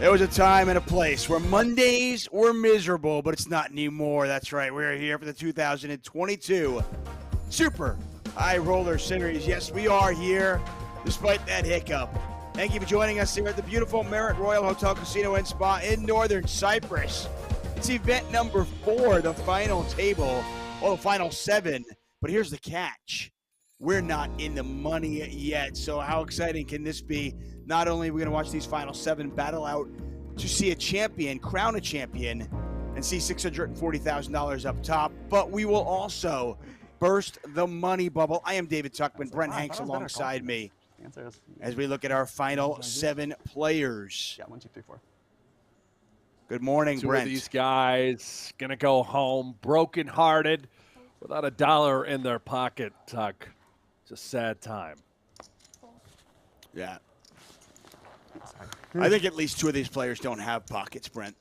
There was a time and a place where Mondays were miserable, but it's not anymore. That's right. We're here for the 2022 Super High Roller Series. Yes, we are here despite that hiccup. Thank you for joining us here at the beautiful Marriott Royal Hotel Casino and Spa in northern Cyprus. It's event number 4, the final table, the final 7. But here's the catch. We're not in the money yet, so how exciting can this be? Not only are we going to watch these final 7 battle out to see a champion, crown a champion, and see $640,000 up top, but we will also burst the money bubble. I am David Tuckman, Brent Hanks alongside me as we look at our final 7 players. Yeah, 1, 2, 3, 4. Good morning, Brent. Two of these guys going to go home brokenhearted without $1 in their pocket, Tuck. It's a sad time. Yeah. I think at least 2 of these players don't have pockets, Brent.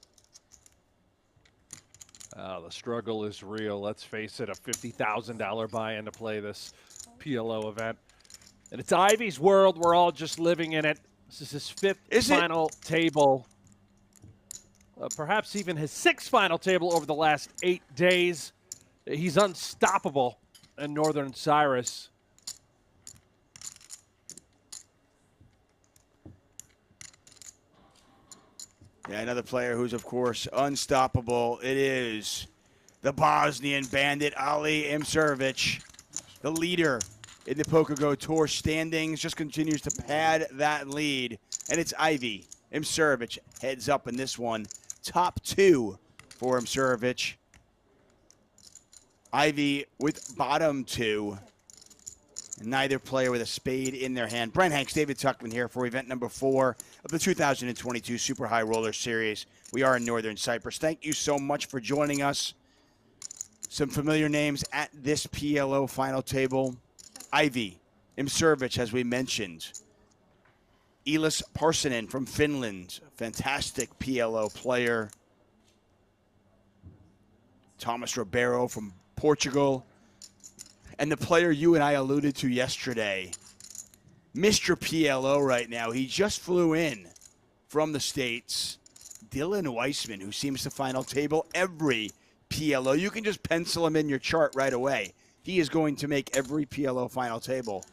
The struggle is real. Let's face it, a $50,000 buy-in to play this PLO event. And it's Ivey's world. We're all just living in it. This is his 5th final table. Perhaps even his 6th final table over the last 8 days. He's unstoppable in northern Cyprus. Yeah, another player who's, of course, unstoppable. It is the Bosnian bandit, Ali Imsirovic, the leader in the PokerGO Tour standings, just continues to pad that lead. And it's Ivey Imsirovic heads up in this one. Top 2 for Imsirovic. Ivey with bottom 2. And neither player with a spade in their hand. Brent Hanks, David Tuckman here for event number 4 of the 2022 Super High Roller Series. We are in northern Cyprus. Thank you so much for joining us. Some familiar names at this PLO final table. Ivey Imsirovic, as we mentioned. Elis Parsonen from Finland, fantastic PLO player. Thomas Ribeiro from Portugal. And the player you and I alluded to yesterday, Mr. PLO right now. He just flew in from the States. Dylan Weissman, who seems to final table every PLO. You can just pencil him in your chart right away. He is going to make every PLO final table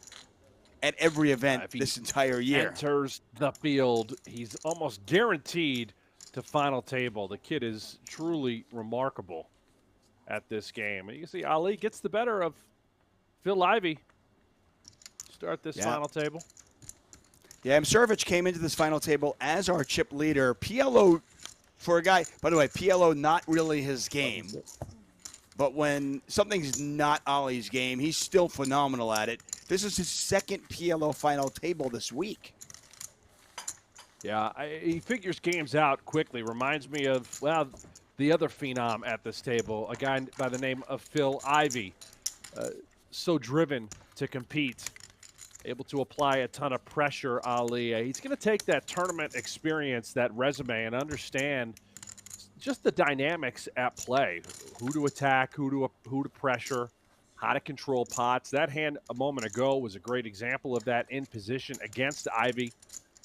at every event this entire year. Enters the field, he's almost guaranteed to final table. The kid is truly remarkable at this game. And you can see Ali gets the better of Phil Ivey. Start this final table. Yeah, Imsirovic came into this final table as our chip leader. PLO, for a guy, by the way, PLO not really his game. But when something's not Ali's game, he's still phenomenal at it. This is his 2nd PLO final table this week. Yeah, he figures games out quickly. Reminds me of, well, the other phenom at this table, a guy by the name of Phil Ivey. So driven to compete, able to apply a ton of pressure, Ali. He's going to take that tournament experience, that resume, and understand just the dynamics at play. Who to attack, who to pressure, how to control pots. That hand a moment ago was a great example of that in position against Ivey.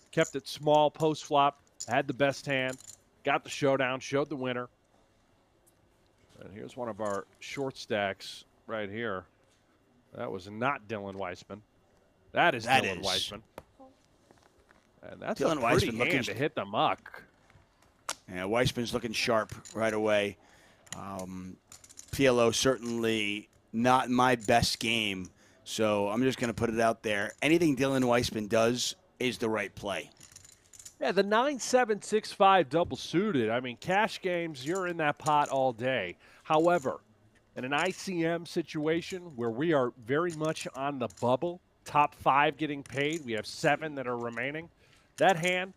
Kept it small post-flop, had the best hand, got the showdown, showed the winner. And here's one of our short stacks right here. That was not Dylan Weissman. That is Dylan Weissman. And that's Dylan a pretty hand to hit the muck. Yeah, Weissman's looking sharp right away. PLO certainly not my best game, so I'm just going to put it out there. Anything Dylan Weissman does is the right play. Yeah, the 9-7-6-5 double suited. I mean, cash games, you're in that pot all day. However, in an ICM situation where we are very much on the bubble, top 5 getting paid, we have 7 that are remaining. That hand,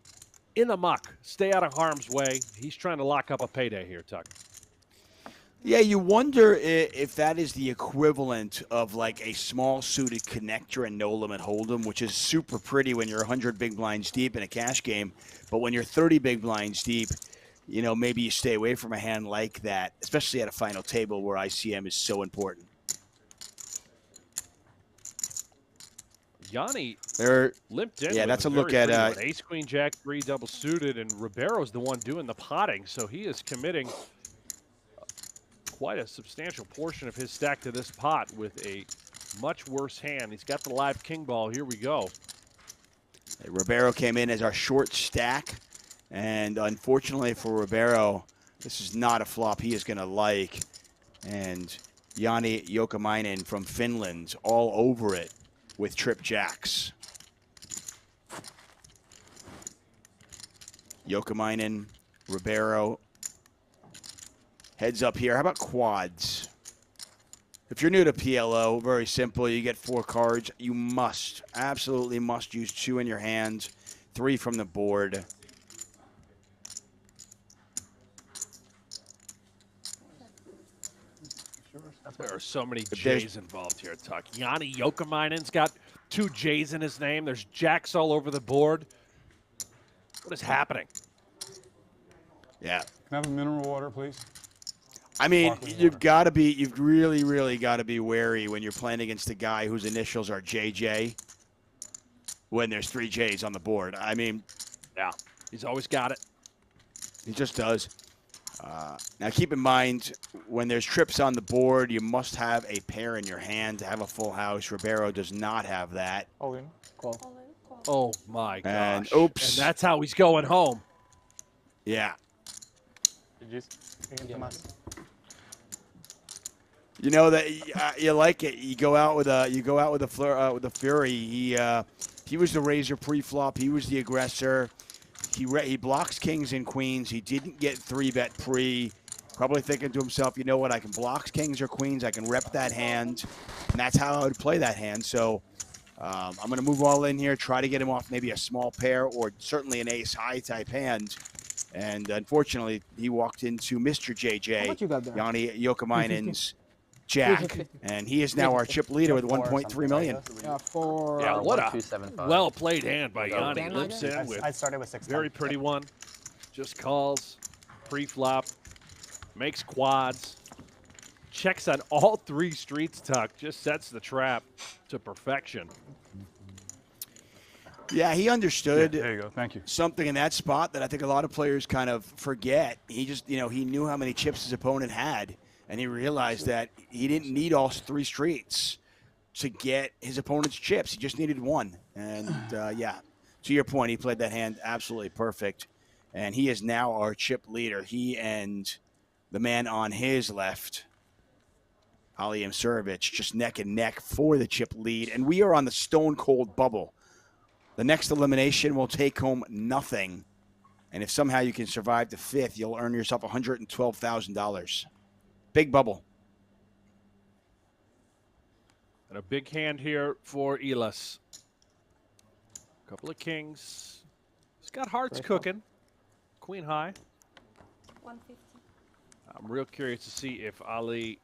in the muck, stay out of harm's way. He's trying to lock up a payday here, Tuck. Yeah, you wonder if that is the equivalent of like a small suited connector and no limit hold'em, which is super pretty when you're 100 big blinds deep in a cash game. But when you're 30 big blinds deep, you know, maybe you stay away from a hand like that, especially at a final table where ICM is so important. Yanni They're limped in. yeah, with that's a very look at pretty one. Ace, Queen, Jack, 3 double suited, and Ribeiro's the one doing the potting, so he is committing quite a substantial portion of his stack to this pot with a much worse hand. He's got the live king ball. Here we go. Ribeiro came in as our short stack, and unfortunately for Ribeiro, this is not a flop he is going to like. And Yanni Jokamainen from Finland all over it with trip jacks. Jokamainen, Ribeiro. Heads up here. How about quads? If you're new to PLO, very simple. You get 4 cards. You must, absolutely must use 2 in your hand, 3 from the board. There are so many J's involved here, Tuck. Yanni Jokamainen's got 2 J's in his name. There's jacks all over the board. What is happening? Yeah. Can I have a mineral water, please? I mean, you've really, really got to be wary when you're playing against a guy whose initials are JJ when there's 3 J's on the board. I mean, yeah, he's always got it. He just does. Now, keep in mind, when there's trips on the board, you must have a pair in your hand to have a full house. Ribeiro does not have that. All in. Call. Oh, my gosh. And oops. And that's how he's going home. Yeah. You know that you like it. You go out with a Fury. He was the raiser pre-flop. He was the aggressor. He blocks kings and queens. He didn't get 3-bet pre. Probably thinking to himself, you know what? I can block kings or queens. I can rep that hand, and that's how I would play that hand. So I'm going to move all in here, try to get him off maybe a small pair or certainly an ace high type hand. And unfortunately, he walked into Mr. JJ, Yanni Jokamainen's jack, and he is now our chip leader with 1.3 million. Yeah, what a well-played hand by Yanni. Limps in with I started with 6. Very pretty one. Just calls, pre-flop, makes quads, checks on all 3 streets, Tuck, just sets the trap to perfection. Yeah, he understood there you go. Thank you. something in that spot that I think a lot of players kind of forget. He just, he knew how many chips his opponent had, and he realized that he didn't need all 3 streets to get his opponent's chips. He just needed 1. And, yeah, to your point, he played that hand absolutely perfect, and he is now our chip leader. He and the man on his left, Ali Imsurovic, just neck and neck for the chip lead, and we are on the stone-cold bubble. The next elimination will take home nothing. And if somehow you can survive the 5th, you'll earn yourself $112,000. Big bubble. And a big hand here for Elas. Couple of kings. He's got hearts cooking. Queen high. 150. I'm real curious to see if Ali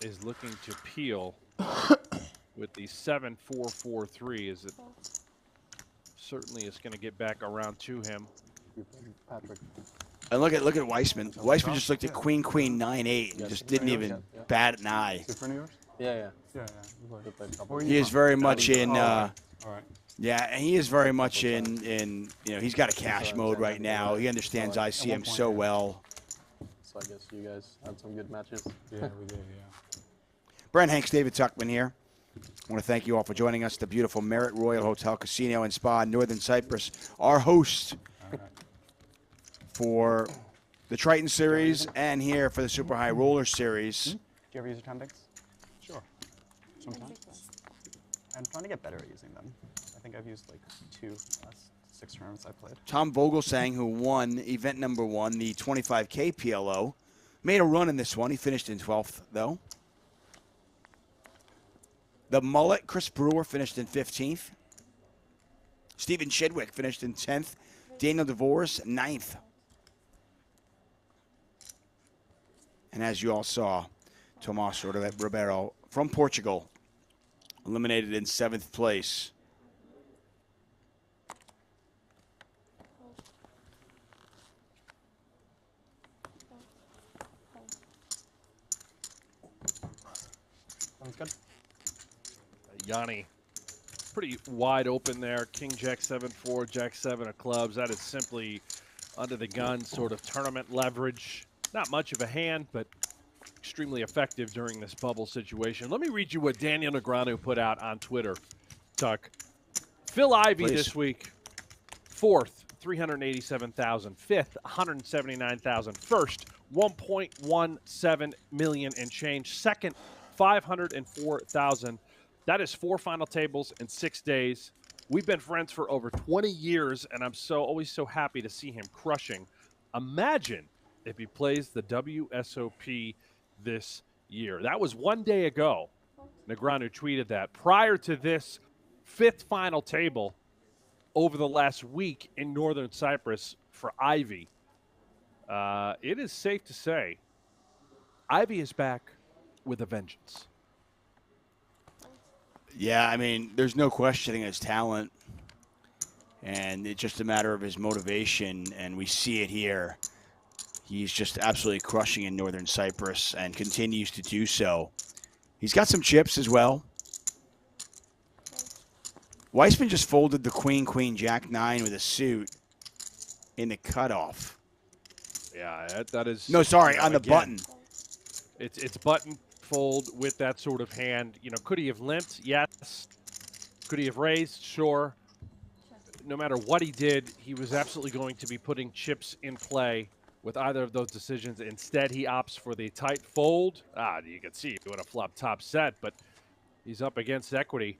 is looking to peel with the 7-4-4-3. Is it? Certainly is going to get back around to him. And look at Weissman. Weissman just looked at Queen 9-8 and just didn't even bat an eye. Yeah. He is very much in. All right. Yeah, and he is very much in. He's got a cash mode right now. He understands ICM so well. So I guess you guys had some good matches. Yeah, we did. Yeah. Brent Hanks, David Tuckman here. I want to thank you all for joining us at the beautiful Merit Royal Hotel Casino and Spa in Northern Cyprus. Our host for the Triton Series and here for the Super High Roller Series. Do you ever use your time banks? Sure. Sometimes. I'm trying to get better at using them. I think I've used like 2 last 6 tournaments I played. Tom Vogelsang, who won event number 1, the 25K PLO, made a run in this one. He finished in 12th, though. The Mullet, Chris Brewer, finished in 15th. Stephen Chidwick finished in 10th. Daniel DeVores, 9th. And as you all saw, Tomas Ribeiro from Portugal, eliminated in 7th place. Sounds good. Yanni pretty wide open there. King, Jack 7-4, Jack 7 of clubs. That is simply under the gun sort of tournament leverage. Not much of a hand, but extremely effective during this bubble situation. Let me read you what Daniel Negreanu put out on Twitter, Tuck. Phil Ivey Please. this week, 4th, 387,000. 5th, 179,000. 1st, 1.17 million and change. 2nd, 504,000. That is 4 final tables in 6 days. We've been friends for over 20 years, and I'm always so happy to see him crushing. Imagine if he plays the WSOP this year. That was 1 day ago. Negreanu tweeted that. Prior to this 5th final table over the last week in Northern Cyprus for Ivey, it is safe to say Ivey is back with a vengeance. Yeah, I mean, there's no questioning his talent, and it's just a matter of his motivation, and we see it here. He's just absolutely crushing in Northern Cyprus and continues to do so. He's got some chips as well. Weissman just folded the queen, queen, jack 9 with a suit in the cutoff. Yeah, that is... No, sorry, on the button. It's button fold with that sort of hand. You know, could he have limped? Yes. Could he have raised? Sure. No matter what he did, he was absolutely going to be putting chips in play with either of those decisions. Instead, he opts for the tight fold. You can see he would have flopped top set, but he's up against equity.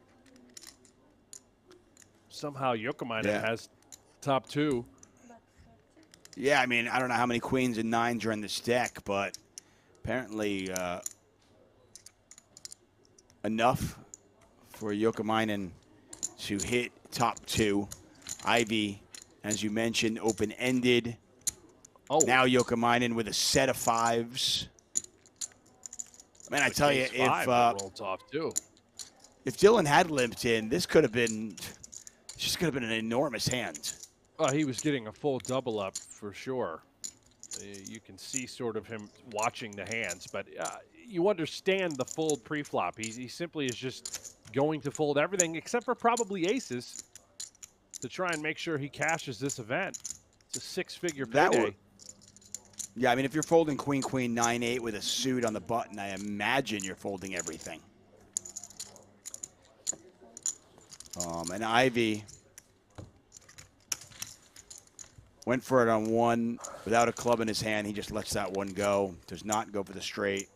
Somehow Yokomainen has top 2. Yeah, I mean, I don't know how many queens and 9s are in this deck, but apparently enough for Yokomainen to hit top 2. Ivey, as you mentioned, open-ended. Oh. Now Yokomainen with a set of 5s. Man, I tell you, rolled off too. If Dylan had limped in, this could have been, just could have been an enormous hand. Oh, he was getting a full double up for sure. You can see sort of him watching the hands, but you understand the fold pre-flop. He simply is just going to fold everything except for probably aces to try and make sure he cashes this event. It's a 6-figure payday. Yeah, I mean, if you're folding queen, queen, 9-8 with a suit on the button, I imagine you're folding everything. And Ivey went for it on 1 without a club in his hand. He just lets that one go. Does not go for the straight.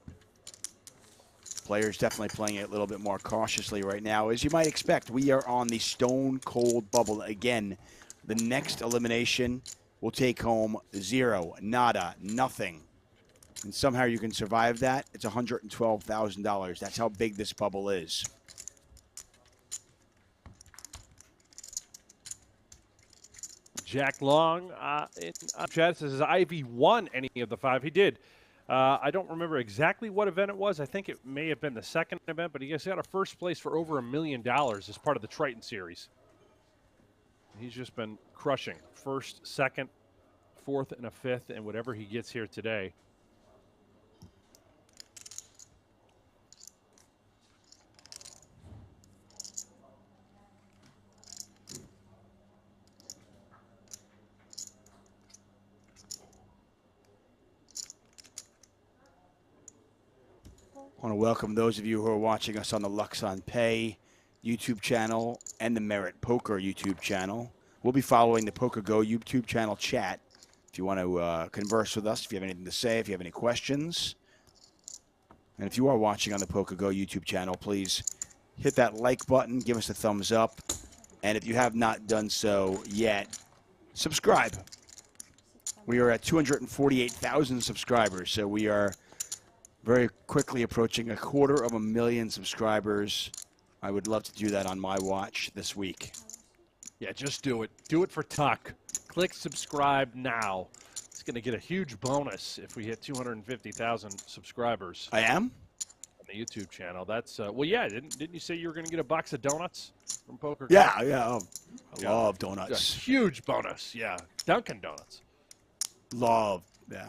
Players definitely playing it a little bit more cautiously right now. As you might expect, we are on the stone cold bubble. Again, the next elimination will take home 0, nada, nothing. And somehow you can survive that. It's $112,000. That's how big this bubble is. Jack Long in chat says Ivey won any of the 5. He did. I don't remember exactly what event it was. I think it may have been the second event, but he got a first place for over $1 million as part of the Triton series. He's just been crushing. 1st, 2nd, 4th, and a 5th, and whatever he gets here today. I want to welcome those of you who are watching us on the luxonpay YouTube channel and the Merit Poker YouTube channel. We'll be following the PokerGO YouTube channel chat if you want to converse with us, if you have anything to say, if you have any questions. And if you are watching on the PokerGO YouTube channel, please hit that like button, give us a thumbs up. And if you have not done so yet, subscribe. We are at 248,000 subscribers, so we are very quickly approaching 250,000 subscribers. I would love to do that on my watch this week. Yeah, just do it. Do it for Tuck. Click subscribe now. It's going to get a huge bonus if we hit 250,000 subscribers. I am? On the YouTube channel. That's, well, yeah, didn't you say you were going to get a box of donuts from PokerGO? Yeah. I love A donuts. huge bonus, yeah. Dunkin' Donuts. Love, yeah.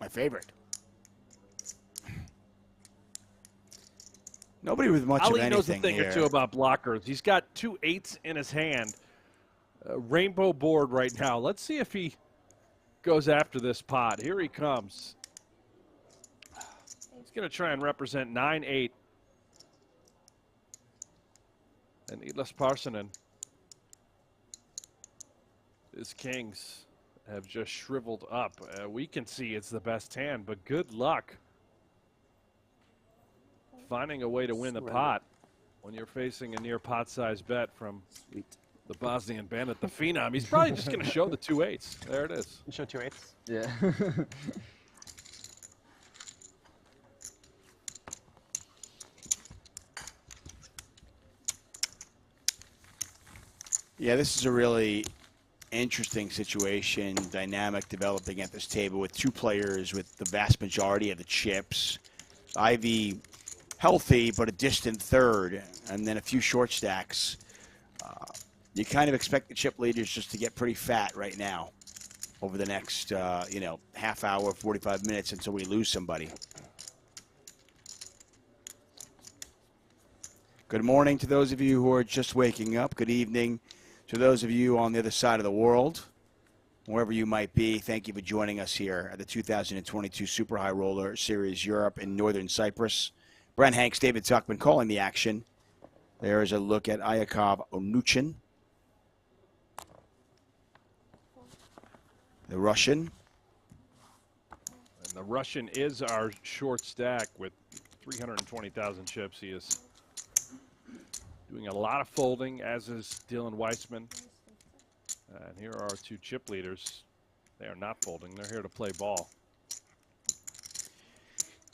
My favorite. Nobody with much Ali of knows a anything thing here. or two about blockers. He's got 2 8s in his hand. Rainbow board right now. Let's see if he goes after this pot. Here he comes. He's going to try and represent 9-8. And Ilas Parsonen. His kings have just shriveled up. We can see it's the best hand, but good luck finding a way to win the pot when you're facing a near pot-sized bet from the Bosnian bandit, the Phenom. He's probably just going to show the 2 8s. There it is. You show 2 8s? Yeah. Yeah, this is a really interesting situation, dynamic developing at this table with 2 players with the vast majority of the chips. Ivey healthy, but a distant third, and then a few short stacks. You kind of expect the chip leaders just to get pretty fat right now over the next, half hour, 45 minutes until we lose somebody. Good morning to those of you who are just waking up. Good evening to those of you on the other side of the world, wherever you might be. Thank you for joining us here at the 2022 Super High Roller Series Europe in Northern Cyprus. Brent Hanks, David Tuckman calling the action. There is a look at Ayakov Onuchin, the Russian. And the Russian is our short stack with 320,000 chips. He is doing a lot of folding, as is Dylan Weissman. And here are our 2 chip leaders. They are not folding. They're here to play ball.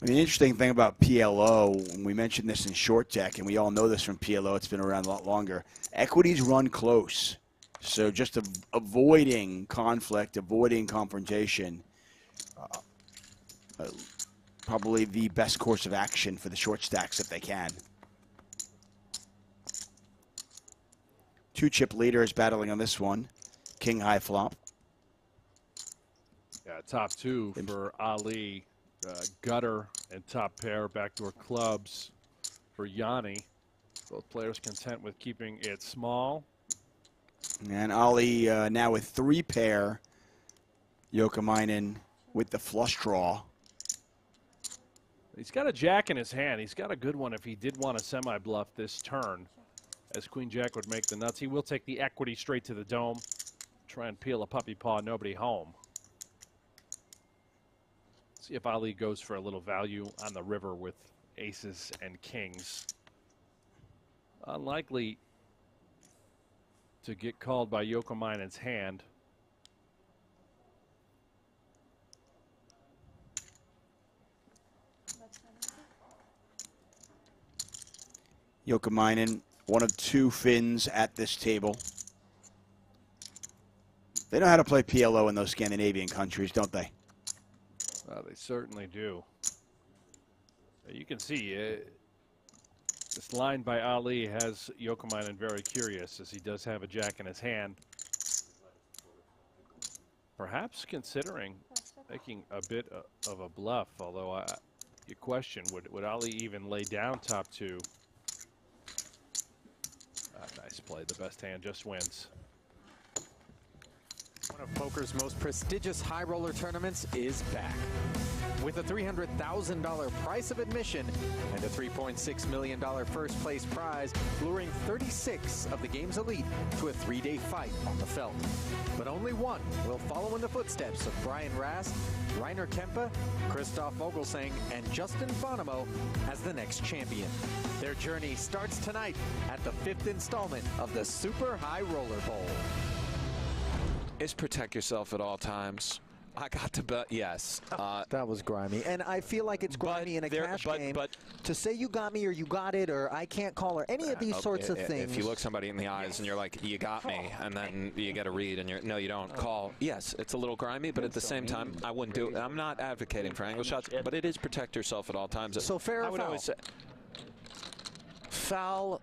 The interesting thing about PLO, and we mentioned this in short deck, and we all know this from PLO, it's been around a lot longer, equities run close. So just avoiding conflict, avoiding confrontation, probably the best course of action for the short stacks if they can. 2 chip leaders battling on this one. King high flop. Yeah, top 2 for Ali. Gutter and top pair, backdoor clubs for Yanni. Both players content with keeping it small. And Ali now with 3 pair. Jokamainen with the flush draw. He's got a jack in his hand. He's got a good one if he did want to semi-bluff this turn. As Queen Jack would make the nuts, he will take the equity straight to the dome. Try and peel a puppy paw, nobody home. See if Ali goes for a little value on the river with aces and kings. Unlikely to get called by Jokamainen's hand. Jokamainen, one of 2 Finns at this table. They know how to play PLO in those Scandinavian countries, don't they? They certainly do. You can see this line by Ali has Jokamainen very curious, as he does have a jack in his hand. Perhaps considering making a bit of a bluff, although you question, would Ali even lay down top 2? Nice play. The best hand just wins. One of poker's most prestigious high roller tournaments is back. With a $300,000 price of admission and a $3.6 million first place prize, luring 36 of the game's elite to a 3-day fight on the felt. But only one will follow in the footsteps of Brian Rast, Rainer Kempe, Christoph Vogelsang, and Justin Fonemo as the next champion. Their journey starts tonight at the 5th installment of the Super High Roller Bowl. Is protect yourself at all times. I got to bet yes. That was grimy, and I feel like it's grimy in a cash game to say you got me or you got it or I can't call or any of these sorts of things. If you look somebody in the eyes and you're like, you got me, and then you get a read and you're, no, you don't call. Yes, it's a little grimy, but at the same time, I wouldn't do it. I'm not advocating for angle shots, but it is protect yourself at all times. So fair or foul? Foul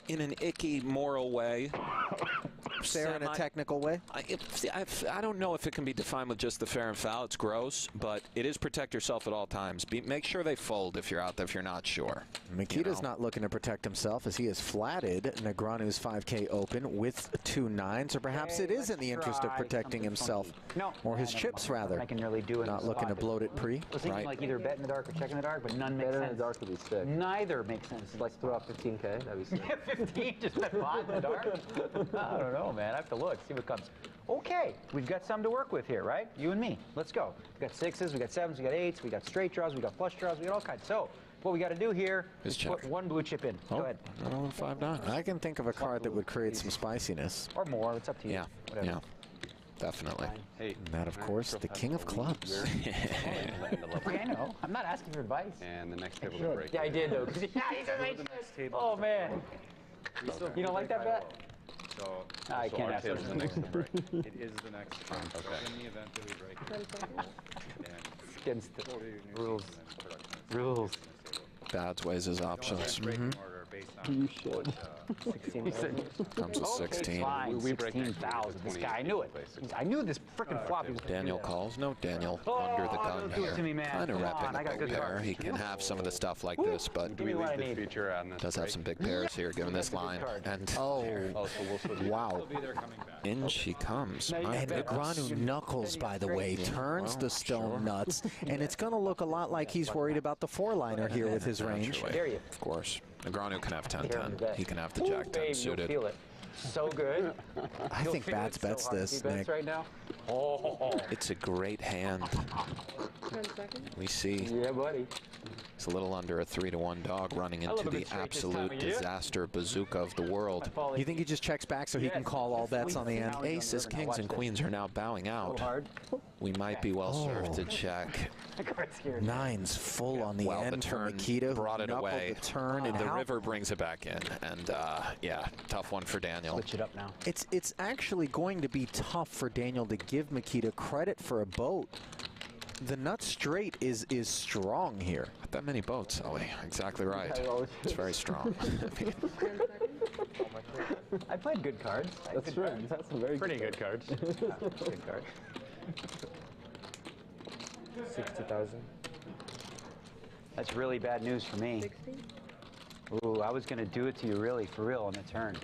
in an icky moral way. fair in a technical way? I don't know if it can be defined with just the fair and foul. It's gross, but it is protect yourself at all times. Make sure they fold if you're out there, if you're not sure. Mikita's not looking to protect himself as he has flatted Negreanu's 5K open with 2 9s, or perhaps it is in the interest of protecting himself, or his chips rather. I can really do it. Not looking to bloat it pre. I was thinking like either bet in the dark or check in the dark, but none makes sense. Bet in the dark would be sick. Neither makes sense. Like throw out 15K, that'd be sick. 15, just bet 5 in the dark? I don't know, man. I have to look, see what comes. Okay, we've got some to work with here, right? You and me. Let's go. We got 6s, we got 7s, we got 8s, we got straight draws, we got flush draws, we got all kinds. So, what we got to do here is put 1 blue chip in. Go ahead. 5-9. I can think of a card that would create some spiciness. Or more. It's up to you. Yeah. Whatever. Yeah. Definitely. And that, of course, the king of clubs. Okay, I know. I'm not asking for advice. And the next table to break. Yeah, I did, though. Oh, man. You don't like that bet? So, I can't ask table's the next to break. It is the next one. Okay. In the event that we break it. Against the rules. Rules. Bads weighs his options. You should. 16. Comes with 16. Fine. We break 16,000. This guy, I knew it. I knew this frickin' flop. He was Daniel calls. No, Daniel under the gun don't do it to me, man. Kind of Come repping on, I got the big good pair. cards. He can have some of the stuff like this, but Give me what I need. Feature on this does have some big pairs here, given this line. And wow, in she comes. And Negreanu knuckles, by the way, turns the stone nuts, and it's going to look a lot like he's worried about the 4-liner here with his range. Of course. Negreanu can have 10-10. He can have the Jack-10 suited. Feel it. So good. I think Bats bets this, Nick. Right now. Oh. It's a great hand. 10 seconds. We see Yeah, buddy. it's a little under a 3-1 dog running into the absolute disaster bazooka of the world. You think he just checks back so he can call all bets on the end? Aces, kings, and queens are now bowing out. We might be well served to check. 9s full on the Well, end the for turn Mikita, brought it knuckled away. the turn, and The how river brings it back in, and yeah, tough one for Daniel. Switch it up now. it's actually going to be tough for Daniel to give Mikita credit for a boat. The nut straight is strong here. Not that many boats, Ellie. Exactly right. It's very strong. I played good cards. That's true. You have some very Pretty good cards. Good cards. 60,000. That's really bad news for me. 60? Ooh, I was going to do it to you really, for real, on the turn.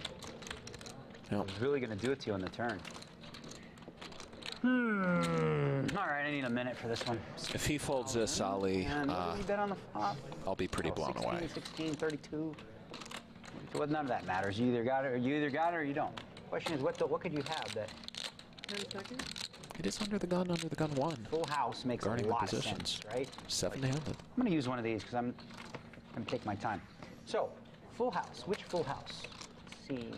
I Yep. was really going to do it to you on the turn. All right, I need a minute for this one. If he folds this, Ollie, And what did you bet on the flop? I'll be pretty blown 16, away. 16, 32. So none of that matters. You either got it or you don't. Question is, what could you have that 10 seconds. It is under the gun 1. full house makes Guarding a the lot of positions. sense, right? 7-handed. I'm going to use one of these because I'm going to take my time. So, full house. Which full house? Let's see.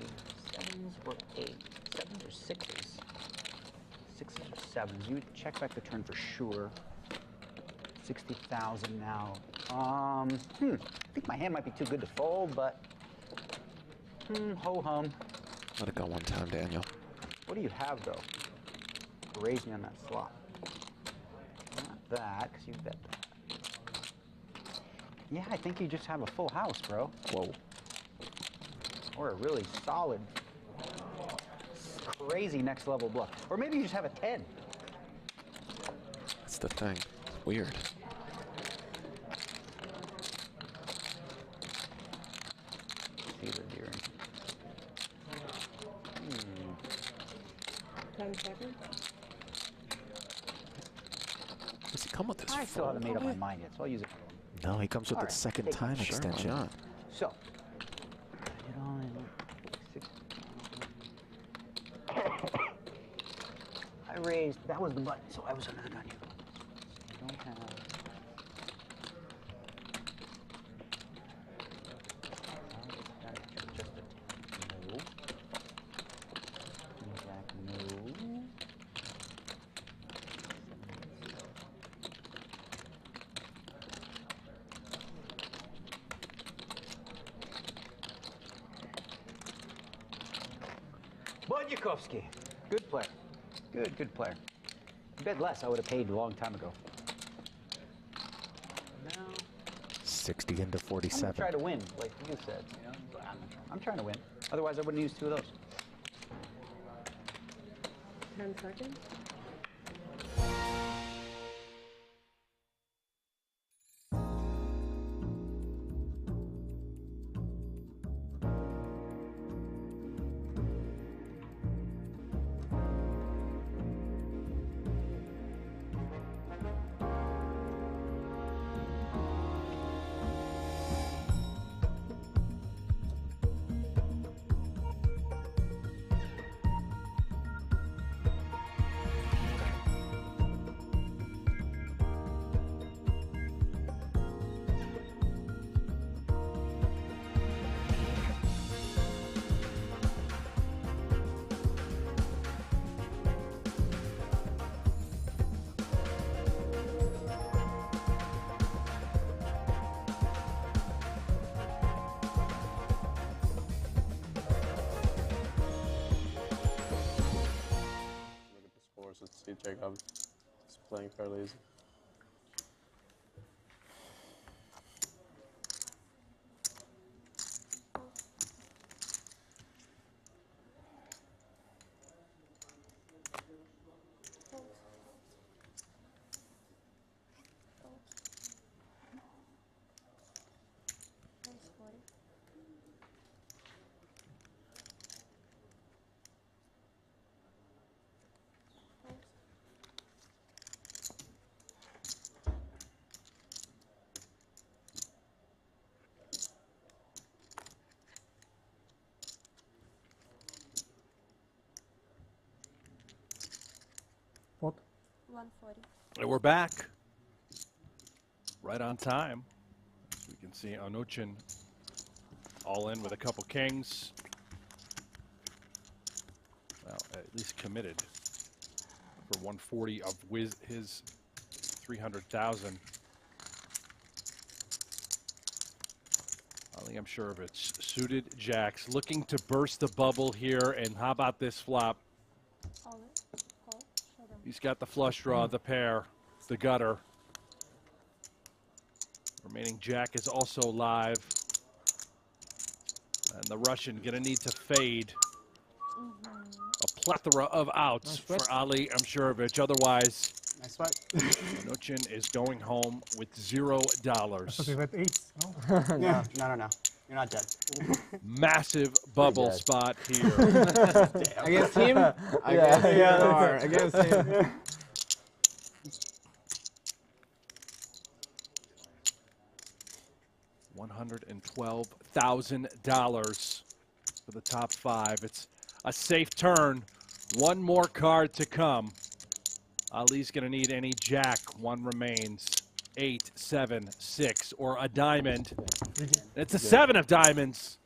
7s or 8s? 7s or 6s? 6s or 7s? You would check back the turn for sure. 60,000 now. I think my hand might be too good to fold, but ho-hum. Let it go one time, Daniel. What do you have, though? Raise me on that flop. Not that, because you bet that. Yeah, I think you just have a full house, bro. Whoa. Or a really solid, crazy next level bluff. Or maybe you just have a 10. That's the thing. It's weird. See the deer. 10 seconds. Does he come with this I still fold? haven't made up my mind yet, so I'll use it. No, he comes with All the right, second take time it. Sure, extension. why not? So, put it all in. 6. I raised, that was the button, so I was under the gun here. So I don't have. Just a no. Jack, no. Budyakovsky, good player. Good player. If you bet less, I would have paid a long time ago. Now, 60 into I'm gonna 47. try to win, like you said. You know, I'm trying to win. Otherwise, I wouldn't use 2 of those. 10 seconds. Let's see, Jacob is playing fairly easy. What? 140. And we're back. Right on time. As we can see, Onuchin all in with a couple kings. Well, at least committed for 140 of his 300,000. I think I'm sure of it's suited jacks looking to burst the bubble here. And how about this flop? He's got the flush draw, the pair, the gutter. Remaining jack is also live. And the Russian gonna need to fade. A plethora of outs for Ali Amshurovich. Otherwise, nice swipe. Onuchin is going home with $0. Okay, with eights, no? No. You're not dead. Massive bubble spot here. Against him? I guess you are. Against him. $112,000 for the top five. It's a safe turn. One more card to come. Ali's going to need any jack. One remains. 8, 7, 6, or a diamond. It's a 7 of diamonds.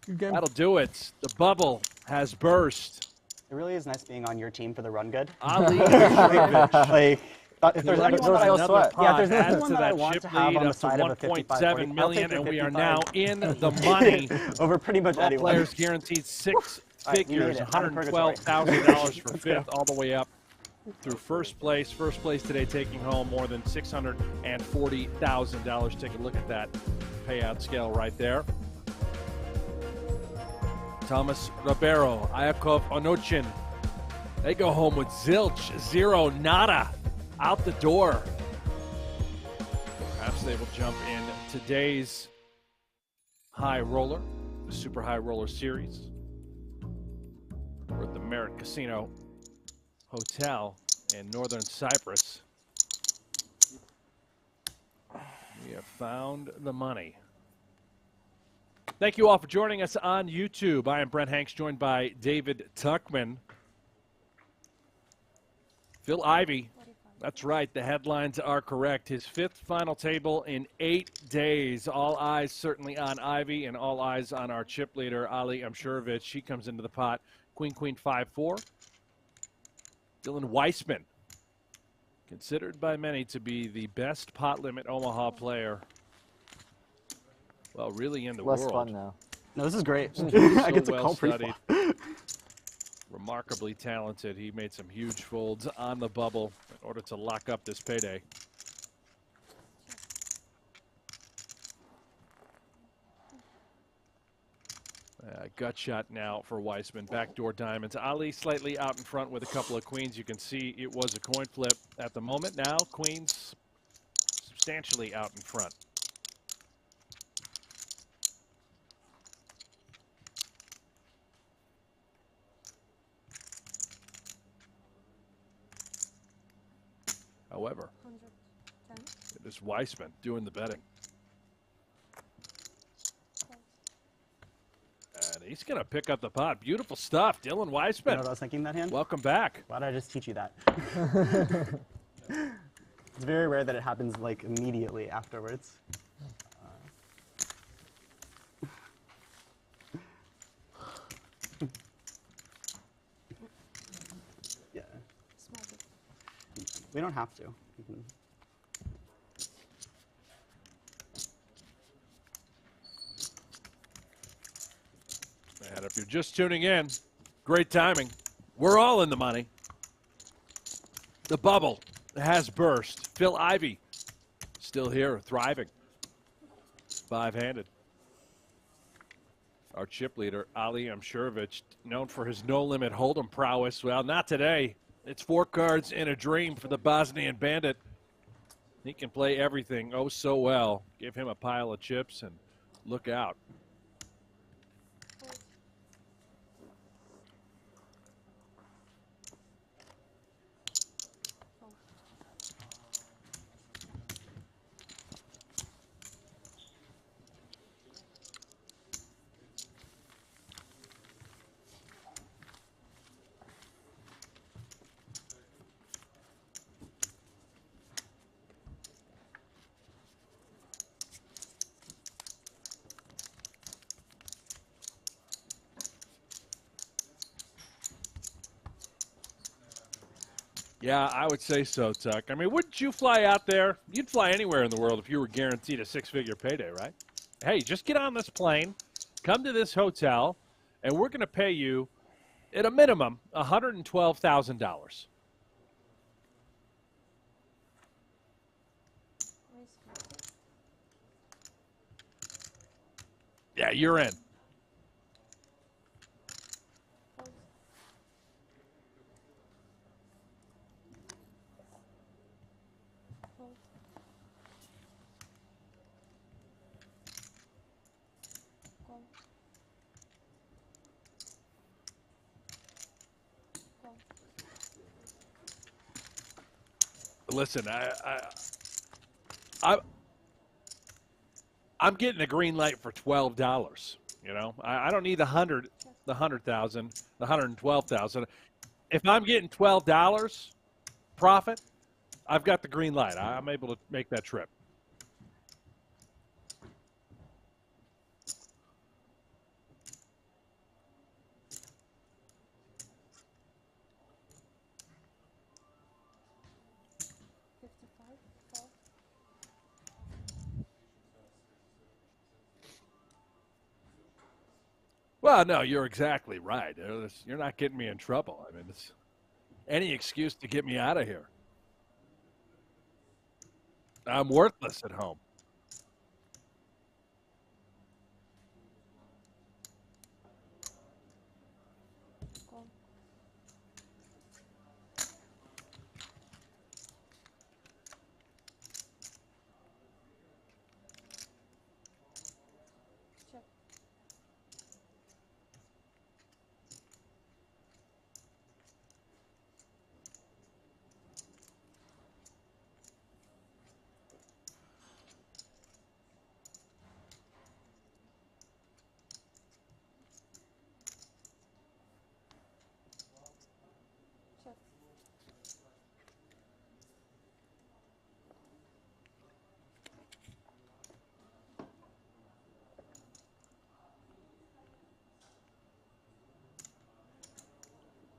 That'll do it. The bubble has burst. It really is nice being on your team for the run good. Ali like, if there's Collecting anyone that I another want, pot if there's adds anyone to that I that want chip to have lead on the up to side of a 55, 1.7 million, and we are now 55. in the money. Over pretty much All anyone. players guaranteed six right, you figures, made it. I'm in $112,000 for fifth, all the way up through first place. First place today taking home more than $640,000. Take a look at that payout scale right there. Thomas Ribeiro, Ayakov Onuchin. They go home with zilch, zero, nada, out the door. Perhaps they will jump in today's high roller, the Super High Roller Series. We're at the Merit Casino Hotel in northern Cyprus. We have found the money. Thank you all for joining us on YouTube. I am Brent Hanks, joined by David Tuckman. Phil Ivey, that's right, the headlines are correct. His fifth final table in 8 days. All eyes certainly on Ivey and all eyes on our chip leader, Ali Amshurovich. She comes into the pot, Queen, 5-4. Dylan Weissman, considered by many to be the best pot limit Omaha player. Well, really in the world. Less fun now. No, this is great. So I get to well call pretty studied. far. Remarkably talented. He made some huge folds on the bubble in order to lock up this payday. Gut shot now for Weissman. Backdoor diamonds. Ali slightly out in front with a couple of queens. You can see it was a coin flip at the moment. Now queens substantially out in front. However, it is Weissman doing the betting. And he's going to pick up the pot. Beautiful stuff. Dylan Weissman. You know what I was thinking that hand? Welcome back. Why did I just teach you that? It's very rare that it happens like immediately afterwards. Yeah. We don't have to. And if you're just tuning in, great timing. We're all in the money. The bubble has burst. Phil Ivey still here, thriving. Five-handed. Our chip leader, Ali Amshurovich, known for his no-limit hold'em prowess. Well, not today. It's 4 cards in a dream for the Bosnian bandit. He can play everything oh so well. Give him a pile of chips and look out. Yeah, I would say so, Tuck. I mean, wouldn't you fly out there? You'd fly anywhere in the world if you were guaranteed a 6-figure payday, right? Hey, just get on this plane, come to this hotel, and we're going to pay you, at a minimum, $112,000. Yeah, you're in. Listen, I'm getting a green light for $12. You know, I don't need the 100,000, the 112,000. If I'm getting $12 profit, I've got the green light. I'm able to make that trip. Well, no, you're exactly right. You're not getting me in trouble. I mean, it's any excuse to get me out of here. I'm worthless at home.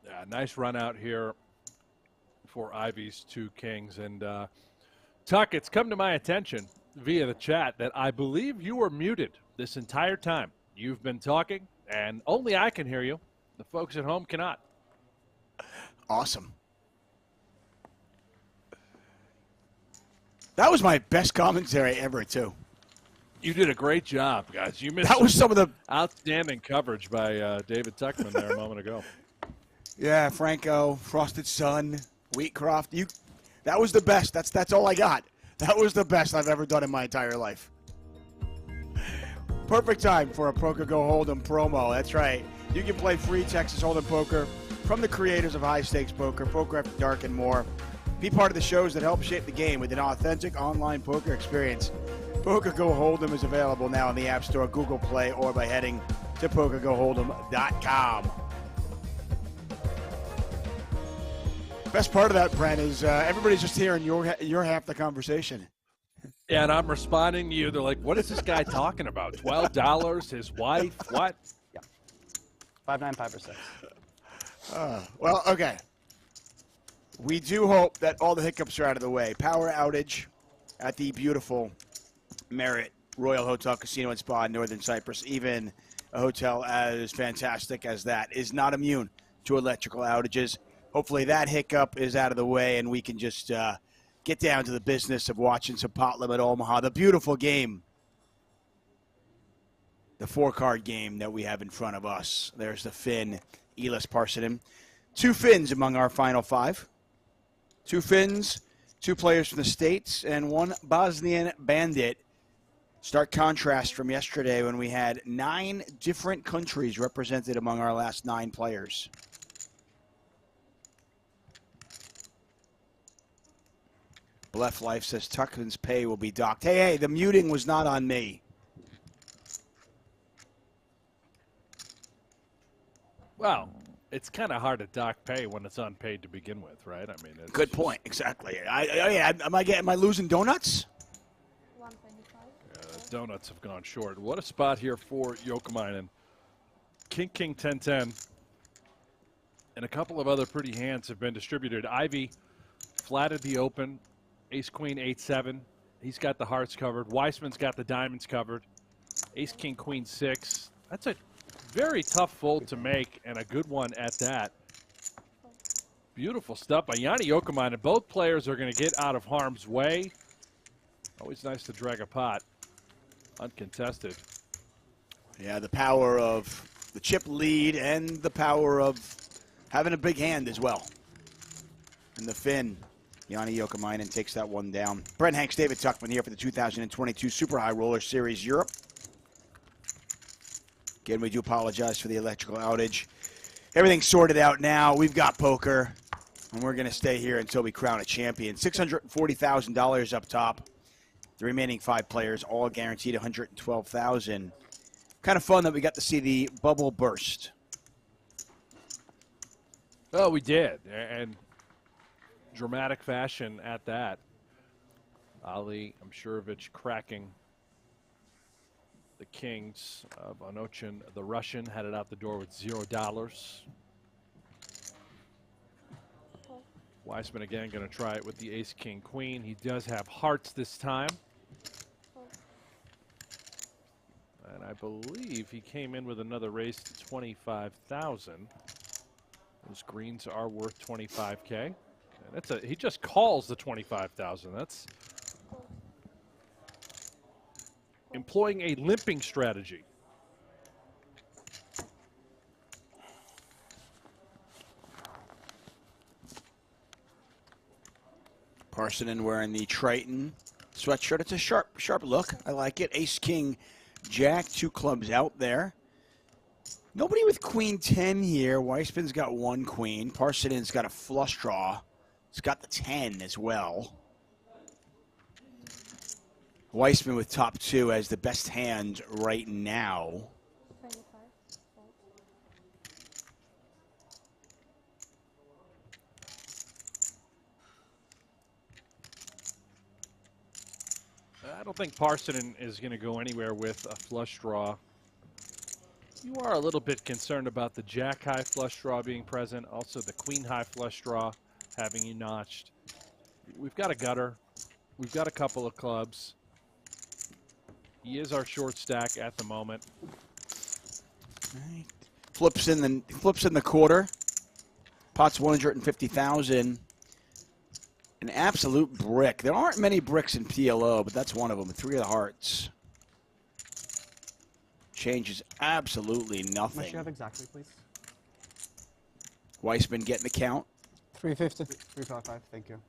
Yeah, nice run out here for Ivey's 2 kings. And Tuck, it's come to my attention via the chat that I believe you were muted this entire time. You've been talking, and only I can hear you. The folks at home cannot. Awesome. That was my best commentary ever, too. You did a great job, guys. You missed That was some of the outstanding coverage by David Tuckman there a moment ago. Yeah, Franco, Frosted Sun, Wheatcroft. That was the best. That's all I got. That was the best I've ever done in my entire life. Perfect time for a PokerGo Hold'em promo. That's right. You can play free Texas Hold'em poker from the creators of High Stakes Poker, Poker After Dark, and more. Be part of the shows that help shape the game with an authentic online poker experience. PokerGo Hold'em is available now in the App Store, Google Play, or by heading to PokerGoHold'em.com. Best part of that, Brent, is everybody's just hearing your half the conversation. Yeah, and I'm responding to you. They're like, what is this guy talking about? $12? His wife? What? Yeah. 5-9, 5 or 6. Well, okay. We do hope that all the hiccups are out of the way. Power outage at the beautiful Marriott Royal Hotel Casino and Spa in Northern Cyprus. Even a hotel as fantastic as that is not immune to electrical outages. Hopefully that hiccup is out of the way and we can just get down to the business of watching some Pot Limit Omaha, the beautiful game, the 4-card game that we have in front of us. There's the Finn, Elis Parsonen. 2 Finns among our final 5. 2 Finns, 2 players from the States, and 1 Bosnian bandit. Stark contrast from yesterday when we had 9 different countries represented among our last 9 players. Left Life says Tuckman's pay will be docked. Hey, the muting was not on me. Well, it's kind of hard to dock pay when it's unpaid to begin with, right? I mean, it's Good point. Exactly. Am I losing donuts? Donuts have gone short. What a spot here for Jokamainen. King, 10-10. And a couple of other pretty hands have been distributed. Ivey flatted the open. Ace, Queen, 8-7. He's got the hearts covered. Weissman's got the diamonds covered. Ace, King, Queen, 6. That's a very tough fold to make, and a good one at that. Beautiful stuff by Yanni Jokamainen. Both players are going to get out of harm's way. Always nice to drag a pot uncontested. Yeah, the power of the chip lead and the power of having a big hand as well. And the Finn, Yanni Jokamainen takes that one down. Brent Hanks, David Tuckman here for the 2022 Super High Roller Series Europe. Again, we do apologize for the electrical outage. Everything's sorted out now. We've got poker, and we're going to stay here until we crown a champion. $640,000 up top. The remaining 5 players all guaranteed $112,000. Kind of fun that we got to see the bubble burst. Oh, we did, and dramatic fashion at that. Ali Amshurovich cracking the kings of Onochin. The Russian headed out the door with $0. Weissman again going to try it with the ace, king, queen. He does have hearts this time. And I believe he came in with another raise to 25,000. Those greens are worth 25K. And he just calls the 25,000. That's employing a limping strategy. Parsonen wearing the Triton sweatshirt. It's a sharp look. I like it. Ace, king, jack, 2 clubs out there. Nobody with queen 10 here. Weissman's got 1 queen. Parsonen's got a flush draw. He's got the 10 as well. Weissman with top 2 as the best hand right now. I don't think Parsonen is going to go anywhere with a flush draw. You are a little bit concerned about the jack high flush draw being present, also the queen high flush draw having you notched. We've got a gutter. We've got a couple of clubs. He is our short stack at the moment. Right. Flips in the quarter. Pot's 150,000. An absolute brick. There aren't many bricks in PLO, but that's one of them. 3 of the hearts. changes absolutely How much nothing. do you have exactly, please? Weissman getting the count. 350. 355, thank you.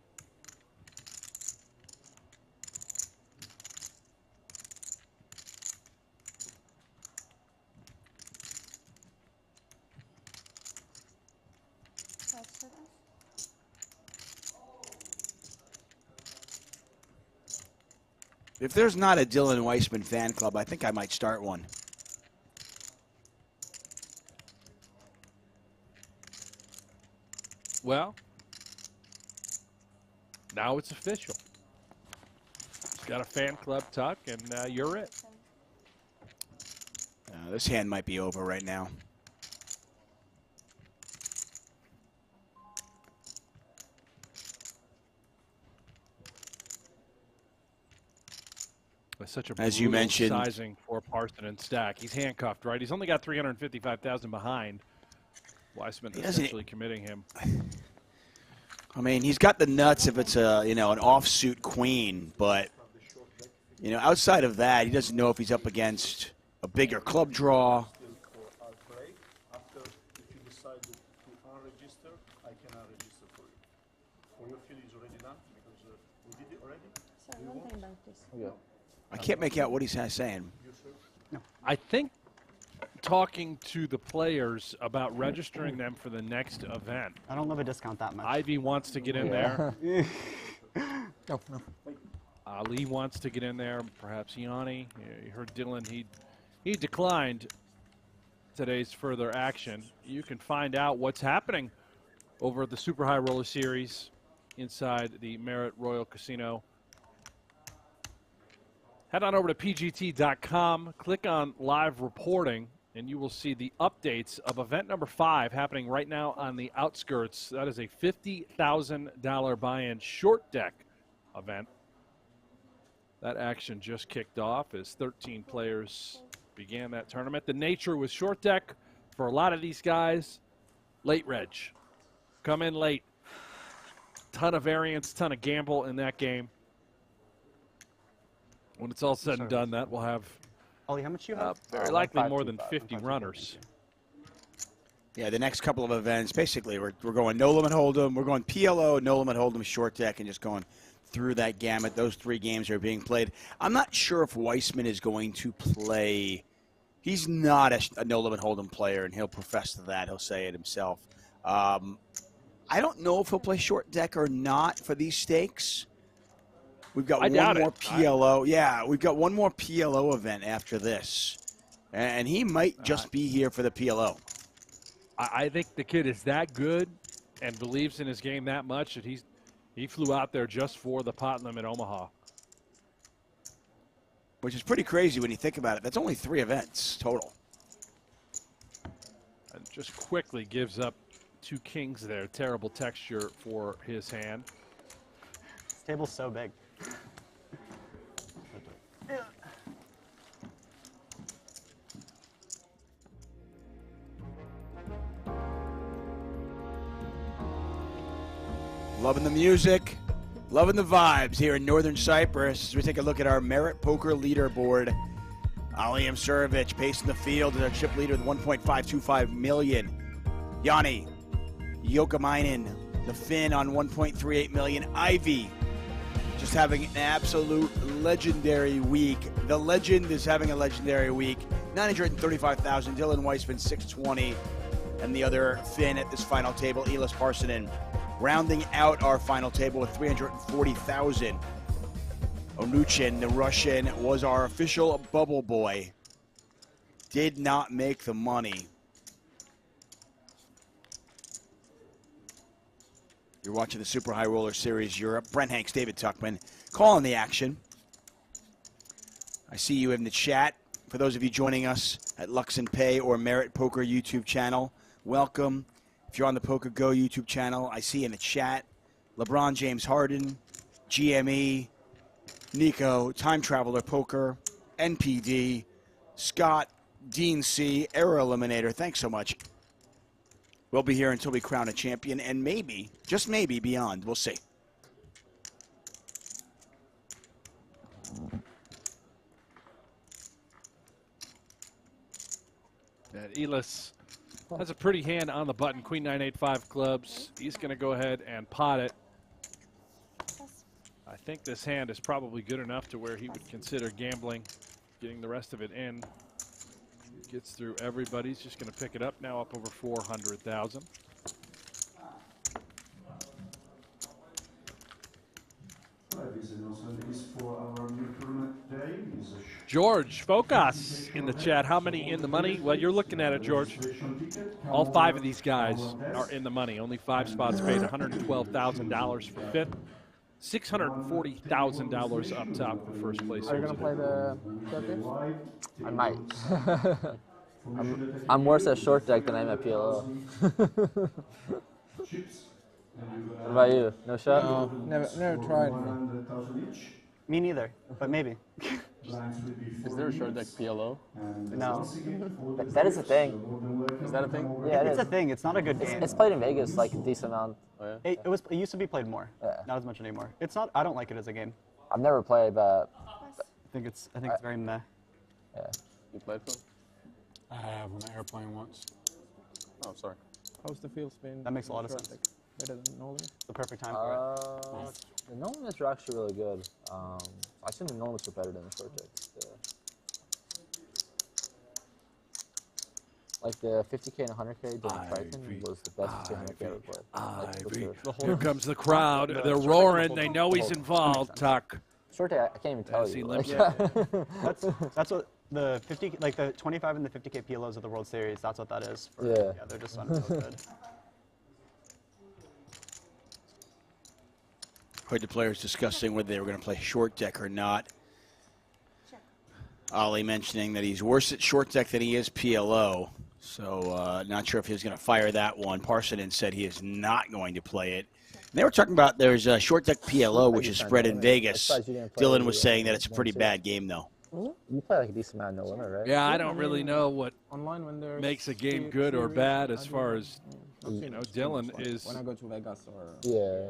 If there's not a Dylan Weissman fan club, I think I might start one. Well, now it's official. He's got a fan club, Tuck, and you're it. This hand might be over right now. With such a As you brutal mentioned, sizing for Parson and Stack. He's handcuffed, right? He's only got 355,000 behind. Weissman essentially committing him. I mean, he's got the nuts if it's a, you know, an offsuit queen, but, you know, outside of that, he doesn't know if he's up against a bigger club draw. After, if you decide to unregister, I can unregister for you. For your field is already done because we did it already. So one thing about this. Yeah. I can't make out what he's saying. I think talking to the players about registering them for the next event. I don't love a discount that much. Ivy wants to get in there. No. Ali wants to get in there. Perhaps Yanni. You heard Dylan. He declined today's further action. You can find out what's happening over the Super High Roller Series inside the Marriott Royal Casino. Head on over to pgt.com, click on live reporting, and you will see the updates of event number 5 happening right now on the outskirts. That is a $50,000 buy-in short deck event. That action just kicked off as 13 players began that tournament. The nature was short deck for a lot of these guys. Late reg. Come in late. Ton of variance, ton of gamble in that game. When it's all said and done, that will have Ollie, how much you have? very likely more than 50 runners. Yeah, the next couple of events, basically, we're going no limit hold'em, we're going PLO, no limit hold'em, short deck, and just going through that gamut. Those 3 games are being played. I'm not sure if Weissman is going to play. He's not a no limit hold'em player, and he'll profess to that. He'll say it himself. I don't know if he'll play short deck or not for these stakes. We've got one more PLO. Yeah, we've got one more PLO event after this. And he might just be here for the PLO. I think the kid is that good and believes in his game that much that he flew out there just for the pot limit Omaha. Which is pretty crazy when you think about it. That's only 3 events total. And just quickly gives up 2 kings there. Terrible texture for his hand. This table's so big. Loving the music, loving the vibes here in Northern Cyprus as we take a look at our Merit Poker leaderboard. Ali Imsurovic pacing the field as our chip leader with 1.525 million. Yanni Jokamainen, the Finn on 1.38 million. Ivey just having an absolute legendary week. The legend is having a legendary week. 935,000. Dylan Weissman 620, and the other Finn at this final table, Elis Parsonen, rounding out our final table with 340,000. Onuchin, the Russian, was our official bubble boy. Did not make the money. You're watching the Super High Roller Series Europe. Brent Hanks, David Tuckman, calling the action. I see you in the chat. For those of you joining us at luxonpay or Merit Poker YouTube channel, welcome. If you're on the PokerGO YouTube channel, I see in the chat LeBron James Harden, GME, Nico, Time Traveler Poker, NPD, Scott, Dean C, Error Eliminator. Thanks so much. We'll be here until we crown a champion, and maybe, just maybe, beyond. We'll see. And Elis has a pretty hand on the button. Queen 9-8-5 clubs. He's going to go ahead and pot it. I think this hand is probably good enough to where he would consider gambling, getting the rest of it in. Gets through everybody. He's just going to pick it up now, up over 400,000. George Focus in the chat. How many in the money? Well, you're looking at it, George. All 5 of these guys are in the money. Only 5 spots paid. $112,000 for fifth. $640,000 up top for first place. Are you gonna play the short deck? I might. I'm worse at short deck than I am at PLO. What about you? No shot? No, never tried. Me neither, but maybe. Is there a short deck PLO? No. That is a thing. Is that a thing? Yeah, it's a thing. It's not a good game. It's played in Vegas like a decent amount. Oh, yeah? It used to be played more. Yeah. Not as much anymore. It's not. I don't like it as a game. I've never played, but I think it's very meh. yeah. You played Phil? I have on an airplane once. Oh, sorry. How's the field spin? That makes a lot of short sense. deck? Better than no limit? The perfect time for it. The no limits are actually really good. I think the no limits are better than the short decks. Like the 50K and 100K during Triton was the best 200K ever played. Ivey. Here comes the crowd. They're roaring. They know he's involved. Tuck. Short deck, I can't even tell you. Like, That's what the 50, like the 25 and the 50K PLOs of the World Series. That's what that is. Yeah. They're just so good. Heard the players discussing whether they were going to play short deck or not. Ollie mentioning that he's worse at short deck than he is PLO. So not sure if he was going to fire that one. Parsonen said he is not going to play it. And they were talking about there's a short deck PLO, which is spread in Vegas. Dylan was saying that it's a pretty bad game, though. You play like a decent amount of no limit, right? Yeah, I don't really know what Online when there's makes a game good or bad as far as, you know, Dylan is when I go to Vegas or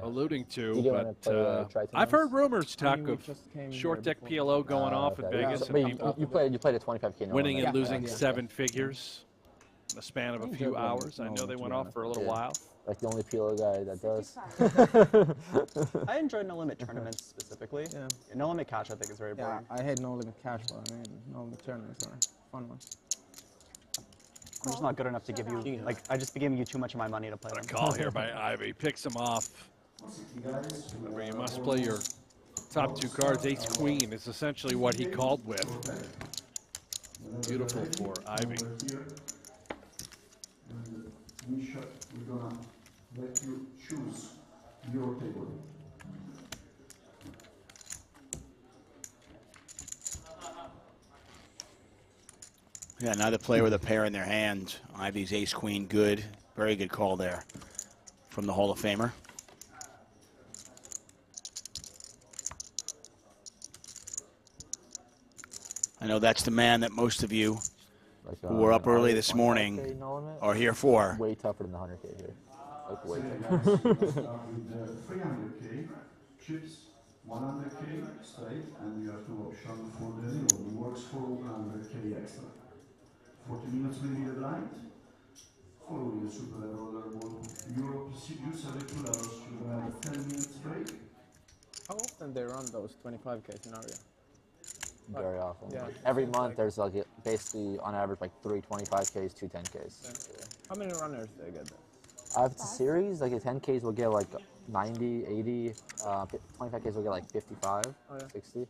alluding to. You don't But wanna play, Triton I've heard rumors, Tuck, we of just came short here deck before. PLO going off in Okay. Vegas So, and but people you played a 25K no winning limit. and losing 7 figures in a span of a few hours. I know they went off for a little while. Like the only PLO guy that does. I enjoy no limit tournaments specifically. Yeah. No limit cash, I think, is very boring. I hate no limit cash, but I mean no limit tournaments are fun ones. I'm just not good enough to give you, like, I just be giving you too much of my money to play them. Call here by Ivey. Picks him off. Remember, you must play your top 2 cards. Ace Queen is essentially what he called with. Beautiful for Ivey. Misha, we're gonna let you choose your table. Yeah, another player with a pair in their hand. Ivey's ace queen, good. Very good call there from the Hall of Famer. I know that's the man that most of you who were up early this morning are here for. Way tougher than the 100K here. Like way Start with the 300K, chips, 100K straight, and you have 2 options for the zero. It works for 100K extra. 40 minutes will be the blind. Following the super roller board, Europe, you select 2 levels, you have a 10 minutes break. How often they run those 25K scenario? Very often. Yeah. Like every month there's like basically on average like 3 25Ks, 2 10Ks. Yeah. How many runners do they get there? If it's a series, like the 10Ks will get like 90, 80, 25Ks will get like 55, 60. If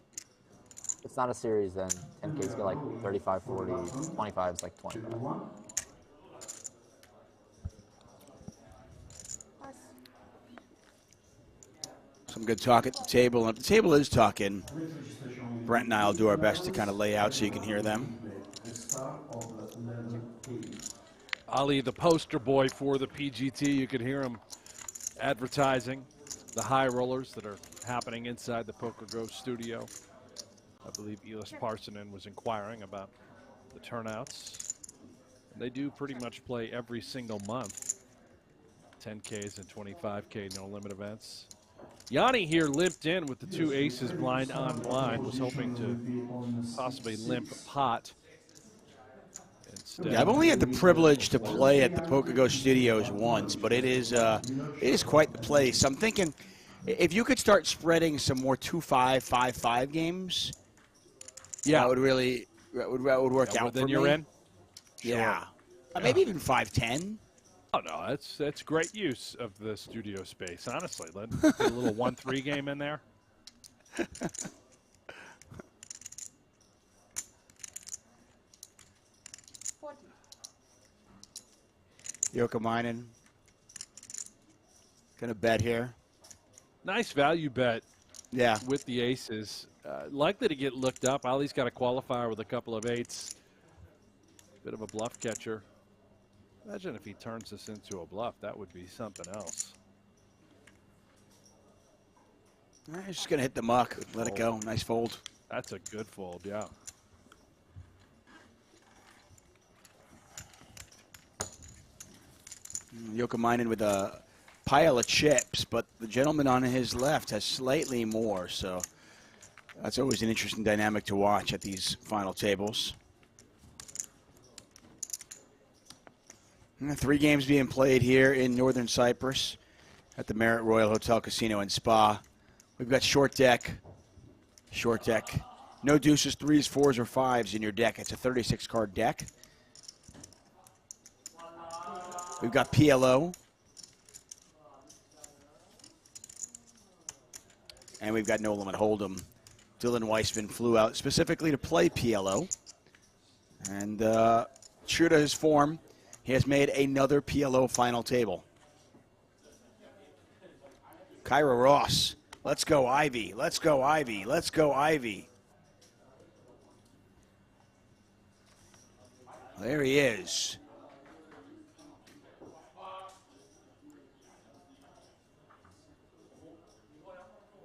it's not a series, then 10Ks get like 35, 40, 25 is like 25. Some good talk at the table. And if the table is talking, Brent and I will do our best to kind of lay out so you can hear them. Ali, the poster boy for the PGT. You can hear him advertising the high rollers that are happening inside the PokerGo studio. I believe Elis Parsonen was inquiring about the turnouts. And they do pretty much play every single month. 10Ks and 25K no limit events. Yanni here limped in with the 2 aces blind on blind. Was hoping to possibly limp pot. instead. Yeah, I've only had the privilege to play at the PokerGO studios once, but it is quite the place. I'm thinking if you could start spreading some more 2-5, 5-5 games, yeah, that would really that would work out then for you're me. in. Yeah, Sure. maybe even 5-10. Oh no, that's great use of the studio space. Honestly, let get a little 1-3 game in there. Yokomainen gonna bet here. Nice value bet. Yeah, with the aces, likely to get looked up. Ali's got a qualifier with a couple of eights. Bit of a bluff catcher. Imagine if he turns this into a bluff. That would be something else. He's just gonna hit the muck. Let it go. Nice fold. That's a good fold. Yeah. Yokomainen with a pile of chips, but the gentleman on his left has slightly more, so that's always an interesting dynamic to watch at these final tables. 3 games being played here in Northern Cyprus at the Marriott Royal Hotel Casino and Spa. We've got short deck, no deuces, 3s, 4s, or 5s in your deck. It's a 36-card deck. We've got PLO. And we've got no limit hold'em. Dylan Weissman flew out specifically to play PLO. And true to his form, he has made another PLO final table. Kyra Ross. Let's go, Ivey. Let's go, Ivey. Let's go, Ivey. There he is.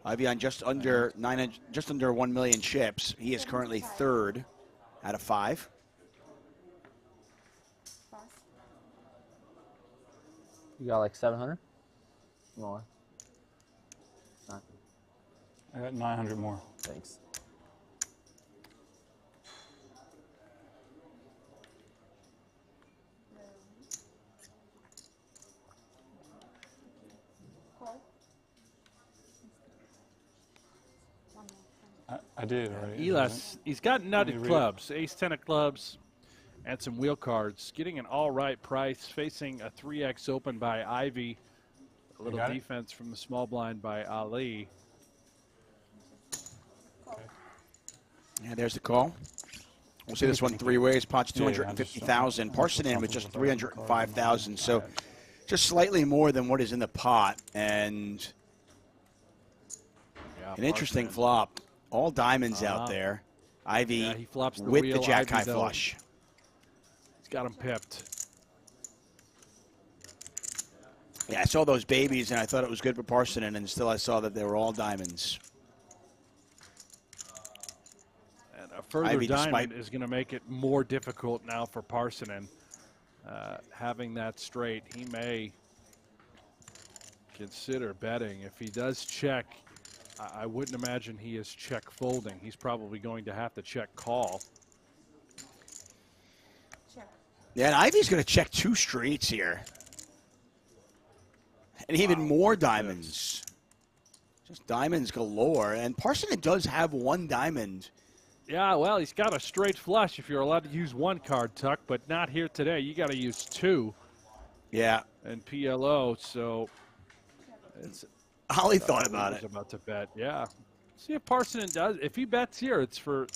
Ivey on just under 1 million chips. He is currently 3rd out of 5. You got like 700? More. I got 900 more. Thanks. I did already. Elas, he's got nutted read it? clubs, ace-10 of clubs, and some wheel cards. Getting an all-right price, facing a 3x open by Ivey. A little defense from the small blind by Ali. Yeah, there's the call. We'll see this one 3 ways. Pot's 250,000. Parsonen with just 305,000. So just slightly more than what is in the pot. And an interesting flop. All diamonds out there. Ivey he flops the with wheel. the jack high Ivey, though, flush. He's got him pipped. Yeah, I saw those babies, and I thought it was good for Parsonen, and still I saw that they were all diamonds. And a further Ivey, diamond is going to make it more difficult now for Parsonen. Having that straight, he may consider betting. If he does check, I wouldn't imagine he is check folding. He's probably going to have to check call. Yeah, and Ivey's going to check 2 streets here. And even more diamonds. Just diamonds galore. And Parsonen does have 1 diamond. Yeah, well, he's got a straight flush if you're allowed to use 1 card, Tuck, but not here today. You got to use 2. Yeah. And PLO, so it's Holly thought about it. About to bet, yeah. See if Parsonen does. If he bets here, it's for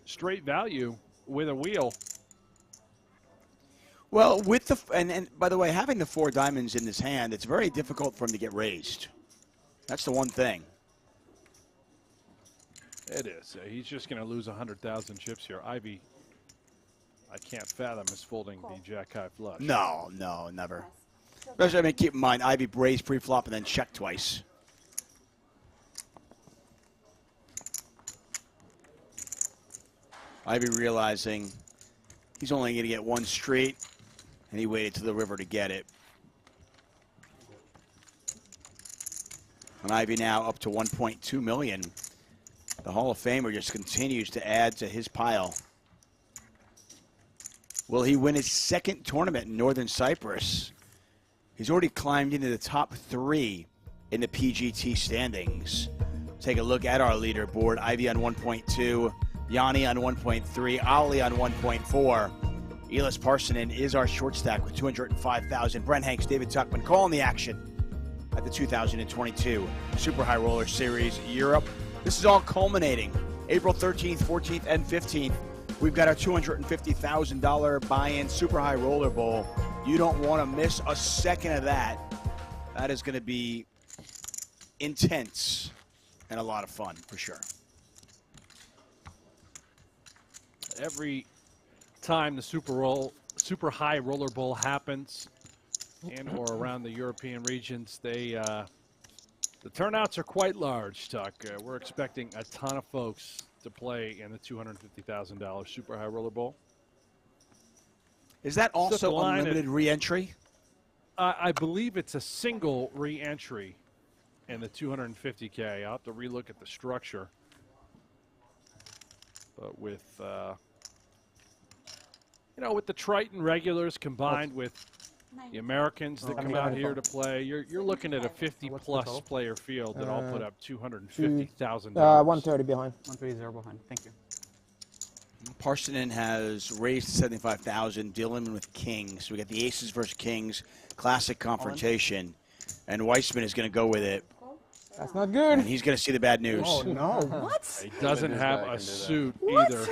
straight value with a wheel. Well, with the and by the way, having the 4 diamonds in his hand, it's very difficult for him to get raised. That's the one thing. It is. He's just going to lose 100,000 chips here. Ivey, I can't fathom is folding the jack high flush. No, never. Especially, I mean, keep in mind, Ivey raised pre-flop and then checked twice. Ivey realizing he's only going to get 1 straight, and he waited to the river to get it. And Ivey now up to 1.2 million. The Hall of Famer just continues to add to his pile. Will he win his second tournament in Northern Cyprus? He's already climbed into the top 3 in the PGT standings. Take a look at our leaderboard. Ivey on 1.2, Yanni on 1.3, Ali on 1.4. Elis Parsonen is our short stack with 205,000. Brent Hanks, David Tuckman calling the action at the 2022 Super High Roller Series Europe. This is all culminating April 13th, 14th, and 15th. We've got our $250,000 buy-in Super High Roller Bowl. You don't want to miss a second of that. That is going to be intense and a lot of fun for sure. Every time the Super High Roller Bowl happens in or around the European regions, the turnouts are quite large, Tuck. We're expecting a ton of folks to play in the $250,000 Super High Roller Bowl. Is that also unlimited re-entry? I believe it's a single re-entry in the 250K. I'll have to relook at the structure. But with, with the Triton regulars combined with the Americans that come out here to play, you're looking at a 50-plus player field that all put up $250,000. 130 behind. 130 behind. Thank you. Parsonen has raised to 75,000. Dillon with kings. We got the aces versus kings, classic confrontation, and Weissman is going to go with it. That's not good. And he's going to see the bad news. Oh no! What? He doesn't have a suit either.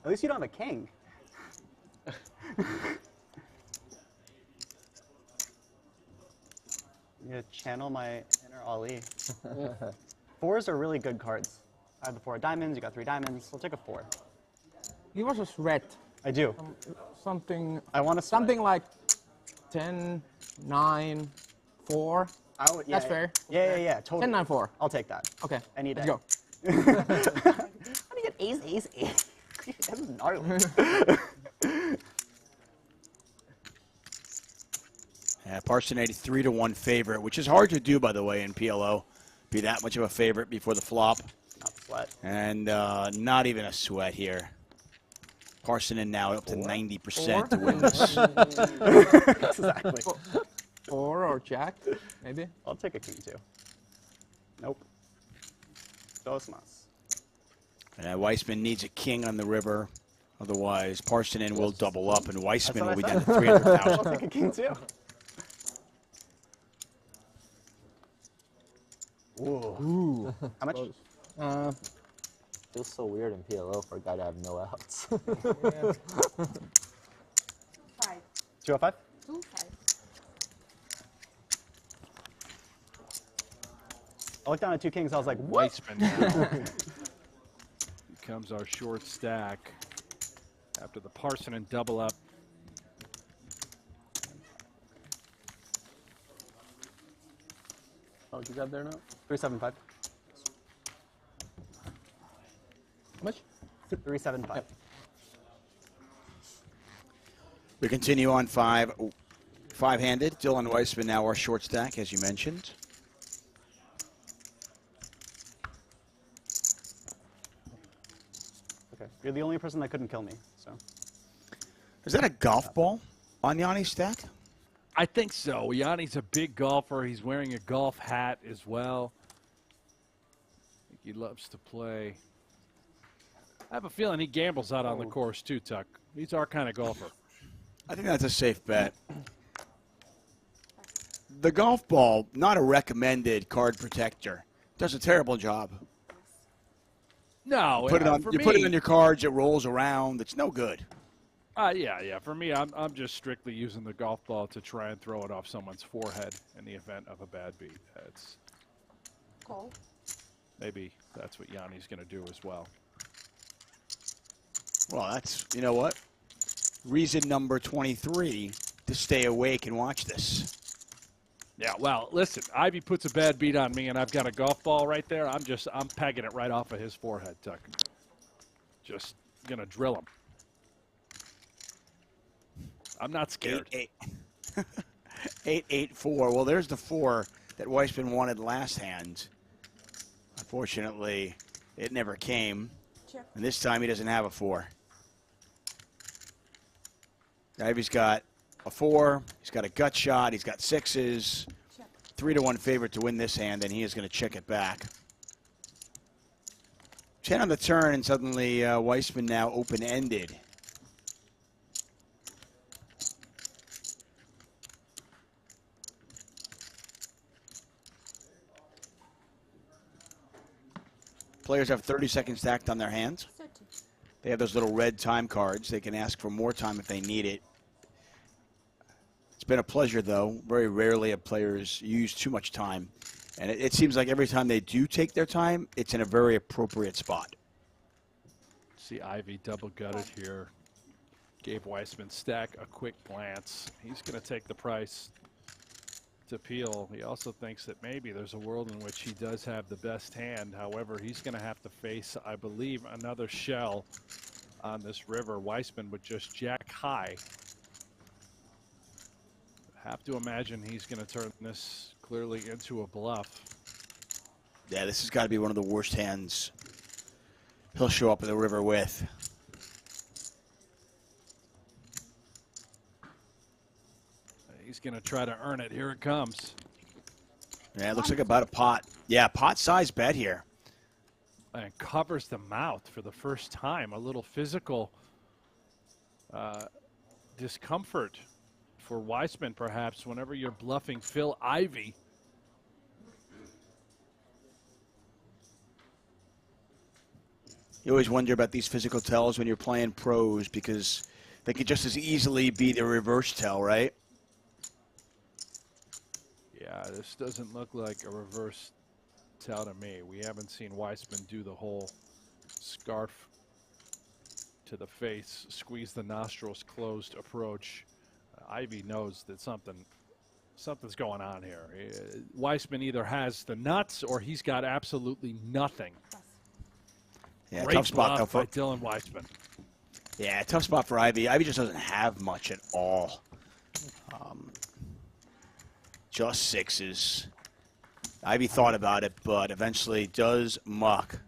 At least you don't have a king. I'm gonna channel my inner Ali. 4s are really good cards. I have the 4 diamonds. You got 3 diamonds. I'll take a 4. Give us a threat. I do. Something. I want to. Something like 10, 9, 4. That's fair. Yeah. Totally. 10, 9, 4. I'll take that. Okay. Any day. Let's go. How do you get ace? That's gnarly. Yeah, Parsonen 3-1 favorite, which is hard to do, by the way, in PLO. Be that much of a favorite before the flop. Not sweat. And not even a sweat here. Parsonen now up to 90% to win this. Exactly. 4 or jack, maybe. I'll take a king too. Nope. Dos mas. And Weissman needs a king on the river. Otherwise, Parsonen will double up, and Weissman will be down to 300,000. I'll take a king too. Ooh. How much? Feels so weird in PLO for a guy to have no outs. 5. 205? 2, 5. I looked down at 2 kings. I was like, what? Weissman now becomes our short stack after the Parsonen double up. Oh, you got there now? 375. How much? 375. Yep. We continue on five-handed. Dylan Weissman now our short stack, as you mentioned. Okay. You're the only person that couldn't kill me, so. Is that a golf ball on Yanni's stack? I think so. Yanni's a big golfer. He's wearing a golf hat as well. I think he loves to play. I have a feeling he gambles out on the course too, Tuck. He's our kind of golfer. I think that's a safe bet. The golf ball, not a recommended card protector. Does a terrible job. No, you put it on your cards, it rolls around. It's no good. Yeah. For me, I'm just strictly using the golf ball to try and throw it off someone's forehead in the event of a bad beat. Call. Maybe that's what Yanni's going to do as well. Well, that's, you know what? Reason number 23 to stay awake and watch this. Yeah, well, listen, Ivey puts a bad beat on me, and I've got a golf ball right there. I'm pegging it right off of his forehead, Tuck. Just going to drill him. I'm not scared. 8-8-4. Well, there's the 4 that Weissman wanted last hand. Unfortunately, it never came. Check. And this time he doesn't have a 4. Ivey's got a 4. He's got a gut shot. He's got 6s. 3-1 favorite to win this hand, and he is going to check it back. 10 on the turn, and suddenly Weissman now open-ended. Players have 30 seconds stacked on their hands. They have those little red time cards. They can ask for more time if they need it. It's been a pleasure, though. Very rarely have players use too much time. And it seems like every time they do take their time, it's in a very appropriate spot. See Ivey double gutted here. Gave Weissman stack a quick glance. He's going to take the price to peel. He also thinks that maybe there's a world in which he does have the best hand. However, he's going to have to face, I believe, another shell on this river. Weissman with just jack high. Have to imagine he's going to turn this clearly into a bluff. Yeah, this has got to be one of the worst hands he'll show up in the river with. He's going to try to earn it. Here it comes. Yeah, it looks like about a pot. Yeah, pot size bet here. And covers the mouth for the first time. A little physical discomfort for Weissman, perhaps, whenever you're bluffing Phil Ivey. You always wonder about these physical tells when you're playing pros because they could just as easily be the reverse tell, right? Yeah, this doesn't look like a reverse tell to me. We haven't seen Weissman do the whole scarf to the face, squeeze the nostrils closed approach. Ivey knows that something's going on here. Weissman either has the nuts or he's got absolutely nothing. Yeah, Great tough spot though bluff for by Dylan Weissman. Yeah, tough spot for Ivey. Ivey just doesn't have much at all. Just 6s. Ivey thought about it, but eventually does muck.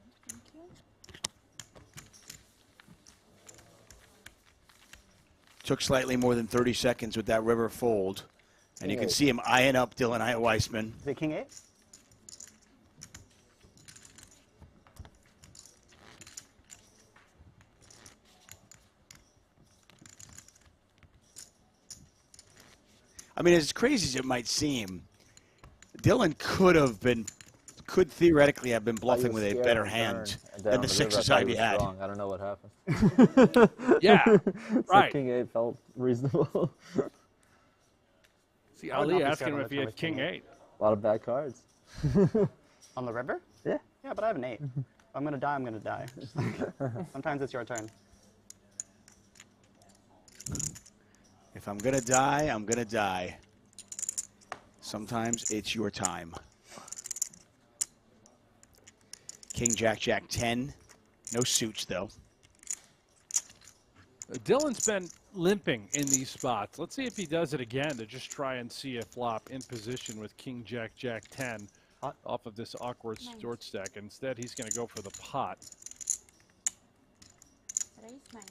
Took slightly more than 30 seconds with that river fold. And you can see him eyeing up Dylan Weissman. Is it king 8? I mean, as crazy as it might seem, Dylan could theoretically have been bluffing with a better hand than the 6s Ivey had. I don't know what happened. Yeah, right. So king 8 felt reasonable. See, Ali asking him if he had king 8. A lot of bad cards. On the river? Yeah. Yeah, but I have an 8. If I'm going to die, I'm going to die. Sometimes it's your turn. If I'm going to die, I'm going to die. Sometimes it's your time. King, Jack, Jack 10. No suits, though. Dylan's been limping in these spots. Let's see if he does it again to just try and see a flop in position with King, Jack, Jack 10 off of this awkward short stack. Instead, he's going to go for the pot. Raise 9.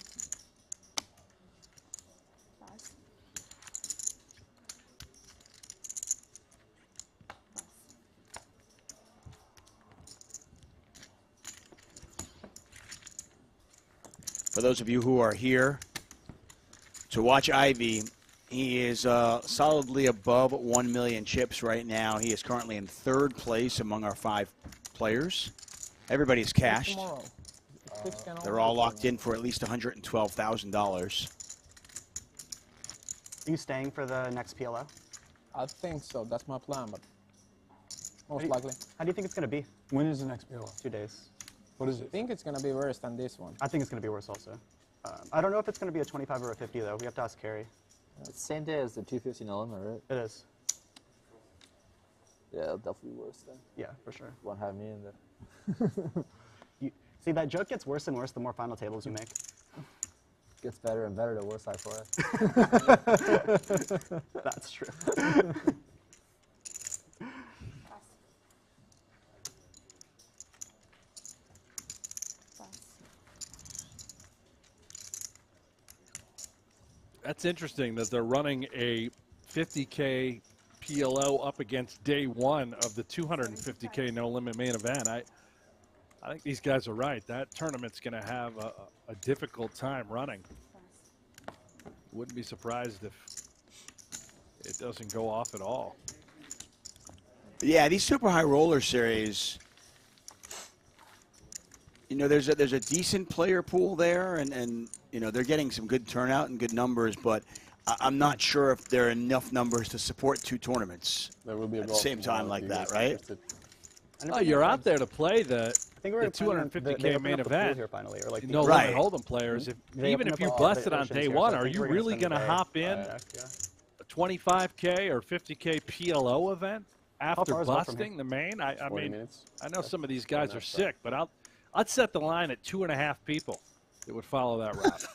Pass. For those of you who are here to watch Ivey, he is solidly above 1 million chips right now. He is currently in 3rd place among our 5 players. Everybody's cashed. They're all locked in for at least $112,000. Are you staying for the next PLO? I think so. That's my plan, but most likely. How do you think it's going to be? When is the next PLO? 2 days. What is it? I think it's going to be worse than this one. I think it's going to be worse also. I don't know if it's going to be a 25 or a 50, though. We have to ask Carrie. It's the same day as the 250 no limit, right? It is. Yeah, it'll definitely be worse then. Yeah, for sure. Won't have me in there. See, that joke gets worse and worse the more final tables you make. Gets better and better the worse I play. That's true. That's interesting that they're running a 50K PLO up against day one of the 250K no limit main event. I think these guys are right. That tournament's going to have a difficult time running. Wouldn't be surprised if it doesn't go off at all. Yeah, these super high roller series, you know, there's a decent player pool there, and you know, they're getting some good turnout and good numbers, but I'm not sure if there are enough numbers to support two tournaments There will be a at the same time like that, right? Oh, you're out there to play the I think we're 250K main event. Here finally, or like no limit hold'em players. Even if you busted on day one, are you really going to hop in a 25K or 50K PLO event after busting the main? I mean, I know some of these guys are sick, but I'd set the line at 2.5 people that would follow that route.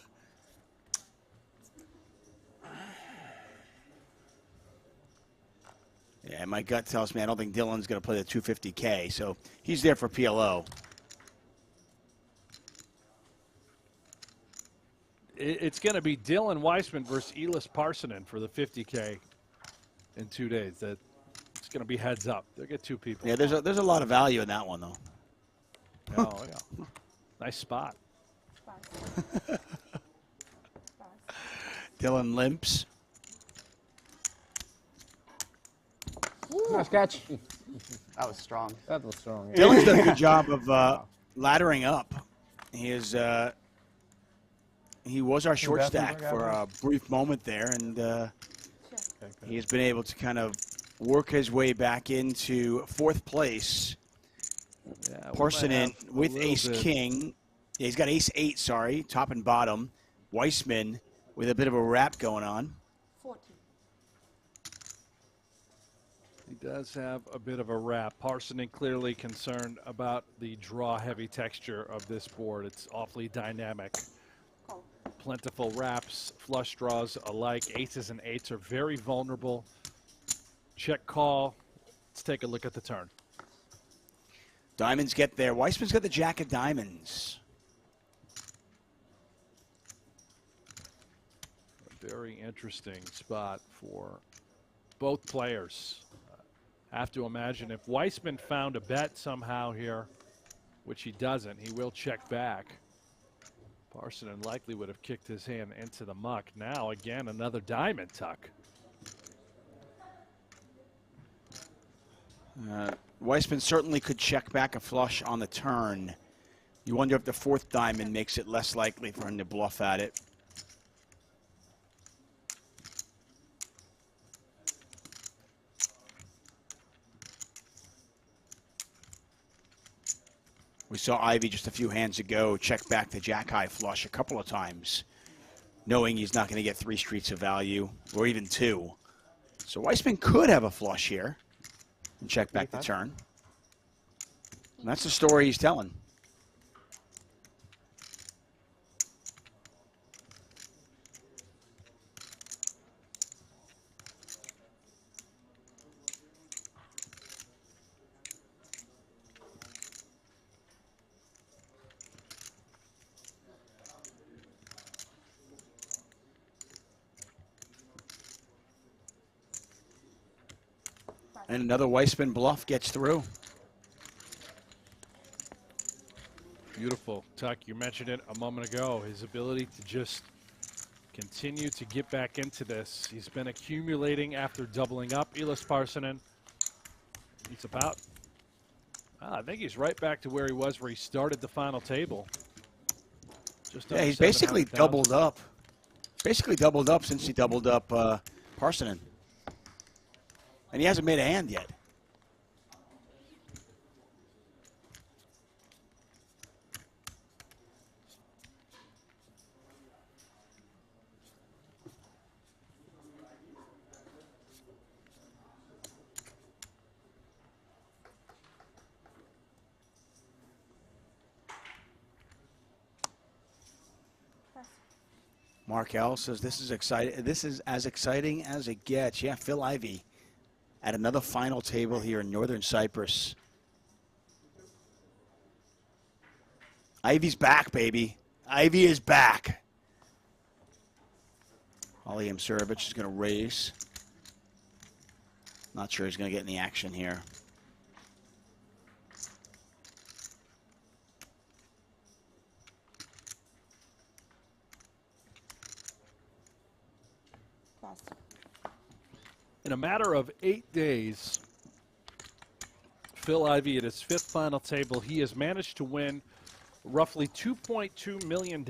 Yeah, my gut tells me I don't think Dylan's going to play the 250K, so he's there for PLO. It's going to be Dylan Weissman versus Elis Parsonen for the 50K in 2 days. It's going to be heads up. They'll get two people. Yeah, there's a lot of value in that one, though. Oh, yeah. Nice spot. Dylan limps. Nice catch. That was strong. That was strong. Yeah. Dylan's done a good job of laddering up. He was our short stack for a brief moment there, and he has been able to kind of work his way back into fourth place. Yeah, Parsonen with ace-king. Yeah, he's got ace-8, sorry, top and bottom. Weissman with a bit of a wrap going on. 40. He does have a bit of a wrap. Parsonen clearly concerned about the draw-heavy texture of this board. It's awfully dynamic. Plentiful wraps, flush draws alike. Aces and eights are very vulnerable. Check call. Let's take a look at the turn. Diamonds get there. Weissman's got the jack of diamonds. A very interesting spot for both players. Have to imagine if Weissman found a bet somehow here, which he doesn't, he will check back. Parsonen likely would have kicked his hand into the muck. Now, again, another diamond tuck. Weissman certainly could check back a flush on the turn. You wonder if the fourth diamond makes it less likely for him to bluff at it. We saw Ivey just a few hands ago check back the jack-high flush a couple of times, knowing he's not going to get 3 streets of value, or even 2. So Weissman could have a flush here and check back the turn. And that's the story he's telling. And another Weissman bluff gets through. Beautiful tuck. You mentioned it a moment ago. His ability to just continue to get back into this. He's been accumulating after doubling up. Elis Parsonen. He's about, I think he's right back to where he was where he started the final table. Just yeah, he's basically doubled up. Basically doubled up since he doubled up Parsonen. And he hasn't made a hand yet. Mark L says this is exciting. This is as exciting as it gets. Yeah, Phil Ivey at another final table here in northern Cyprus. Ivey's back, baby. Ivey is back. Ali Msirovic is going to raise. Not sure he's going to get any action here. In a matter of 8 days, Phil Ivey at his 5th final table, he has managed to win roughly $2.2 million,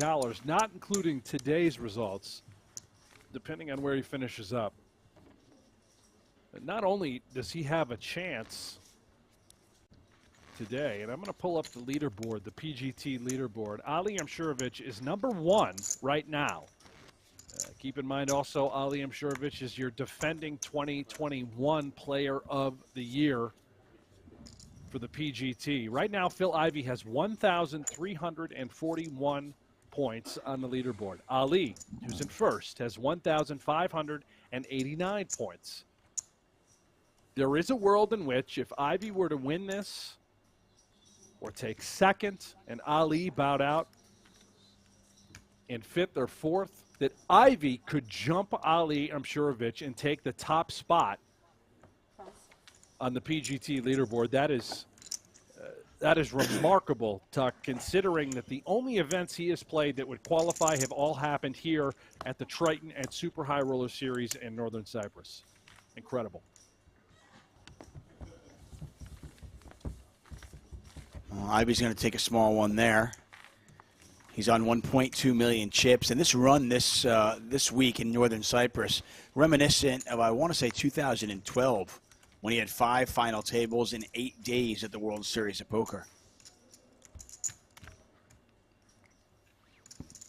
not including today's results, depending on where he finishes up. And not only does he have a chance today, and I'm going to pull up the leaderboard, the PGT leaderboard. Ali Msirovic is #1 right now. Keep in mind also, Ali Msirovic is your defending 2021 Player of the Year for the PGT. Right now, Phil Ivey has 1,341 points on the leaderboard. Ali, who's in first, has 1,589 points. There is a world in which if Ivey were to win this or take second and Ali bowed out in 5th or 4th, that Ivey could jump Ali Msirovic and take the top spot on the PGT leaderboard. That is remarkable, Tuck, considering that the only events he has played that would qualify have all happened here at the Triton and Super High Roller Series in Northern Cyprus. Incredible. Well, Ivey's going to take a small one there. He's on 1.2 million chips, and this run this week in Northern Cyprus, reminiscent of, I want to say, 2012, when he had 5 final tables in 8 days at the World Series of Poker.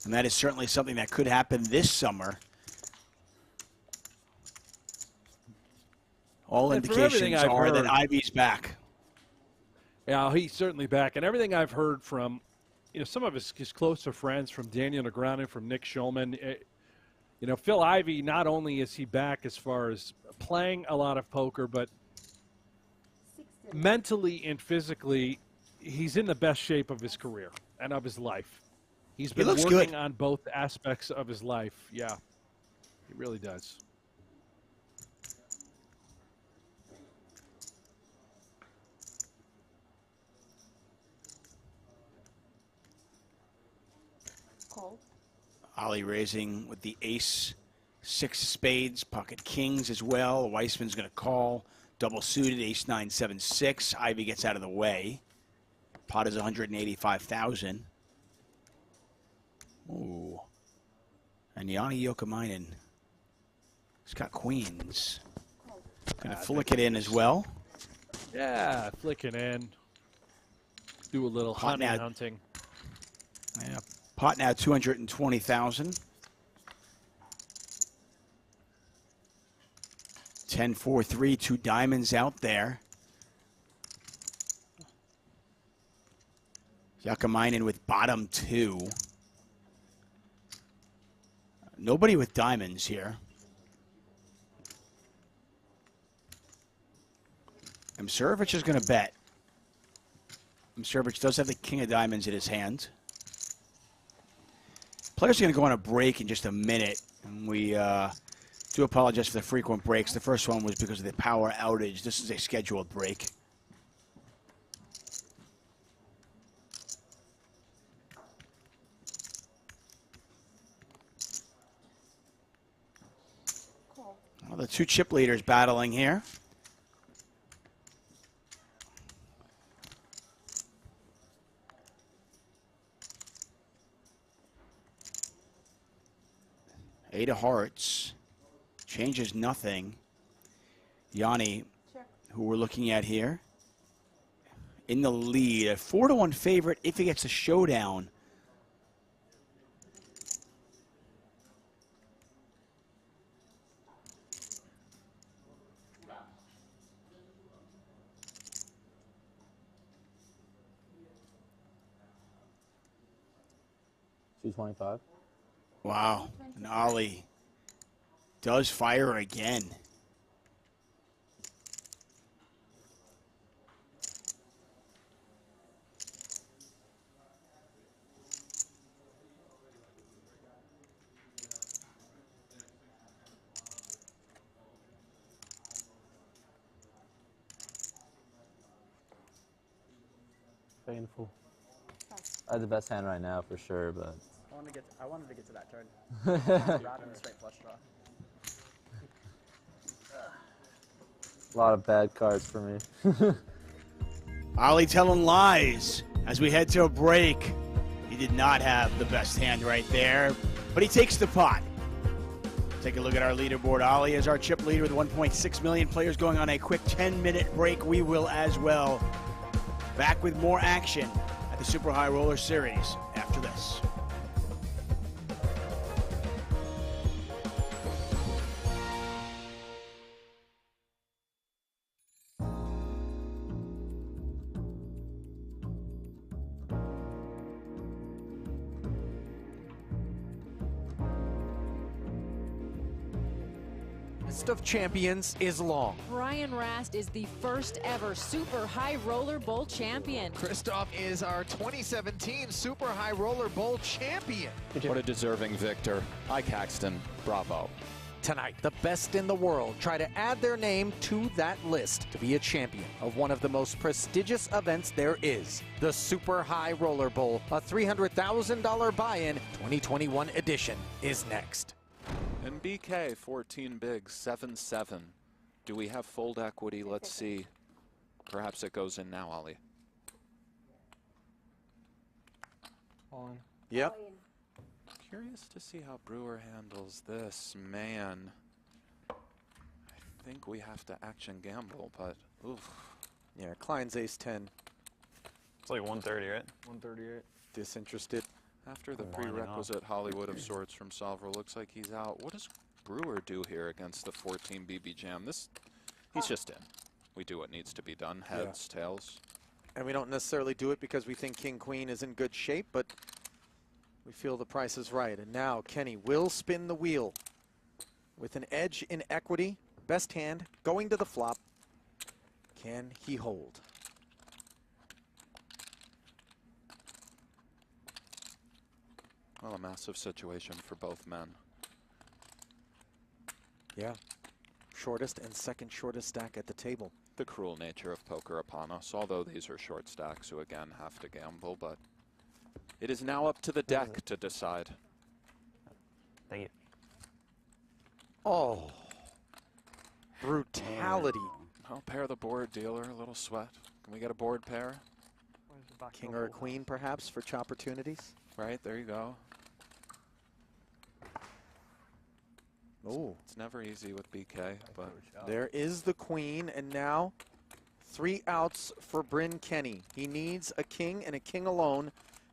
And that is certainly something that could happen this summer. All indications are that Ivey's back. Yeah, he's certainly back. And everything I've heard from some of his closer friends, from Daniel Negreanu, from Nick Schulman, Phil Ivey, not only is he back as far as playing a lot of poker, but mentally and physically, he's in the best shape of his career and of his life. He's been working on both aspects of his life. Yeah, he really does. Ali raising with the ace, 6 spades, pocket kings as well. Weissman's going to call. Double suited, ace 9, 7, 6. Ivey gets out of the way. Pot is 185,000. Ooh. And Yanni Jokamainen. He's got queens. Going to flick it in as well. Yeah, flick it in. Do a little hunting. Yeah. Pot now 220,000. 10, 4, 3, 2 diamonds out there. Jokamainen with bottom 2. Nobody with diamonds here. Msirovic is going to bet. Msirovic does have the king of diamonds in his hand. Players are going to go on a break in just a minute. And we do apologize for the frequent breaks. The first one was because of the power outage. This is a scheduled break. Well, the 2 chip leaders battling here. Eight of hearts. Changes nothing. Yanni, who we're looking at here, in the lead. A 4-1 favorite if he gets a showdown. $225. Wow. And Ali does fire again. Painful. I have the best hand right now for sure, but I wanted to get to that turn. Rather than a straight flush draw. a lot of bad cards for me. Ollie telling lies as we head to a break. He did not have the best hand right there, but he takes the pot. Take a look at our leaderboard. Ollie is our chip leader with 1.6 million players going on a quick 10-minute break. We will as well. Back with more action at the Super High Roller Series after this. List of champions is long. Brian Rast is the first ever Super High Roller Bowl champion. Christoph is our 2017 Super High Roller Bowl champion. What a deserving victor. Ike Caxton, bravo. Tonight, the best in the world try to add their name to that list to be a champion of one of the most prestigious events there is, the Super High Roller Bowl, a $300,000 buy-in 2021 edition is next. And BK, 14 bigs, 7-7. Do we have fold equity? Let's see. Perhaps it goes in now, Ollie. All in. Yep. Curious to see how Brewer handles this. Man, I think we have to action gamble, but oof. Yeah, Klein's ace-10. It's like 130, right? 138. Disinterested. After the I'm winding prerequisite Hollywood of sorts from Solver, looks like he's out. What does Brewer do here against the 14 BB Jam? He's just in. We do what needs to be done. Heads, tails. And we don't necessarily do it because we think King-Queen is in good shape, but we feel the price is right. And now Kenny will spin the wheel with an edge in equity. Best hand going to the flop. Can he hold? Well, a massive situation for both men. Yeah. Shortest and second shortest stack at the table. The cruel nature of poker upon us, although these are short stacks who again have to gamble, but it is now up to the deck to decide. Thank you. Oh. Brutality. I'll pair the board, dealer. A little sweat. Can we get a board pair? King or a queen, perhaps, for opportunities. Right, there you go. Oh. It's never easy with BK, but There is the queen, and now 3 outs for Bryn Kenny. He needs a king and a king alone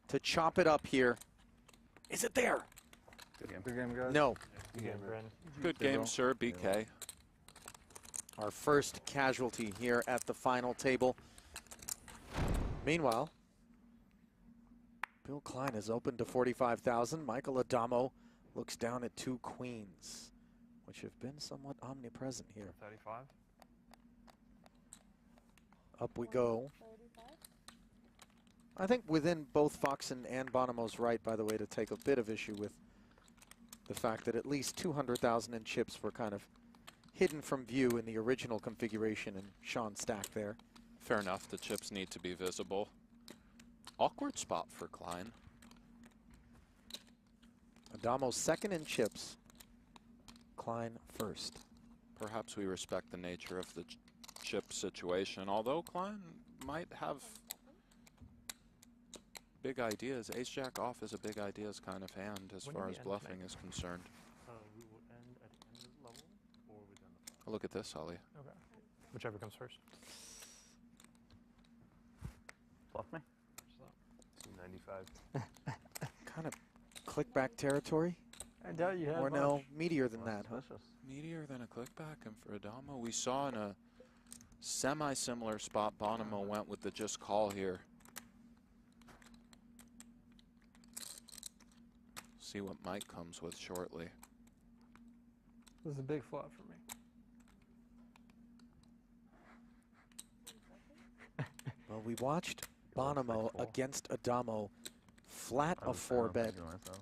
to chop it up here. Is it there? Good game. Good game, guys. No. Good game, Bryn. Good game, sir, BK. Our first casualty here at the final table. Meanwhile, Bill Klein is open to 45,000. Michael Adamo looks down at 2 queens, which have been somewhat omnipresent here. 35. Up we go. I think within both Foxen and Bonomo's right, by the way, to take a bit of issue with the fact that at least 200,000 in chips were kind of hidden from view in the original configuration and Sean stack there. Fair enough, the chips need to be visible. Awkward spot for Klein. Adamo second in chips. Klein first. Perhaps we respect the nature of the chip situation, although Klein might have big ideas. Ace-Jack off is a big ideas kind of hand as far as bluffing is concerned. We will end at the end of the level, or we done the Look at this, Holly. Okay. Whichever comes first. Bluff me? 95. Kind of click-back territory? I doubt you have Or no, meatier than that, huh? Meatier than a clickback, and for Adamo, we saw in a semi-similar spot, Bonomo went with the just call here. See what Mike comes with shortly. This is a big flop for me. Well, we watched Bonomo against Adamo flat a 4-bet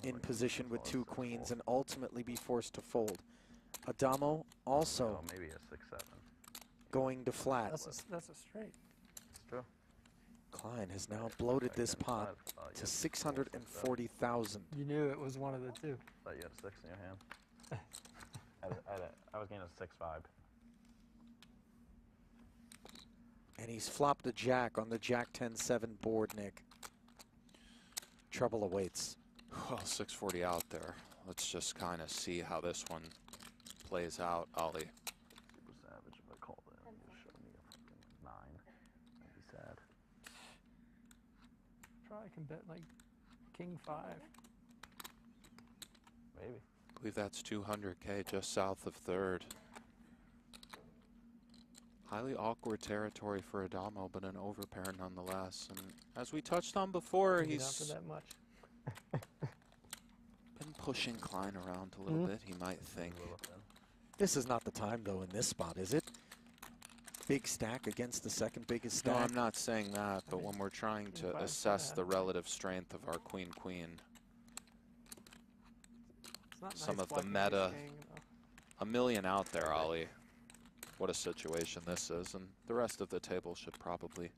in position with 2 queens and ultimately be forced to fold. Adamo also maybe a 6-7. going to flat. That's a straight. It's true. Klein has now bloated this pot to 640,000. You knew it was one of the two. Thought you had a 6 in your hand. I was getting a 6-5. And he's flopped a jack on the Jack 10-7 board, Nick. Trouble awaits. Well, 640 out there. Let's just kind of see how this one plays out, Ollie. Super savage if I called it. You showed me a fucking 9. That'd be sad. Probably can bet like king 5. Maybe. I believe that's 200K just south of third. Highly awkward territory for Adamo, but an overpair nonetheless. And as we touched on before, he's Not for that much. been pushing Klein around a little bit, he might think. This is not the time, though, in this spot, is it? Big stack against the second biggest stack. No, I'm not saying that, but when we're trying to assess the relative strength of our queen-queen, some of the meta, a million out there, Ollie. What a situation this is, and the rest of the table should probably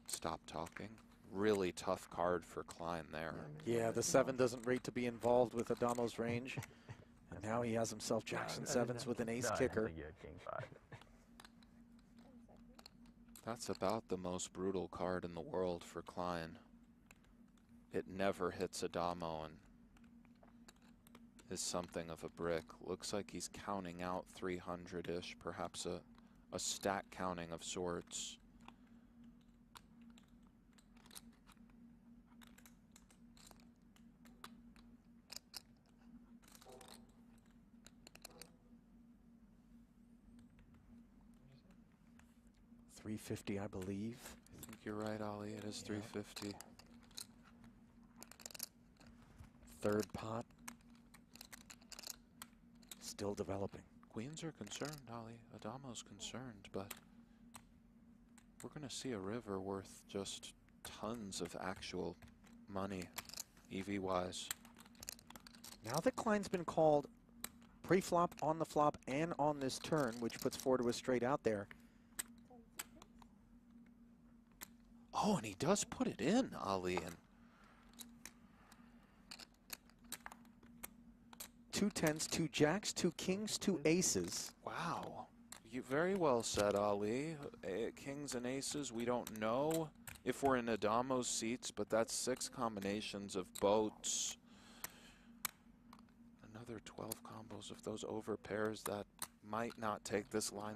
stop talking. Really tough card for Klein there. Yeah, the 7 doesn't rate to be involved with Adamo's range. And now he has himself Jackson 7s with an ace kicker. That's about the most brutal card in the world for Klein. It never hits Adamo and is something of a brick. Looks like he's counting out 300-ish, perhaps a stack counting of sorts. $350, I believe. I think you're right, Ollie. It is 350. Third pot. Still developing. Queens are concerned, Ollie. Adamo's concerned, but we're going to see a river worth just tons of actual money, EV-wise. Now that Klein's been called pre-flop, on the flop, and on this turn, which puts 4 to a straight out there. Oh, and he does put it in, Ollie. And 2 10s, 2 jacks, 2 kings, 2 aces. wow. You very well said, Ali. Kings and aces, we don't know if we're in Adamo's seats, but that's 6 combinations of boats. Another 12 combos of those over pairs that might not take this line.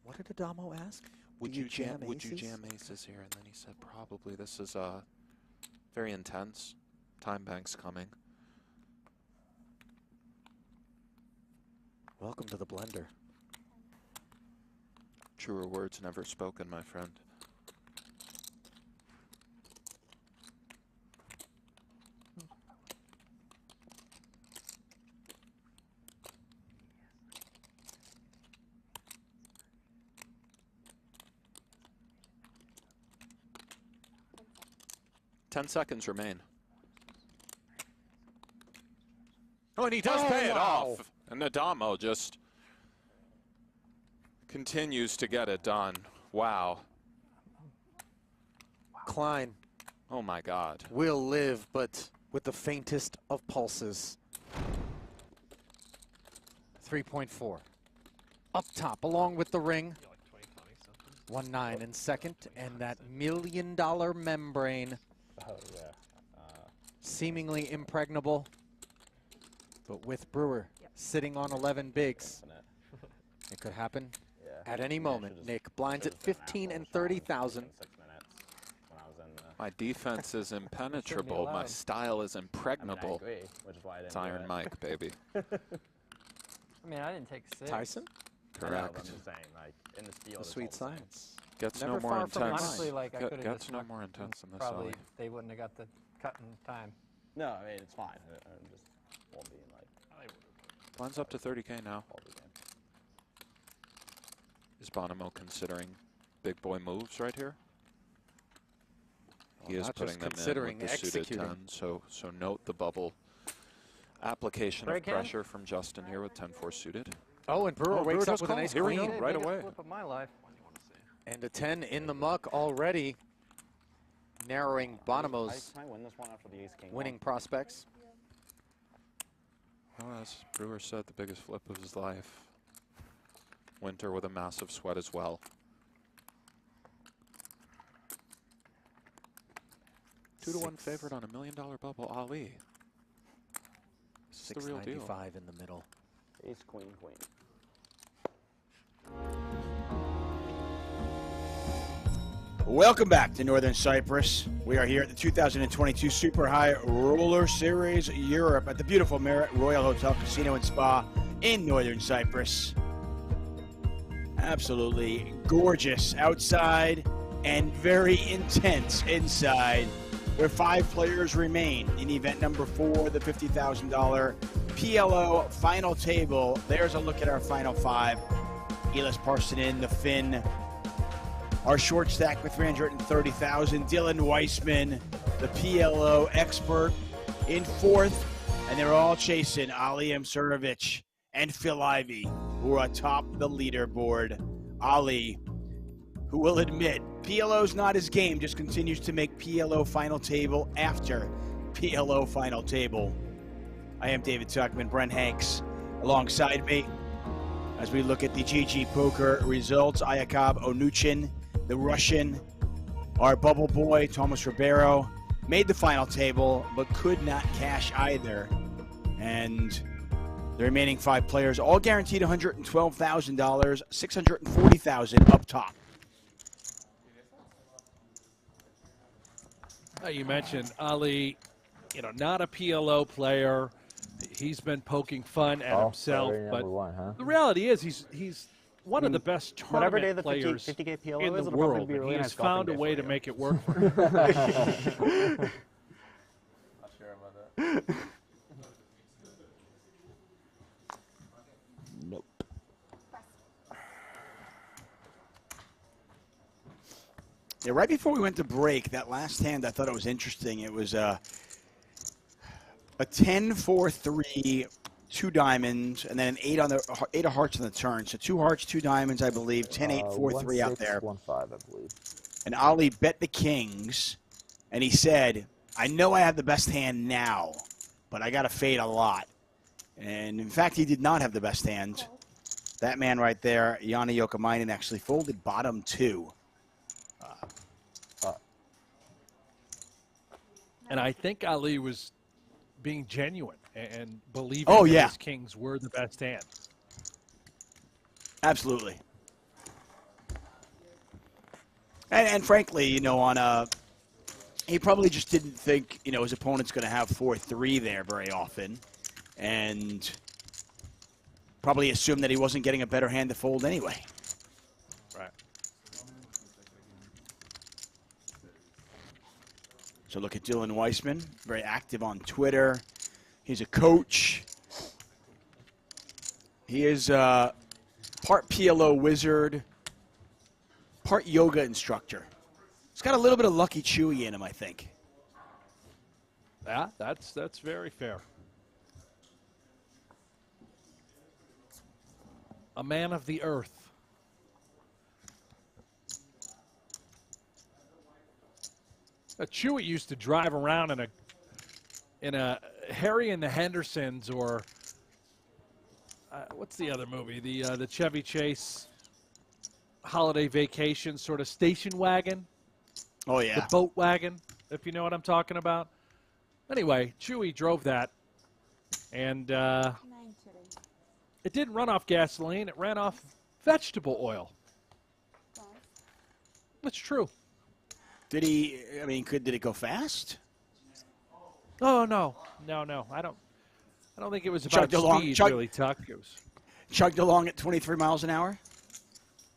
What did Adamo ask? Would Do you jam aces? aces here? And then he said probably. This is very intense. Time bank's coming. Welcome to the blender. Truer words never spoken, my friend. Ten seconds remain. Oh, and he does pay it off. And Adamo just continues to get it done. Wow. Klein. Oh my God. Will live, but with the faintest of pulses. 3.4. Up top, along with the ring. 1-9 in second, and that $1 million membrane. Oh, yeah. Seemingly impregnable, but with Brewer sitting on 11 bigs, it could happen at any moment. Nick, blinds at 15 and 30,000. My defense is impenetrable. My style is impregnable. I agree, which is why I didn't It's do Iron it. Mike, baby. I mean, I didn't take 6. Tyson? I know, but Correct. I'm just saying, like, in this field, The it's sweet all the same. science. Gets Never no more far from intense. Honestly, like, I could have Gets just no looked more and intense than this, probably Ollie. they wouldn't have got the cut in time. No, I mean, it's fine. I'm just won't be in, like, Blinds up to 30K now. all the game. Is Bonomo considering big boy moves right here? He Well, is not putting just them in considering, with the suited executing. 10, so note the bubble application Break of hand? pressure from Justin here with 10-4 suited. Oh, and Brewer wakes up with a nice Here we queen. go, right away. Flip of my life. And a 10 in the muck already, narrowing Bonomo's I might win this one after the ace-king. winning prospects. Well, as Brewer said, the biggest flip of his life. Winter with a massive sweat as well. 2-1 favorite on $1 million bubble, Ali. This is the real deal. 695 in the middle. Ace, queen, queen. Welcome back to Northern Cyprus. We are here at the 2022 Super High Roller Series Europe at the beautiful Marriott Royal Hotel Casino and Spa in Northern Cyprus. Absolutely gorgeous outside and very intense inside, where 5 players remain in event number 4, the $50,000 PLO final table. There's a look at our final 5. Elis Parsonen, the Finn. Our short stack with 330,000. Dylan Weissman, the PLO expert, in 4th. And they're all chasing Ali Msurovic and Phil Ivey, who are atop the leaderboard. Ali, who will admit PLO's not his game, just continues to make PLO final table after PLO final table. I am David Tuckman, Brent Hanks, alongside me as we look at the ggpoker results. Ayakab Onuchin, the Russian, our bubble boy, Thomas Ribeiro, made the final table, but could not cash either. And the remaining 5 players, all guaranteed $112,000, $640,000 up top. You mentioned Ali, not a PLO player. He's been poking fun at himself, but the reality is he's one of the best tournament players 50K PLO in is, the it'll probably world. be a really He nice has found a golfing day way for to you. make it work for him. Not sure about that. Nope. Yeah, right before we went to break, that last hand, I thought it was interesting. It was a 10-4-3, 2 diamonds, and then an 8 of hearts on the turn. So 2 hearts, 2 diamonds, I believe. 10-8-4-3 out there. 1-6-1-5, I believe. And Ali bet the kings, and he said, I know I have the best hand now, but I got to fade a lot. And in fact, he did not have the best hand. That man right there, Yanni Jokamainen, actually folded bottom 2. And I think Ali was being genuine and believing that his kings were the best hand. Absolutely. And frankly, he probably just didn't think, his opponent's going to have 4-3 there very often. And probably assumed that he wasn't getting a better hand to fold anyway. Right. So look at Dylan Weissman, very active on Twitter. He's a coach. He is part PLO wizard, part yoga instructor. He's got a little bit of Lucky Chewy in him, I think. Yeah, that's very fair. A man of the earth. Chewy used to drive around in a Harry and the Hendersons, or what's the other movie? The Chevy Chase holiday vacation sort of station wagon. Oh yeah, the boat wagon, if you know what I'm talking about. Anyway, Chewy drove that, and it didn't run off gasoline. It ran off vegetable oil. That's true. Did he? I mean, did it go fast? Oh no. I don't think it was about speed, really, Tuck. It was chugged along at 23 miles an hour.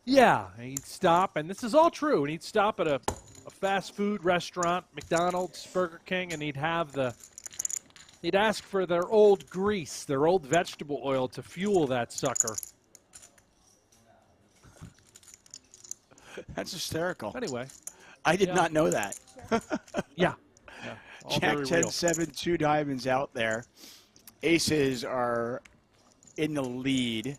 Yeah, and he'd stop, and this is all true. And he'd stop at a fast food restaurant, McDonald's, Burger King, and he'd ask for their old grease, their old vegetable oil to fuel that sucker. That's hysterical. Anyway. I did not know that. Yeah. Jack 10-7, 2 diamonds out there. Aces are in the lead.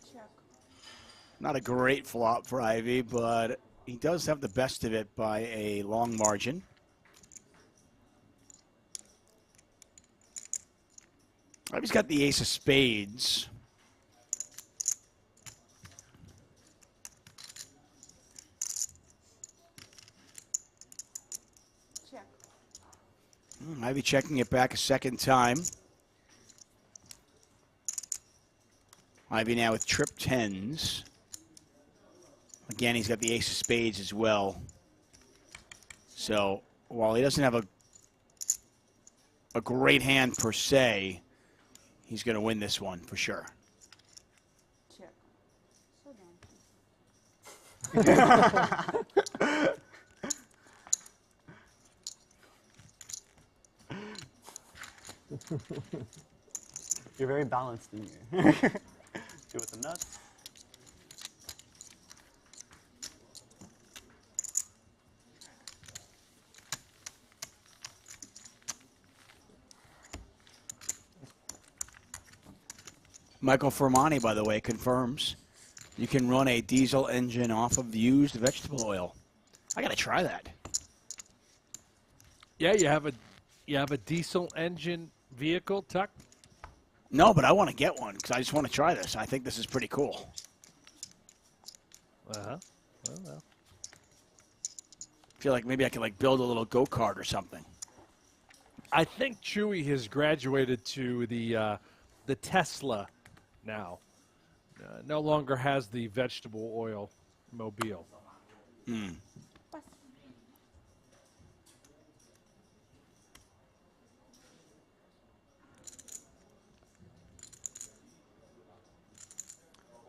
Not a great flop for Ivey, but he does have the best of it by a long margin. Ivey's got the ace of spades. Check. Ivey checking it back a second time. Ivey now with trip tens. Again, he's got the ace of spades as well. So while he doesn't have a great hand per se, he's going to win this one for sure. Check. So down. You're very balanced in here. Two with the nuts. Michael Fermani, by the way, confirms you can run a diesel engine off of used vegetable oil. I got to try that. Yeah, you have a diesel engine vehicle, Tuck? No, but I want to get one because I just want to try this. I think this is pretty cool. Uh-huh. Well. I feel like maybe I could like build a little go-kart or something. I think Chewy has graduated to the Tesla now. No longer has the vegetable oil mobile.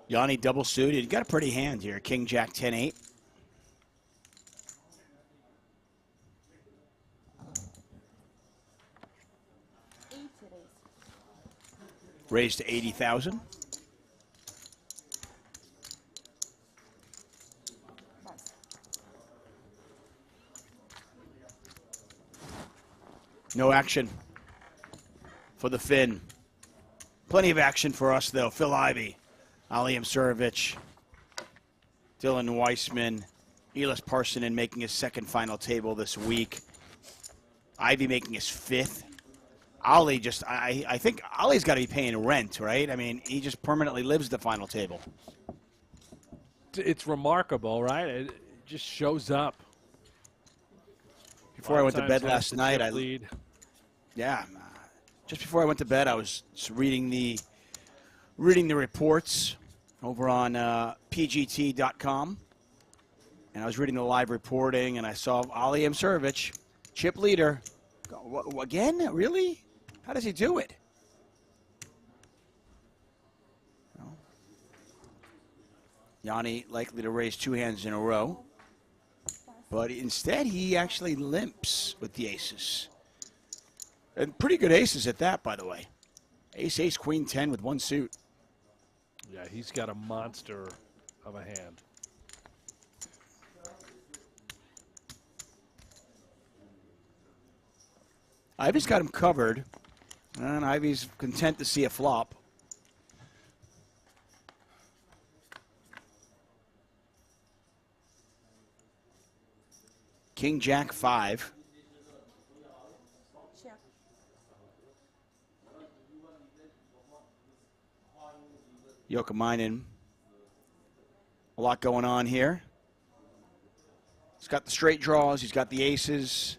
Yanni double suited. You got a pretty hand here. King, Jack, 10-8. Raised to 80,000. No action for the Finn. Plenty of action for us, though. Phil Ivey, Ali Imsurovic, Dylan Weissman, Elis Parsonen making his second final table this week. Ivey making his fifth. Ali just, I think Ali's got to be paying rent, right? I mean, he just permanently lives the final table. It's remarkable, right? It just shows up. Before I went to bed last night, lead. Just before I went to bed, I was reading the reports over on pgt.com, and I was reading the live reporting, and I saw Ali Imsurovic, chip leader. Again? Really? How does he do it? Well, Yanni likely to raise two hands in a row, but instead he actually limps with the aces. And pretty good aces at that, by the way. Ace, ace, queen, 10 with one suit. Yeah, he's got a monster of a hand. Ivey's got him covered, and Ivey's content to see a flop. King, Jack, 5. Check. Jokamainen. A lot going on here. He's got the straight draws. He's got the aces.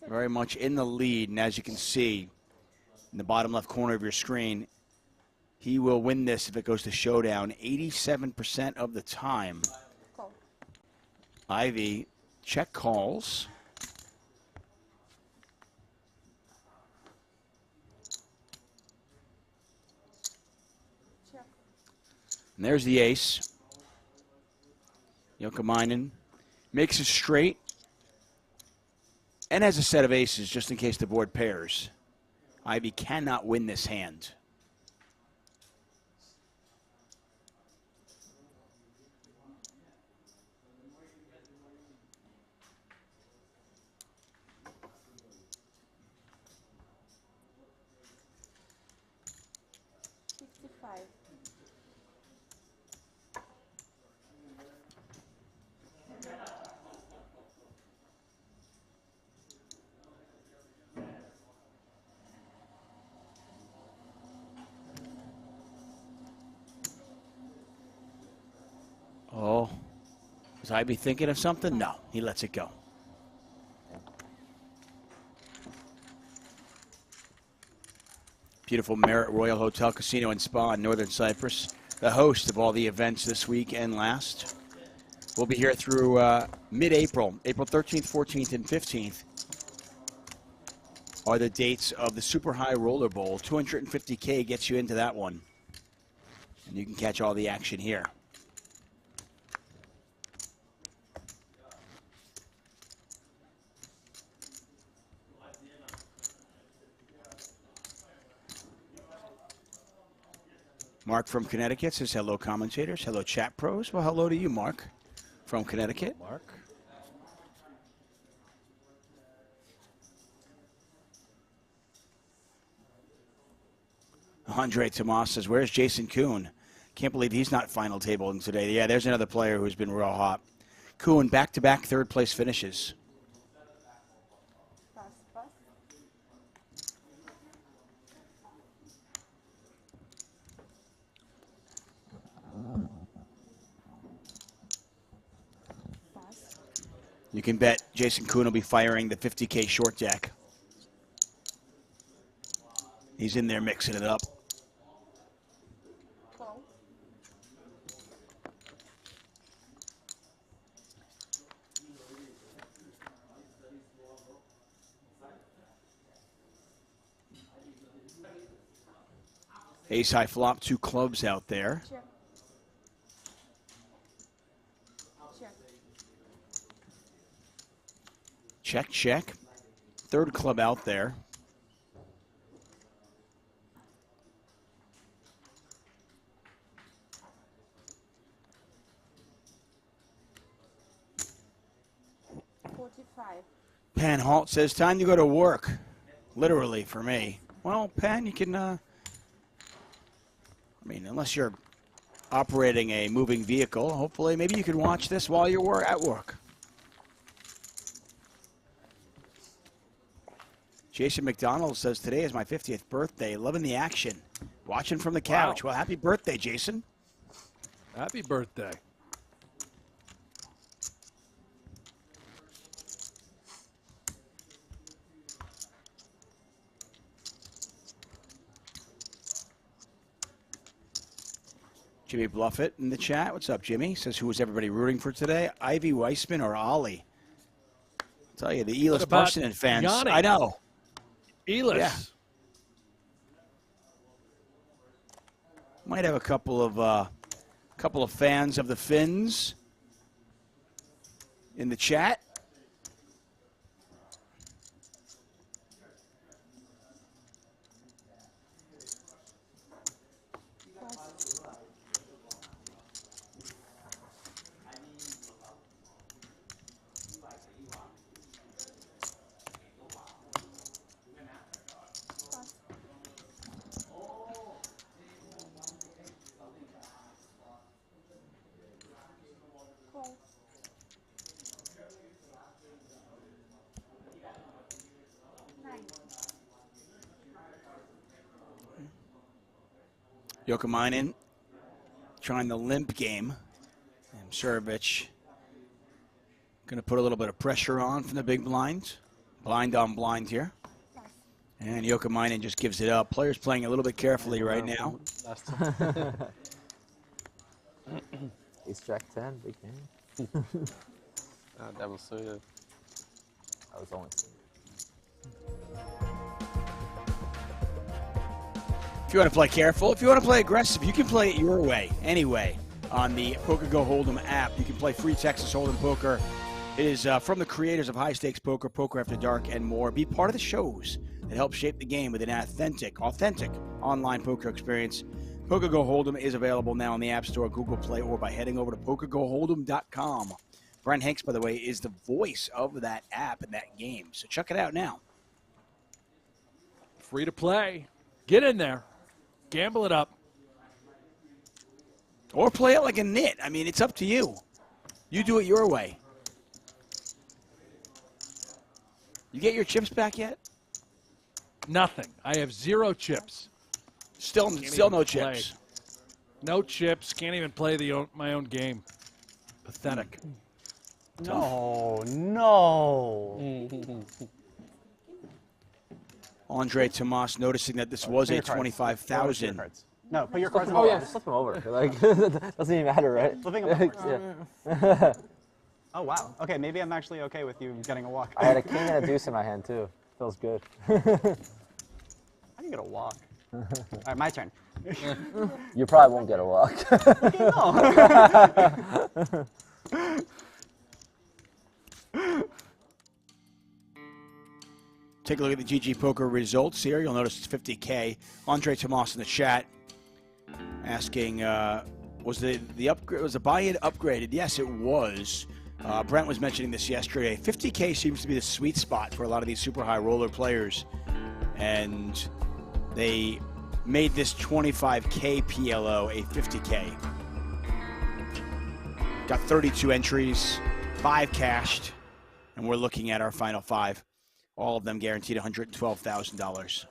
Very much in the lead. And as you can see in the bottom left corner of your screen, he will win this if it goes to showdown 87% of the time. Call. Ivey check calls. Check. And there's the ace. Jokamainen makes it straight and has a set of aces just in case the board pairs. Ivey cannot win this hand. Was Ivey thinking of something? No, he lets it go. Beautiful Marriott Royal Hotel Casino and Spa in Northern Cyprus, the host of all the events this week and last. We'll be here through mid-April, April 13th, 14th, and 15th are the dates of the Super High Roller Bowl. 250K gets you into that one. And you can catch all the action here. Mark from Connecticut says hello, commentators. Hello, chat pros. Well, hello to you, Mark from Connecticut. Mark. Andre Tomas says, where's Jason Kuhn? Can't believe he's not final tabling today. Yeah, there's another player who's been real hot. Kuhn, back-to-back third-place finishes. You can bet Jason Kuhn will be firing the 50K short deck. He's in there mixing it up. Ace high flop, 2 clubs out there. Check, check. 3rd club out there. Pan Halt says, time to go to work. Literally, for me. Well, Pan, you can, I mean, unless you're operating a moving vehicle, hopefully, maybe you can watch this while you're at work. Jason McDonald says, today is my 50th birthday. Loving the action. Watching from the couch. Wow. Well, happy birthday, Jason. Happy birthday. Jimmy Bluffett in the chat. What's up, Jimmy? Says, who is everybody rooting for today? Ivy, Weissman, or Ollie? I'll tell you, the Elis Parsonen fans. Yanni? I know. Elis. Yeah. Might have a couple of fans of the Finns in the chat. Jokamainen trying the limp game. And Serbich going to put a little bit of pressure on from the big blind. Blind on blind here. And Jokamainen just gives it up. Players playing a little bit carefully right now. Ace Jack 10, big game. Double suited. That was only suited. If you want to play careful, if you want to play aggressive, you can play it your way, anyway. On the PokerGO Hold'em app, you can play free Texas Hold'em poker. It is from the creators of High Stakes Poker, Poker After Dark, and more. Be part of the shows that help shape the game with an authentic online poker experience. PokerGO Hold'em is available now on the App Store, Google Play, or by heading over to PokerGoHold'em.com. Brent Hanks, by the way, is the voice of that app and that game, so check it out now. Free to play. Get in there. Gamble it up. Or play it like a nit. I mean, it's up to you. You do it your way. You get your chips back yet? Nothing. I have 0 chips. Still no chips. No chips. Can't even play my own game. Pathetic. No, no. Andre Tomas noticing that this was a 25,000. No, put your cards in Oh the yeah, box. just flip them over. Like doesn't even matter, right? Flipping them over. Oh wow. Okay, maybe I'm actually okay with you getting a walk. I had a king and a deuce in my hand too. Feels good. How do you get a walk? All right, my turn. You probably won't get a walk. Take a look at the GG Poker results here. You'll notice it's 50K. Andre Tomas in the chat asking, was the buy-in upgraded? Yes, it was. Brent was mentioning this yesterday. 50K seems to be the sweet spot for a lot of these super high roller players, and they made this 25K PLO a 50K. Got 32 entries, 5 cashed, and we're looking at our final 5. All of them guaranteed $112,000.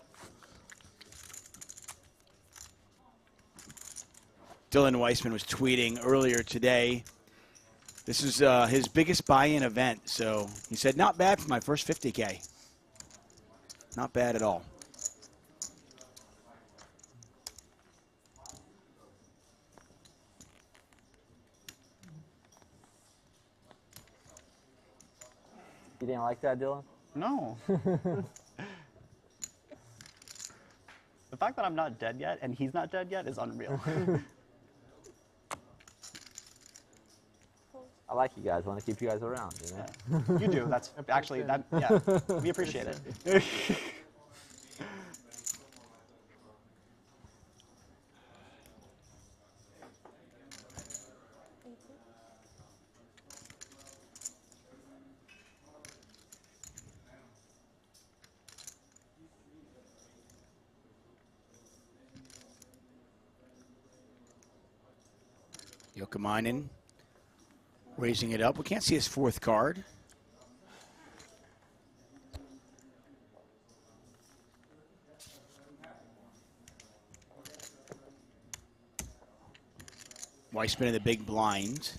Dylan Weissman was tweeting earlier today. This is his biggest buy-in event, so he said, not bad for my first 50K. Not bad at all. You didn't like that, Dylan? No. The fact that I'm not dead yet and he's not dead yet is unreal. I like you guys. I want to keep you guys around. You know? Yeah. You do. That's actually that. Yeah, we appreciate it. Jokamainen raising it up. We can't see his 4th card. Weissman in the big blind.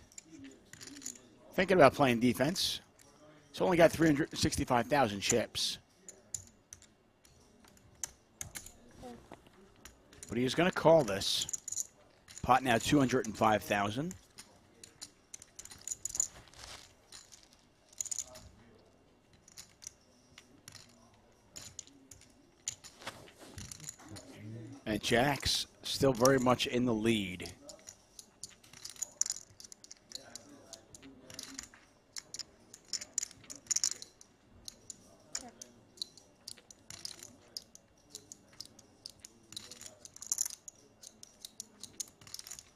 Thinking about playing defense. He's only got 365,000 chips. But he's going to call this. Pot now 205,000. And Jack's still very much in the lead.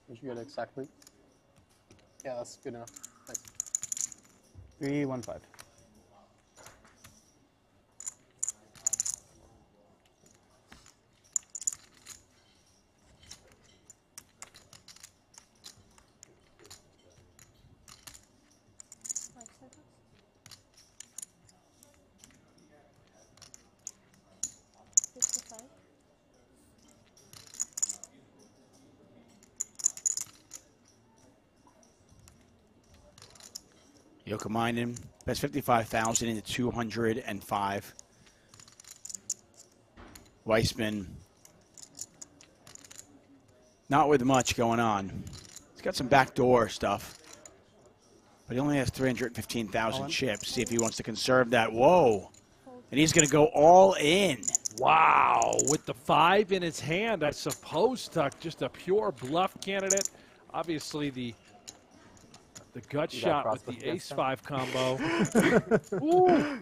Did you get exactly? Yeah, that's good enough. Thanks. 315. Jokamainen, best 55,000 into 205. Weissman, not with much going on. He's got some backdoor stuff, but he only has 315,000 chips. See if he wants to conserve that. Whoa. And he's going to go all in. Wow, with the 5 in his hand, I suppose, Tuck, just a pure bluff candidate. Obviously, the gut shot with the ace-5 combo. Ooh.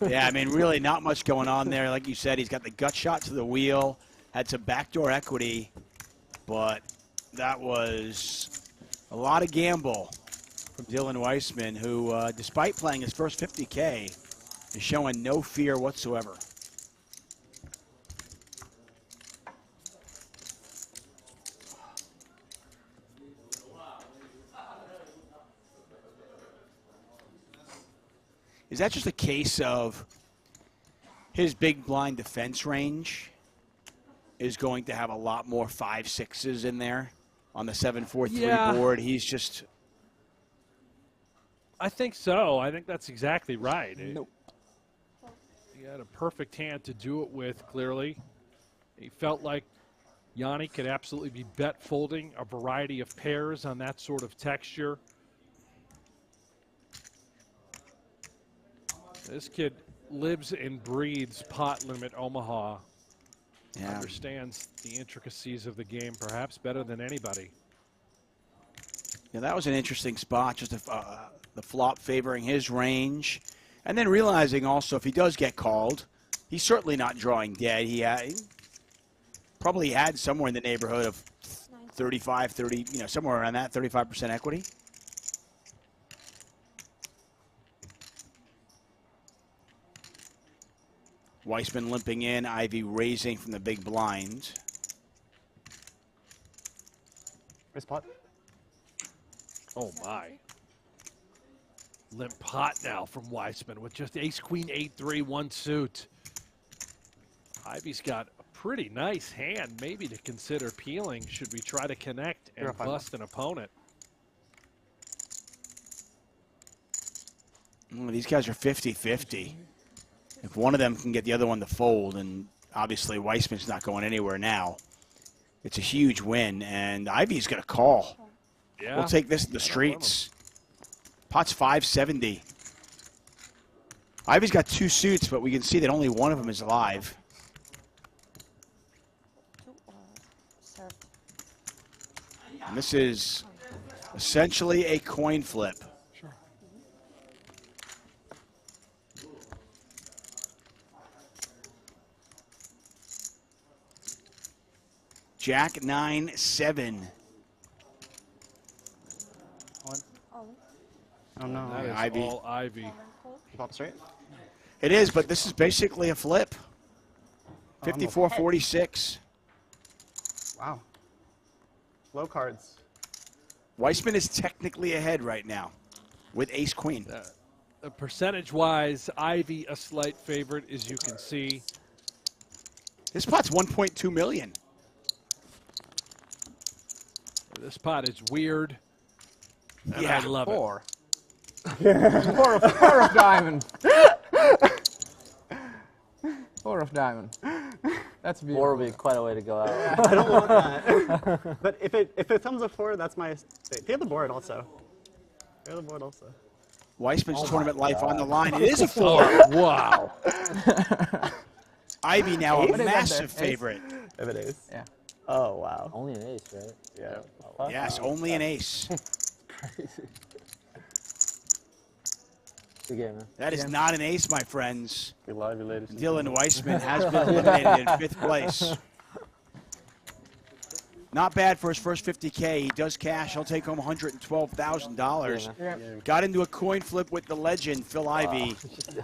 Yeah, I mean, really not much going on there. Like you said, he's got the gut shot to the wheel, had some backdoor equity, but that was a lot of gamble from Dylan Weissman, who, despite playing his first 50K, is showing no fear whatsoever. Is that just a case of his big blind defense range is going to have a lot more 5-6s in there on the 7-4-3 board? He's just I think so. I think that's exactly right. Nope. He had a perfect hand to do it with, clearly. He felt like Yanni could absolutely be bet folding a variety of pairs on that sort of texture. This kid lives and breathes pot limit Omaha. Yeah. Understands the intricacies of the game perhaps better than anybody. Yeah, that was an interesting spot, just the flop favoring his range. And then realizing also if he does get called, he's certainly not drawing dead. He probably had somewhere in the neighborhood of 35, 30, somewhere around that, 35% equity. Weissman limping in, Ivey raising from the big blind. Raise pot. Oh my. Limp pot now from Weissman with just ace, queen, 8-3, one suit. Ivey's got a pretty nice hand, maybe to consider peeling should we try to connect and bust an opponent. These guys are 50-50. If one of them can get the other one to fold, and obviously Weissman's not going anywhere now, it's a huge win, and Ivey's going to call. Yeah. We'll take this to the streets. Pot's 570. Ivey's got two suits, but we can see that only one of them is alive. And this is essentially a coin flip. Sure. Jack 9-7. Oh no. That is Ivey. all Ivey. Pop straight. It is, but this is basically a flip. 54-46. Wow. Low cards. Weissman is technically ahead right now with ace-queen. Percentage-wise, Ivey a slight favorite, as you can see. This pot's 1.2 million. This pot is weird. And Yeah. I love Four. it. Four of diamond. Four of diamond. That's beautiful. Four would be quite a way to go out. I don't want that. But if it comes a four, that's my. Pay the board also. Pay the board also. Weissman's tournament life on the line. It is a four. Wow. Ivey now a What is that massive there? favorite. If it is. Yeah. Oh wow. Only an ace, right? Yeah. Yes, only an ace. Good game, man. That is not an ace, my friends. Be live, ladies. Dylan Weissman has been eliminated in 5th place. Not bad for his first 50K. He does cash. He'll take home $112,000. Yeah. Got into a coin flip with the legend, Phil Ivey.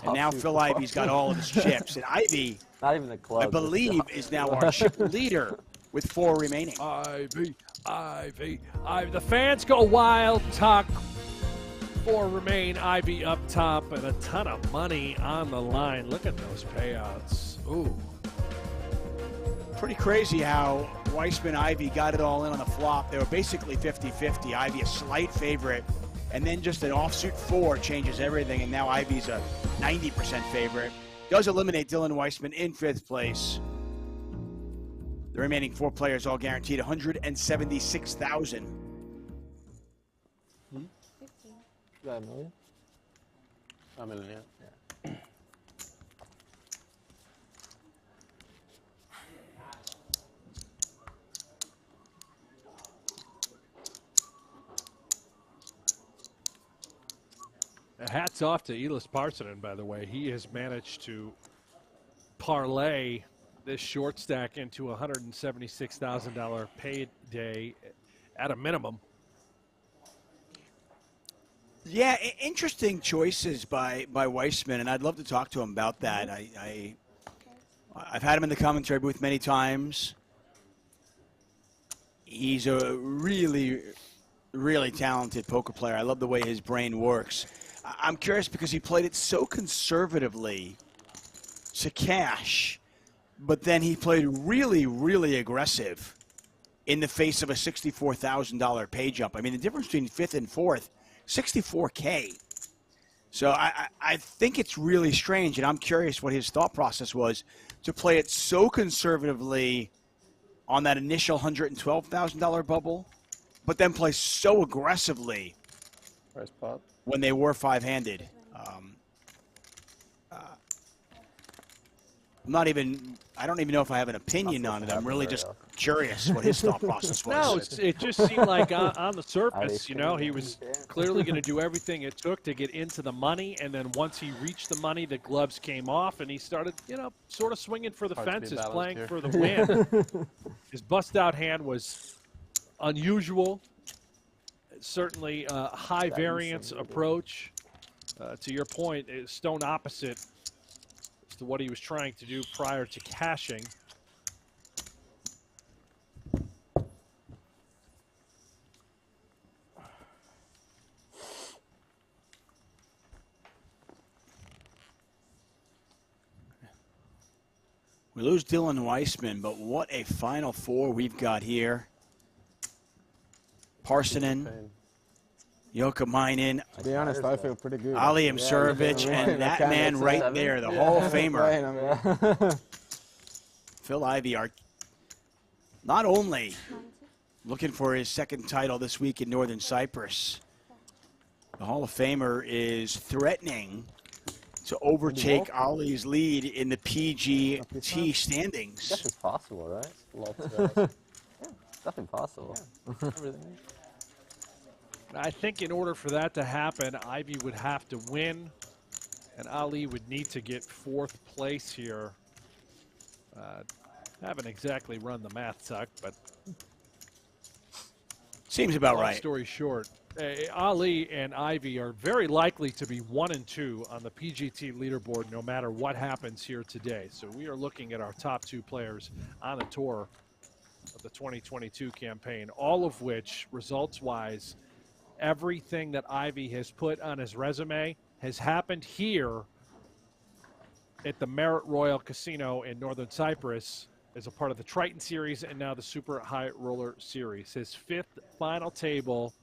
And now Phil Ivey's got all of his chips. And Ivey, Not even the club. I believe, is now our chip leader with 4 remaining. Ivey. The fans go wild. Tuck. 4 remain. Ivey up top and a ton of money on the line. Look at those payouts. Ooh. Pretty crazy how Weissman Ivey got it all in on the flop. They were basically 50-50. Ivey a slight favorite. And then just an offsuit 4 changes everything. And now Ivey's a 90% favorite. Does eliminate Dylan Weissman in 5th place. The remaining 4 players all guaranteed $176,000. You got a million? A million, yeah. Hats off to Elis Parsonen, by the way. He has managed to parlay this short stack into a $176,000 payday at a minimum. Yeah, interesting choices by Weissman, and I'd love to talk to him about that. I've had him in the commentary booth many times. He's a really, really talented poker player. I love the way his brain works. I'm curious because he played it so conservatively to cash, but then he played really, really aggressive in the face of a $64,000 pay jump. I mean, the difference between 5th and 4th, $64K. So I think it's really strange, and I'm curious what his thought process was to play it so conservatively on that initial $112,000 bubble, but then play so aggressively when they were five-handed. I don't even know if I have an opinion on it. I'm really just curious what his thought process was. No, it just seemed like on the surface, you know, he was clearly going to do everything it took to get into the money, and then once he reached the money, the gloves came off, and he started, you know, sort of swinging for the fences, playing for the win. His bust-out hand was unusual, certainly a high-variance approach. To your point, stone opposite to what he was trying to do prior to cashing. We lose Dylan Weissman, but what a Final Four we've got here. Parsonen, Jokamainen, To be honest, I feel pretty good. Ali Imsurovic, and that man right there, the Hall of Famer. Phil Ivey are not only looking for his second title this week in Northern Cyprus, the Hall of Famer is threatening to overtake Ali's lead in the PGT standings. That's just possible, right? Nothing possible. I think in order for that to happen, Ivey would have to win, and Ali would need to get fourth place here. Haven't exactly run the math, Tuck, but seems about long right. Story short, Ali and Ivey are very likely to be 1 and 2 on the PGT leaderboard, no matter what happens here today. So we are looking at our top 2 players on the tour of the 2022 campaign, all of which, results-wise, everything that Ivey has put on his resume has happened here at the Merit Royal Casino in Northern Cyprus as a part of the Triton Series and now the Super High Roller Series. His 5th final table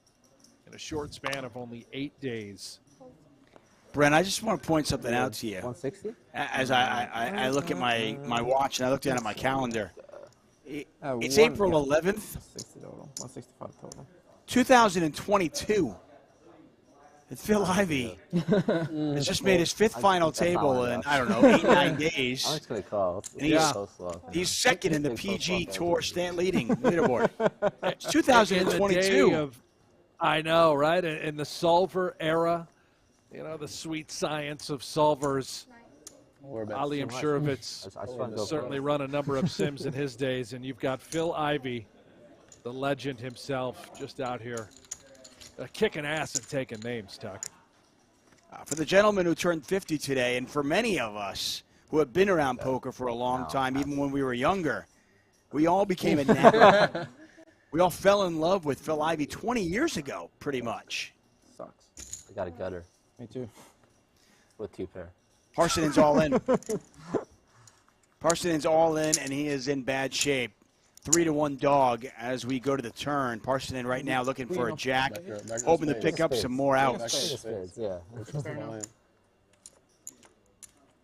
in a short span of only 8 days. Brent, I just want to point something out to you. 160? As I look at my watch and I look down at my calendar. It's April 11th. 165 total. 2022. And Phil Ivey has just made his 5th final table in, I don't know, 8-9 days. I'm just going to call. And he's second in the PG Tour leading leaderboard. It's 2022. I know, right? In the solver era, you know, the sweet science of solvers. Ali Imsurovic certainly run a number of sims in his days, and you've got Phil Ivey, the legend himself, just out here kicking ass and taking names, Tuck. For the gentleman who turned 50 today, and for many of us who have been around poker for a long time, even when we were younger, we all became enamored. We all fell in love with Phil Ivey 20 years ago, pretty much. Sucks. I got a gutter. Me too. With 2 pair. Parsonen's all in. Parsonen's all in, and he is in bad shape. 3-1 dog as we go to the turn. Parsonen right now looking for a jack, hoping to pick up some more outs. Yeah.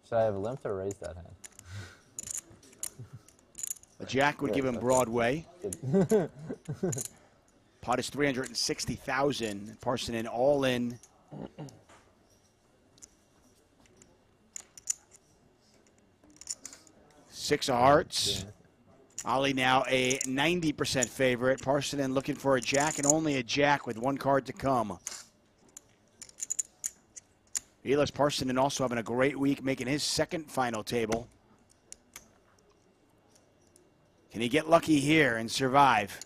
Should I have limped or raised that hand? A jack would give him Broadway. Pot is 360,000. Parsonen all in. Six of hearts. Ali now a 90% favorite. Parsonen looking for a jack and only a jack with 1 card to come. Elias Parsonen also having a great week, making his 2nd final table. Can he get lucky here and survive?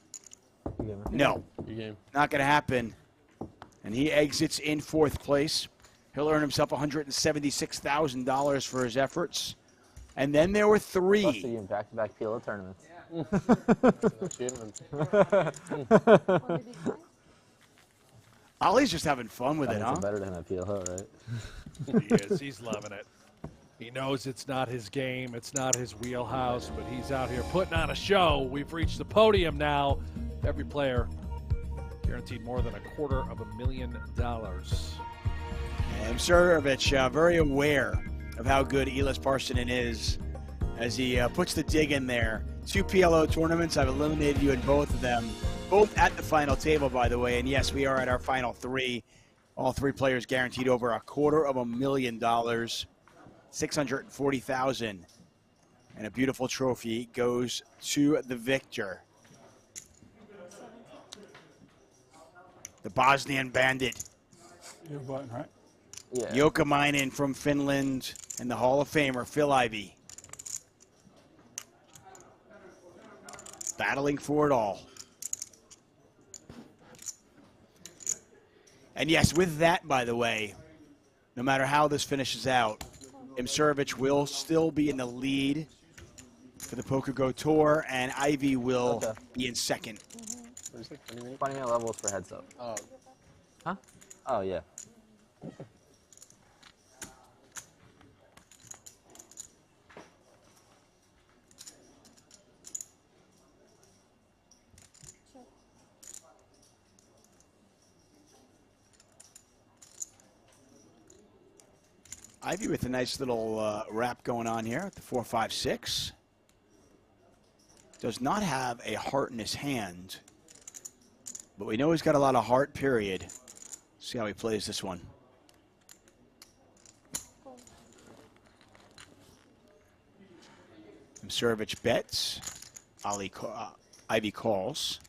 No, not going to happen. And he exits in 4th place. He'll earn himself $176,000 for his efforts. And then there were 3. Plus you in back-to-back PLO tournaments. Ollie's just having fun with it, huh? Better than a PLO, right? He is. He's loving it. He knows it's not his game. It's not his wheelhouse, but he's out here putting on a show. We've reached the podium now. Every player guaranteed more than $250,000. And Surovich very aware of how good Elis Parsonen is as he puts the dig in there. 2 PLO tournaments. I've eliminated you in both of them. Both at the final table, by the way. And yes, we are at our final 3. All 3 players guaranteed over $250,000, $640,000, and a beautiful trophy goes to the victor. The Bosnian Bandit. Your button, right? Yeah. Jokamainen from Finland and the Hall of Famer Phil Ivey. Battling for it all. And yes, with that, by the way, no matter how this finishes out, Imsurovic will still be in the lead for the PokerGO Tour, and Ivey will be in second. What is it? 20-minute levels for heads up. Oh. Huh? Oh, yeah. Ivey with a nice little wrap going on here at the 4-5-6. Does not have a heart in his hand, but we know he's got a lot of heart, period. See how he plays this one. Imsurovic bets. Ivey calls.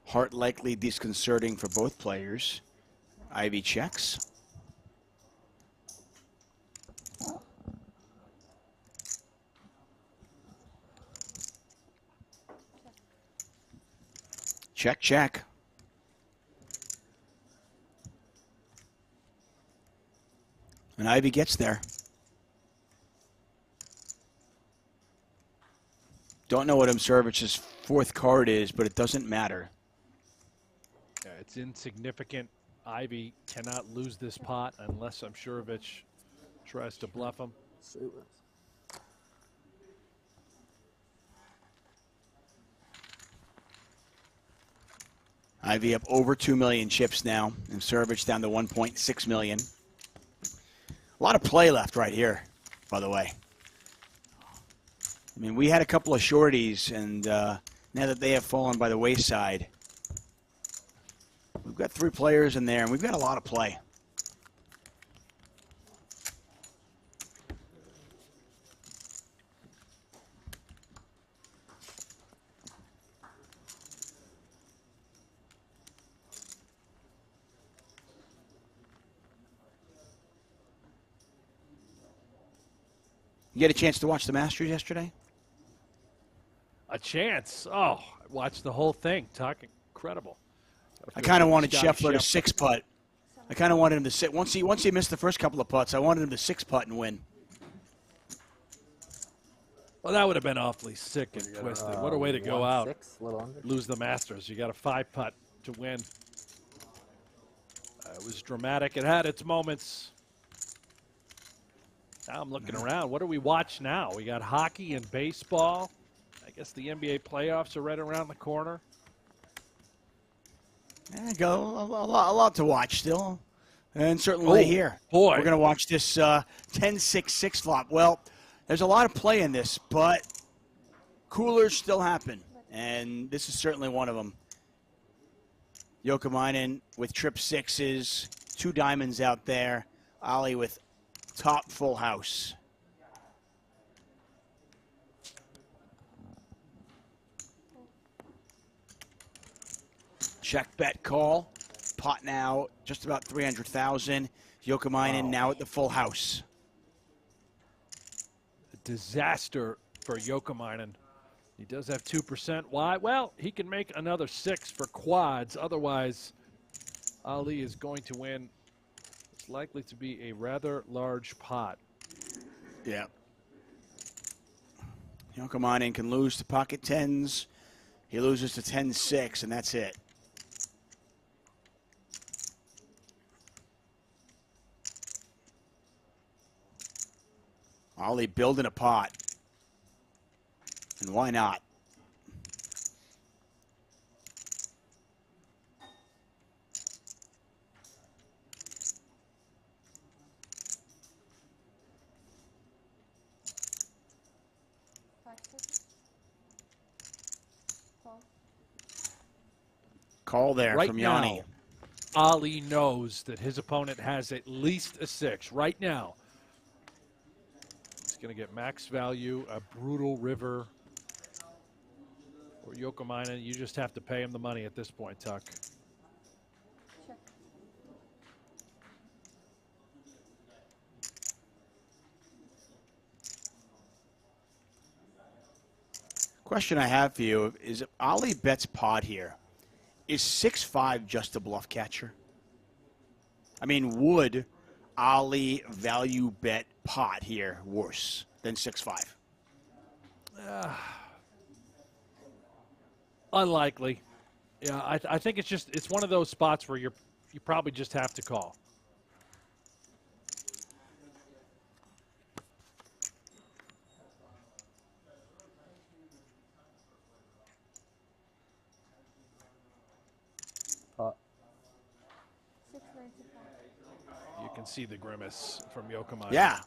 Heart likely disconcerting for both players. Ivey checks. Check, check. And Ivey gets there. Don't know what Imsurovic's 4th card is, but it doesn't matter. Yeah, it's insignificant. Ivey cannot lose this pot unless Imsurovic tries to bluff him. Ivey up over 2 million chips now. Imsurovic down to 1.6 million. A lot of play left right here, by the way. I mean, we had a couple of shorties, and now that they have fallen by the wayside, we've got 3 players in there, and we've got a lot of play. You get a chance to watch the Masters yesterday? A chance? Oh, I watched the whole thing. Talking incredible. I kind of wanted Scheffler to 6-putt. I kind of wanted him to sit. Once he missed the first couple of putts, I wanted him to 6-putt and win. Well, that would have been awfully sick and twisted. What a way to go out. 6, little under. Lose the Masters. You got a 5-putt to win. It was dramatic. It had its moments. Now I'm looking around. What do we watch now? We got hockey and baseball. I guess the NBA playoffs are right around the corner. There you go. A lot to watch still. And certainly here. Boy. We're going to watch this 10-6-6 flop. Well, there's a lot of play in this, but coolers still happen. And this is certainly one of them. Jokamainen with trip 6s, 2 diamonds out there. Ollie with top full house. Check, bet, call. Pot now just about 300,000. Jokamainen now at the full house. A disaster for Jokamainen. He does have 2%. Why? Well, he can make another 6 for quads. Otherwise, Ali is going to win. It's likely to be a rather large pot. Yeah. Jokamainen can lose to pocket 10s. He loses to 10-6, and that's it. Ollie building a pot. And why not? Call there Right from now, Yanni. Ali knows that his opponent has at least a 6 right now. He's going to get max value, a brutal river. Or Yokomainen, you just have to pay him the money at this point, Tuck. Check. Question I have for you is if Ali bets pot here, is 6-5 just a bluff catcher? I mean, would Ali value bet pot here worse than 6-5? Unlikely. Yeah, I think it's one of those spots where you probably just have to call. You can see the grimace from Yokomainen. Yeah.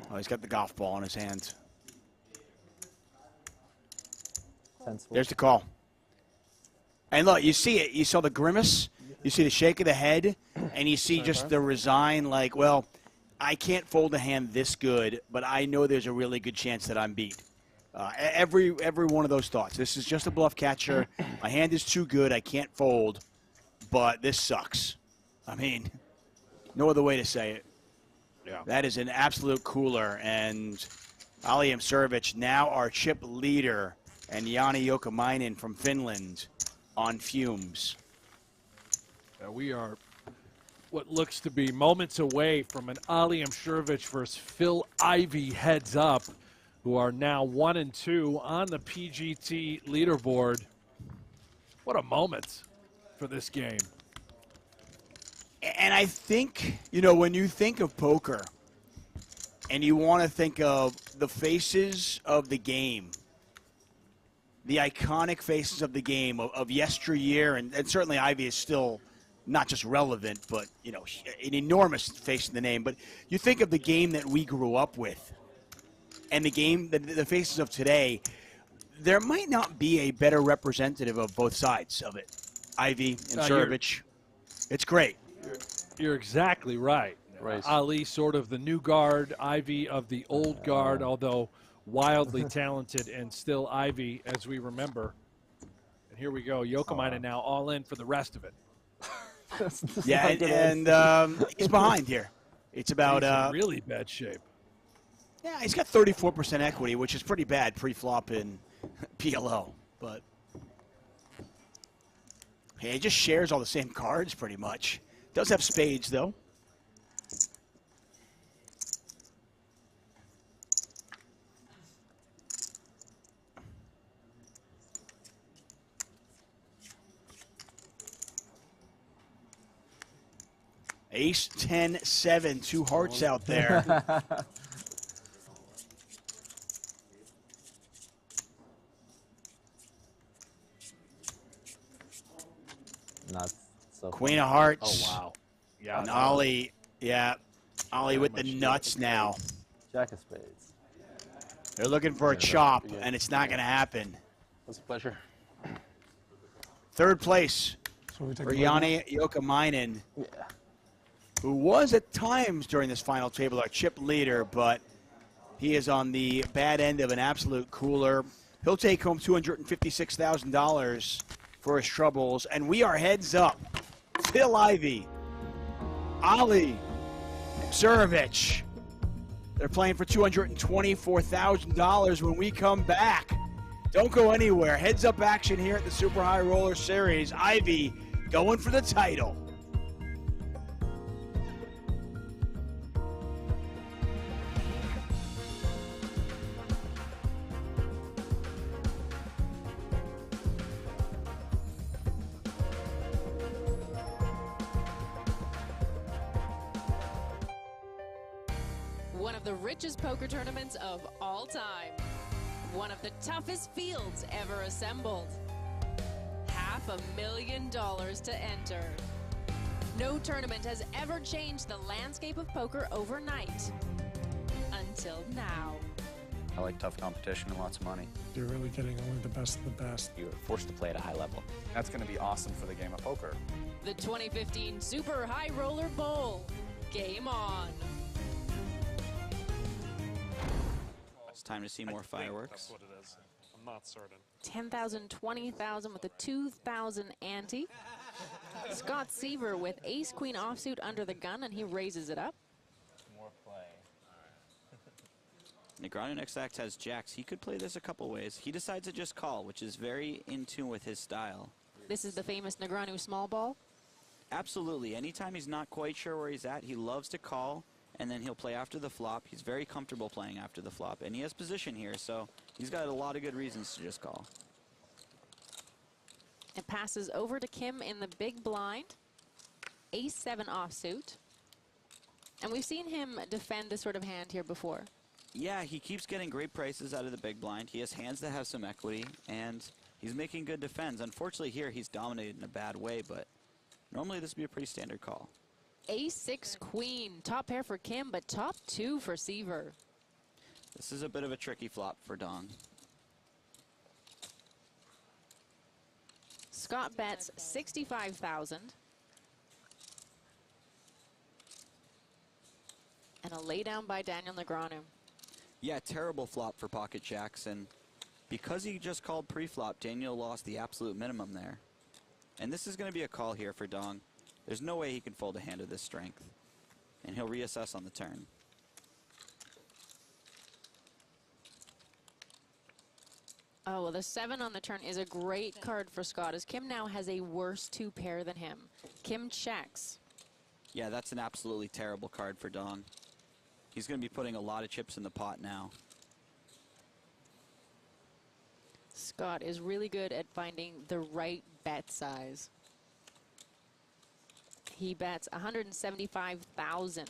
Oh, he's got the golf ball in his hand. There's the call. And look, you see it. You saw the grimace. You see the shake of the head. And you see just the resign, like, well, I can't fold a hand this good, but I know there's a really good chance that I'm beat. Every one of those thoughts. This is just a bluff catcher. My hand is too good. I can't fold, but this sucks. I mean, no other way to say it. Yeah. That is an absolute cooler. And Ali Imservic, now our chip leader, and Jani Yokomainen from Finland on fumes. We are what looks to be moments away from an Ali Imservic versus Phil Ivey heads up, who are now 1 and 2 on the PGT leaderboard. What a moment for this game. And I think, you know, when you think of poker and you want to think of the faces of the game, the iconic faces of the game of yesteryear, and certainly Ivey is still not just relevant, but, you know, an enormous face in the name. But you think of the game that we grew up with and the game, the faces of today, there might not be a better representative of both sides of it. Ivey and Imservic. It's great. You're exactly right. Ali sort of the new guard, Ivey of the old guard, although wildly talented and still Ivey, as we remember. And here we go. Yokomainen now all in for the rest of it. Yeah, and he's behind here. It's about he's in really bad shape. Yeah, he's got 34% equity, which is pretty bad pre-flop in PLO. But yeah, he just shares all the same cards pretty much. Does have spades though. Ace, 10, 7, 2 hearts out there. Not so Queen of hearts. Oh, wow. Yeah. And Ollie, yeah. Ollie with the nuts now. Jack of spades. They're looking for a chop, and it's not going to happen. That's a pleasure. Third place for Jani Yokomainen, who was at times during this final table our chip leader, but he is on the bad end of an absolute cooler. He'll take home $256,000 for his troubles, and we are heads up. Phil Ivey, Ali Imservic. They're playing for $224,000 when we come back. Don't go anywhere. Heads up action here at the Super High Roller Series. Ivey going for the title. One of the richest poker tournaments of all time. One of the toughest fields ever assembled. $500,000 to enter. No tournament has ever changed the landscape of poker overnight. Until now. I like tough competition and lots of money. You're really getting only the best of the best. You're forced to play at a high level. That's going to be awesome for the game of poker. The 2015 Super High Roller Bowl. Game on. It's time to see more fireworks. That's what it is. I'm not certain. 10,000, 20,000 with a 2,000 ante. Scott Seaver with ace-queen offsuit under the gun, and he raises it up. More play. Negreanu next act has jacks. He could play this a couple ways. He decides to just call, which is very in tune with his style. This is the famous Negreanu small ball. Absolutely. Anytime he's not quite sure where he's at, he loves to call, and then he'll play after the flop. He's very comfortable playing after the flop, and he has position here, so he's got a lot of good reasons to just call. It passes over to Kim in the big blind. Ace-7 offsuit. And we've seen him defend this sort of hand here before. Yeah, he keeps getting great prices out of the big blind. He has hands that have some equity, and he's making good defends. Unfortunately here, he's dominated in a bad way, but normally this would be a pretty standard call. Ace-6 queen. Top pair for Kim, but top 2 for Seaver. This is a bit of a tricky flop for Dong. Scott bets 65,000. And a laydown by Daniel Negreanu. Yeah, terrible flop for pocket jacks, and because he just called pre-flop, Daniel lost the absolute minimum there. And this is going to be a call here for Dong. There's no way he can fold a hand of this strength, and he'll reassess on the turn. Oh, well, the 7 on the turn is a great card for Scott, as Kim now has a worse 2 pair than him. Kim checks. Yeah, that's an absolutely terrible card for Dong. He's going to be putting a lot of chips in the pot now. Scott is really good at finding the right bet size. He bets 175,000.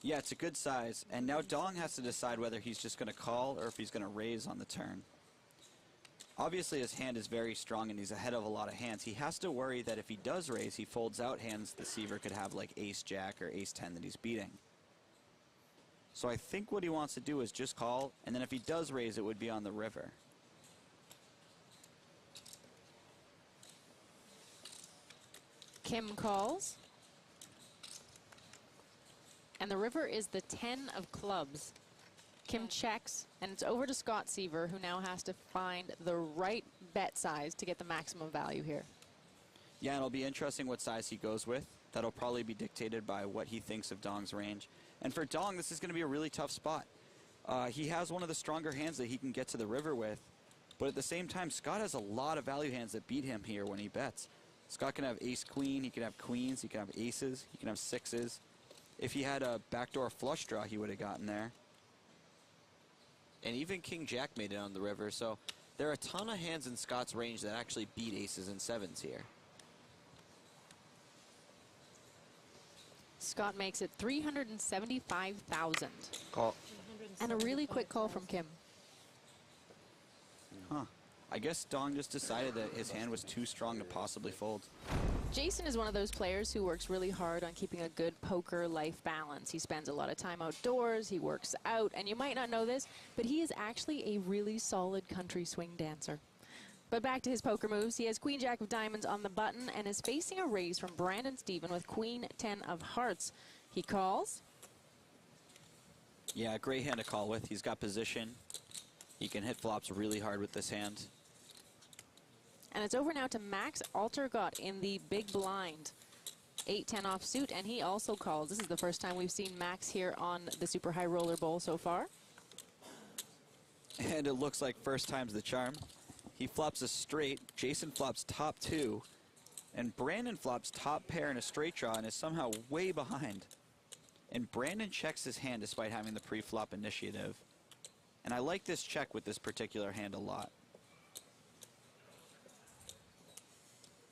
Yeah, it's a good size, and now Dong has to decide whether he's just going to call or if he's going to raise on the turn. Obviously, his hand is very strong, and he's ahead of a lot of hands. He has to worry that if he does raise, he folds out hands the Seaver could have, like ace-jack or ace-10 that he's beating. So I think what he wants to do is just call, and then if he does raise, it would be on the river. Kim calls. And the river is the 10 of clubs. Kim checks, and it's over to Scott Seaver, who now has to find the right bet size to get the maximum value here. Yeah, and it'll be interesting what size he goes with. That'll probably be dictated by what he thinks of Dong's range. And for Dong, this is going to be a really tough spot. He has one of the stronger hands that he can get to the river with, but at the same time, Scott has a lot of value hands that beat him here when he bets. Scott can have ace-queen, he can have queens, he can have aces, he can have sixes. If he had a backdoor flush draw, he would have gotten there. And even king-jack made it on the river, so there are a ton of hands in Scott's range that actually beat aces and sevens here. Scott makes it 375,000. Call. And a really quick call from Kim. Huh. I guess Dong just decided that his hand was too strong to possibly fold. Jason is one of those players who works really hard on keeping a good poker life balance. He spends a lot of time outdoors, he works out, and you might not know this, but he is actually a really solid country swing dancer. But back to his poker moves. He has queen jack of diamonds on the button and is facing a raise from Brandon Stephen with queen 10 of hearts. He calls. Yeah, great hand to call with. He's got position. He can hit flops really hard with this hand. And it's over now to Max Altergott in the big blind. 8-10 offsuit, and he also calls. This is the first time we've seen Max here on the Super High Roller Bowl so far. And it looks like first time's the charm. He flops a straight, Jason flops top 2, and Brandon flops top pair in a straight draw and is somehow way behind. And Brandon checks his hand despite having the pre-flop initiative. And I like this check with this particular hand a lot.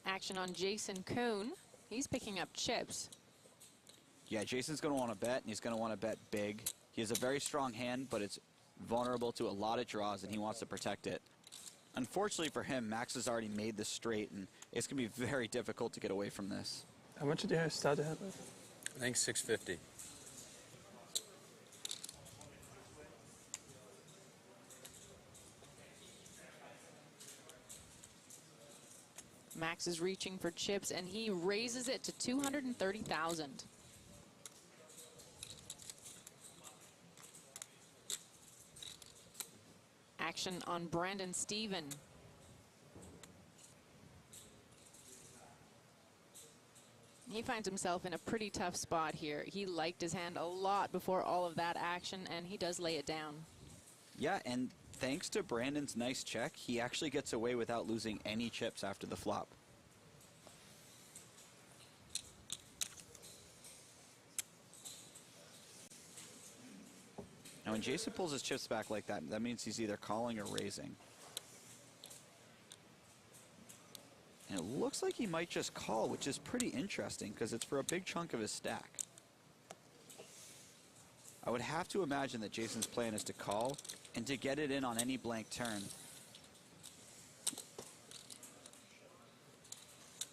Action on Jason Kuhn. He's picking up chips. Yeah, Jason's going to want to bet, and he's going to want to bet big. He has a very strong hand, but it's vulnerable to a lot of draws, and he wants to protect it. Unfortunately for him, Max has already made this straight, and it's going to be very difficult to get away from this. How much did you start ahead with? I think 650. Max is reaching for chips, and he raises it to 230,000. Action on Brandon Steven. He finds himself in a pretty tough spot here. He liked his hand a lot before all of that action, and he does lay it down. Yeah, and thanks to Brandon's nice check, he actually gets away without losing any chips after the flop. Now, when Jason pulls his chips back like that, that means he's either calling or raising. And it looks like he might just call, which is pretty interesting because it's for a big chunk of his stack. I would have to imagine that Jason's plan is to call and to get it in on any blank turn.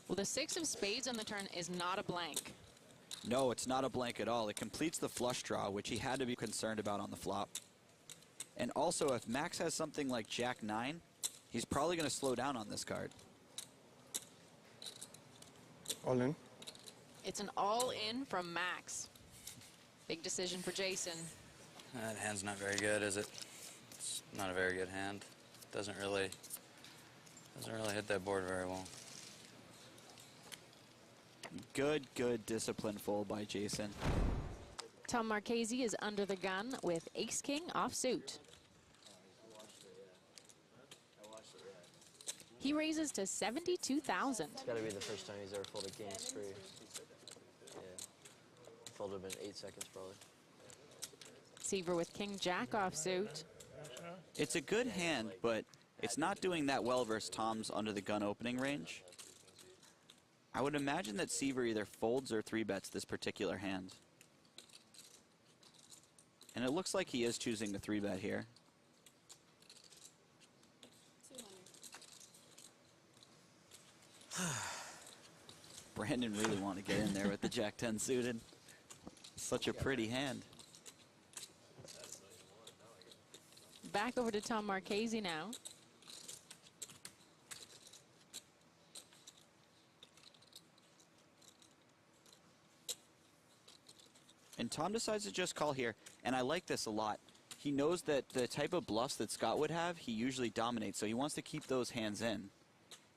Well, the 6 of spades on the turn is not a blank. No, it's not a blank at all. It completes the flush draw, which he had to be concerned about on the flop. And also, if Max has something like Jack-9, he's probably going to slow down on this card. All in. It's an all-in from Max. Big decision for Jason. That hand's not very good, is it? It's not a very good hand. Doesn't really hit that board very well. Good discipline fold by Jason. Tom Marchese is under the gun with ace-king offsuit. He raises to 72,000. It's got to be the first time he's ever folded game spree. Yeah. Folded in 8 seconds, probably. Seaver with king-jack offsuit. It's a good hand, but it's not doing that well versus Tom's under the gun opening range. I would imagine that Seaver either folds or 3-bets this particular hand. And it looks like he is choosing the 3-bet here. Brandon really wanted to get in there with the Jack-10 suited. Such a pretty hand. Back over to Tom Marchese now. And Tom decides to just call here, and I like this a lot. He knows that the type of bluffs that Scott would have, he usually dominates, so he wants to keep those hands in.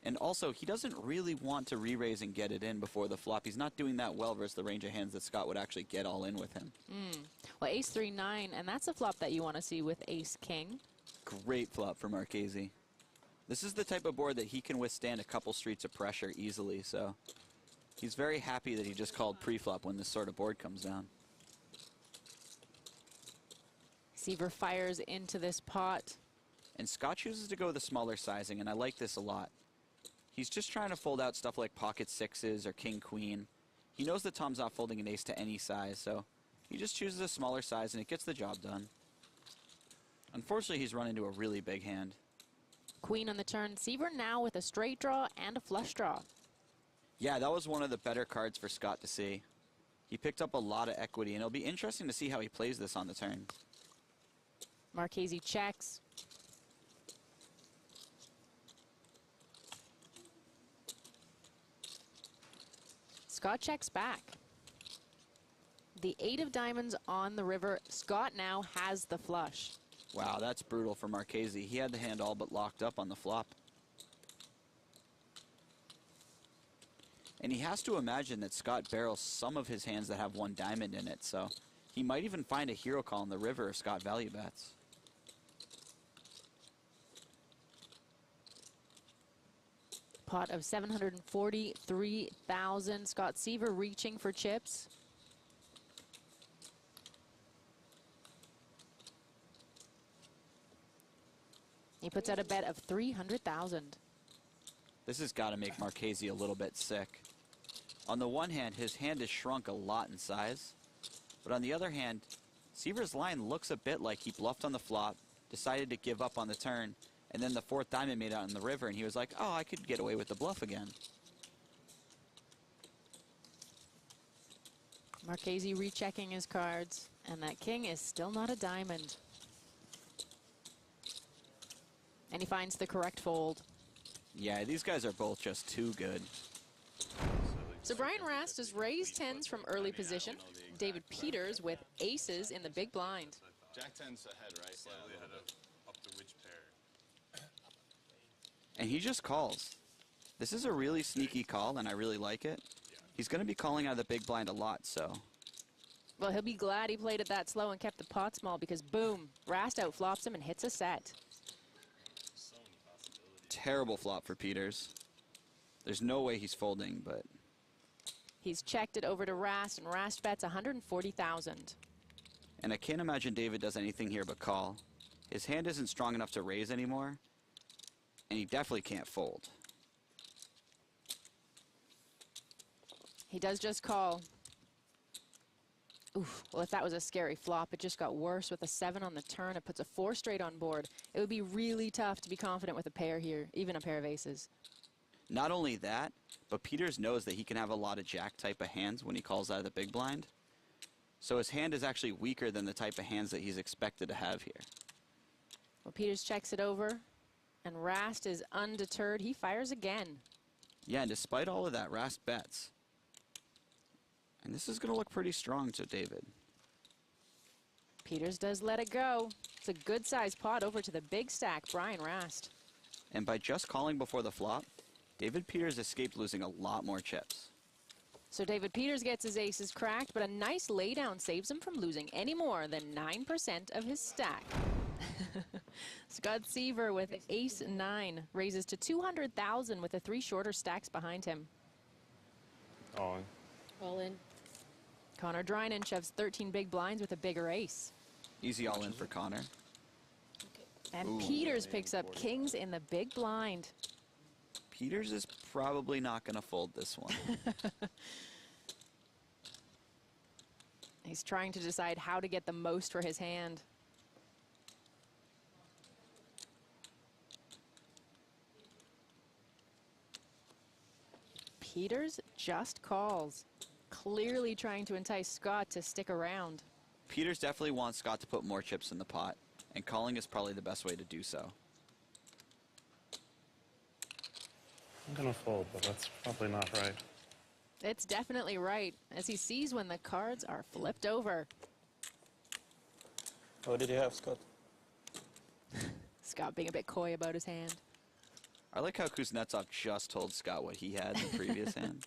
And also, he doesn't really want to re-raise and get it in before the flop. He's not doing that well versus the range of hands that Scott would actually get all in with him. Well, ace-3-9, and that's a flop that you want to see with ace-king. Great flop for Marchese. This is the type of board that he can withstand a couple streets of pressure easily, so he's very happy that he just called pre-flop when this sort of board comes down. Seaver fires into this pot. And Scott chooses to go with a smaller sizing, and I like this a lot. He's just trying to fold out stuff like pocket 6s or king-queen. He knows that Tom's not folding an ace to any size, so he just chooses a smaller size, and it gets the job done. Unfortunately, he's run into a really big hand. Queen on the turn. Seaver now with a straight draw and a flush draw. Yeah, that was one of the better cards for Scott to see. He picked up a lot of equity, and it'll be interesting to see how he plays this on the turn. Marchese checks. Scott checks back. The 8 of diamonds on the river. Scott now has the flush. Wow, that's brutal for Marchese. He had the hand all but locked up on the flop. And he has to imagine that Scott barrels some of his hands that have 1 diamond in it, so he might even find a hero call in the river if Scott value bets. Pot of 743,000. Scott Seaver reaching for chips. He puts out a bet of 300,000. This has got to make Marchese a little bit sick. On the one hand, his hand has shrunk a lot in size. But on the other hand, Seaver's line looks a bit like he bluffed on the flop, decided to give up on the turn, and then the 4th diamond made out in the river, and he was like, oh, I could get away with the bluff again. Marchese rechecking his cards, and that king is still not a diamond. And he finds the correct fold. Yeah, these guys are both just too good. So Brian Rast has raised tens from early position. David Peters with aces in the big blind. Jack 10's ahead, right? Slightly ahead of up to which pair? And he just calls. This is a really sneaky call, and I really like it. He's going to be calling out of the big blind a lot, so. Well, he'll be glad he played it that slow and kept the pot small because, boom, Rast outflops him and hits a set. Terrible flop for Peters. There's no way he's folding, but. He's checked it over to Rast, and Rast bets 140,000. And I can't imagine David does anything here but call. His hand isn't strong enough to raise anymore, and he definitely can't fold. He does just call. Oof, well, if that was a scary flop, it just got worse with a 7 on the turn. It puts a 4 straight on board. It would be really tough to be confident with a pair here, even a pair of aces. Not only that, but Peters knows that he can have a lot of jack type of hands when he calls out of the big blind. So his hand is actually weaker than the type of hands that he's expected to have here. Well, Peters checks it over, and Rast is undeterred. He fires again. Yeah, and despite all of that, Rast bets. And this is going to look pretty strong to David. Peters does let it go. It's a good-sized pot over to the big stack, Brian Rast. And by just calling before the flop, David Peters escaped losing a lot more chips. So David Peters gets his aces cracked, but a nice laydown saves him from losing any more than 9% of his stack. Scott Seaver with ace-9 raises to 200,000 with the 3 shorter stacks behind him. All in. All in. Connor Drynan shoves 13 big blinds with a bigger ace. Easy all in for Connor. And Ooh. Peters picks up kings in the big blind. Peters is probably not going to fold this one. He's trying to decide how to get the most for his hand. Peters just calls, clearly trying to entice Scott to stick around. Peters definitely wants Scott to put more chips in the pot, and calling is probably the best way to do so. I'm gonna fold, but that's probably not right. It's definitely right, as he sees when the cards are flipped over. What did you have, Scott? Scott being a bit coy about his hand. I like how Kuznetsov just told Scott what he had in the previous hand.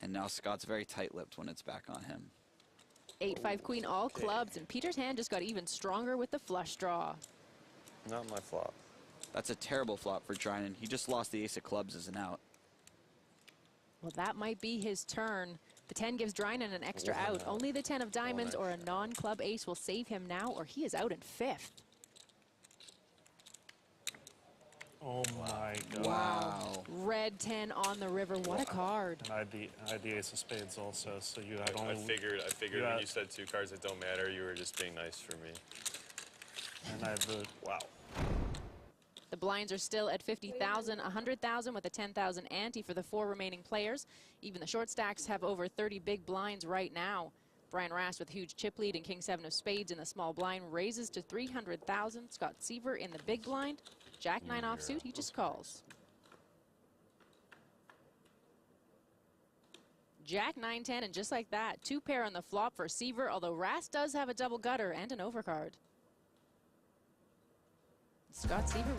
And now Scott's very tight-lipped when it's back on him. 8-5 queen all clubs, and Peters' hand just got even stronger with the flush draw. Not my flop. That's a terrible flop for Drynan. He just lost the ace of clubs as an out. Well, that might be his turn. The 10 gives Drynan an extra out. Only the 10 of diamonds or a non-club ace will save him now, or he is out in 5th. Oh my god. Wow. Red 10 on the river. What a card. And I had the ace of spades also, so you had only... I figured when you said 2 cards that don't matter, you were just being nice for me. And I had the... Wow. The blinds are still at 50,000, 100,000 with a 10,000 ante for the 4 remaining players. Even the short stacks have over 30 big blinds right now. Brian Rast with huge chip lead and King 7 of spades in the small blind raises to 300,000. Scott Seaver in the big blind. Jack 9 offsuit, he just calls. Jack 9-10, and just like that, 2 pair on the flop for Seaver, although Rast does have a double gutter and an overcard. Scott Seaver.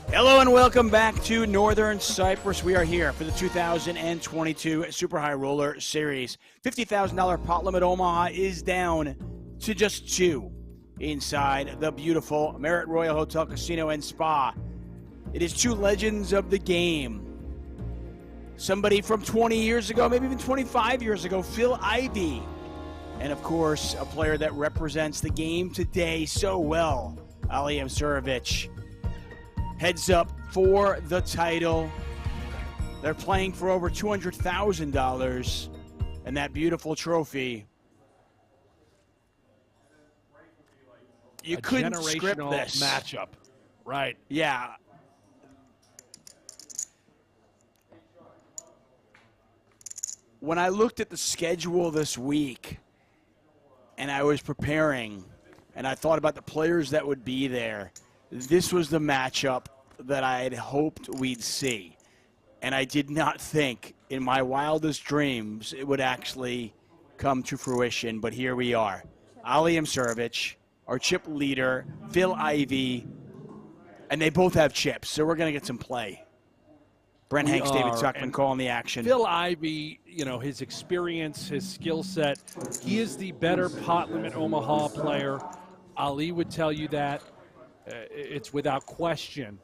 Hello and welcome back to Northern Cyprus. We are here for the 2022 Super High Roller Series. $50,000 pot limit Omaha is down to just 2 inside the beautiful Marriott Royal Hotel Casino and Spa. It is 2 legends of the game. Somebody from 20 years ago, maybe even 25 years ago, Phil Ivey. And of course, a player that represents the game today so well, Ali Amsurovic. Heads up for the title. They're playing for over $200,000 and that beautiful trophy. You couldn't script this matchup, right? Yeah. When I looked at the schedule this week and I was preparing and I thought about the players that would be there, this was the matchup that I had hoped we'd see. And I did not think in my wildest dreams it would actually come to fruition, but here we are. Ali Imsirovic, our chip leader, Phil Ivey, and they both have chips, so we're going to get some play. Brent Hanks, David Tuckman calling the action. Phil Ivey, you know, his experience, his skill set, he is the better pot limit Omaha player. Ali would tell you that. It's without question.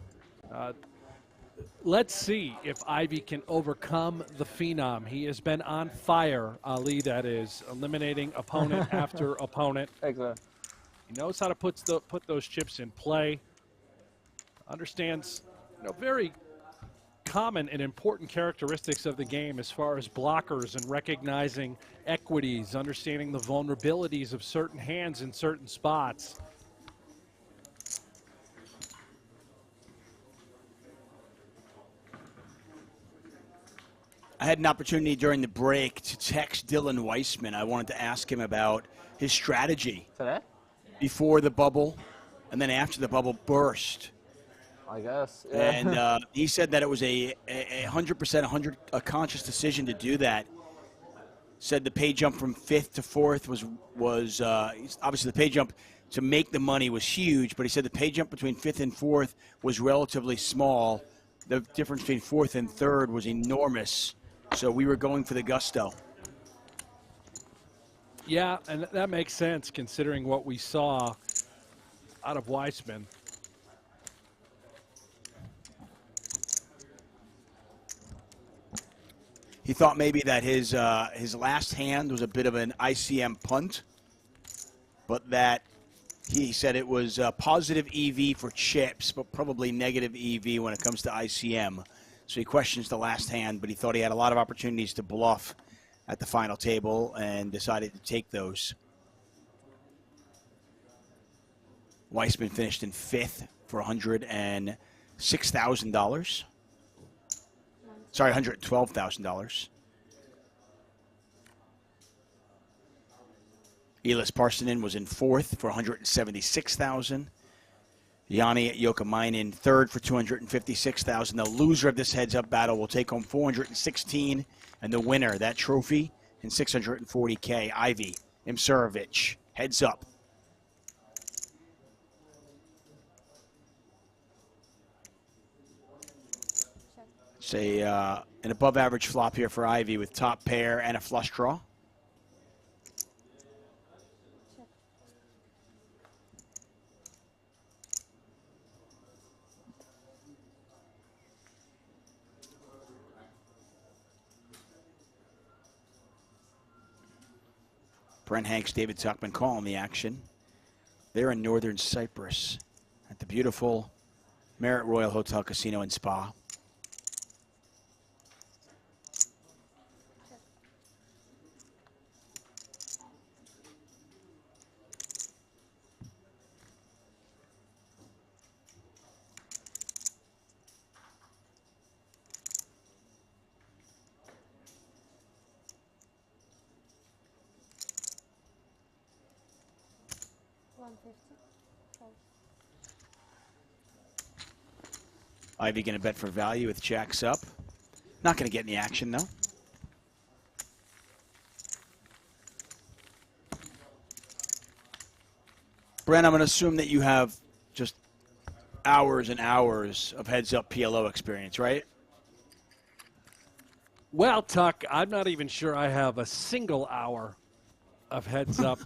Let's see if Ivey can overcome the phenom. He has been on fire, Ali, that is, eliminating opponent after opponent. Exactly. He knows how to put those chips in play. Understands, you know, very common and important characteristics of the game as far as blockers and recognizing equities, understanding the vulnerabilities of certain hands in certain spots. I had an opportunity during the break to text Dylan Weissman. I wanted to ask him about his strategy today, before the bubble, and then after the bubble burst. I guess. Yeah. And he said that it was a 100% a conscious decision to do that. Said the pay jump from 5th to 4th was obviously the pay jump to make the money was huge, but he said the pay jump between 5th and 4th was relatively small. The difference between 4th and 3rd was enormous. So we were going for the gusto. Yeah, and that makes sense considering what we saw out of Weissman. He thought maybe that his last hand was a bit of an ICM punt, but that he said it was positive EV for chips, but probably negative EV when it comes to ICM. So he questions the last hand, but he thought he had a lot of opportunities to bluff at the final table and decided to take those. Weissman finished in 5th for $106,000. Sorry, $112,000. Elis Parsonen was in 4th for $176,000. Yanni Jokamainen 3rd for $256,000. The loser of this heads-up battle will take home $416,000, and the winner, that trophy, in $640K. Ivey Imsirovic, heads up. It's an above-average flop here for Ivey with top pair and a flush draw. Brent Hanks, David Tuckman calling the action. They're in northern Cyprus at the beautiful Marriott Royal Hotel Casino and Spa. Ivey going to bet for value with jacks up. Not going to get any action, though. Brent, I'm going to assume that you have just hours and hours of heads-up PLO experience, right? Well, Tuck, I'm not even sure I have a single hour of heads-up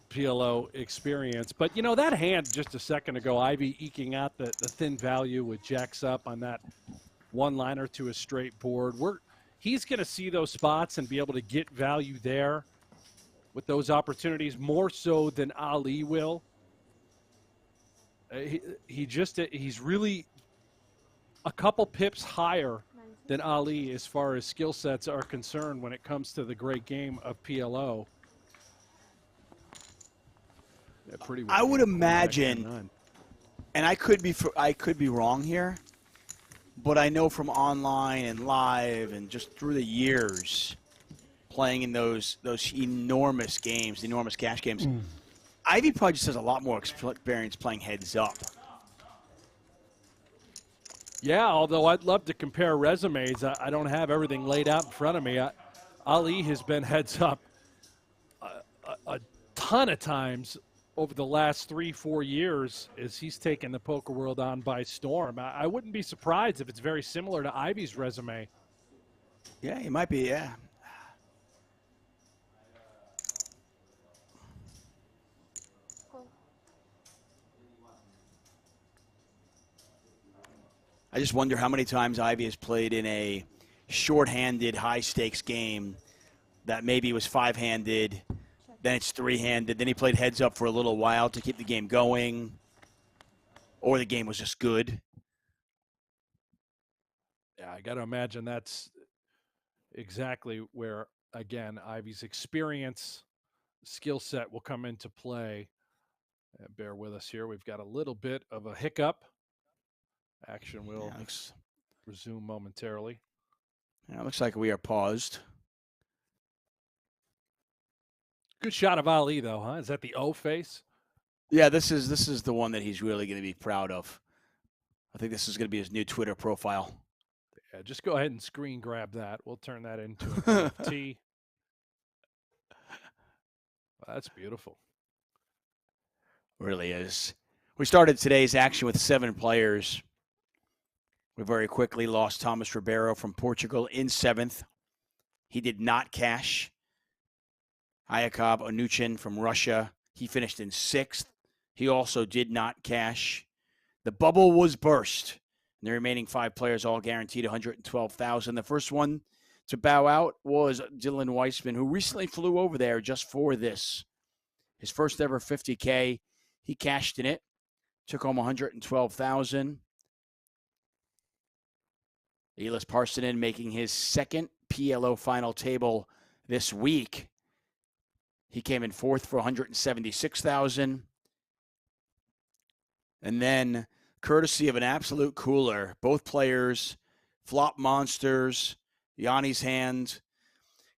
PLO experience. But, you know, that hand just a second ago, Ivey eking out the thin value with jacks up on that one-liner to a straight board. He's going to see those spots and be able to get value there with those opportunities more so than Ali will. He's really a couple pips higher than Ali as far as skill sets are concerned when it comes to the great game of PLO. Pretty well. I would imagine, and I could be wrong here, but I know from online and live and just through the years playing in those enormous games, the enormous cash games, Ivey probably just has a lot more experience playing heads up. Yeah, although I'd love to compare resumes. I don't have everything laid out in front of me. Ali has been heads up a ton of times over the last 3-4 years as he's taken the poker world on by storm. I wouldn't be surprised if it's very similar to Ivey's resume. Yeah, he might be, yeah. I just wonder how many times Ivey has played in a short-handed, high-stakes game that maybe was 5-handed, then it's 3-handed, then he played heads up for a little while to keep the game going, or the game was just good. Yeah, I got to imagine that's exactly where, again, Ivey's experience, skill set will come into play. Bear with us here. We've got a little bit of a hiccup. Action will resume momentarily. Yeah, it looks like we are paused. Good shot of Ali, though, huh? Is that the O face? Yeah, this is the one that he's really going to be proud of. I think this is going to be his new Twitter profile. Yeah, just go ahead and screen grab that. We'll turn that into an NFT. Wow, that's beautiful. Really is. We started today's action with 7 players. We very quickly lost Thomas Ribeiro from Portugal in 7th. He did not cash. Ayakov Onuchin from Russia, he finished in 6th. He also did not cash. The bubble was burst. And the remaining 5 players all guaranteed $112,000. The first one to bow out was Dylan Weissman, who recently flew over there just for this. His first ever 50K. He cashed in it, took home $112,000. Elis Parsonen making his 2nd PLO final table this week. He came in 4th for $176,000. And then, courtesy of an absolute cooler, both players, flop monsters, Yanni's hand.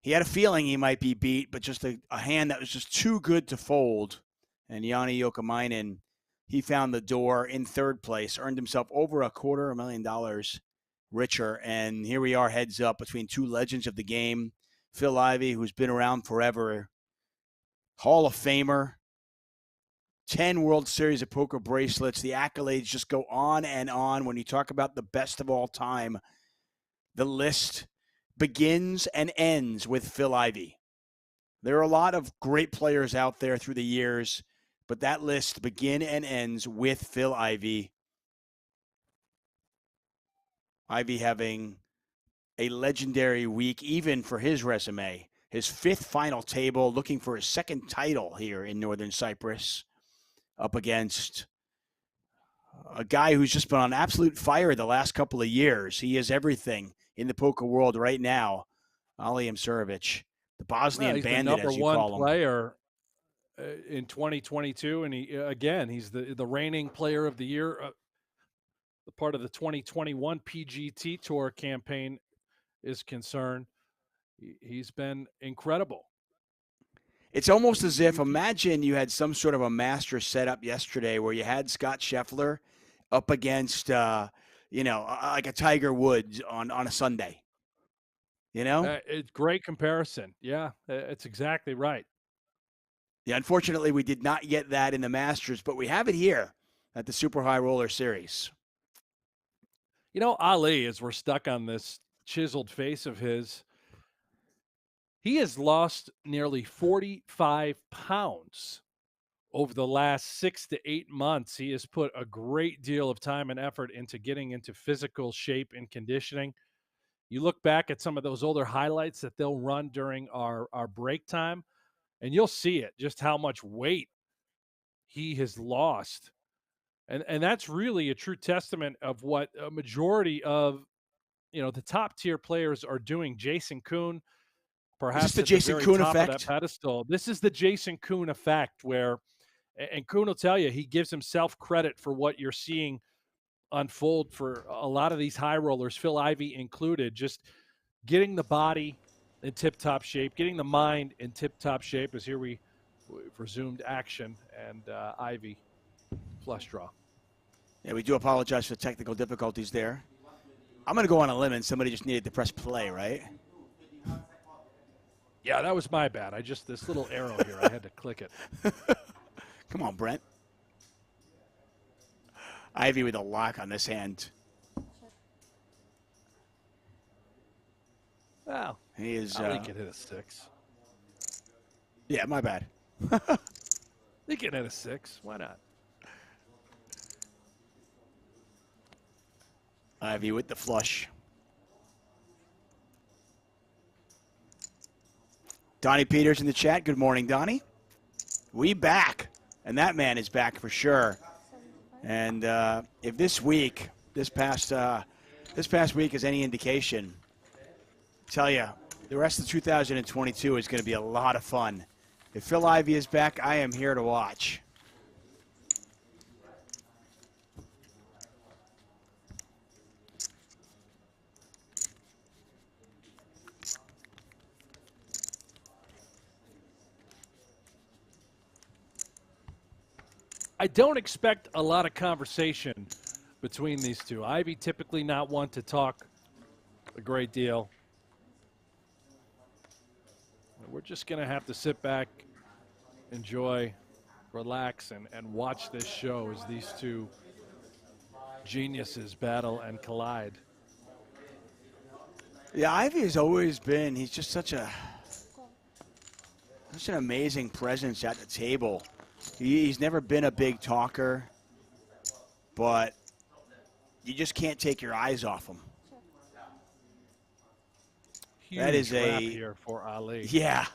He had a feeling he might be beat, but just a hand that was just too good to fold. And Yanni Jokamainen, he found the door in 3rd place, earned himself over $250,000 richer. And here we are, heads up between 2 legends of the game. Phil Ivey, who's been around forever, Hall of Famer, 10 World Series of Poker bracelets. The accolades just go on and on. When you talk about the best of all time, the list begins and ends with Phil Ivey. There are a lot of great players out there through the years, but that list begins and ends with Phil Ivey. Ivey having a legendary week, even for his resume. His 5th final table, looking for his 2nd title here in Northern Cyprus, up against a guy who's just been on absolute fire the last couple of years. He is everything in the poker world right now. Ali Imsirovic, the Bosnian bandit, as you call him. He's the number 1 player in 2022, and he's the reigning player of the year. The part of the 2021 PGT Tour campaign is concerned. He's been incredible. It's almost as if, imagine you had some sort of a master setup yesterday where you had Scott Scheffler up against, like a Tiger Woods on a Sunday. You know? It's great comparison. Yeah, it's exactly right. Yeah, unfortunately, we did not get that in the Masters, but we have it here at the Super High Roller Series. You know, Ali, as we're stuck on this chiseled face of his, he has lost nearly 45 pounds over the last 6 to 8 months. He has put a great deal of time and effort into getting into physical shape and conditioning. You look back at some of those older highlights that they'll run during our break time, and you'll see it, just how much weight he has lost. And that's really a true testament of what a majority of, the top tier players are doing. Jason Kuhn, perhaps is this the Jason Kuhn effect? Of that pedestal. This is the Jason Kuhn effect, where, and Kuhn will tell you, he gives himself credit for what you're seeing unfold for a lot of these high rollers, Phil Ivey included, just getting the body in tip-top shape, getting the mind in tip-top shape. As here we're we've resumed action, and Ivey flush draw. Yeah, we do apologize for the technical difficulties there. I'm going to go on a limb, and somebody just needed to press play, right? Yeah, that was my bad. This little arrow here, I had to click it. Come on, Brent. Ivey with a lock on this hand. Wow. He is. He can hit a 6. Yeah, my bad. He can hit a 6. Why not? Ivey with the flush. Donnie Peters in the chat. Good morning, Donnie. We back, and that man is back for sure. And if this past week is any indication, I tell you, the rest of 2022 is going to be a lot of fun. If Phil Ivey is back, I am here to watch. I don't expect a lot of conversation between these two. Ivey typically not one to talk a great deal. We're just going to have to sit back, enjoy, relax, and watch this show as these two geniuses battle and collide. Yeah, Ivey has always been, he's just such an amazing presence at the table. He's never been a big talker, but you just can't take your eyes off him. Huge that is wrap here for Ali. Yeah.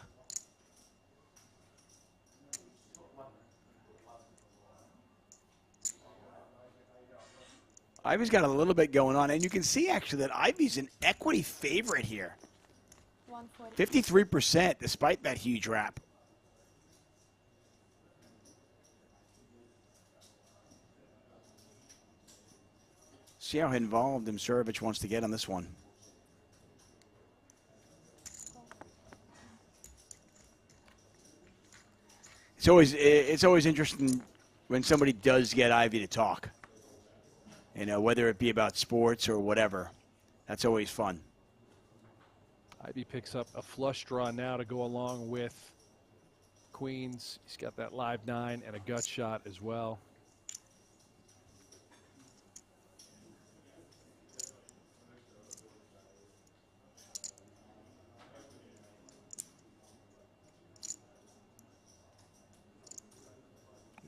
Ivey's got a little bit going on, and you can see actually that Ivey's an equity favorite here. 53% despite that huge wrap. See how involved Msirovic wants to get on this one. It's always interesting when somebody does get Ivey to talk. You know, whether it be about sports or whatever. That's always fun. Ivey picks up a flush draw now to go along with queens. He's got that live 9 and a gut shot as well.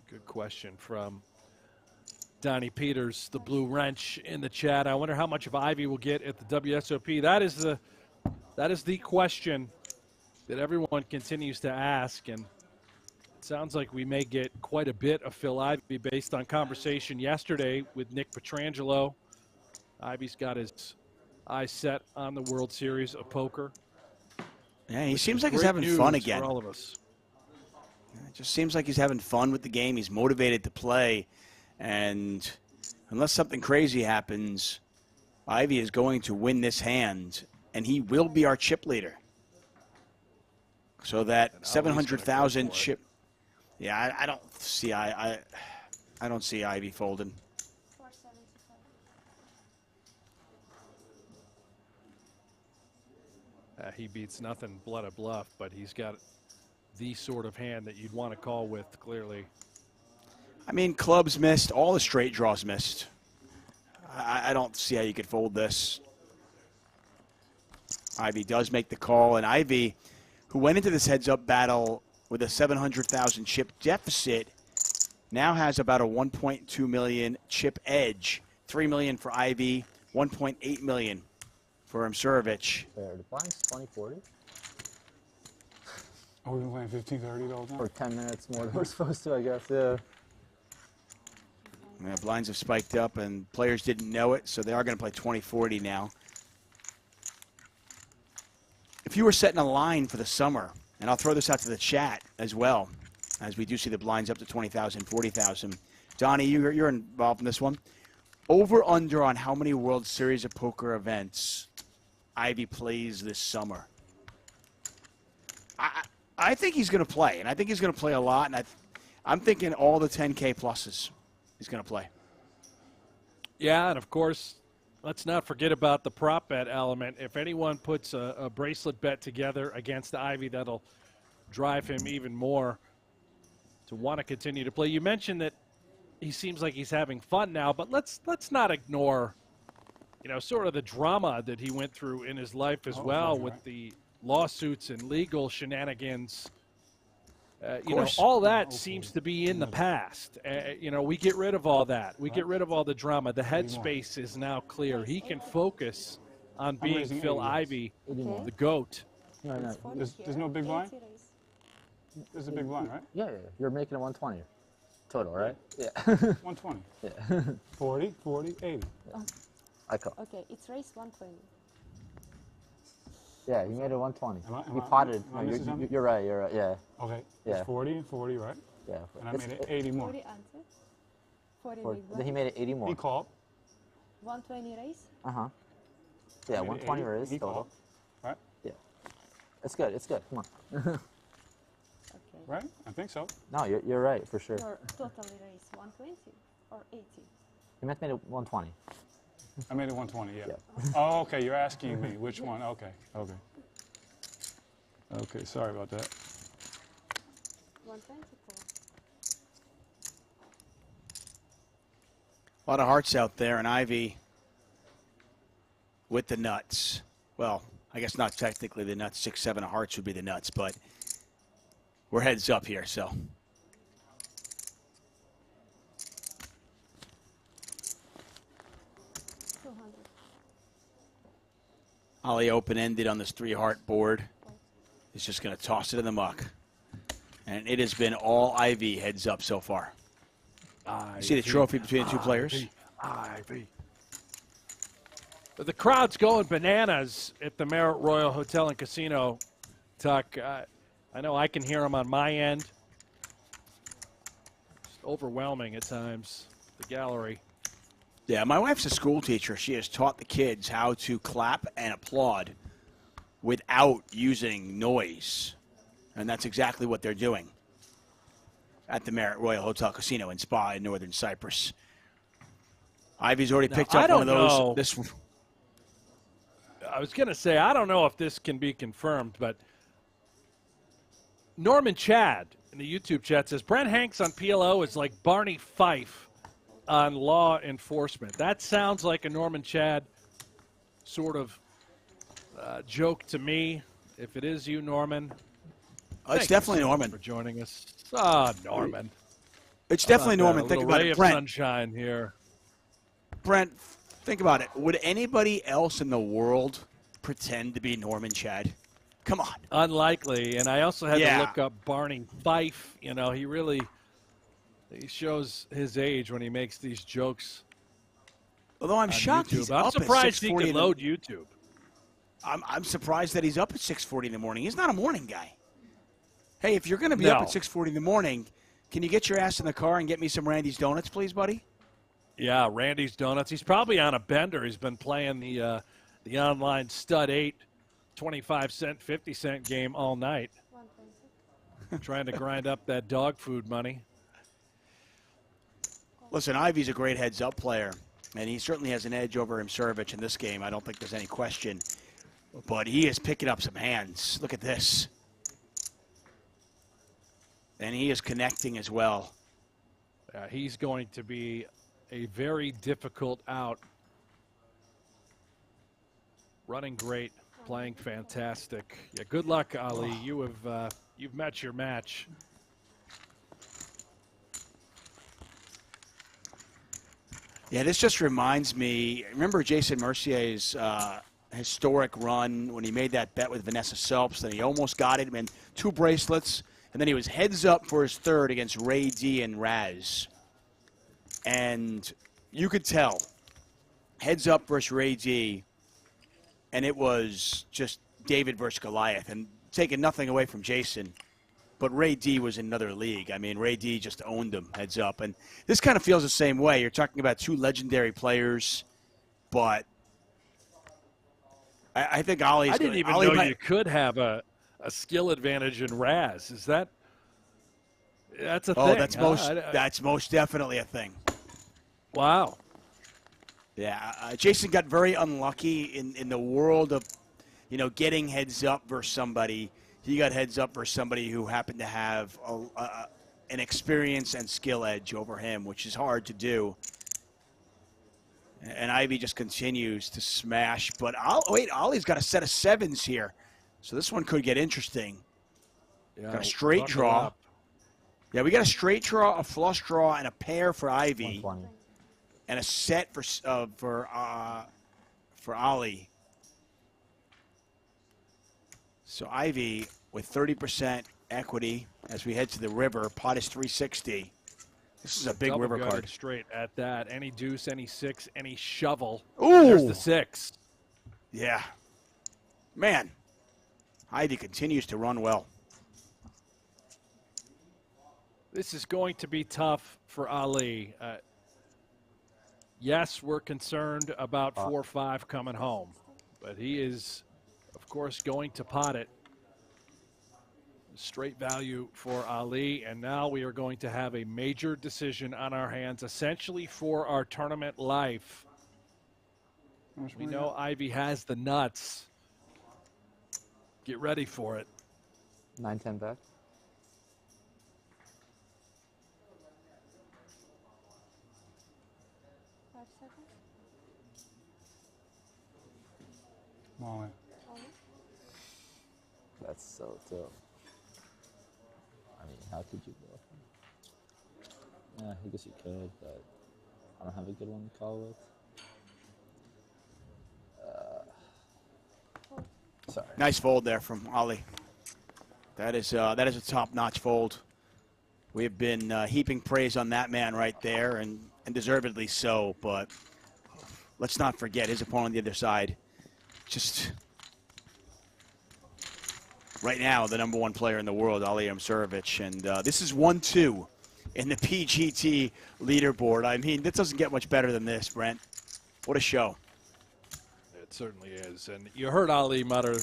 Good question from Donnie Peters, the blue wrench in the chat. I wonder how much of Ivey will get at the WSOP. That is the question that everyone continues to ask, and it sounds like we may get quite a bit of Phil Ivey based on conversation yesterday with Nick Petrangelo. Ivey's got his eyes set on the World Series of Poker. Yeah, he seems like he's having fun again. For all of us. It just seems like he's having fun with the game. He's motivated to play. And unless something crazy happens, Ivey is going to win this hand, and he will be our chip leader. So that 700,000 chip. Yeah, I don't see I don't see Ivey folding. He beats nothing but a bluff, but he's got the sort of hand that you'd want to call with, clearly. I mean, clubs missed. All the straight draws missed. I don't see how you could fold this. Ivey does make the call, and Ivey, who went into this heads-up battle with a 700,000 chip deficit, now has about a 1.2 million chip edge. 3 million for Ivey, 1.8 million for Msirovic. There, the blind's 2040. Oh, we've been playing 1530 the whole time? Or 10 minutes more than we're supposed to, I guess, yeah. Yeah, blinds have spiked up, and players didn't know it, so they are going to play 2040 now. If you were setting a line for the summer, and I'll throw this out to the chat as well, as we do see the blinds up to 20,000, 40,000. Donnie, you're involved in this one. Over under on how many World Series of Poker events Ivey plays this summer. I think he's going to play, and I think he's going to play a lot. And I'm thinking all the 10K pluses he's going to play. Yeah, and of course, let's not forget about the prop bet element. If anyone puts a bracelet bet together against Ivey, that'll drive him even more to want to continue to play. You mentioned that he seems like he's having fun now, but let's not ignore, sort of the drama that he went through in his life as well with the lawsuits and legal shenanigans. All that seems to be in the past. We get rid of all that. We get rid of all the drama. The headspace is now clear. He can focus on being Phil Ivey, the GOAT. There's no big blind? There's a big blind, right? Yeah. You're making it 120 total, right? Yeah. 120. Yeah. 40, 40, 80. I call. Okay, it's race 120. Yeah, you made it 120. Am He I- potted. am I No, missing something? you're right. You're right. Yeah. Okay. Yeah. It's 40 and 40, right? Yeah. And I made it 80 more. 40 answer. 40 Or, big then he blind. made it 80 more. He called. 120 race. Yeah, I made it 120 80, raise he total. called, right? Yeah. It's good. It's good. Come on. Right? I think so. No, you're right for sure. Your totally race 120 or 80. You meant made it 120. I made it 120, yeah. Oh, okay. You're asking me which one. Okay. Okay. Okay. Sorry about that. 124. A lot of hearts out there, and Ivey with the nuts. Well, I guess not technically the nuts. 6, 7 of hearts would be the nuts, but we're heads up here, so. Ollie open-ended on this 3-heart board. He's just going to toss it in the muck. And it has been all Ivey heads up so far. You see the trophy between the two players? Ivey. The crowd's going bananas at the Marriott Royal Hotel and Casino, Tuck. I know I can hear them on my end. Just overwhelming at times, the gallery. Yeah, my wife's a school teacher. She has taught the kids how to clap and applaud without using noise. And that's exactly what they're doing at the Marriott Royal Hotel Casino and Spa in northern Cyprus. Ivey's already picked up one of those. I was going to say, I don't know if this can be confirmed, but Norman Chad in the YouTube chat says, Brent Hanks on PLO is like Barney Fife on law enforcement. That sounds like a Norman Chad sort of joke to me. If it is you, Norman. It's definitely Norman. For joining us. Ah, Norman. It's definitely Norman. Think about it, Brent. Sunshine here. Brent, think about it. Would anybody else in the world pretend to be Norman Chad? Come on. Unlikely. And I also had to look up Barney Fife. You know, he shows his age when he makes these jokes. Although I'm shocked he's up I'm surprised at he can load YouTube. I'm surprised that he's up at 6:40 in the morning. He's not a morning guy. Hey, if you're going to be up at 6:40 in the morning, can you get your ass in the car and get me some Randy's Donuts, please, buddy? Yeah, Randy's Donuts. He's probably on a bender. He's been playing the online Stud 8 25-cent, 50-cent game all night. Trying to grind up that dog food money. Listen, Ivey's a great heads-up player, and he certainly has an edge over Imserovic in this game. I don't think there's any question. But he is picking up some hands. Look at this. And he is connecting as well. He's going to be a very difficult out. Running great, playing fantastic. Yeah, good luck, Ali. You've met your match. Yeah, this just reminds me. Remember Jason Mercier's historic run when he made that bet with Vanessa Selps, and he almost got it, and 2 bracelets, and then he was heads up for his third against Ray D and Raz. And you could tell, heads up versus Ray D, and it was just David versus Goliath, and taking nothing away from Jason. But Ray D was in another league. I mean, Ray D just owned him heads up. And this kind of feels the same way. You're talking about 2 legendary players, but I think Ollie's I didn't even know you could have a a skill advantage in Raz. Is that's a Oh, thing? that's most definitely a thing. Wow. Yeah, Jason got very unlucky in the world of, getting heads up versus somebody. He got heads up versus somebody who happened to have an experience and skill edge over him, which is hard to do. And Ivey just continues to smash. But Ollie's got a set of sevens here. So this one could get interesting. Yeah, got a straight draw. Up. Yeah, we got a straight draw, a flush draw, and a pair for Ivey. 120. And a set for Ollie. So Ivey with 30% equity as we head to the river. Pot is 360. This is a big Double river gutted card. Straight at that. Any deuce, any six, any shovel. Ooh. There's the six. Yeah. Man, Ivey continues to run well. This is going to be tough for Ali. Yes, we're concerned about 4-5 coming home, but he is, of course, going to pot it. Straight value for Ali, and now we are going to have a major decision on our hands, essentially for our tournament life. We know Ivey has the nuts. Get ready for it. 9-10 back. Molly. That's so dope. I mean, how could you go? Yeah, I guess you could, but I don't have a good one to call with. Sorry. Nice fold there from Ollie. That is a top-notch fold. We have been heaping praise on that man right there, and deservedly so. But let's not forget his opponent on the other side. Just right now, the #1 player in the world, Ali Amsurovic, and this is 1-2 in the PGT leaderboard. I mean, this doesn't get much better than this, Brent. What a show! It certainly is, and you heard Ali mutter,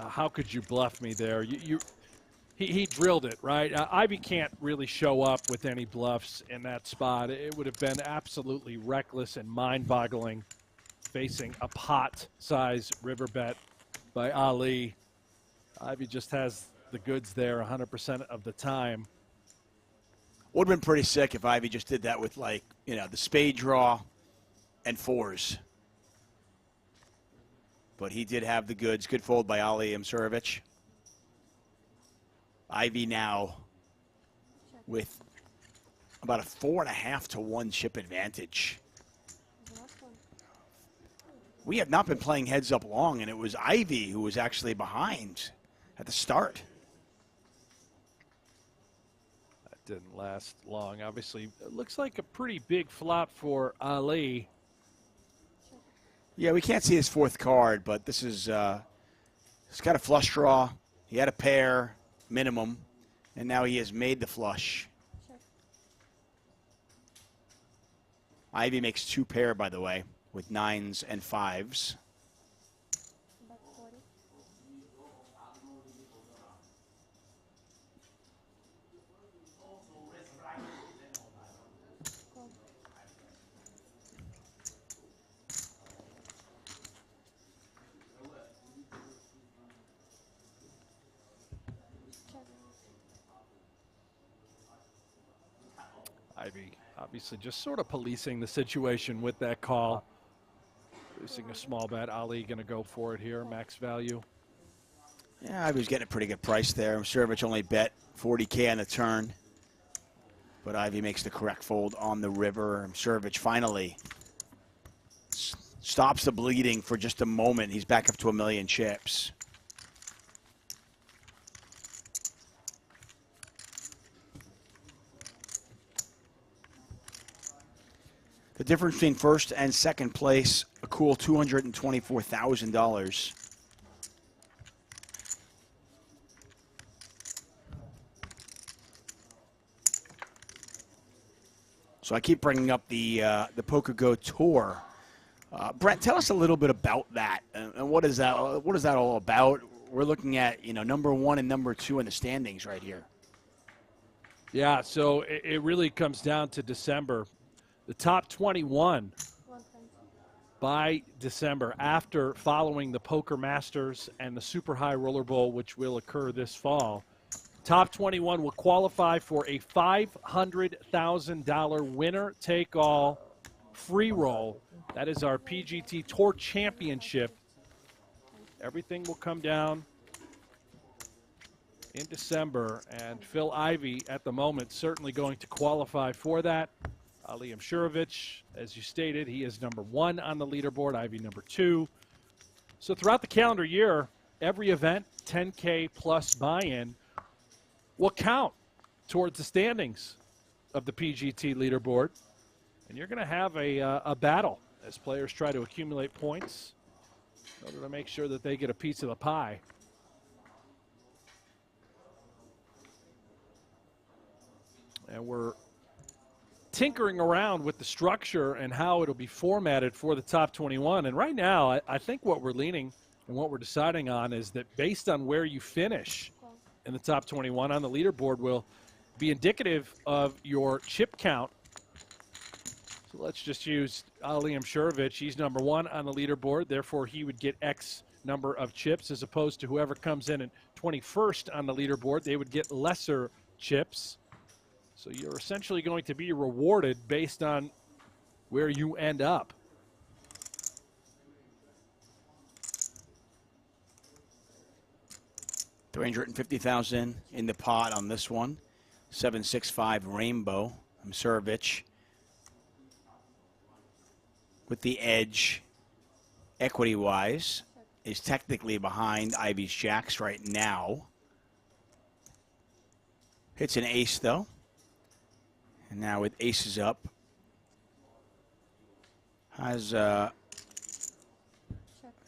how could you bluff me there? He drilled it, right? Ivey can't really show up with any bluffs in that spot. It would have been absolutely reckless and mind-boggling facing a pot-size river bet by Ali. Ivey just has the goods there 100% of the time. Would have been pretty sick if Ivey just did that with, the spade draw and fours. But he did have the goods. Good fold by Ali Amsurovic. Ivey now with about a 4.5 to 1 chip advantage. We have not been playing heads up long, and it was Ivey who was actually behind at the start. That didn't last long. Obviously, it looks like a pretty big flop for Ali. Yeah, we can't see his fourth card, but this is he's got a flush draw. He had a pair minimum, and now he has made the flush. Ivey makes 2 pair, by the way, with 9s and 5s. Ivey obviously just sort of policing the situation with that call. Producing a small bet. Ali going to go for it here, max value. Yeah, Ivey's getting a pretty good price there. Amsurovic only bet 40K on the turn. But Ivey makes the correct fold on the river. Amsurovic finally stops the bleeding for just a moment. He's back up to 1 million chips. The difference between first and second place, a cool $224,000. So I keep bringing up the PokerGO tour. Brent, tell us a little bit about that, and what is that all about? we're looking at, you know, number 1 and number 2 in the standings right here. Yeah, so it really comes down to December. The top 21 by December, after following the Poker Masters and the Super High Roller Bowl, which will occur this fall, top 21 will qualify for a $500,000 winner-take-all free roll. That is our PGT Tour Championship. Everything will come down in December, and Phil Ivey at the moment certainly going to qualify for that. Ali Mshurovich, as you stated, he is number 1 on the leaderboard, Ivey number 2. So throughout the calendar year, every event, 10K plus buy-in, will count towards the standings of the PGT leaderboard. And you're going to have a battle as players try to accumulate points in order to make sure that they get a piece of the pie. And we're tinkering around with the structure and how it'll be formatted for the top 21. And right now, I think what we're leaning and what we're deciding on is that based on where you finish in the top 21 on the leaderboard will be indicative of your chip count. So let's just use Ali Mshurovich. He's number 1 on the leaderboard. Therefore, he would get X number of chips, as opposed to whoever comes in at 21st on the leaderboard. They would get lesser chips. So you're essentially going to be rewarded based on where you end up. $350,000 in the pot on this one. 765 Rainbow. Mshurovich with the edge, equity-wise, is technically behind Ivey's jacks right now. Hits an ace, though. And now with aces up, has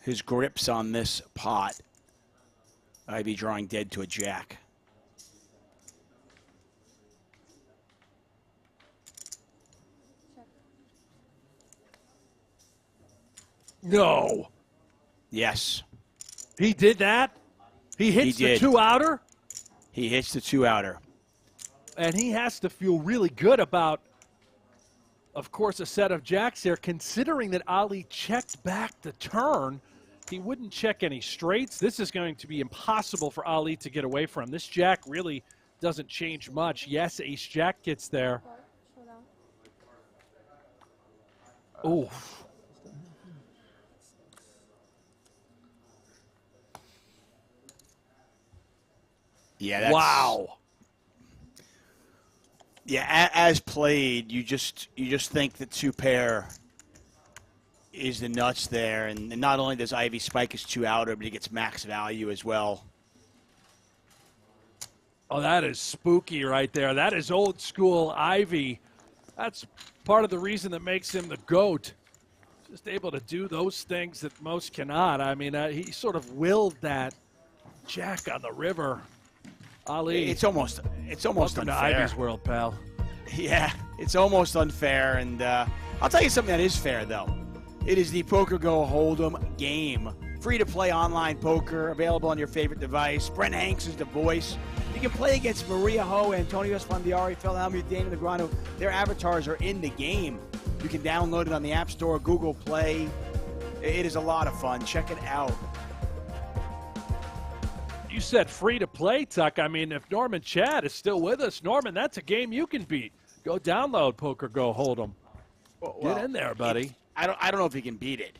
his grips on this pot. Ivey drawing dead to a jack. No. Yes. He did that? He hits the 2-outer? He hits the 2-outer. And he has to feel really good about, of course, a set of jacks here, considering that Ali checked back the turn. He wouldn't check any straights. This is going to be impossible for Ali to get away from. This jack really doesn't change much. Yes, ace-jack gets there. Ooh. Yeah, that's, wow. Yeah, as played, you just think that 2-pair is the nuts there, and not only does Ivey spike his 2-outer, but he gets max value as well. Oh, that is spooky right there. That is old school Ivey. That's part of the reason that makes him the GOAT. Just able to do those things that most cannot. I mean, he sort of willed that jack on the river. Ali, it's almost welcome unfair. to Ivey's world, pal. Yeah, it's almost unfair, and I'll tell you something that is fair, though. It is the PokerGO Hold'em game. Free to play online poker, available on your favorite device. Brent Hanks is the voice. You can play against Maria Ho, Antonio Esfandiari, Phil Hellmuth, Daniel Negreanu. Their avatars are in the game. You can download it on the App Store, Google Play. It is a lot of fun. Check it out. You said free to play, Tuck. I mean, if Norman Chad is still with us, Norman, that's a game you can beat. Go download PokerGO Hold'em. Well, get in there, buddy. I don't know if he can beat it.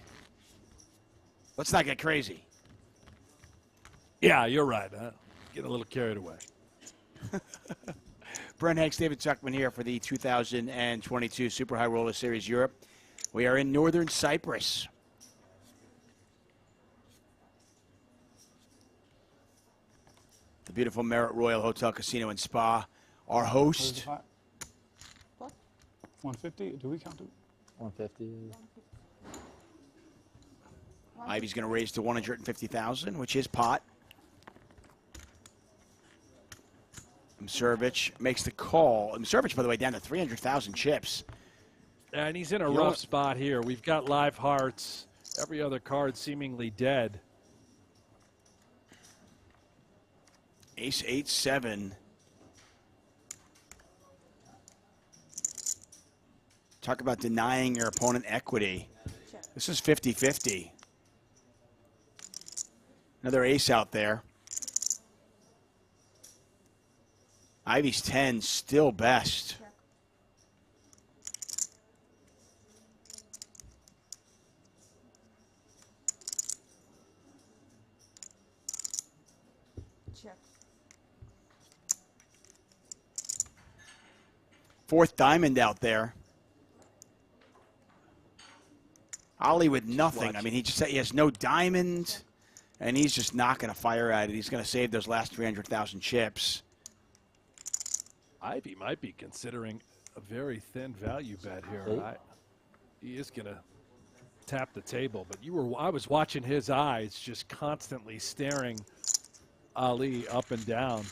Let's not get crazy. Yeah, you're right. Getting a little carried away. Brent Hanks, David Tuckman here for the 2022 Super High Roller Series Europe. We are in northern Cyprus. The beautiful Marriott Royal Hotel, Casino, and Spa. Our host. 150? Do we count it? 150. Ivey's going to raise to 150,000, which is pot. Mshurovich makes the call. Mshurovich, by the way, down to 300,000 chips. And he's in a rough spot here. We've got live hearts. Every other card seemingly dead. Ace 8-7. Talk about denying your opponent equity. This is 50-50. Another ace out there. Ivey's 10 still best. Check. Fourth diamond out there. Ollie with nothing. I mean, he has no diamond, and he's just not going to fire at it. He's going to save those last 300,000 chips. Ivey might be considering a very thin value bet here. He is going to tap the table, but I was watching his eyes just constantly staring Ali up and down.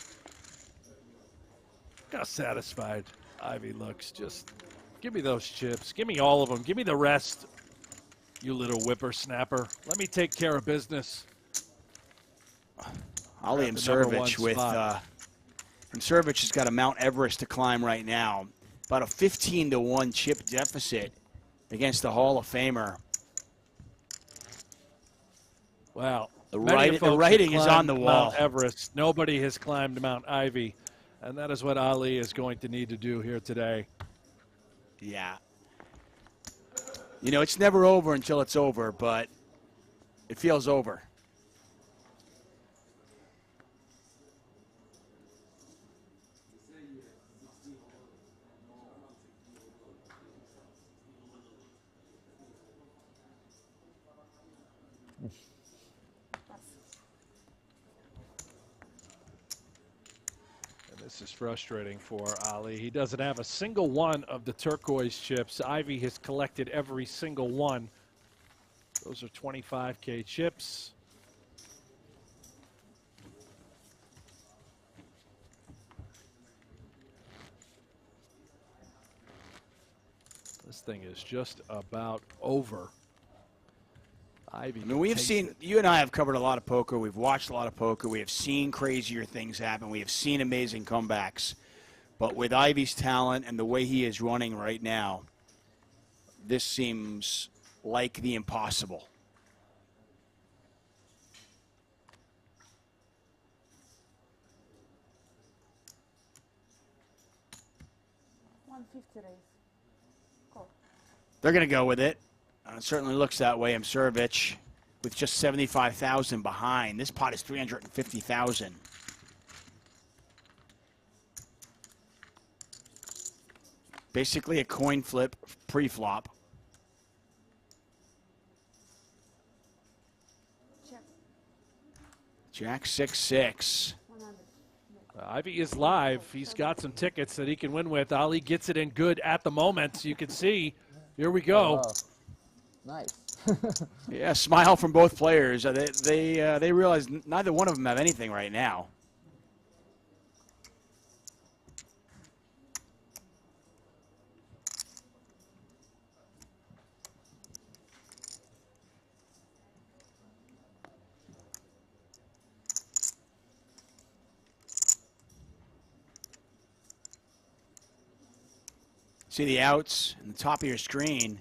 Look how satisfied Ivey looks. Just give me those chips. Give me all of them. Give me the rest, you little whippersnapper. Let me take care of business. Ali and Servich with and Servich has got a Mount Everest to climb right now. About a 15-1 chip deficit against the Hall of Famer. Wow. The writing is on the wall. Mount Everest. Nobody has climbed Mount Ivy, and that is what Ali is going to need to do here today. Yeah. You know, it's never over until it's over, but it feels over. This is frustrating for Ali. He doesn't have a single one of the turquoise chips. Ivey has collected every single one. Those are 25K chips. This thing is just about over. Ivey. I mean, we have seen, you and I have covered a lot of poker. We've watched a lot of poker. We have seen crazier things happen. We have seen amazing comebacks. But with Ivey's talent and the way he is running right now, this seems like the impossible. $150 raise. Call. They're going to go with it. It certainly looks that way. Servich with just 75,000 behind. This pot is 350,000. Basically a coin flip pre-flop. Jack 6-6. Ivey is live. He's got some tickets that he can win with. Ali gets it in good at the moment. You can see. Here we go. Nice. Yeah, smile from both players. They realize neither one of them have anything right now. See the outs in the top of your screen.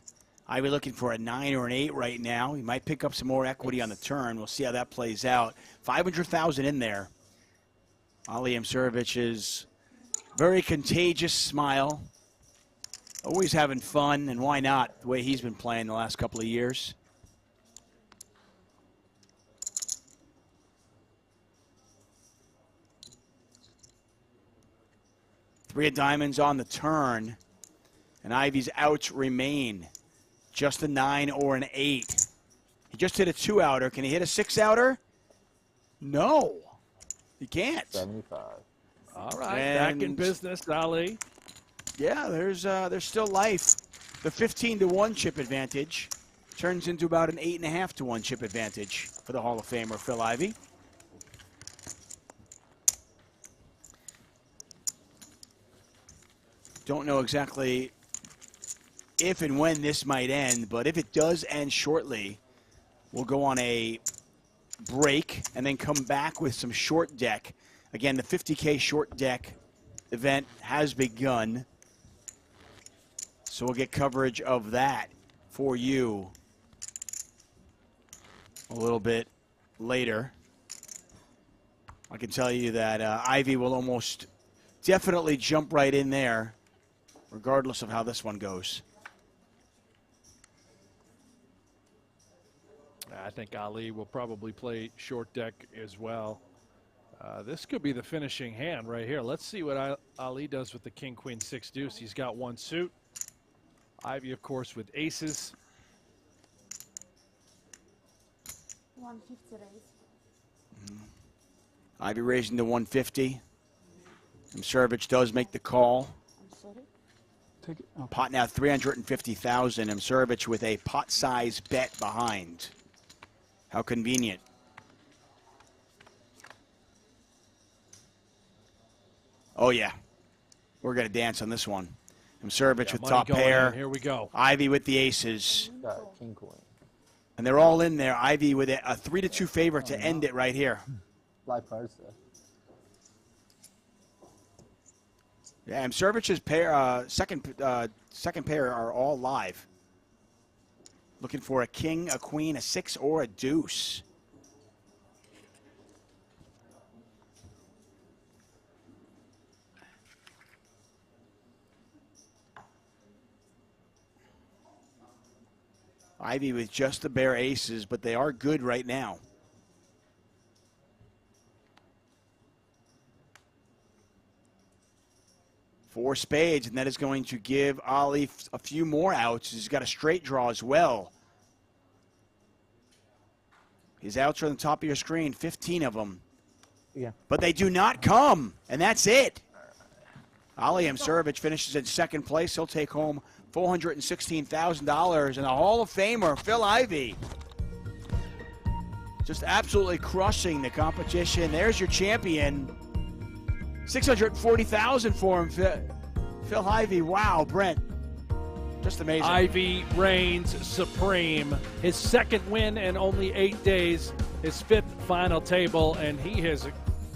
Ivey looking for a 9 or an 8 right now. He might pick up some more equity on the turn. We'll see how that plays out. 500,000 in there. Ali Servich's very contagious smile. Always having fun, and why not, the way he's been playing the last couple of years. Three of diamonds on the turn, and Ivey's outs remain. Just a 9 or an 8. He just hit a 2-outer. Can he hit a 6-outer? No, he can't. 75. All right, back in business, Ali. Yeah, there's still life. The 15-1 chip advantage turns into about an 8.5-1 chip advantage for the Hall of Famer Phil Ivey. Don't know exactly if and when this might end, but if it does end shortly, we'll go on a break and then come back with some short deck Again, the 50K short deck event has begun. So we'll get coverage of that for you a little bit later. I can tell you that Ivey will almost definitely jump right in there, regardless of how this one goes. I think Ali will probably play short deck as well. This could be the finishing hand right here. Let's see what Ali does with the king, queen, six, deuce. He's got one suit. Ivey, of course, with aces. 150 raise. Ivey raising to 150. Msirvich does make the call. I'm sorry. Take it. Oh. Pot now 350,000. Msirvich with a pot size bet behind. How convenient. Oh yeah, we're gonna dance on this one. Msirvich with top pair. Here we go. Ivey with the aces. Got king queen. And they're all in there. Ivey with a 3-2 favorite to end it right here. Live cards there. Yeah, Msirvich's pair, second pair are all live. Looking for a king, a queen, a six, or a deuce. Ivey with just the bare aces, but they are good right now. Four spades, and that is going to give Ali a few more outs. He's got a straight draw as well. His outs are on the top of your screen, 15 of them. Yeah. But they do not come, and that's it. Ali Msirvich finishes in second place. He'll take home $416,000, and a Hall of Famer, Phil Ivey. Just absolutely crushing the competition. There's your champion. $640,000 for him, Phil Ivey. Wow, Brent. Just amazing. Ivey reigns supreme. His second win in only 8 days. His fifth final table, and he has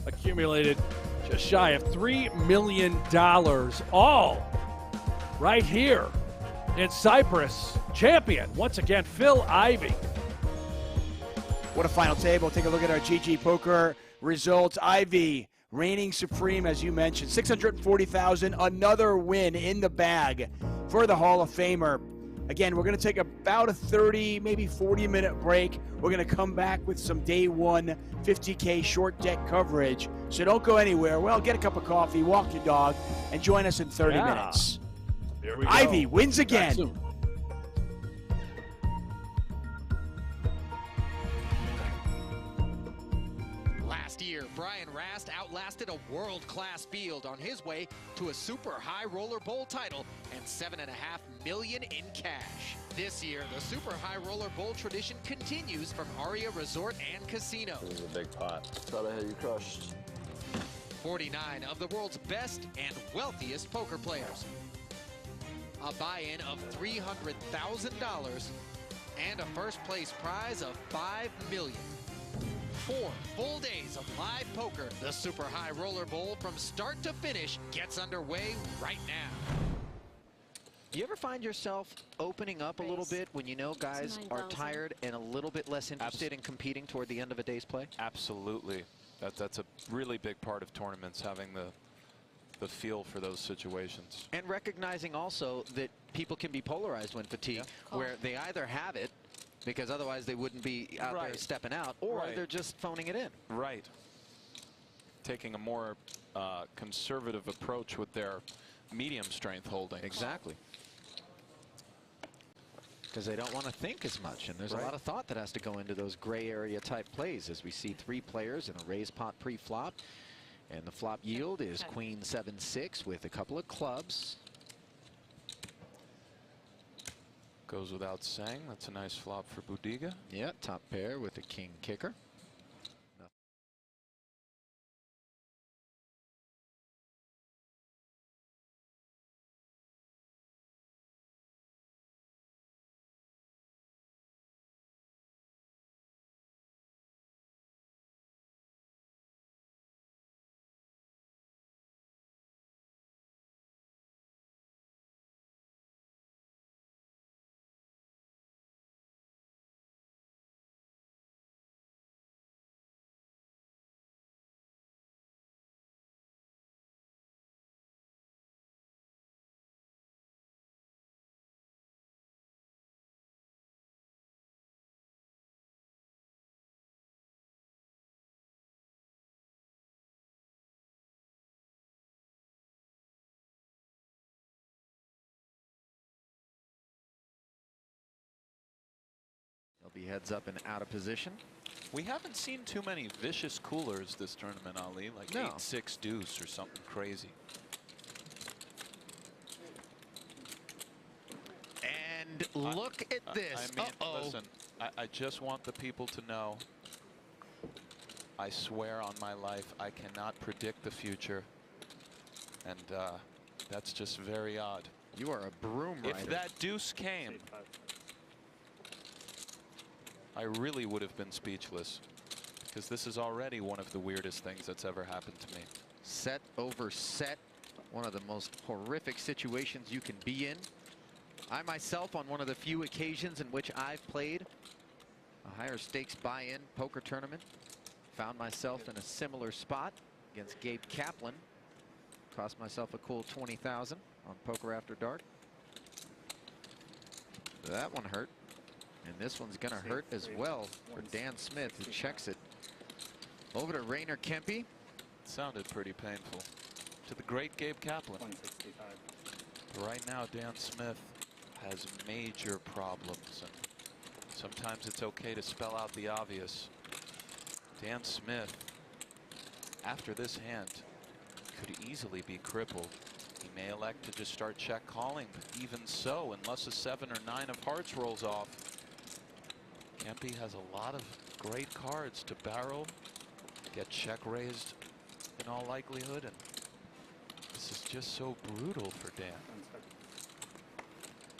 accumulated just shy of $3 million, all right here in Cyprus. Champion, once again, Phil Ivey. What a final table. Take a look at our GG Poker results. Ivey reigning supreme, as you mentioned. $640,000, another win in the bag for the Hall of Famer. Again, we're going to take about a 30, maybe 40-minute break. We're going to come back with some day one 50K short deck coverage. So don't go anywhere. Well, get a cup of coffee, walk your dog, and join us in 30 minutes. Here we go. Ivey wins again. Last year, Brian Rast outlasted a world-class field on his way to a super high roller bowl title and $7.5 million in cash. This year, the super high roller bowl tradition continues from Aria Resort and Casino. This is a big pot. Thought I had you crushed. 49 of the world's best and wealthiest poker players. A buy-in of $300,000 and a first place prize of $5 million. 4 full days of live poker. The Super High Roller Bowl from start to finish gets underway right now. You ever find yourself opening up a little bit when you know guys are tired and a little bit less interested in competing toward the end of a day's play? Absolutely. That's a really big part of tournaments, having the feel for those situations. And recognizing also that people can be polarized when fatigued, where they either have it, because otherwise they wouldn't be out there stepping out, or they're just phoning it in. Right. Taking a more conservative approach with their medium strength holding. Exactly. Because they don't want to think as much, and there's a lot of thought that has to go into those gray area type plays, as we see 3 players in a raise pot pre-flop, and the flop yield is queen 7-6 with a couple of clubs. Goes without saying, that's a nice flop for Budiga. Yeah, top pair with a king kicker. be heads up and out of position. We haven't seen too many vicious coolers this tournament, Ali, like No. 8-6 deuce or something crazy. And look at this. I mean, listen, I just want the people to know, I swear on my life, I cannot predict the future. And that's just very odd. You are a broom rider. If that deuce came, I really would have been speechless, because this is already one of the weirdest things that's ever happened to me. Set over set, one of the most horrific situations you can be in. I myself, on one of the few occasions in which I've played a higher stakes buy-in poker tournament, found myself in a similar spot against Gabe Kaplan. Cost myself a cool 20,000 on Poker After Dark. That one hurt. And this one's going to hurt as well for Dan Smith, who checks it. Over to Rainer Kempe. It sounded pretty painful. To the great Gabe Kaplan. Right now, Dan Smith has major problems, and sometimes it's okay to spell out the obvious. Dan Smith, after this hand, could easily be crippled. He may elect to just start check calling, but even so, unless a 7 or 9 of hearts rolls off, Kempe has a lot of great cards to barrel, get check raised in all likelihood, and this is just so brutal for Dan.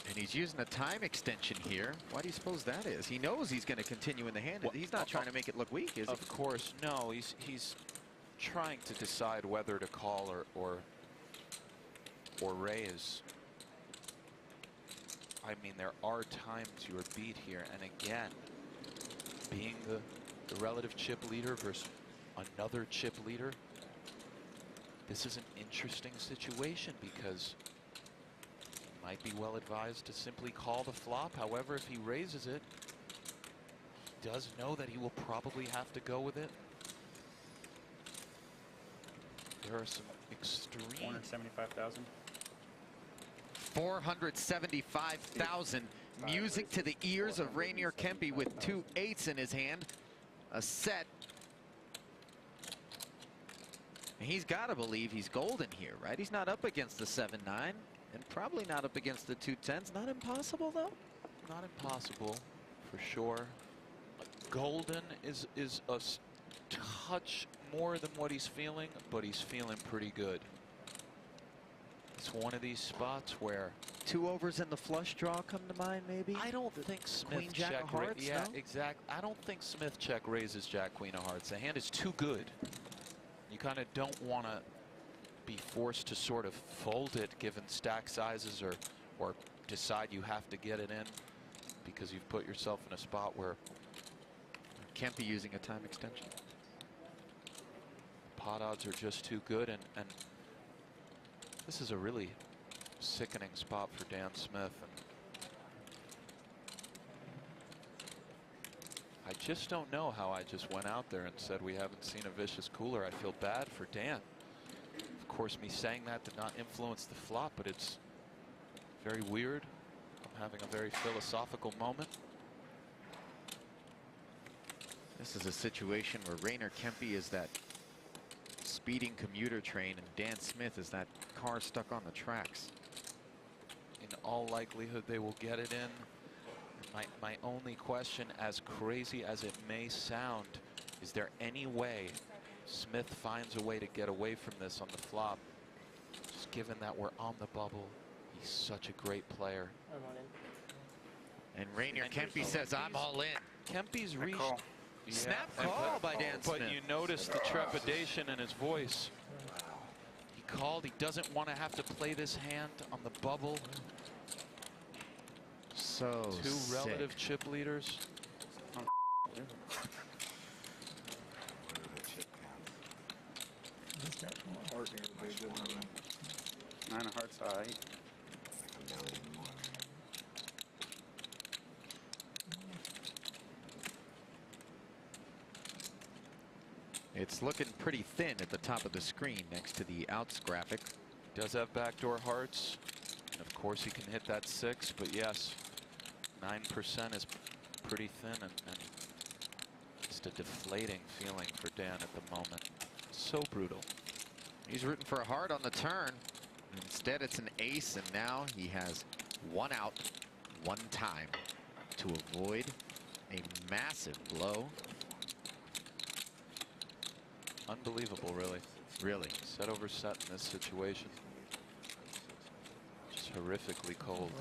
And he's using a time extension here. Why do you suppose that is? He knows he's going to continue in the hand. He's not trying to make it look weak, is he? Of course, no. He's trying to decide whether to call or raise. I mean, there are times you are beat here, and again, being the relative chip leader versus another chip leader, this is an interesting situation because he might be well advised to simply call the flop. However, if he raises it, he does know that he will probably have to go with it. There are some extreme. 475,000. 475,000. Music to the ears of Rainier Kempe with 2 8s in his hand. A set. And he's got to believe he's golden here, right? He's not up against the 7-9 and probably not up against the 2 10s. Not impossible, though. Not impossible, for sure. Golden is a touch more than what he's feeling, but he's feeling pretty good. It's one of these spots where 2 overs in the flush draw come to mind, maybe. I don't think Smith Queen Jack of Hearts. Yeah, no? exactly. I don't think Smith check raises Jack Queen of Hearts. The hand is too good. You kind of don't want to be forced to sort of fold it given stack sizes or decide you have to get it in because you've put yourself in a spot where Kempe using a time extension. Pot odds are just too good, and this is a really sickening spot for Dan Smith. And I just don't know how I just went out there and said we haven't seen a vicious cooler. I feel bad for Dan. Of course, me saying that did not influence the flop, but it's very weird. I'm having a very philosophical moment. This is a situation where Rainer Kempe is that speeding commuter train and Dan Smith is that car stuck on the tracks. In all likelihood, they will get it in. My only question, as crazy as it may sound, is there any way Smith finds a way to get away from this on the flop? Just given that we're on the bubble, he's such a great player. I'm all in. And Rainier Kempe says, I'm all in. Kempe's reached. Yeah, Snap call by Dan Smith. But you notice the trepidation in his voice. He called. He doesn't want to have to play this hand on the bubble. So Two sick. relative chip leaders. Nine of hearts, all right. It's looking pretty thin at the top of the screen next to the outs graphic. Does have backdoor hearts. And of course he can hit that 6, but yes, 9% is pretty thin and just a deflating feeling for Dan at the moment. So brutal. He's rooting for a heart on the turn. Instead, it's an ace, and now he has one out, one time to avoid a massive blow. Unbelievable, really. Really. Set over set in this situation. Just horrifically cold.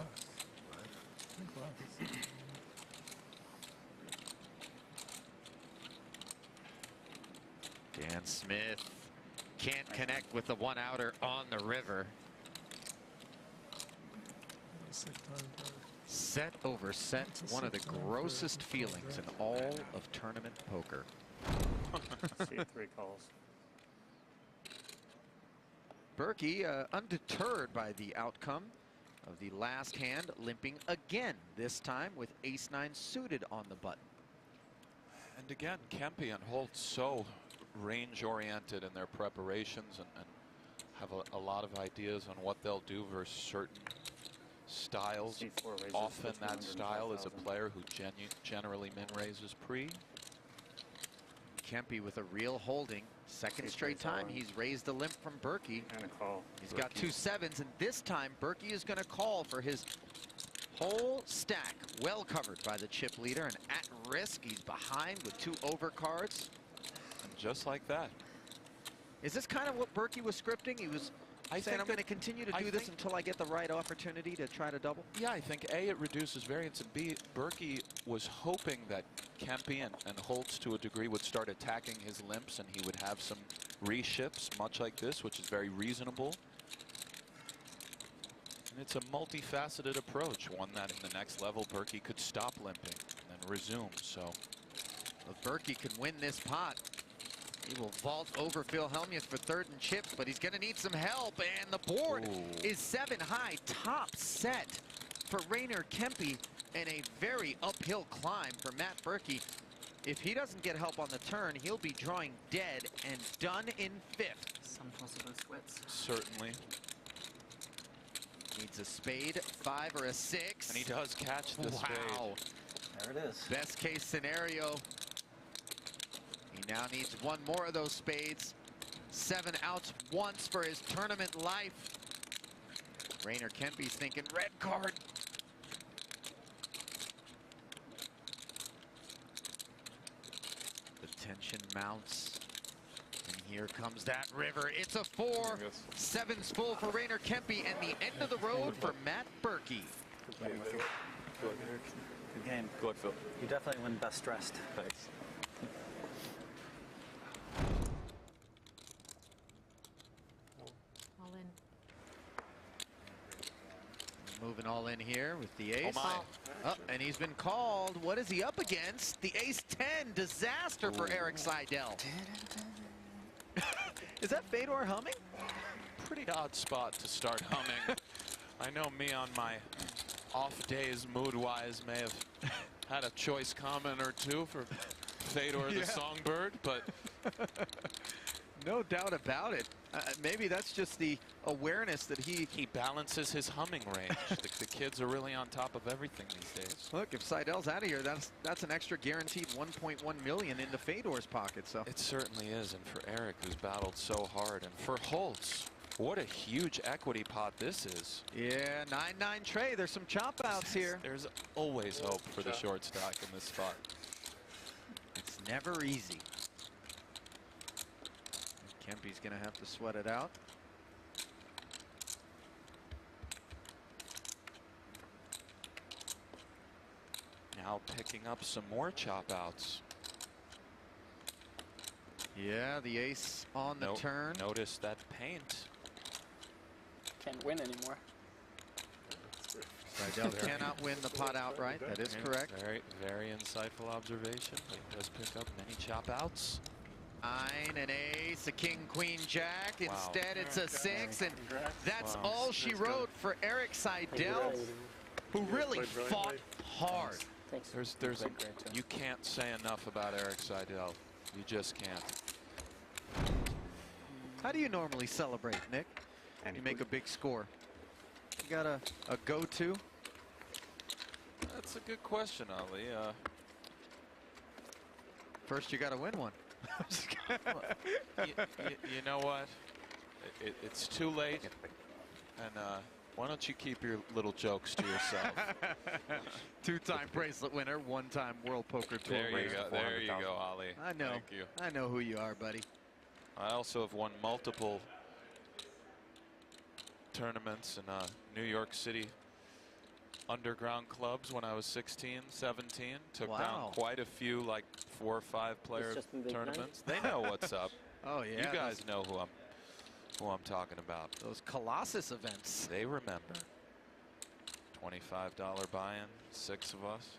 Dan Smith can't connect with the one-outer on the river. Set over set, one of the grossest feelings in all of tournament poker. See 3 calls. Berkey, undeterred by the outcome of the last hand, limping again, this time with ace-9 suited on the button. And again, Kempe and Holt so range-oriented in their preparations and have a lot of ideas on what they'll do versus certain styles. Often that style is a player who generally min-raises pre. Kempe with a real holding. Second straight time he's raised a limp from Berkey. And a call. He's got 2 7s, and this time Berkey is going to call for his whole stack. Well covered by the chip leader and at risk. He's behind with 2 overcards. And just like that. Is this kind of what Berkey was scripting? He was saying, I'm going to continue to do this until I get the right opportunity to try to double? Yeah, I think A, it reduces variance, and B, Berkey was hoping that Kempe and Holtz to a degree would start attacking his limps and he would have some reships much like this, which is very reasonable. And it's a multifaceted approach, one that in the next level Berkey could stop limping and then resume. So if Berkey can win this pot, he will vault over Phil Hellmuth for 3rd and chips, but he's going to need some help, and the board is 7 high, top set for Rainer Kempe, and a very uphill climb for Matt Berkey. If he doesn't get help on the turn, he'll be drawing dead and done in 5th. Some possible splits. certainly. Needs a spade, 5 or a 6. And he does catch the spade. Wow. There it is. Best case scenario. He now needs 1 more of those spades. 7 outs once for his tournament life. Rainer Kempe's thinking red card. The tension mounts. And here comes that river. It's a 4. 7's full for Rainer Kempe, and the end of the road for Matt Berkey. Good game. Good, Phil. You definitely win best dressed. Thanks. All in. Moving all in here with the ace. Oh my. Oh, and he's been called. What is he up against? The ace-10. Disaster for Eric Seidel. Is that Fedor humming? Pretty odd spot to start humming. I know me on my off days, mood-wise, may have had a choice comment or two for Fedor the Songbird, but no doubt about it. Maybe that's just the awareness that he balances his humming range. the kids are really on top of everything these days. Look, if Seidel's out of here, that's an extra guaranteed 1.1 million into Fedor's pocket. So it certainly is, and for Eric, who's battled so hard, and for Holtz, what a huge equity pot this is. Yeah, 9-9 Trey. There's some chop outs here. There's always hope for the short stack in this spot. It's never easy. Kempe's going to have to sweat it out. Now picking up some more chop outs. Yeah, the ace on the turn. Notice that paint. Can't win anymore. Seidel cannot win the pot outright. That is correct. Very, very insightful observation. He does pick up many chop outs. 9, an ace, a king, queen, jack. Instead, it's a 6, and that's all she wrote for Eric Seidel, who really fought hard. You can't say enough about Eric Seidel. You just can't. How do you normally celebrate, Nick? You make a big score. You got a go-to? That's a good question, Ali. First, you got to win one. You know what? It's too late. And why don't you keep your little jokes to yourself? Two-time bracelet winner, one-time World Poker Tour There you winner. go. There you go, Ali. I know. Thank you. I know who you are, buddy. I also have won multiple tournaments in New York City underground clubs when I was 16, 17. Took Wow. down quite a few, like 4 or 5 player just in big tournaments. They know what's up. Oh yeah. You guys know who I'm talking about. Those Colossus events. They remember. $25 buy-in, 6 of us,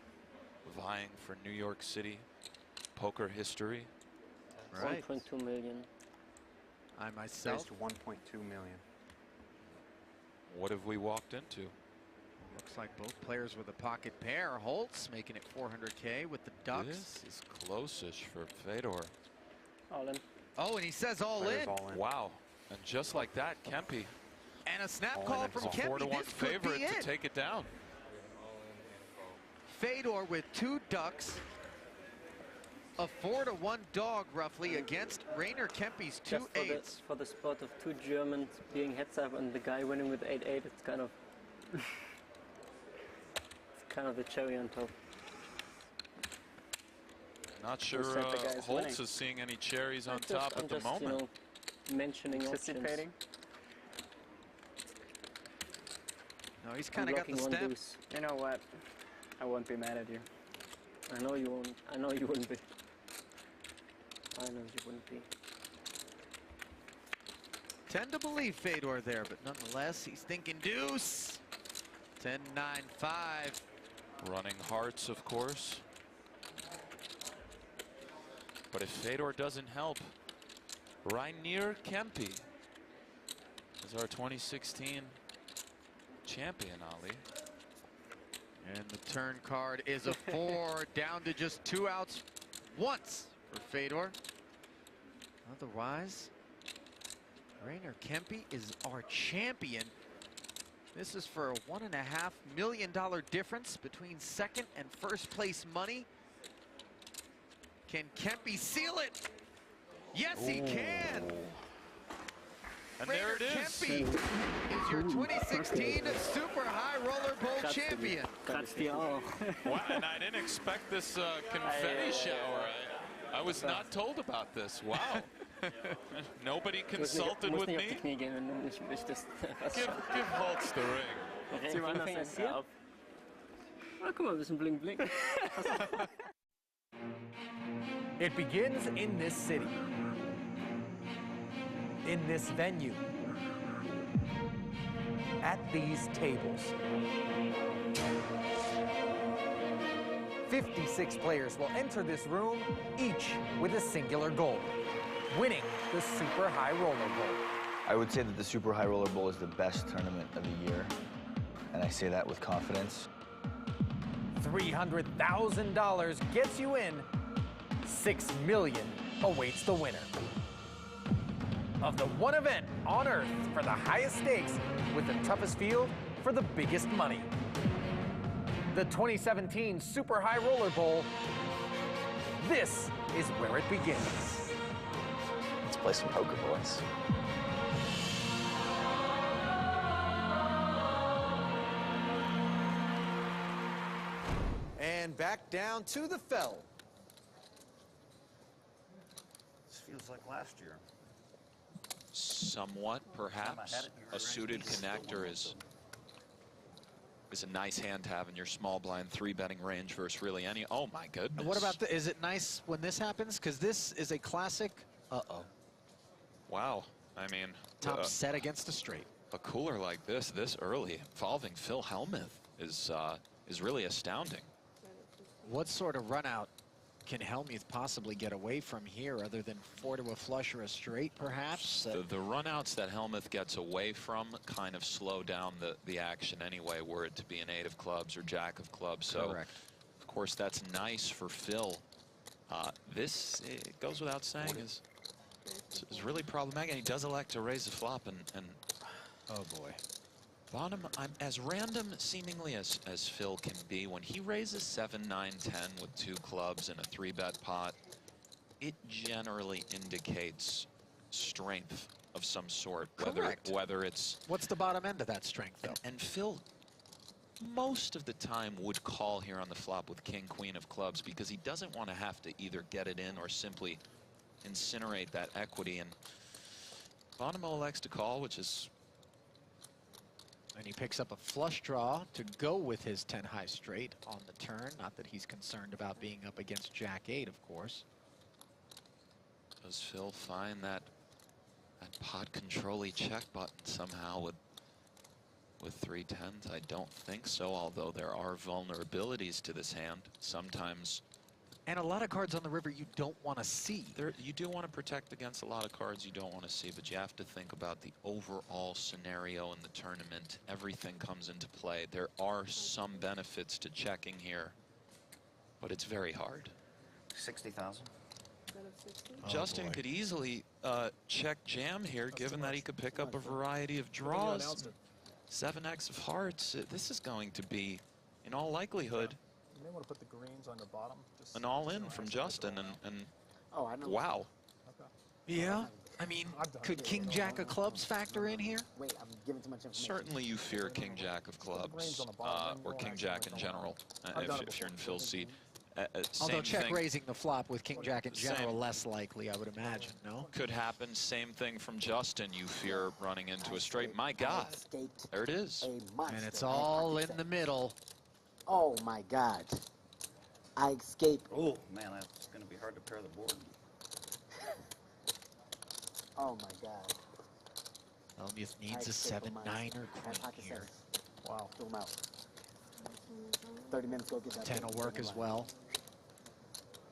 vying for New York City poker history. Right. 1.2 million. I myself. Raised 1.2 million. What have we walked into? Looks like both players with a pocket pair. Holtz making it 400K with the Ducks. This is close-ish for Fedor. All in. Oh, and he says all in. Wow. And just like that, Kempe. And a snap call from a Kempe. 4-1 This could favorite be to it. take it down. Fedor with 2 Ducks. A 4-1 dog roughly against Rainer Kempe's 2 Just 8s. for the spot of 2 Germans being heads up and the guy winning with 8-8, it's kind of it's kind of the cherry on top. Not sure said the guy's Holtz winning? is seeing any cherries on I'm top at the just, moment. You know, mentioning Anticipating. No, he's kind of got the step. Deuce. You know what? I won't be mad at you. I know you won't. I know you wouldn't be. I know you wouldn't be. Tend to believe Fedor there, but nonetheless, he's thinking deuce. 10-9-5. Running hearts, of course. But if Fedor doesn't help, Rainer Kempe is our 2016 champion, Ali. And the turn card is a 4, down to just 2 outs once for Fedor. Otherwise, Rainer Kempe is our champion. This is for a $1.5 million difference between second and first place money. Can Kempe seal it? Yes, he can. And Rainer there it is. Kempe is your 2016 Super High Roller Bowl champion. Wow, and I didn't expect this confetti shower. I was not told about this. Wow. Nobody consulted with me. Give Holtz the ring. Ah, guck mal, ein bisschen bling bling. It begins in this city, in this venue, at these tables. 56 players will enter this room, each with a singular goal, winning the Super High Roller Bowl. I would say that the Super High Roller Bowl is the best tournament of the year, and I say that with confidence. $300,000 gets you in, $6 million awaits the winner. Of the one event on Earth for the highest stakes with the toughest field for the biggest money. The 2017 Super High Roller Bowl. This is where it begins. Let's play some poker, boys. And back down to the fell. This feels like last year. Somewhat, perhaps. A suited connector is a nice hand to have in your small blind 3-betting range versus really any. Oh my goodness. What about is it nice when this happens? Because this is a classic. Wow. I mean, Top set against a straight. A cooler like this early involving Phil Hellmuth is really astounding. What sort of run out can Hellmuth possibly get away from here other than 4 to a flush or a straight, perhaps? The runouts that Hellmuth gets away from kind of slow down the action anyway, were it to be an 8 of clubs or jack of clubs. So, Correct. of course, that's nice for Phil. This, it goes without saying, is really problematic. And he does elect to raise the flop, and oh boy. Bottom, I'm as random seemingly as Phil can be. When he raises 7, 9, 10 with 2 clubs and a 3-bet pot, it generally indicates strength of some sort. Correct. Whether it's... What's the bottom end of that strength, though? And Phil, most of the time, would call here on the flop with king, queen of clubs because he doesn't want to have to either get it in or simply incinerate that equity. And Bonomo elects to call, which is... And he picks up a flush draw to go with his 10 high straight on the turn. Not that he's concerned about being up against Jack 8, of course. Does Phil find that pot control-y check button somehow with 3 10s? I don't think so, although there are vulnerabilities to this hand. Sometimes... And a lot of cards on the river you don't want to see. You do want to protect against a lot of cards you don't want to see, but you have to think about the overall scenario in the tournament. Everything comes into play. There are some benefits to checking here, but it's very hard. 60,000. Justin could easily check jam here, given that he could pick up a variety of draws. 7x of hearts. This is going to be, in all likelihood, You may want to put the greens on the bottom. an all-in from Justin, and Oh, I know. wow. Yeah? I mean, could King Jack of clubs factor in here? Wait, I'm giving too much information. Certainly you fear King Jack of clubs, or King Jack in general, if you're in Phil's seat. Although Same check thing raising the flop with King Jack in general, Same. less likely, I would imagine, no? could happen. Same thing from Justin. You fear running into a straight. My God, there it is. And it's all in the middle. Oh my God. I escaped. Oh, man, that's going to be hard to pair the board. Oh my God. Well, just needs a 7, 9, or queen here. Wow. Fill them out. 30 minutes, go get that. 10 will work as well.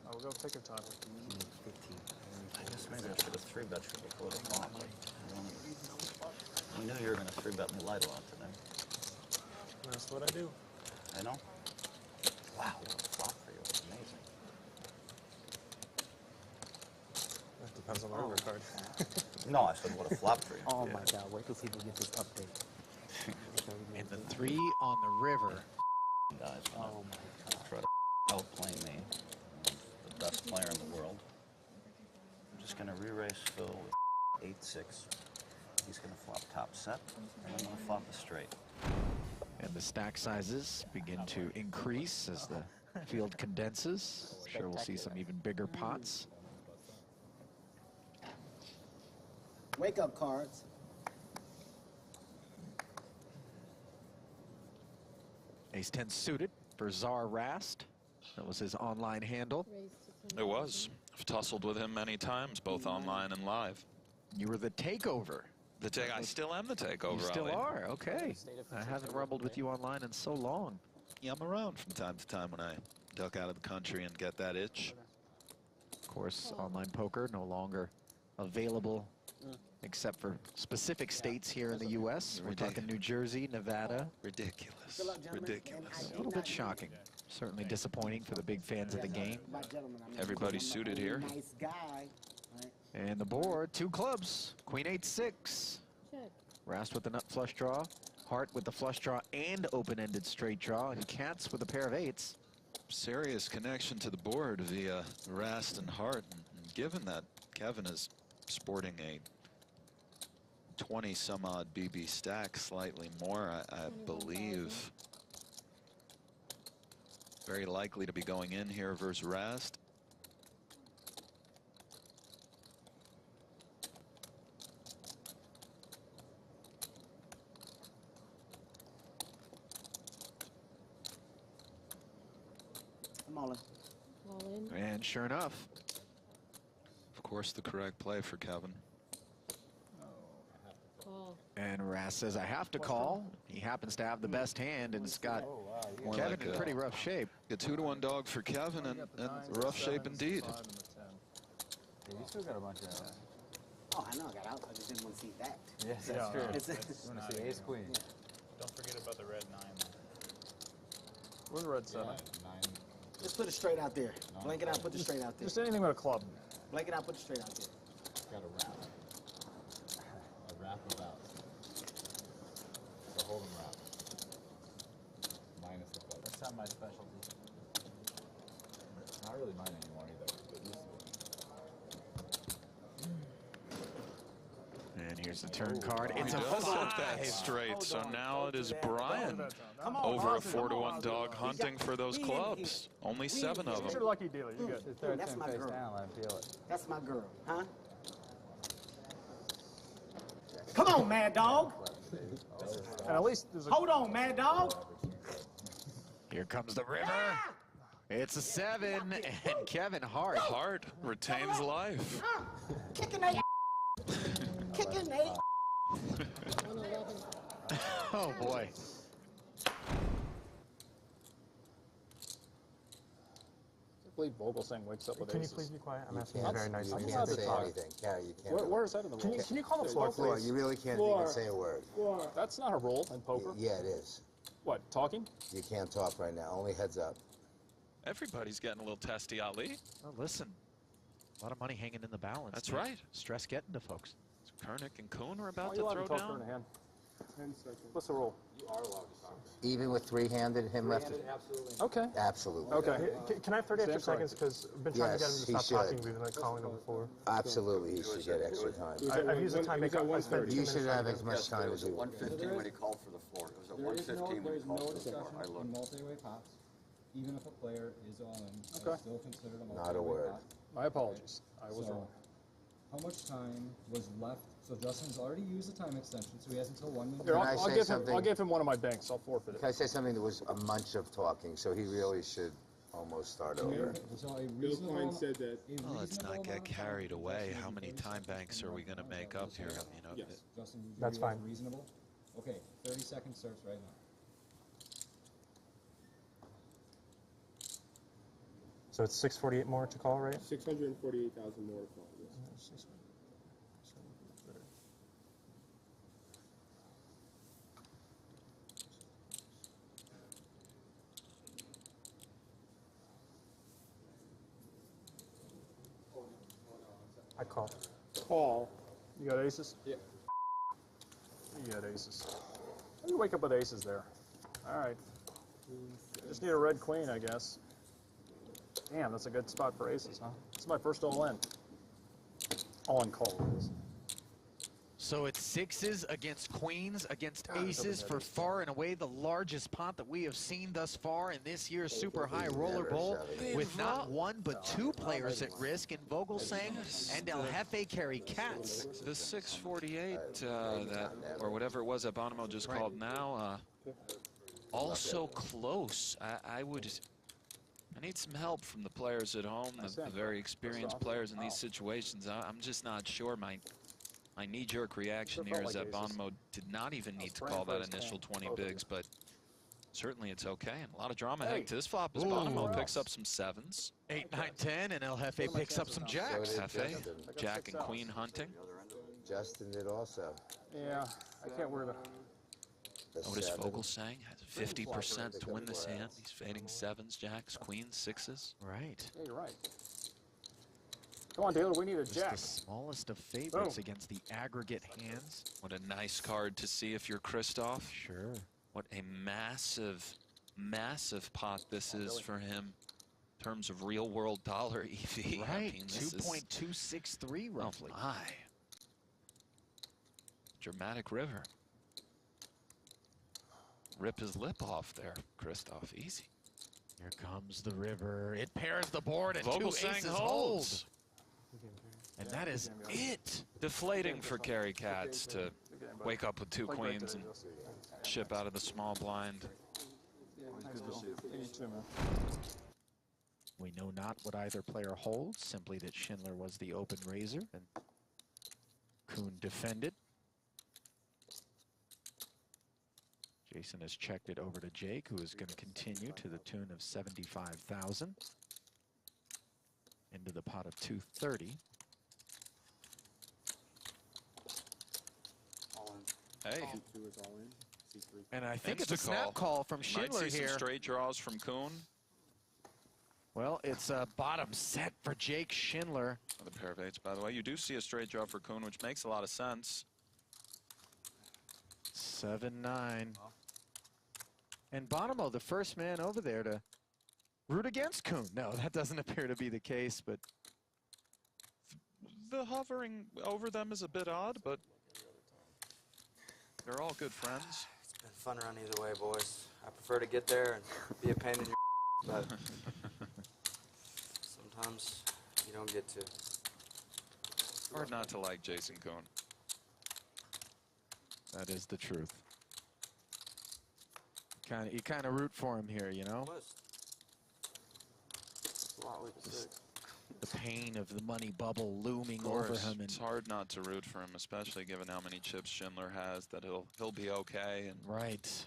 Oh, we'll go take your time. I guess maybe I should have 3-bet you before the flop. I knew you were going to 3-bet me light a lot today. That's what I do. I know. Wow, what a flop for you. It's amazing. That depends on the river card. No, I said what a flop for you. Oh my God, wait till people get this update. And the 3 on the river. Guys, oh my God. Try to outplay me. The best player in the world. I'm just going to re-race Phil with 8-6. He's going to flop top set, and I'm going to flop a straight. And the stack sizes begin to increase as the field condenses. I'm sure we'll see some even bigger pots. Wake up cards. Ace-10 suited for Czar Rast. That was his online handle. It was. I've tussled with him many times, both online and live. You were the takeover. I still am the takeover. You still Ali. are, okay. I haven't rumbled with you online in so long. Yeah, I'm around from time to time when I duck out of the country and get that itch. Of course, online poker no longer available except for specific states here in the U.S. We're talking New Jersey, Nevada. Ridiculous. Ridiculous. A little bit shocking. Certainly disappointing for the big fans of the game. Everybody's suited here. Nice guy. And the board, 2 clubs. Queen 8-6. Rast with the nut flush draw. Hart with the flush draw and open-ended straight draw. And Katz with a pair of 8s. Serious connection to the board via Rast and Hart. And given that Kevin is sporting a 20-some-odd BB stack, slightly more, I believe. Very likely to be going in here versus Rast. I'm all in. All in. And sure enough. Of course, the correct play for Kevin. Call. And Rast says, I have to call. He happens to have the best hand, and it's got More Kevin like in pretty rough shape. A 2-to-1 dog for Kevin, and rough shape indeed. Yeah, you still got a bunch of... Oh, I know I got out. I just didn't want to see that. Yes, that's true. You want to see ace-queen. Don't forget about the red 9. Where's the red 7? 9. Just put it straight out there. Blank it out, put it straight out there. Just anything with a club. Blank it out, put it straight out there. Got a wrap. A wrap of outs. The hold'em wrap. Minus the club. That's not my specialty. It's not really mine anymore either. But it used to be. Here's the turn card. He It's a does hit 5. that straight, so now it is Brian over a 4-to-1 dog hunting for those clubs. Only 7 of them. You're a lucky dealer. You good. That's my girl. Let him feel it. That's my girl, huh? Come on, Mad Dog. And at least there's a... Hold on, Mad Dog. Here comes the river. It's a 7, and Kevin Hart. Hart retains life. Kicking that. Kicking that. Oh, boy. I believe Vogelsang wakes up with Can you aces. please be quiet? I'm asking can't- very nicely. I'm You allowed can't to say talk. anything. Carrie, you can't. Where's that in the rule? Can you call the floor, Floor, please? you really can't Floor. even say a word. Floor. That's not a rule in poker. Yeah, it is. What, talking? You can't talk right now. Only heads up. Everybody's getting a little testy, Ali. Well, listen, a lot of money hanging in the balance. That's man. right. Stress getting to folks. So Kernick and Kuhn are about Why to you allowed throw talk down. during the hand? 10 seconds. What's the rule? You are allowed to talk. Even with three-handed, him left. Absolutely. Okay. Absolutely. Okay. Can I have 30 Stand extra corrected. seconds? Because I've been trying to get him to stop talking. We've been calling him before. Absolutely, he should get extra time. I've used the time make up. I spent 2 You minutes should trying have to as get much time as you want. 115 when he called for the floor. It was at 115 when he called for the floor. I looked. Multi-way pots, even if a player is all in, Okay. it's still considered a multi-way Not a word. pot. My apologies. I was So, wrong. How much time was left? So Justin's already used the time extension, so he has until 1 minute. Here, Can I I'll say give him. something? I'll give him one of my banks. I'll forfeit it. Can I say something that was a munch of talking, so he really should almost start over. So a reasonable, said that. Well, let's not get carried away. How many time banks are we going to make up here? You know, Justin, would you That's view as fine. reasonable? Okay, 30 seconds starts right now. So it's 648 more to call, right? 648,000 more to call. Yes. I call. Call. You got aces? Yeah. You got aces. How do you wake up with aces there? All right. Just need a red queen, I guess. Damn, that's a good spot for aces, huh? This is my first all-in. All-in call. So it's 6s against queens against aces for far and away the largest pot that we have seen thus far in this year's Super High Roller Bowl, with not 1 but 2 players at risk in Vogelsang and El Jefe carry cats. the 648 that, or whatever it was that Bonomo just called now, also close. I need some help from the players at home, the very experienced players in these situations. I'm just not sure. My knee-jerk reaction here is that Bonomo did not even need to call that initial 20 bigs, but certainly it's okay. And a lot of drama heading to this flop as Bonomo picks up some 7s. 8, 9, 10, and El Jefe picks up some jacks. Jefe, Jack and Queen hunting. Justin did also. Yeah, I can't worry about Notice Vogelsang has 50% to win this hand. He's fading 7s, jacks, queens, 6s. Right. Yeah, you're right. Come on, Taylor, we need a Just jack. the smallest of favorites Boom. against the aggregate hands. What a nice card to see if you're Christoph. Sure. What a massive, massive pot this is for him in terms of real-world dollar EV. Right, I mean, this is 2.263 roughly. Oh my. Dramatic river. Rip his lip off there, Christoph. Easy. Here comes the river. It pairs the board and 2 Vogelsang aces holds. And that is it. Deflating for Carry Cats to wake up with 2 queens and ship out of the small blind. We know not what either player holds, simply that Schindler was the open raiser and Kuhn defended. Jason has checked it over to Jake, who is going to continue to the tune of 75,000 into the pot of 230. Hey. And I think it's Insta a snap call from Schindler Might see here. some straight draws from Kuhn. Well, it's a bottom set for Jake Schindler. Another pair of 8s, by the way. You do see a straight draw for Kuhn, which makes a lot of sense. 7-9. And Bonomo, the first man over there to root against Kuhn. No, that doesn't appear to be the case, but The hovering over them is a bit odd, but They're all good friends. It's been fun run either way, boys. I prefer to get there and be a pain in your but sometimes you don't get to. Hard not to like Jason Cohn. That is the truth. You kind of root for him here, you know? The pain of the money bubble looming over him. It's hard not to root for him, especially given how many chips Schindler has, that he'll be okay. And right.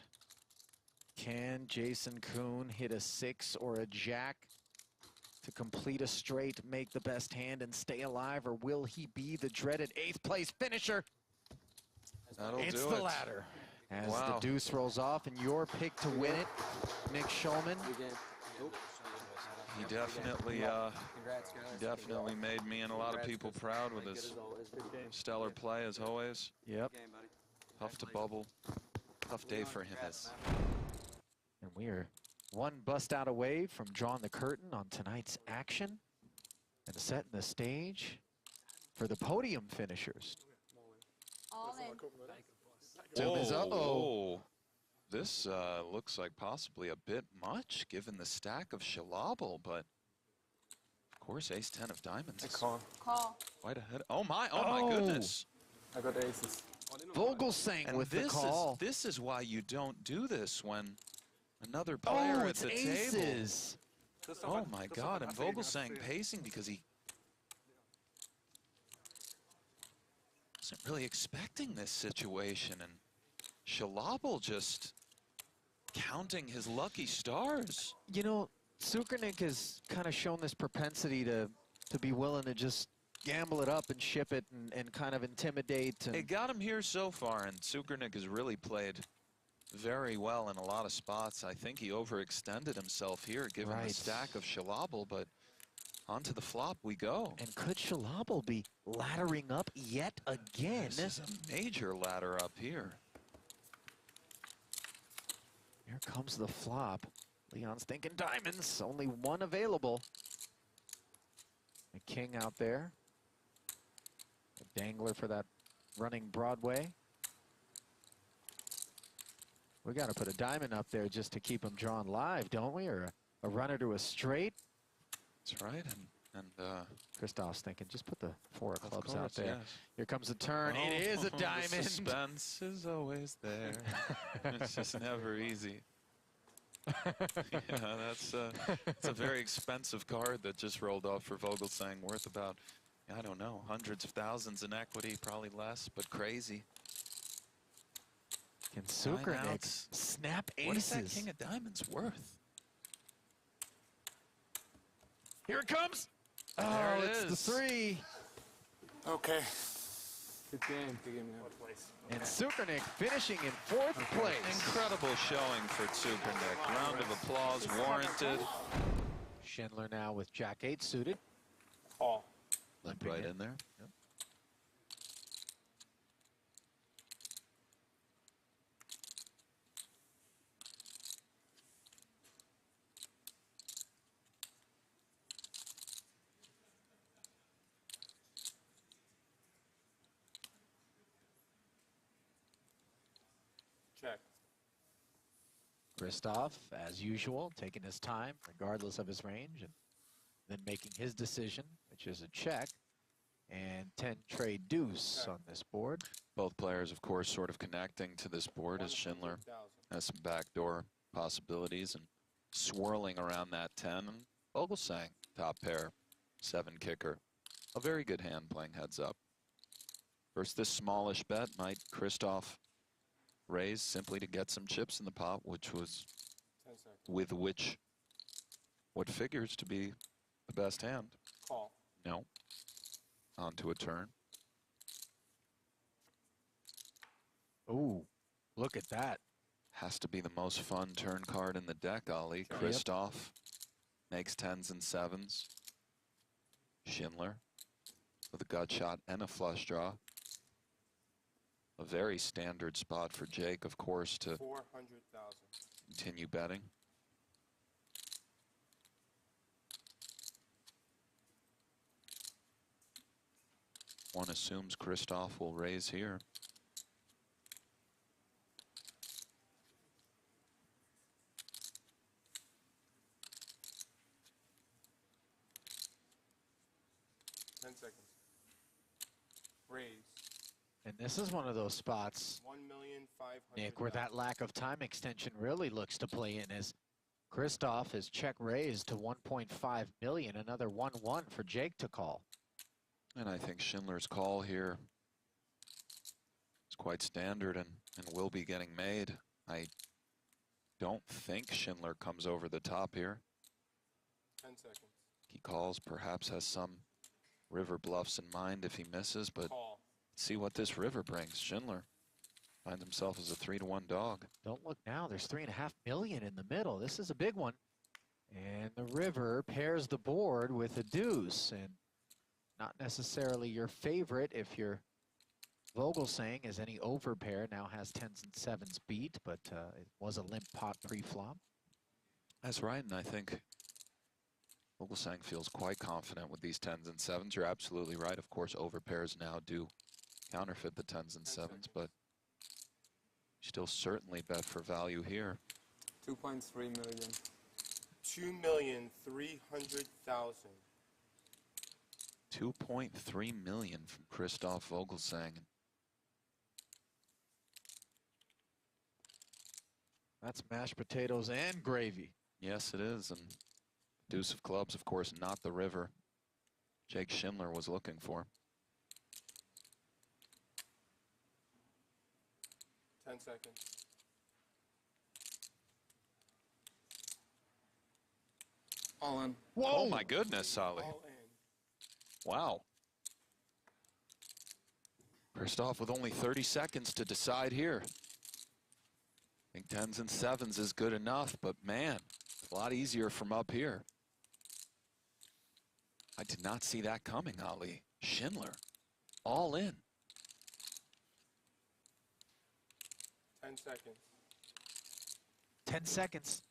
Can Jason Kuhn hit a 6 or a jack to complete a straight, make the best hand, and stay alive, or will he be the dreaded 8th place finisher? It's the latter. As the deuce rolls off, and your pick to win it, Nick Schulman. He definitely made me and a lot of people proud with his stellar play, as always. Yep. Tough to bubble. Tough day for him. And we are one bust out away from drawing the curtain on tonight's action and setting the stage for the podium finishers. All in. Doom is up. Oh, this looks like possibly a bit much given the stack of Shalabel, but of course ace-10 of diamonds. Call. Quite ahead. Oh my goodness. I got aces. Vogelsang with the call. This is why you don't do this when another player at the aces. table. Oh my God, and Vogelsang pacing because he wasn't really expecting this situation, and Shalabel just counting his lucky stars. You know, Sukernik has kind of shown this propensity to be willing to just gamble it up and ship it and kind of intimidate. It got him here so far, and Sukernik has really played very well in a lot of spots. I think he overextended himself here given the stack of Shalabel, but onto the flop we go. And could Shalabel be laddering up yet again? This is a major ladder up here. Here comes the flop. Leon's thinking diamonds, only one available. A king out there. A dangler for that running Broadway. We got to put a diamond up there just to keep him drawn live, don't we? Or a runner to a straight. That's right. And Christoph's thinking, just put the 4 of clubs out there. Yes. Here comes the turn. It is a diamond. The suspense is always there. It's just never easy. Yeah, it's a very expensive card that just rolled off for Vogelsang, worth about, I don't know, hundreds of thousands in equity, probably less, but crazy. Can Sukernik snap aces? What is that king of diamonds worth? Here it comes. There it it's is. The 3. Okay. Good game. Good game. And Sukernik finishing in 4th place. Incredible showing for Sukernik. Round of applause warranted. Schindler now with Jack 8 suited. Call. Limping right in there. Yep. Check. Christoph, as usual, taking his time, regardless of his range, and then making his decision, which is a check, and 10 trade deuce on this board. Both players, of course, sort of connecting to this board as Schindler has some backdoor possibilities and swirling around that 10. And Vogelsang, top pair, 7 kicker. A very good hand playing heads up. First, this smallish bet might Christoph raise simply to get some chips in the pot, which was with which what figures to be the best hand. Call. No. Onto a turn. Ooh, look at that. Has to be the most fun turn card in the deck, Ollie. Christoph makes 10s and 7s. Schindler with a gut shot and a flush draw. A very standard spot for Jake, of course, to 400,000. continue betting. One assumes Christoph will raise here. raise. And this is one of those spots, 1,500,000. Nick, where that lack of time extension really looks to play in as Christoph has check raised to 1.5 million, another 1-1 for Jake to call. And I think Schindler's call here is quite standard and will be getting made. I don't think Schindler comes over the top here. 10 seconds. He calls, perhaps has some river bluffs in mind if he misses, but Call. see what this river brings. Schindler finds himself as a 3-1 dog. Don't look now, there's 3.5 million in the middle. This is a big one. And the river pairs the board with a deuce, and not necessarily your favorite if you're Vogelsang, as any overpair now has 10s and 7s beat, but it was a limp pot pre-flop. That's right, and I think Vogelsang feels quite confident with these 10s and 7s. You're absolutely right. Of course, overpairs now do counterfeit the 10s and 7s, but still certainly bet for value here. 2.3 million. 2,300,000. 2.3 million from Christoph Vogelsang. That's mashed potatoes and gravy. Yes, it is, and deuce of clubs, of course, not the river Jake Schindler was looking for. 10 seconds. All in. Whoa! Oh my goodness, Ali. All in. Wow. Christoph with only 30 seconds to decide here. I think 10s and 7s is good enough, but man, it's a lot easier from up here. I did not see that coming, Ali. Schindler, all in. 10 seconds. 10 seconds.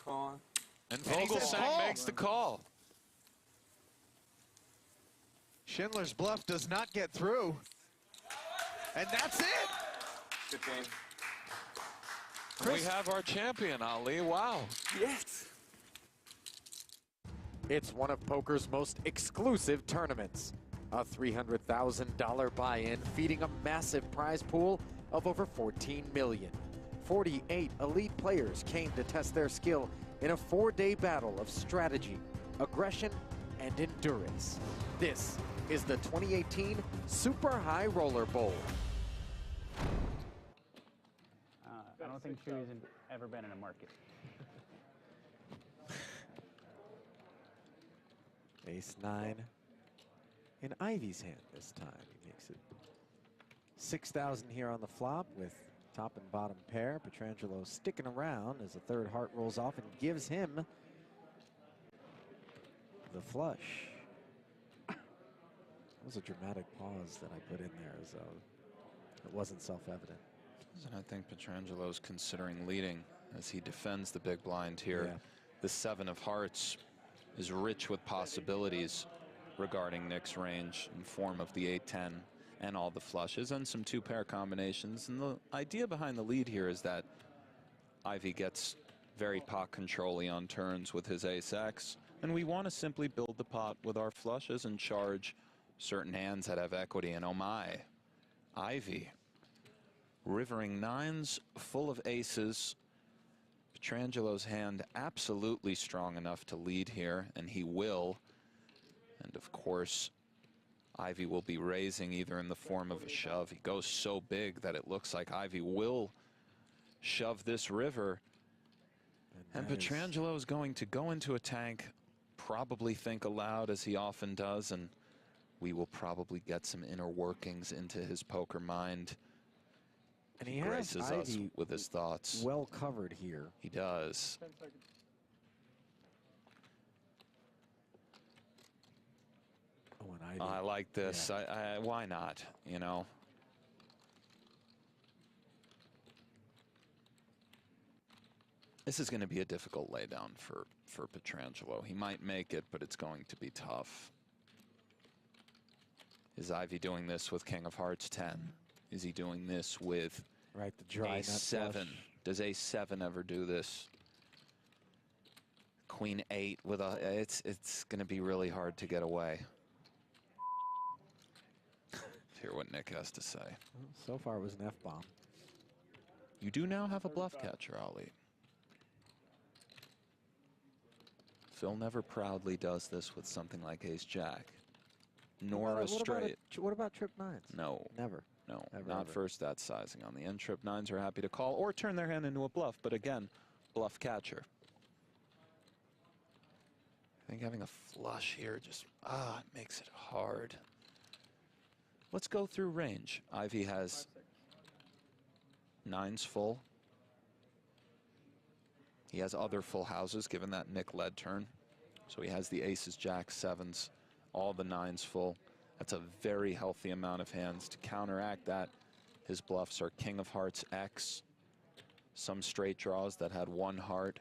Call. And Vogelsang makes the call. Schindler's bluff does not get through. And that's it. Good game. We have our champion, Ali. Wow. Yes. It's one of poker's most exclusive tournaments. A $300,000 buy-in feeding a massive prize pool of over $14 million. 48 elite players came to test their skill in a 4-day battle of strategy, aggression, and endurance. This is the 2018 Super High Roller Bowl. I don't think Chewy's ever been in a market. Ace-9 in Ivey's hand this time. He makes it 6,000 here on the flop with top and bottom pair. Petrangelo sticking around as the third heart rolls off and gives him the flush. That was a dramatic pause that I put in there, as it wasn't self-evident. And I think Petrangelo's considering leading as he defends the big blind here. Yeah. The 7 of hearts is rich with possibilities regarding Nick's range in form of the 8-10 and all the flushes and some 2-pair combinations. And the idea behind the lead here is that Ivey gets very pot control-y on turns with his ace-X, and we want to simply build the pot with our flushes and charge certain hands that have equity. And oh my, Ivey rivering 9s full of aces. Petrangelo's hand absolutely strong enough to lead here, and he will. And of course, Ivey will be raising either in the form of a shove. He goes so big that it looks like Ivey will shove this river. And Petrangelo is going to go into a tank, probably think aloud as he often does, and we will probably get some inner workings into his poker mind. And he graces has us Ivey with his thoughts. well covered here. He does. 10 seconds. Oh, and Ivey. I like this. Yeah. Why not? You know. This is going to be a difficult laydown for Petrangelo. He might make it, but it's going to be tough. Is Ivey doing this with King of Hearts 10? Is he doing this with the dry Ace 7? flush. Does Ace 7 ever do this? Queen 8 with a, it's going to be really hard to get away. Hear what Nick has to say. Well, so far it was an F-bomb. You do now have a bluff catcher, Ali. Phil never proudly does this with something like ace-jack, nor a straight. What about trip nines? No. Never. No, Ever, not ever. first that sizing. On the end, trip nines are happy to call or turn their hand into a bluff, but again, bluff catcher. I think having a flush here just, it makes it hard. Let's go through range. Ivey has nines full. He has other full houses, given that Nick led turn. So he has the aces, jacks, sevens, all the nines full. That's a very healthy amount of hands. To counteract that, his bluffs are king of hearts, X, some straight draws that had one heart.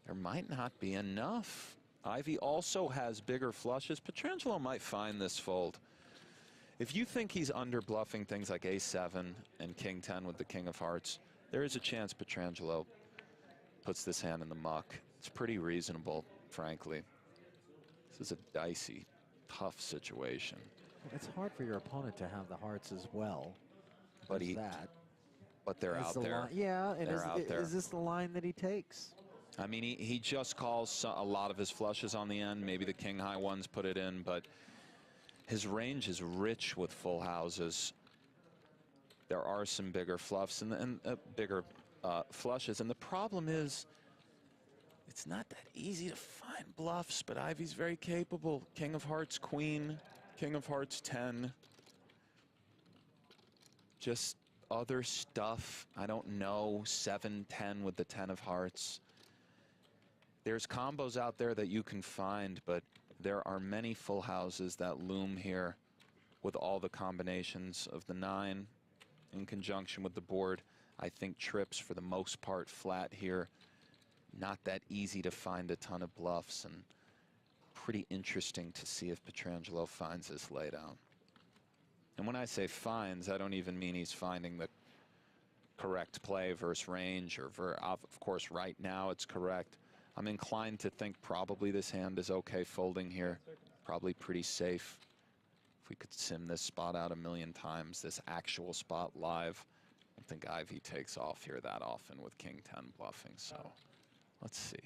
There might not be enough. Ivey also has bigger flushes. Pietrangelo might find this fold. If you think he's under bluffing things like ace-7 and king-10 with the king of hearts, there is a chance Pietrangelo puts this hand in the muck. It's pretty reasonable, frankly. This is a dicey, tough situation. It's hard for your opponent to have the hearts as well. But they're out there. Yeah, and they're out there. Is this the line that he takes? I mean, he just calls a lot of his flushes on the end. Maybe the king-high ones put it in, but his range is rich with full houses. There are some bigger fluffs and bigger flushes, and the problem is it's not that easy to find bluffs, but Ivey's very capable. King of hearts, queen, king of hearts, 10. Just other stuff, I don't know, 7, 10 with the 10 of hearts. There's combos out there that you can find, but there are many full houses that loom here with all the combinations of the 9 in conjunction with the board. I think trips for the most part flat here. Not that easy to find a ton of bluffs, and pretty interesting to see if Pietrangelo finds this laydown. And when I say finds, I don't even mean he's finding the correct play versus range, or of course right now it's correct. I'm inclined to think probably this hand is okay folding here. Probably pretty safe. If we could sim this spot out a million times, this actual spot live, I don't think Ivey takes off here that often with king 10 bluffing, so let's see.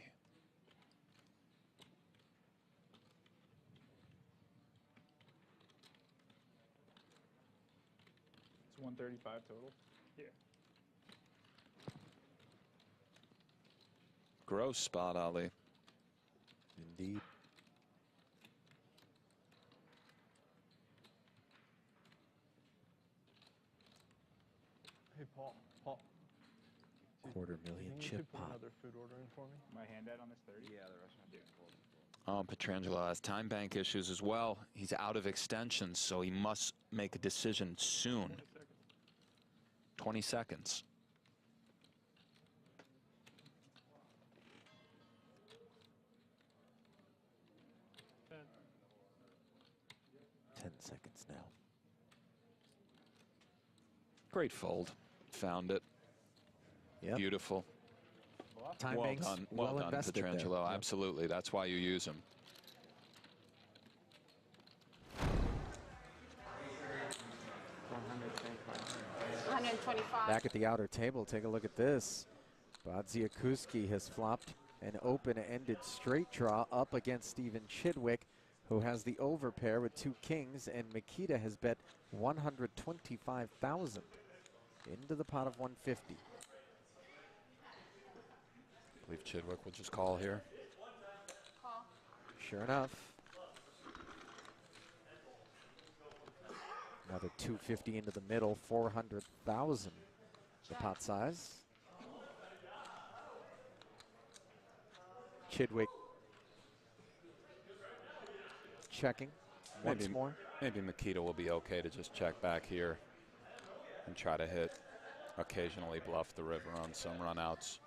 It's 135 total? Yeah. Gross spot, Ali. Indeed. Hey, Paul. $250,000 chip pot. Another food order in for me? My hand out on this 30? Yeah, the restaurant didn't hold it. Pietrangelo has time bank issues as well. He's out of extensions, so he must make a decision soon. 20 seconds. Seconds now. Great fold. Found it. Yep. Beautiful. Time well banks done. well Well done, invested there. Pietrangelo. Yep. Absolutely. That's why you use him. $125. Back at the outer table, take a look at this. Badziakuski has flopped an open-ended straight draw up against Stephen Chidwick, who has the overpair with 2 kings, and Makita has bet $125,000 into the pot of 150. I believe Chidwick will just call here. Call. Sure enough. Another 250 into the middle, 400,000 the pot size. Chidwick checking once more. Maybe Makita will be okay to just check back here and try to hit, occasionally bluff the river on some runouts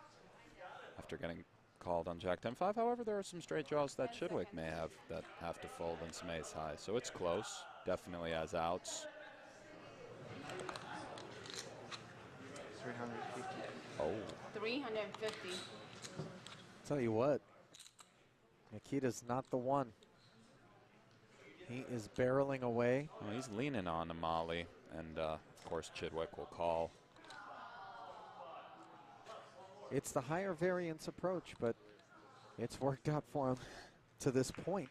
after getting called on Jack 10-5. However, there are some straight draws that Chidwick may have that have to fold in some ace high. So it's close. Definitely has outs. 350. Oh. 350. Tell you what, Nikita's not the one. He is barreling away. Well, he's leaning on Amali, and of course Chidwick will call. It's the higher variance approach, but it's worked out for him to this point.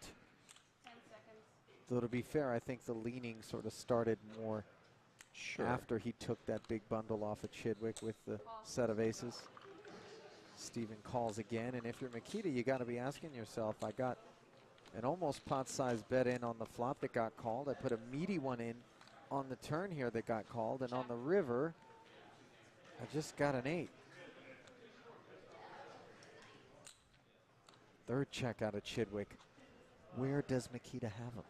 10 seconds. Though to be fair, I think the leaning sort of started more after he took that big bundle off of Chidwick with the set of aces. Steven calls again, and if you're Mikita, you got to be asking yourself, I got an almost pot-sized bet in on the flop that got called. I put a meaty one in on the turn here that got called, and on the river, I just got an 8. Third check out of Chidwick. Where does Mikita have him?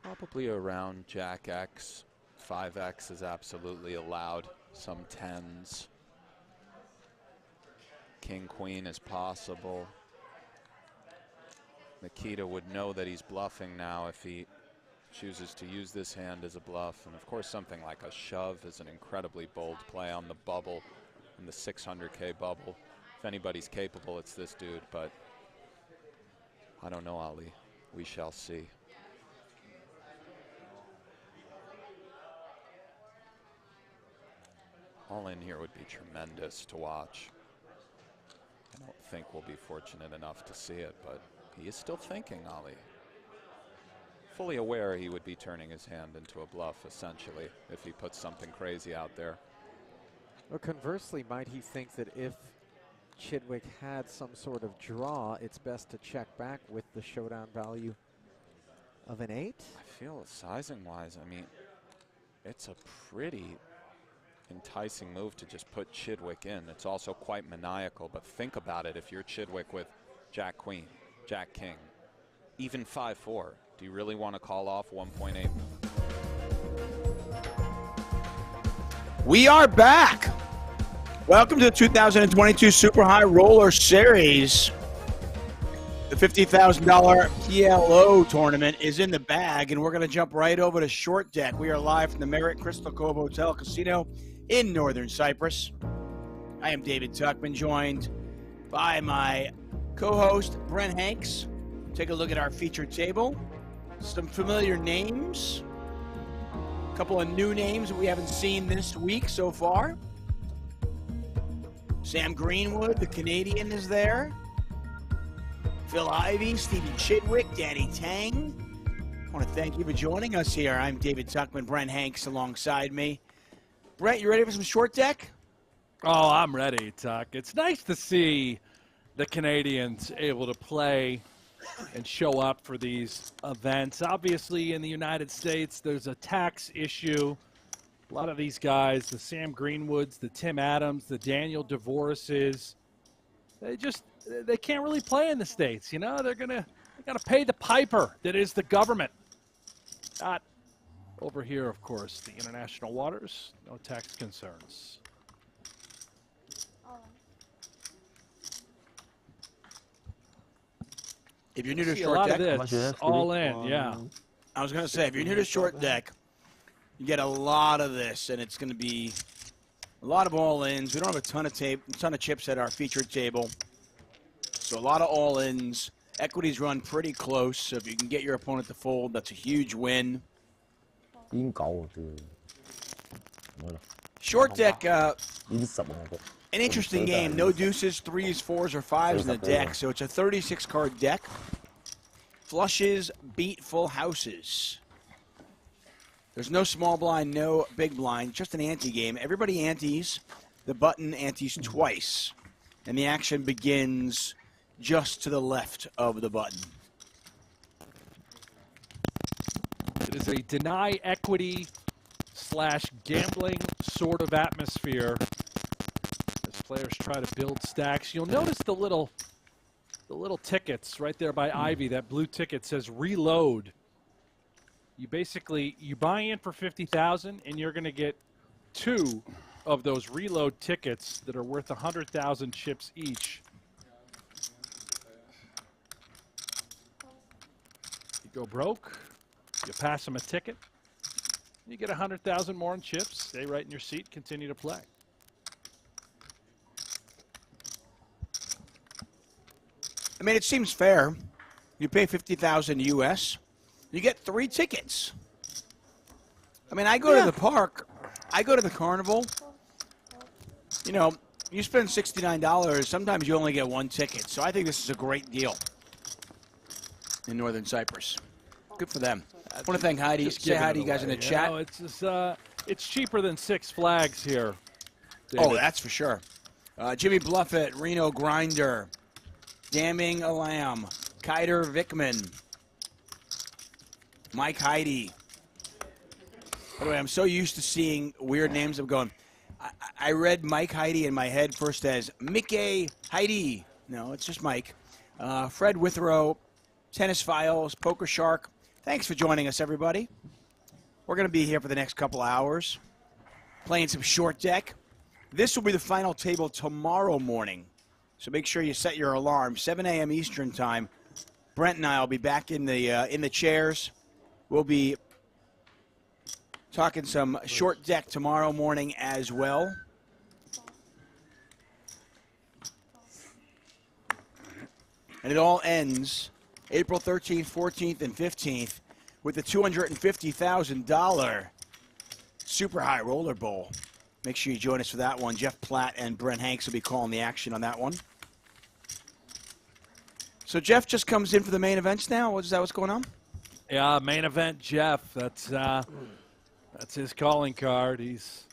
Probably around Jack X. 5X is absolutely allowed. Some 10s. King, Queen is possible. Nikita would know that he's bluffing now if he chooses to use this hand as a bluff. And of course, something like a shove is an incredibly bold play on the bubble, in the 600K bubble. If anybody's capable, it's this dude, but I don't know, Ali. We shall see. All in here would be tremendous to watch. I don't think we'll be fortunate enough to see it, but he is still thinking, Ali. Fully aware he would be turning his hand into a bluff, essentially, if he puts something crazy out there. Or conversely, might he think that if Chidwick had some sort of draw, it's best to check back with the showdown value of an 8? I feel sizing-wise, I mean, it's a pretty enticing move to just put Chidwick in. It's also quite maniacal, but think about it. If you're Chidwick with Jack Queen, Jack King, even 5-4, do you really want to call off 1.8? We are back. Welcome to the 2022 Super High Roller Series. The $50,000 PLO tournament is in the bag, and we're going to jump right over to Short Deck. We are live from the Marriott Crystal Cove Hotel Casino in northern Cyprus. I am David Tuckman, joined by my co-host, Brent Hanks. Take a look at our featured table. Some familiar names. A couple of new names that we haven't seen this week so far. Sam Greenwood, the Canadian, is there. Phil Ivey, Stevie Chidwick, Danny Tang. I want to thank you for joining us here. I'm David Tuckman, Brent Hanks alongside me. Brent, you ready for some Short Deck? Oh, I'm ready, Tuck. It's nice to see the Canadians able to play and show up for these events. Obviously, in the United States, there's a tax issue. A lot of these guys, the Sam Greenwoods, the Tim Adams, the Daniel DeVorises, they can't really play in the States. You know, they gotta pay the piper that is the government. Not over here, of course, the international waters, no tax concerns. If you're new to Short Deck, this, all in, yeah. I was going to say, if you're new to Short Deck, you get a lot of this, and it's going to be a lot of all-ins. We don't have a ton of chips at our featured table, so a lot of all-ins. Equities run pretty close, so if you can get your opponent to fold, that's a huge win. Short Deck, an interesting game. No deuces, 3s, 4s, or 5s in the deck, so it's a 36-card deck. Flushes beat full houses. There's no small blind, no big blind, just an ante game. Everybody antes. The button antes twice, and the action begins just to the left of the button. It is a deny equity / gambling sort of atmosphere as players try to build stacks. You'll notice the little tickets right there by Ivey. That blue ticket says reload. You buy in for 50,000 and you're going to get 2 of those reload tickets that are worth 100,000 chips each. You go broke, you pass them a ticket, you get 100,000 more in chips, stay right in your seat, continue to play. I mean, it seems fair. You pay $50,000 US, you get 3 tickets. I mean, I go to the park, I go to the carnival. You know, you spend $69, sometimes you only get 1 ticket. So I think this is a great deal in Northern Cyprus. Good for them. I want to thank Heidi. Say hi to you guys in the chat. No, it's just, it's cheaper than Six Flags here, Oh, David. that's for sure. Jimmy Bluffett, Reno Grinder, Damning a Lamb, Kiter Vickman, Mike Heidi. By the way, I'm so used to seeing weird names. I'm going, I read Mike Heidi in my head first as Mickey Heidi. No, it's just Mike. Fred Withrow, Tennis Files, Poker Shark. Thanks for joining us, everybody. We're going to be here for the next couple hours, playing some short deck. This will be the final table tomorrow morning, so make sure you set your alarm. 7 a.m. Eastern time. Brent and I will be back in the chairs. We'll be talking some short deck tomorrow morning as well. And it all ends April 13th, 14th, and 15th with the $250,000 Super High Roller Bowl. Make sure you join us for that one. Jeff Platt and Brent Hanks will be calling the action on that one. So Jeff just comes in for the main events now? Is that what's going on? Yeah, main event Jeff. That's his calling card. He's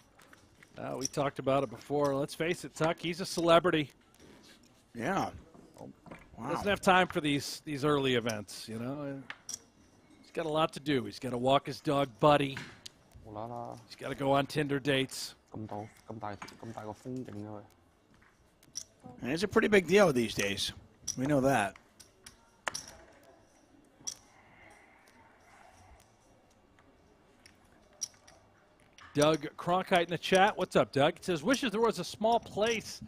we talked about it before. Let's face it, Tuck, he's a celebrity. Yeah. Wow. Doesn't have time for these early events, you know. He's got a lot to do. He's got to walk his dog Buddy. He's got to go on Tinder dates. And it's a pretty big deal these days. We know that. Doug Cronkite in the chat. What's up, Doug? It says, wishes there was a small place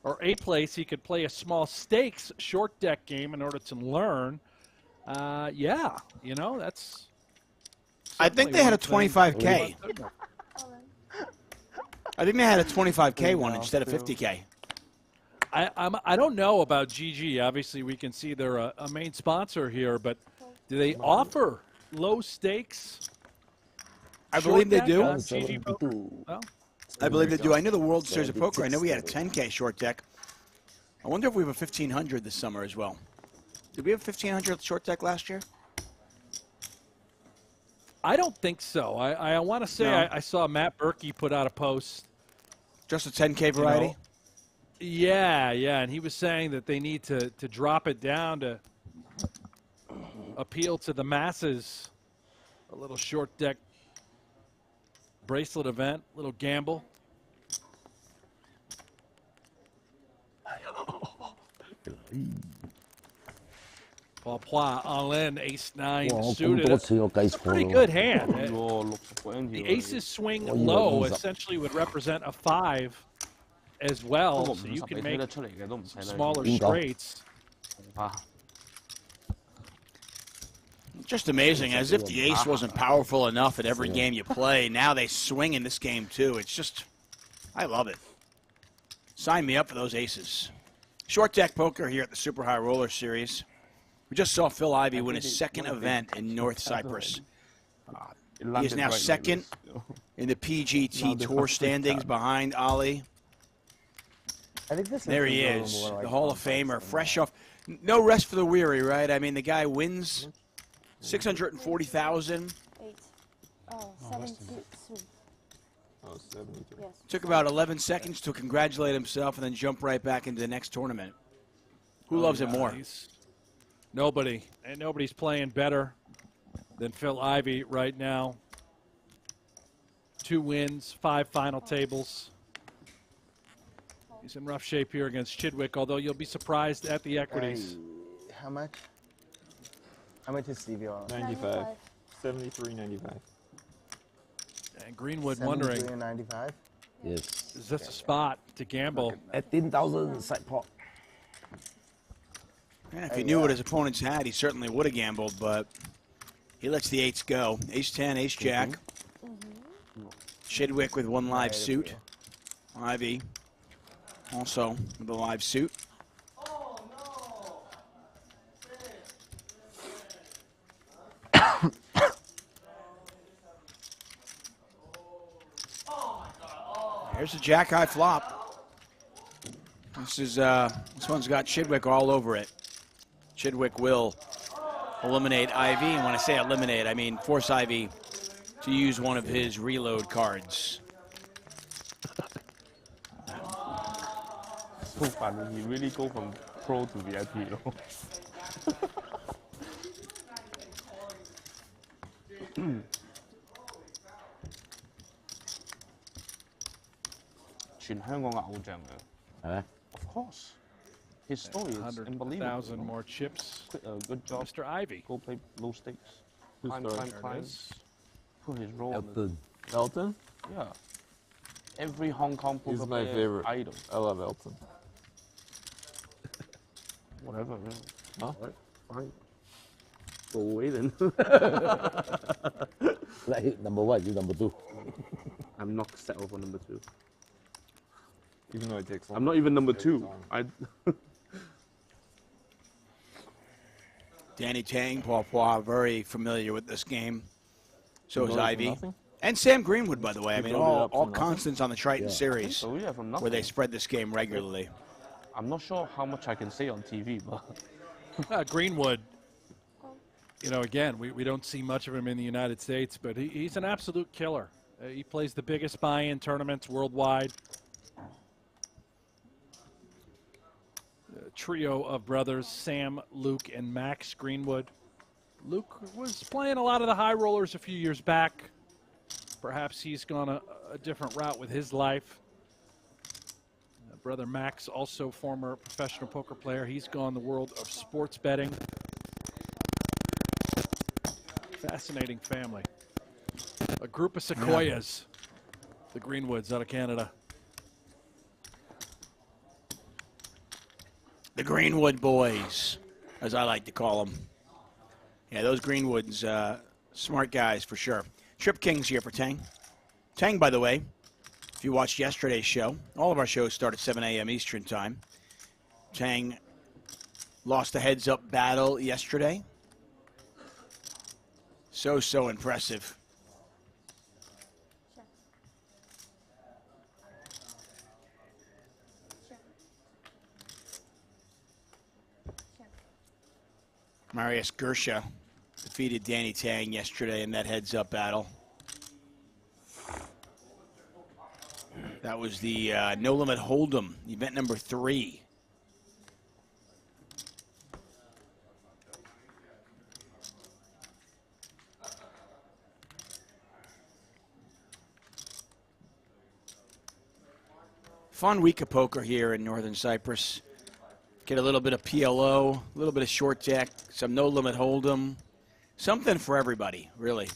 or a place he could play a small stakes short deck game in order to learn. Yeah, you know, that's... I think they had a 25K. I think they had a 25K one instead of 50K. I don't know about GG. Obviously, we can see they're a main sponsor here, but do they offer low stakes? I believe they do. Well, I believe they do. I know the World Series of Poker. I know we had a 10K short deck. I wonder if we have a 1500 this summer as well. Did we have 1500 short deck last year? I don't think so. I want to say No. I saw Matt Berkey put out a post. Just a 10K variety? You know, yeah, and he was saying that they need to drop it down to appeal to the masses. A little short deck bracelet event, little gamble. Paul Poit all in, ace-9 suited. It's a pretty good hand. The aces swing low essentially would represent a 5 as well, so you can make some smaller straights. Just amazing, as if the ace wasn't powerful enough at every game you play. Now they swing in this game too. It's just, I love it. Sign me up for those aces. Short deck poker here at the Super High Roller Series. We just saw Phil Ivey win his second event in North Cyprus. He is now second in the PGT Tour standings behind Ali. There he is, the Hall of Famer, fresh off. No rest for the weary, right? I mean, the guy wins 640,000. Oh, 72. Oh, 72. Yes. Took about 11 seconds to congratulate himself and then jump right back into the next tournament. Who loves it more? Nobody. And nobody's playing better than Phil Ivey right now. 2 wins, 5 final tables. He's in rough shape here against Chidwick, although you'll be surprised at the equities. How much? How much is Stevie on? 95. 73.95. And Greenwood wondering, 73.95? Yes. is this a spot to gamble? 18,000 side pot. Yeah, if he knew what his opponents had, he certainly would have gambled, but he lets the 8s go. Ace-10, ace-jack. Chidwick with 1 live suit. Ivey also with a live suit. There's a jack high flop. This one's got Chidwick all over it. Chidwick will eliminate Ivey, and when I say eliminate, I mean force Ivey to use one of his reload cards. So funny, he really go from pro to VIP, you know. 全香港嘅偶像嘅。Of course. His story is unbelievable. 100,000 more chips. Good job. Mr. Ivey. Go play low stakes. Climb. Put his role. Elton. Elton? Yeah. Every Hong Kong poker He's my player favorite. idol. I love Elton. Whatever, really. Huh? Fine. Go away then. Like, number one, you number two. I'm not settled for number 2. Even though it takes long. I'm not even number 2. Danny Tang, Paul Poir, very familiar with this game. So is Going for Ivey. nothing? And Sam Greenwood, by the way. I mean, Going all up for constants on the Triton series So yeah, from where they nothing. spread this game regularly. I'm not sure how much I can say on TV, but Greenwood, you know, again, we don't see much of him in the United States, but he's an absolute killer. He plays the biggest buy-in tournaments worldwide. A trio of brothers, Sam, Luke, and Max Greenwood. Luke was playing a lot of the high rollers a few years back. Perhaps he's gone a different route with his life. Brother Max, also former professional poker player. He's gone the world of sports betting. Fascinating family. A group of sequoias, the Greenwoods out of Canada. The Greenwood boys, as I like to call them. Yeah, those Greenwoods, smart guys for sure. Trip Kings here for Tang. Tang, by the way, if you watched yesterday's show, all of our shows start at 7 a.m. Eastern time. Tang lost a heads-up battle yesterday. So impressive. Marius Gersha defeated Danny Tang yesterday in that heads-up battle. That was the No Limit Hold'em, event number 3. Fun week of poker here in Northern Cyprus. Get a little bit of PLO, a little bit of short deck, some No Limit Hold'em. Something for everybody, really.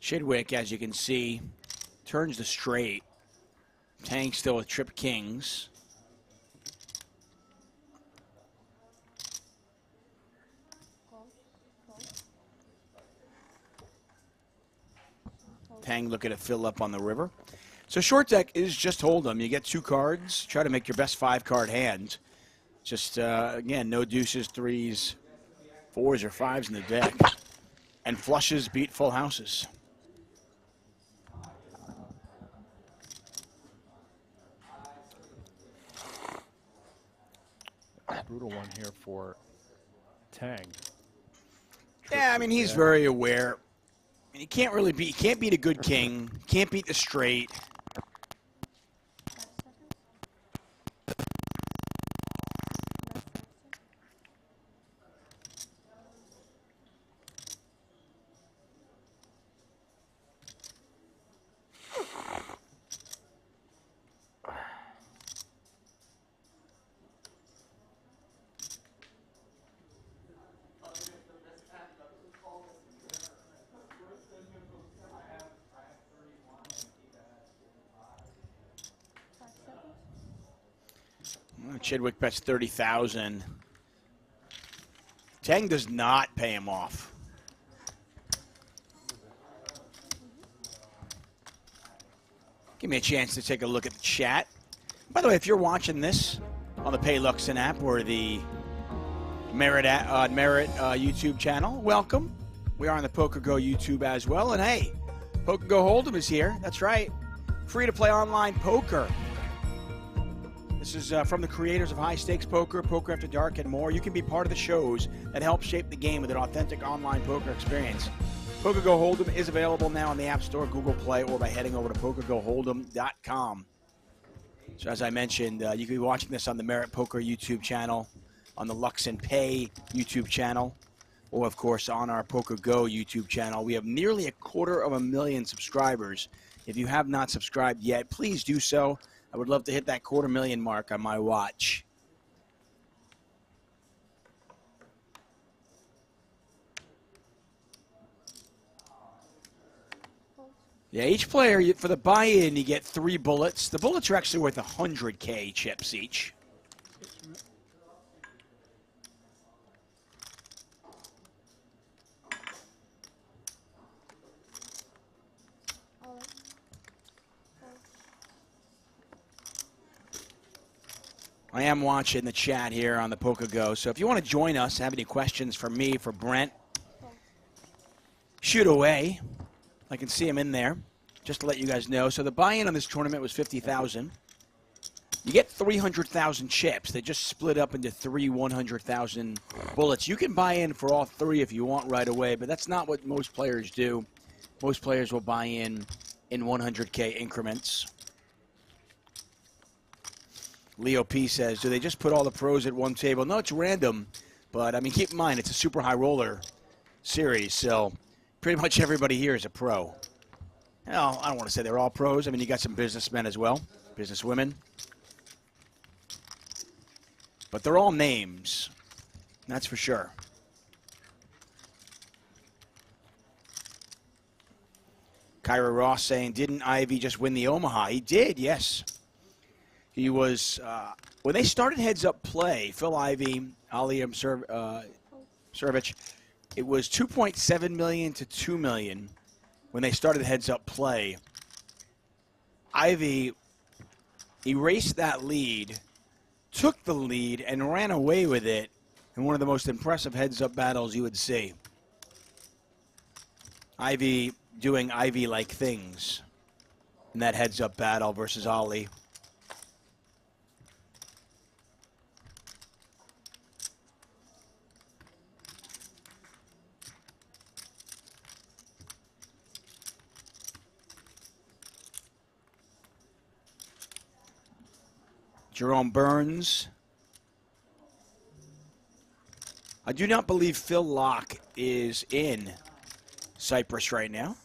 Chidwick, as you can see, turns to straight. Tang still with Trip Kings. Tang looking to fill up on the river. So short deck is just Hold'em. You get 2 cards. Try to make your best 5-card hand. Just, again, no deuces, 3s, 4s, or 5s in the deck. And flushes beat full houses. Brutal one here for Tang. Yeah, I mean, he's very aware. He can't really beat, he can't beat a good king, can't beat the straight. Chidwick bets 30,000. Tang does not pay him off. Give me a chance to take a look at the chat. By the way, if you're watching this on the PayLuxon app or the Merit YouTube channel, welcome. We are on the PokerGO YouTube as well. And hey, PokerGO Hold'em is here. That's right. Free to play online poker. This is from the creators of High Stakes Poker, Poker After Dark, and more. You can be part of the shows that help shape the game with an authentic online poker experience. PokerGO Hold'em is available now on the App Store, Google Play, or by heading over to PokerGoHold'em.com. So as I mentioned, you can be watching this on the Merit Poker YouTube channel, on the luxonpay YouTube channel, or of course on our PokerGO YouTube channel. We have nearly 250,000 subscribers. If you have not subscribed yet, please do so. I would love to hit that 250,000 mark on my watch. Yeah, each player, for the buy-in, you get 3 bullets. The bullets are actually worth 100K chips each. I am watching the chat here on the PokerGO, so if you want to join us, have any questions for me, for Brent, shoot away. I can see him in there, just to let you guys know. So the buy-in on this tournament was 50,000. You get 300,000 chips. They just split up into 3 100,000 bullets. You can buy in for all 3 if you want right away, but that's not what most players do. Most players will buy in 100K increments. Leo P says, do they just put all the pros at one table? No, it's random, but I mean, keep in mind, it's a super high roller series, so pretty much everybody here is a pro. Well, I don't want to say they're all pros. I mean, you got some businessmen as well, businesswomen. But they're all names, that's for sure. Kyra Ross saying, didn't Ivey just win the Omaha? He did, yes. He was, when they started heads-up play, Phil Ivey, Ali Servich, it was $2.7 million to $2 million when they started heads-up play. Ivey erased that lead, took the lead, and ran away with it in one of the most impressive heads-up battles you would see. Ivey doing Ivey-like things in that heads-up battle versus Ali. Jerome Burns. I do not believe Phil Locke is in Cyprus right now.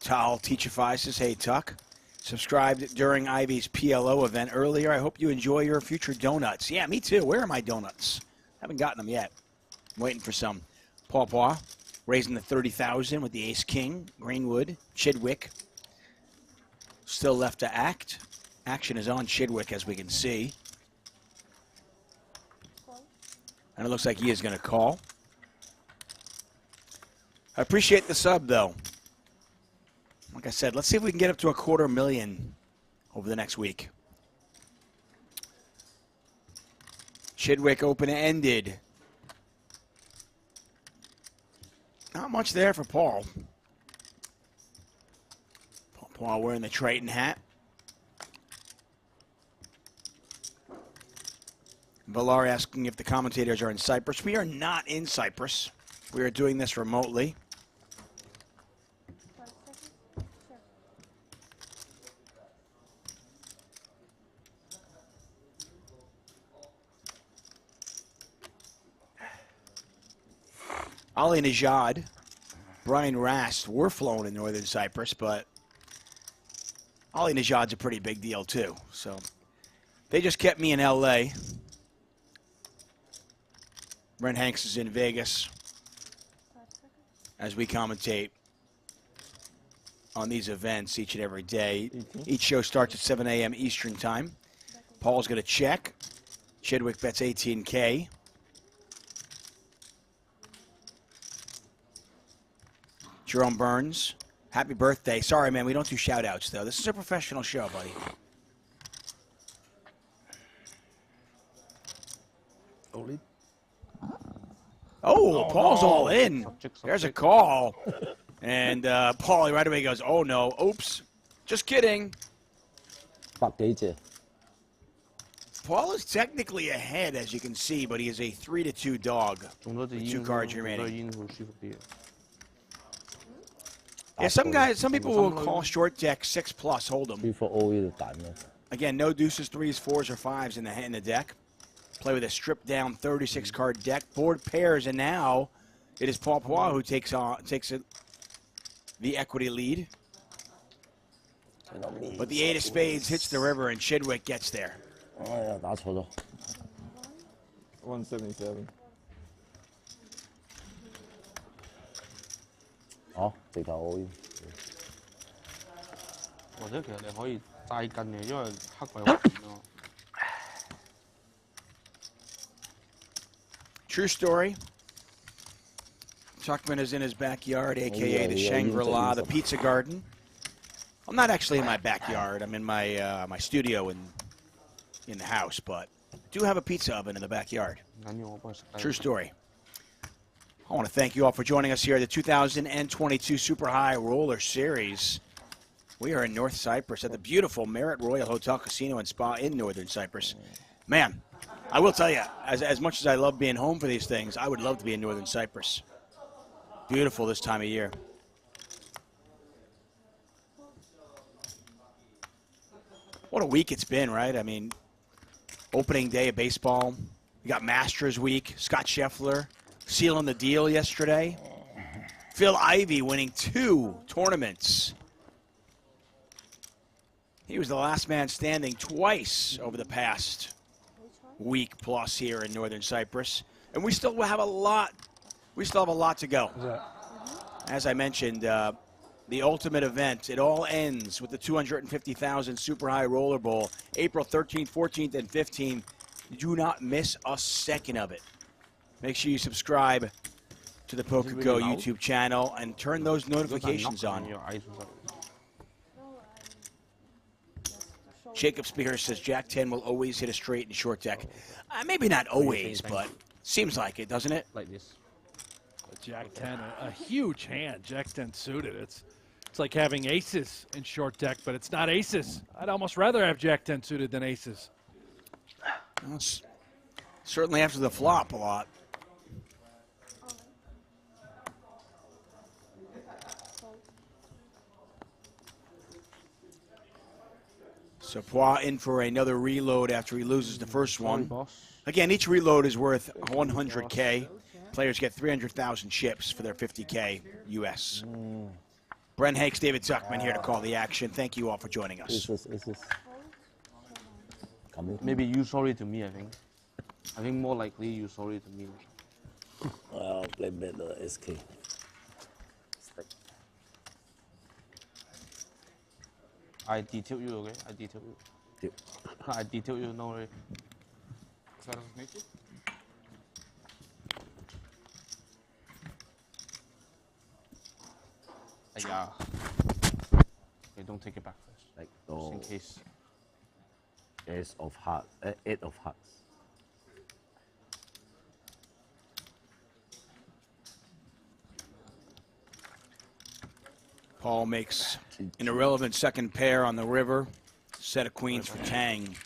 Tal Teachify says, hey, Tuck. Subscribed during Ivey's PLO event earlier. I hope you enjoy your future donuts. Yeah, me too. Where are my donuts? Haven't gotten them yet. Waiting for some. Paw Paw raising the 30,000 with the Ace King. Greenwood, Chidwick. Still left to act. Action is on Chidwick, as we can see. And it looks like he is going to call. I appreciate the sub, though. Like I said, let's see if we can get up to 250,000 over the next week. Chidwick open-ended. Not much there for Paul. Paul wearing the Triton hat. Valar asking if the commentators are in Cyprus. We are not in Cyprus. We are doing this remotely. Ali Najad, Brian Rast were flown in northern Cyprus, but Ali Najad's a pretty big deal too. So they just kept me in L.A. Brent Hanks is in Vegas as we commentate on these events each and every day. Each show starts at 7 a.m. Eastern Time. Paul's going to check. Chidwick bets 18K. Jerome Burns, happy birthday. Sorry, man, we don't do shout-outs, though. This is a professional show, buddy. Oh, Paul's all in. There's a call. And Paulie right away goes, oh, no. Oops. Just kidding. Paul is technically ahead, as you can see, but he is a 3-2 dog with 2 cards remaining. Yeah, some people will call short deck 6+ hold'em. Again, no deuces, 3s, 4s, or 5s in the deck. Play with a stripped down 36 card deck, board pairs, and now it is Paul Pois who takes the equity lead. But the 8 of spades hits the river, and Chidwick gets there. 177. 好，直頭可以。或者其實你可以齋跟嘅，因為黑鬼好遠咯。True story. Tuckman is in his backyard, a.k.a. the Shangri-La, the Pizza Garden. I'm not actually in my backyard. I'm in my my studio in the house, but I do have a pizza oven in the backyard. True story. I want to thank you all for joining us here at the 2022 Super High Roller Series. We are in North Cyprus at the beautiful Marriott Royal Hotel Casino and Spa in Northern Cyprus. Man, I will tell you, as much as I love being home for these things, I would love to be in Northern Cyprus. Beautiful this time of year. What a week it's been, right? I mean, opening day of baseball. We got Masters week. Scott Scheffler sealing the deal yesterday. Phil Ivey winning 2 tournaments. He was the last man standing twice over the past week plus here in Northern Cyprus. And we still have a lot. We still have a lot to go. As I mentioned, the ultimate event, it all ends with the 250,000 Super High Roller Bowl, April 13th, 14th, and 15th. Do not miss a second of it. Make sure you subscribe to the PokerGO YouTube channel and turn those notifications on. Jacob Spears says Jack 10 will always hit a straight and short deck. Maybe not always, but seems like it, doesn't it? Like this. Jack 10, a huge hand. Jack 10 suited. It's like having aces in short deck, but it's not aces. I'd almost rather have Jack 10 suited than aces. Well, certainly after the flop a lot. So Pois in for another reload after he loses the first one. Again, each reload is worth 100K. Players get 300,000 chips for their 50K US. Brent Hakes, David Tuckman here to call the action. Thank you all for joining us. Maybe you sorry to me, I think. I think more likely you sorry to me. Well, play better SK. I detail you, okay? I detail you. I detail you, no worry. Yeah. Okay, don't take it back first. Like just in case. Ace of hearts, 8 of hearts. Paul makes an irrelevant second pair on the river. Set of queens for Tang.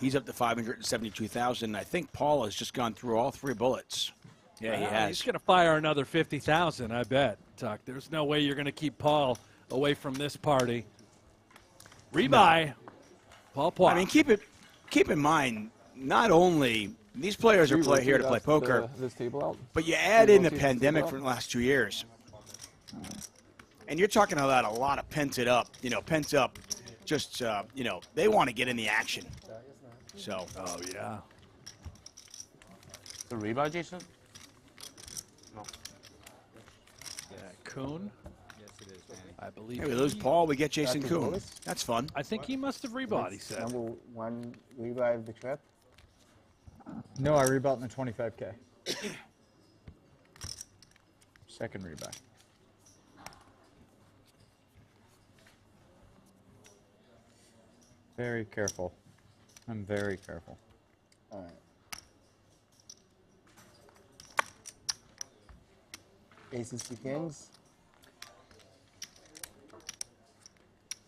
He's up to 572,000. I think Paul has just gone through all 3 bullets. Yeah, he has. He's going to fire another 50,000, I bet, Tuck. There's no way you're going to keep Paul away from this party. Rebuy. No. Paul Pois. I mean, keep in mind, not only these players are here to play poker, but you add in the pandemic from the last 2 years. And you're talking about a lot of pent up, just, they want to get in the action. So. Oh, yeah. The rebuy, Jason? No. Yeah, Kuhn. Yes, it is, Danny. I believe. Hey, we lose Paul, we get Jason Kuhn. That's fun. I think he must have rebought, he said. Number 1 rebuy of the trip? No, I rebought in the 25K. Second rebuy. Very careful. I'm very careful. All right. Aces to kings.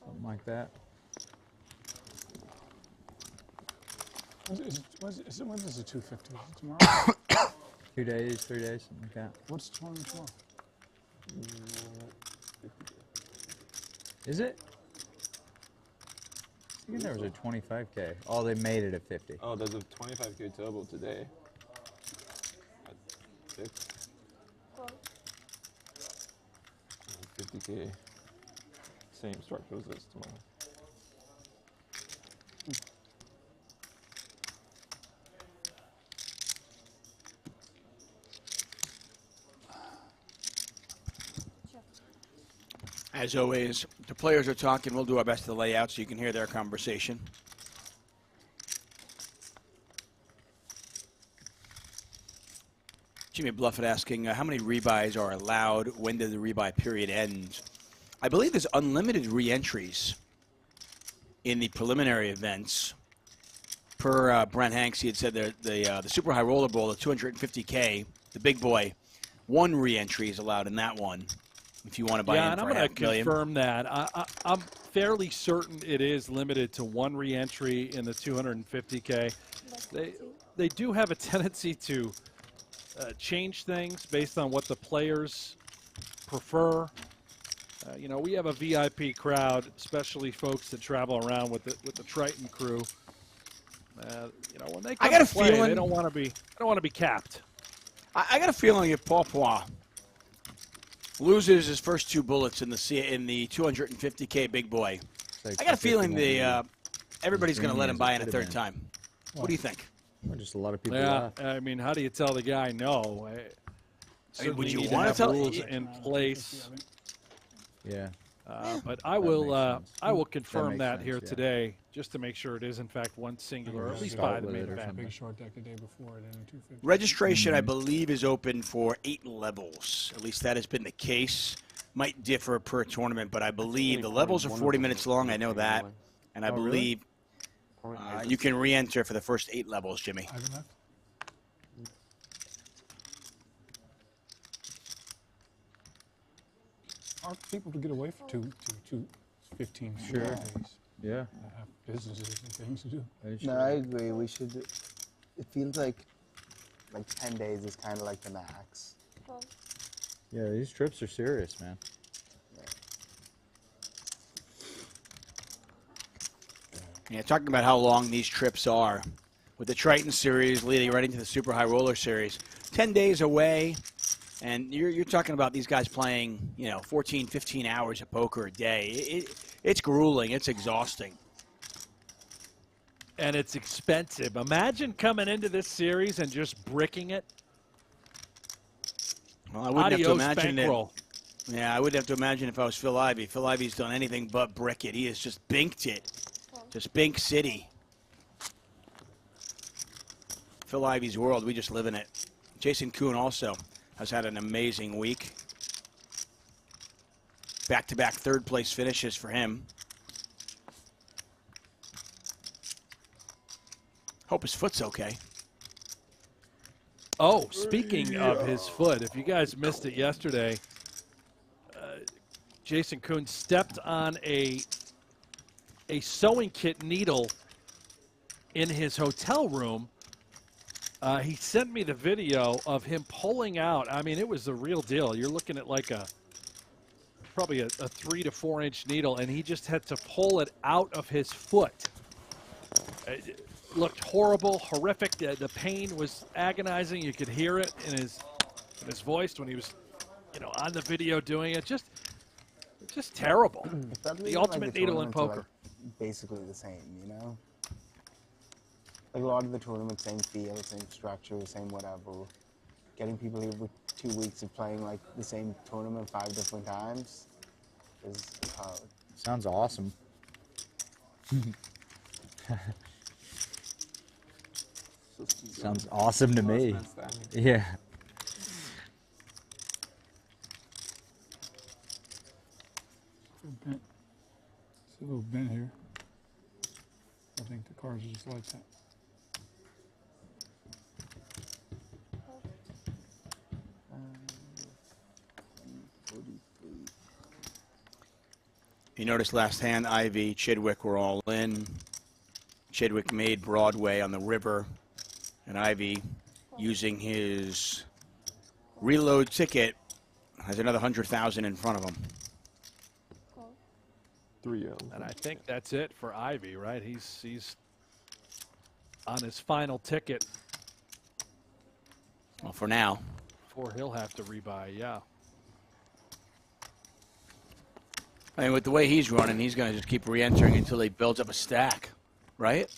Something like that. When is it 250? Is it tomorrow? 2 days, 3 days, something like that. What's tomorrow? Is it? I think there was a 25K. Oh, they made it at 50. Oh, there's a 25K turbo today. At 6. 50K. Same structure as this tomorrow. As always, the players are talking. We'll do our best to lay out so you can hear their conversation. Jimmy Bluffett asking, how many rebuys are allowed? When did the rebuy period end? I believe there's unlimited re-entries in the preliminary events. Per Brent Hanks, he had said the Super High Roller Bowl, the 250K, the big boy, 1 re-entry is allowed in that one. If you want to buy in and for I'm going to $500,000. confirm that. I'm fairly certain it is limited to 1 re-entry in the 250K. They do have a tendency to change things based on what the players prefer. You know, we have a VIP crowd, especially folks that travel around with the Triton crew. You know, when they come to play, they don't want to be capped. I got a feeling if Paw loses his first 2 bullets in the 250K big boy, I got a feeling everybody's going to let him buy in a third time. What do you think? Well, just a lot of people. Yeah, I mean, how do you tell the guy no? Would you need want to have tell rules in place? Yeah. But I will confirm That that makes here sense, yeah. today, just to make sure it is in fact one singular, or at least by the main event. Big short deck the day before it in 250. Registration, I believe, is open for 8 levels. At least that has been the case. Might differ per tournament, but I believe the levels are 40 minutes long. I know that. And I believe you can re-enter for the first 8 levels, Jimmy. Hard for people to get away for 215 Sure. days. Yeah. They have businesses and things to do. No, I agree. We should. It feels like 10 days is kind of like the max. Yeah, these trips are serious, man. Yeah, talking about how long these trips are. With the Triton Series leading right into the Super High Roller Series. 10 days away, and you're talking about these guys playing, 14, 15 hours of poker a day. It's grueling. It's exhausting. And it's expensive. Imagine coming into this series and just bricking it. Well, I wouldn't have to imagine bankroll. it. Yeah, I wouldn't have to imagine if I was Phil Ivey. Phil Ivey's done anything but brick it. He has just binked it. Just Bink City. Phil Ivey's world. We just live in it. Jason Kuhn also has had an amazing week. Back-to-back third-place finishes for him. Hope his foot's okay. Oh, speaking of his foot, if you guys missed it yesterday, Jason Kuhn stepped on a sewing kit needle in his hotel room. He sent me the video of him pulling out. I mean, it was the real deal. You're looking at like probably a 3 to 4 inch needle, and he just had to pull it out of his foot. It looked horrible, horrific. The pain was agonizing. You could hear it in his voice when he was, on the video doing it. Just terrible. The ultimate needle in poker. Basically the same, Like a lot of the tournaments, same feel, same structure, same whatever. Getting people here with 2 weeks of playing like the same tournament 5 different times is hard. Sounds awesome. Sounds awesome to me. Yeah. It's a little bent here. I think the cards are just like that. You notice last hand, Ivey, Chidwick were all in. Chidwick made Broadway on the river, and Ivey, using his reload ticket, has another 100,000 in front of him. 3 And I think that's it for Ivey, right? He's on his final ticket. Well, for now. Before he'll have to rebuy, yeah. I mean, with the way he's running, he's going to just keep re-entering until he builds up a stack, right?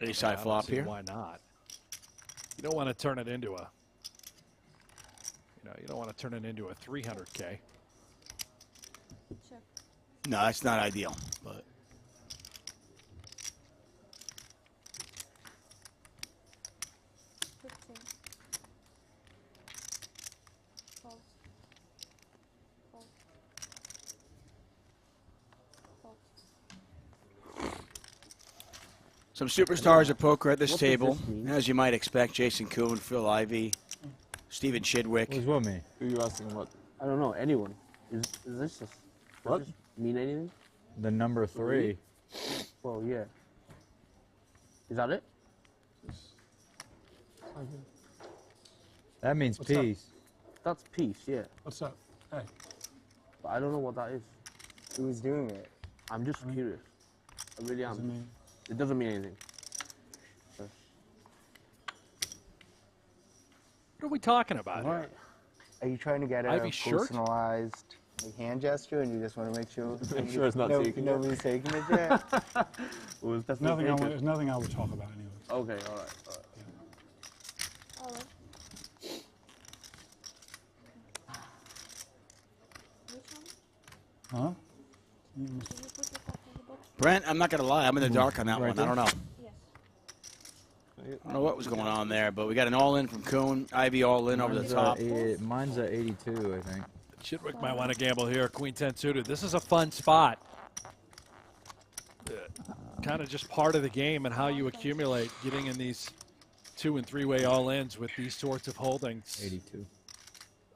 Ace high flop here. Why not? You don't want to turn it into a, you don't want to turn it into a 300K. No, that's not ideal, but. Some superstars of poker at this table, as you might expect. Jason Kuhn, Phil Ivey, Stephen Chidwick. Who's with me? Who are you asking about? I don't know. Anyone. Is this just... What? Does this mean anything? The number 3. Well, yeah. Is that it? That means What's up? peace. That's peace, yeah. What's up? Hey. But I don't know what that is. Who's doing it? I'm just curious. I really am. Doesn't mean- It doesn't mean anything. What are we talking about What? here? Are you trying to get a Ivy shirt? personalized hand gesture, and you just want to make sure it's not taken yet. nobody's taking it yet? Well, it's There's definitely nothing, taken. there's nothing I would talk about anyway. Okay, all right. Huh? Brent, I'm not going to lie. I'm in the dark on that Right one. there? I don't know. I don't know what was going on there, but we got an all-in from Kuhn. Ivey all-in over the Mine's top. Mine's at 82, I think. Chidwick might want to gamble here. Queen 10 suited. This is a fun spot. Kind of just part of the game and how you accumulate getting in these 2- and 3-way all-ins with these sorts of holdings. 82.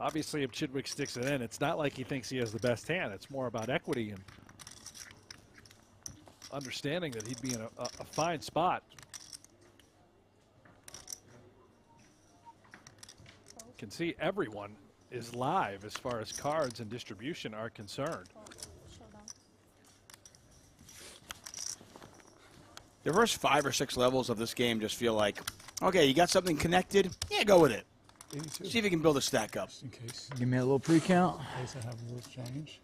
Obviously, if Chidwick sticks it in, it's not like he thinks he has the best hand. It's more about equity and understanding that he'd be in a fine spot. Can see everyone is live as far as cards and distribution are concerned. The first 5 or 6 levels of this game just feel like, okay, you got something connected? Yeah, go with it. 82. See if you can build a stack up. Just in case. Give me a little pre-count. In case I have a little change.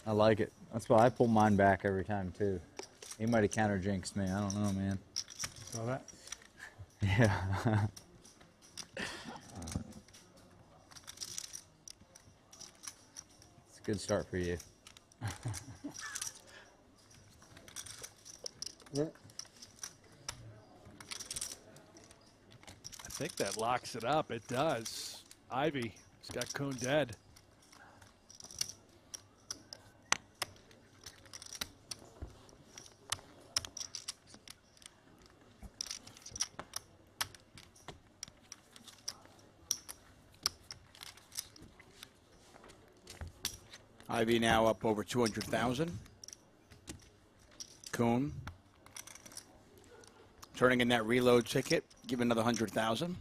I like it. That's why I pull mine back every time, too. He might have counter-jinxed me. I don't know, man. Saw that? Yeah. It's a good start for you. Yeah. I think that locks it up. It does. Ivey has got Kuhn dead. Ivey now up over 200,000. Kuhn turning in that reload ticket, give another 100,000.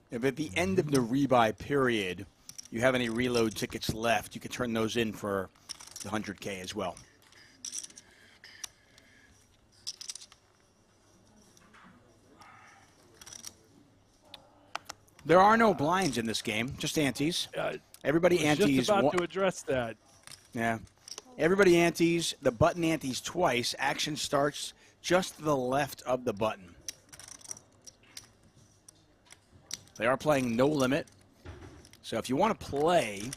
If at the end of the rebuy period you have any reload tickets left, you can turn those in for the 100K as well. There are no blinds in this game, just antes. Everybody I was antes. just about to address that. Yeah. Everybody antes, the button antes twice. Action starts just to the left of the button. They are playing no limit. So if you want to play,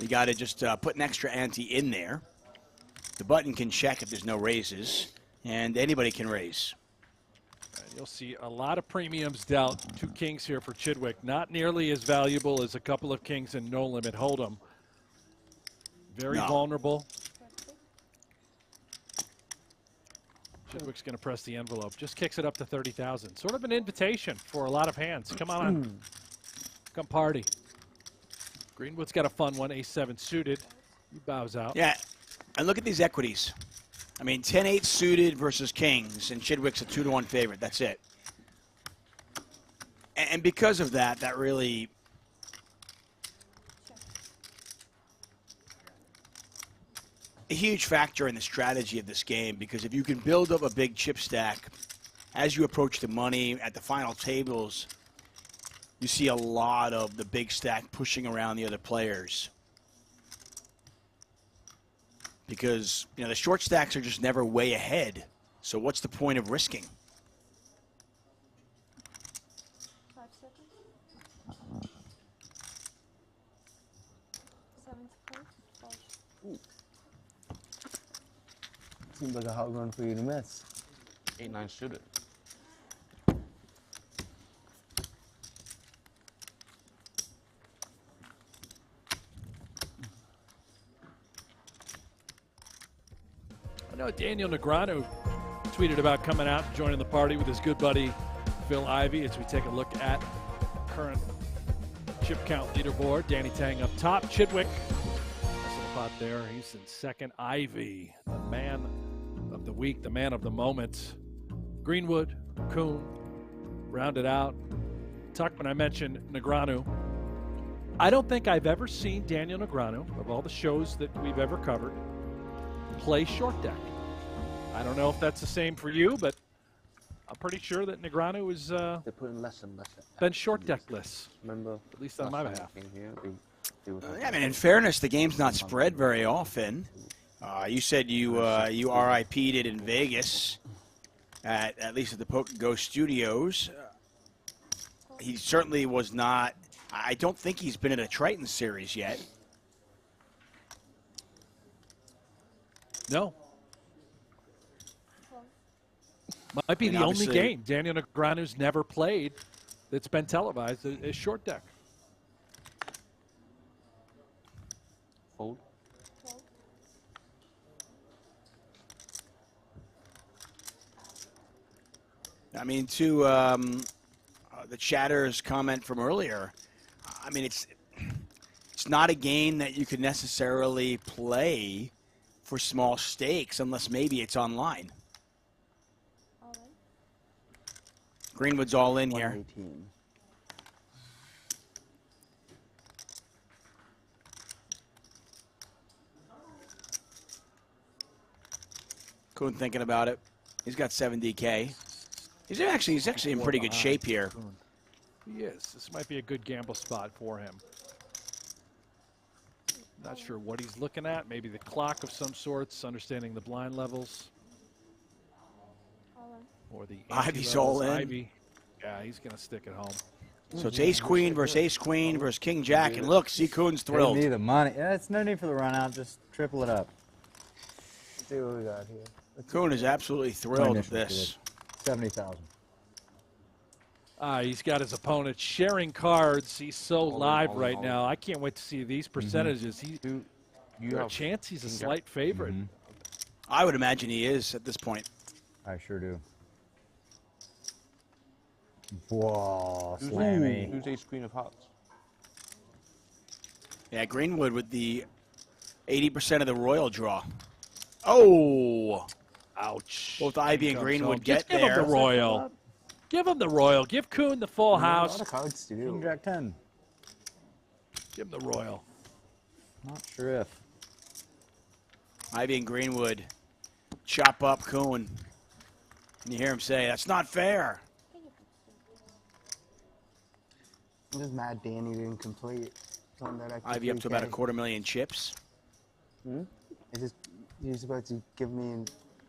you got to just put an extra ante in there. The button can check if there's no raises, and anybody can raise. You'll see a lot of premiums dealt. 2 kings here for Chidwick. Not nearly as valuable as a couple of kings in no limit hold'em. Very vulnerable. Chidwick's going to press the envelope. Just kicks it up to 30,000. Sort of an invitation for a lot of hands. Come on. Come party. Greenwood's got a fun one, ace-7 suited. He bows out. Yeah, and look at these equities. I mean, 10-8 suited versus kings, and Chidwick's a 2-1 favorite. That's it. And because of that, that really... a huge factor in the strategy of this game, because if you can build up a big chip stack as you approach the money at the final tables, you see a lot of the big stack pushing around the other players. Because, you know, the short stacks are just never way ahead. So what's the point of risking? 5 seconds. 7 seconds. Seems like a hard run for you to miss. 8-9 suited. I know Daniel Negreanu tweeted about coming out and joining the party with his good buddy Phil Ivey as we take a look at current chip count leaderboard. Danny Tang up top. Chidwick also the pot there. He's in second. Ivey, the man of the week, the man of the moment. Greenwood, Kuhn, rounded out. Tuckman, I mentioned Negreanu. I don't think I've ever seen Daniel Negreanu, of all the shows that we've ever covered, play short deck. I don't know if that's the same for you, but I'm pretty sure that Negreanu is They're putting less and less. been short deckless. Remember, at least on my behalf. I mean, in fairness, the game's not spread very often. You said you RIP'd it in Vegas, at least at the PokerGO studios. He certainly was not. I don't think he's been in a Triton series yet. No. Might be the only game Daniel Negreanu's never played that's been televised is short deck. Fold. I mean, to the chatter's comment from earlier, I mean, it's not a game that you could necessarily play for small stakes unless maybe it's online. Greenwood's all in here. 118. Kuhn thinking about it. He's got 7DK. He's actually in pretty good shape here. He is. This might be a good gamble spot for him. Not sure what he's looking at. Maybe the clock of some sorts, understanding the blind levels. Or the Ivy's all in. Ivey. Yeah, he's going to stick it home. So it's ace-queen versus ace-queen versus king-jack. And look, see Kuhn's thrilled. Give me the money. Yeah, it's no need for the run out. Just triple it up. Let's see what we got here. Kuhn is absolutely thrilled with this. 70,000. He's got his opponent sharing cards. He's so live right now. I can't wait to see these percentages. You have a chance he's a slight favorite. I would imagine he is at this point. I sure do. Whoa, slammy. Who's ace queen of hearts? Yeah, Greenwood with the 80% of the royal draw. Oh! Ouch. Both Ivey and Greenwood get Give there. him the royal. Give him the royal. Give Kuhn the full house. A lot of cards to do. King Jack 10. Give him the royal. Not sure if. Ivey and Greenwood chop up Kuhn. And you hear him say, "That's not fair." I'm just mad Danny didn't complete. That Ivey up to about 250,000 chips. It's just, he's about to give me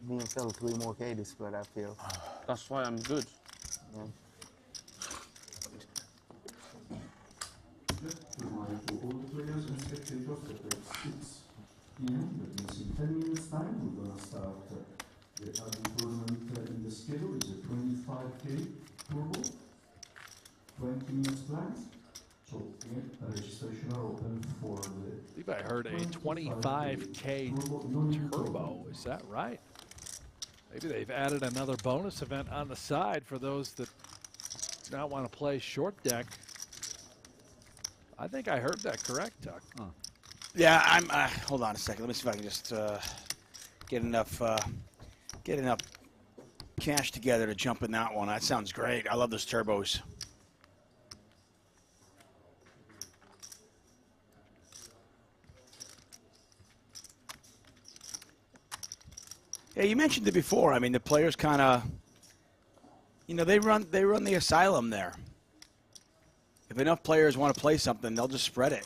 and Phil 3 more K to split, I feel. That's why I'm good. Yeah. All the players and spectators that have seats in, that means in 10 minutes time we're going to start the other tournament in the schedule is a 25K turbo, 20 minutes blank. So registration are open for the... I believe I heard a 25K turbo. Is that right? Maybe they've added another bonus event on the side for those that do not want to play short deck. I think I heard that correct, Tuck. Huh. Yeah, I'm. Hold on a second. Let me see if I can just get enough cash together to jump in that one. That sounds great. I love those turbos. Yeah, you mentioned it before. I mean, the players kind of, you know, they run the asylum there. If enough players want to play something, they'll just spread it.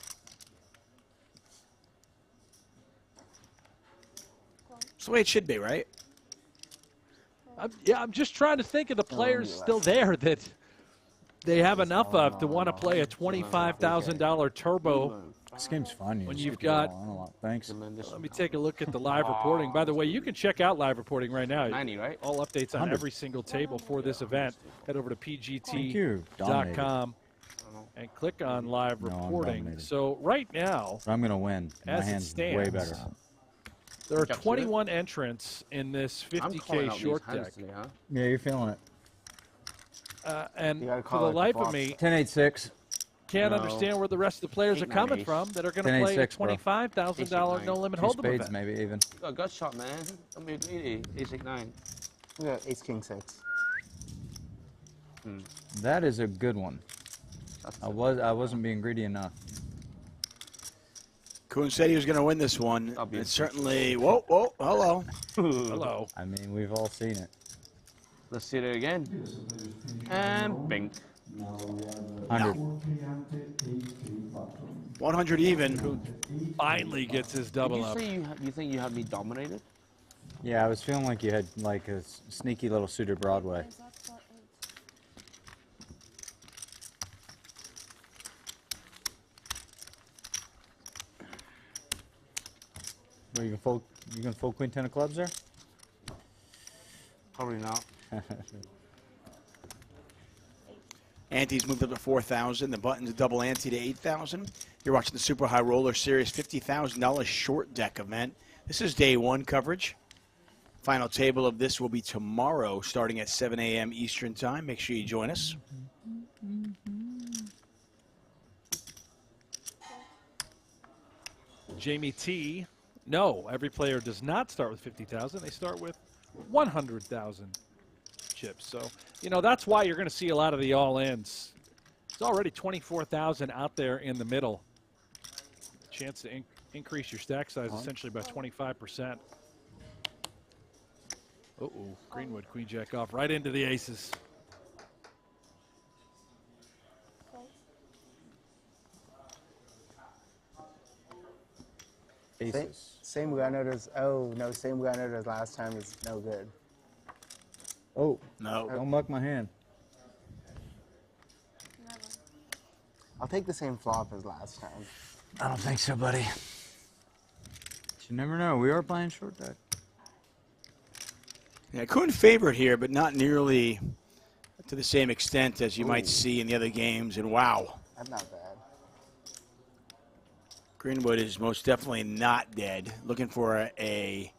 That's the way it should be, right? I'm just trying to think of the players still there that they have enough of to want to play a $25,000 turbo. This game's fun. When you've got, thanks. Let me take a look at the live reporting. By the way, you can check out live reporting right now. 90, right? All updates on 100. every single table for this event. Head over to Thank you. pgt.com and click on live reporting. So right now, I'm going to win. My as it hand's stands, way better. there are 21 entrants in this 50K short deck. Today, huh? Yeah, you're feeling it. And for the life of me, 10-8-6. can't understand where the rest of the players are coming from that are going to play a $25,000 no-limit hold'em spades, event. maybe even. You got a gut shot, man. Don't be greedy. Ace 9. We got ace king 6. That is a good one. I wasn't being greedy enough. Kuhn said he was going to win this one. And certainly, whoa, hello. Hello. I mean, we've all seen it. Let's see it again. And bing. 100. 100 even. Finally gets his double up. Did you say you think you had me dominated? Yeah, I was feeling like you had like a sneaky little suited Broadway. Well, you can fold queen 10 of clubs there? Probably not. Ante's moved up to 4,000. The button's a double ante to 8,000. You're watching the Super High Roller Series $50,000 short deck event. This is day one coverage. Final table of this will be tomorrow starting at 7 a.m. Eastern Time. Make sure you join us. Jamie T. No, every player does not start with 50,000. They start with 100,000 chips. So, you know, that's why you're going to see a lot of the all-ins. It's already 24,000 out there in the middle. Chance to increase your stack size essentially by 25%. Uh-oh, Greenwood, queen jack off right into the aces. Same gunner as same gunner as last time is no good. Oh no! Don't muck my hand. I'll take the same flop as last time. I don't think so, buddy. You never know. We are playing short deck. Yeah, Kuhn favored here, but not nearly to the same extent as you might see in the other games. And wow, that's not bad. Greenwood is most definitely not dead. Looking for a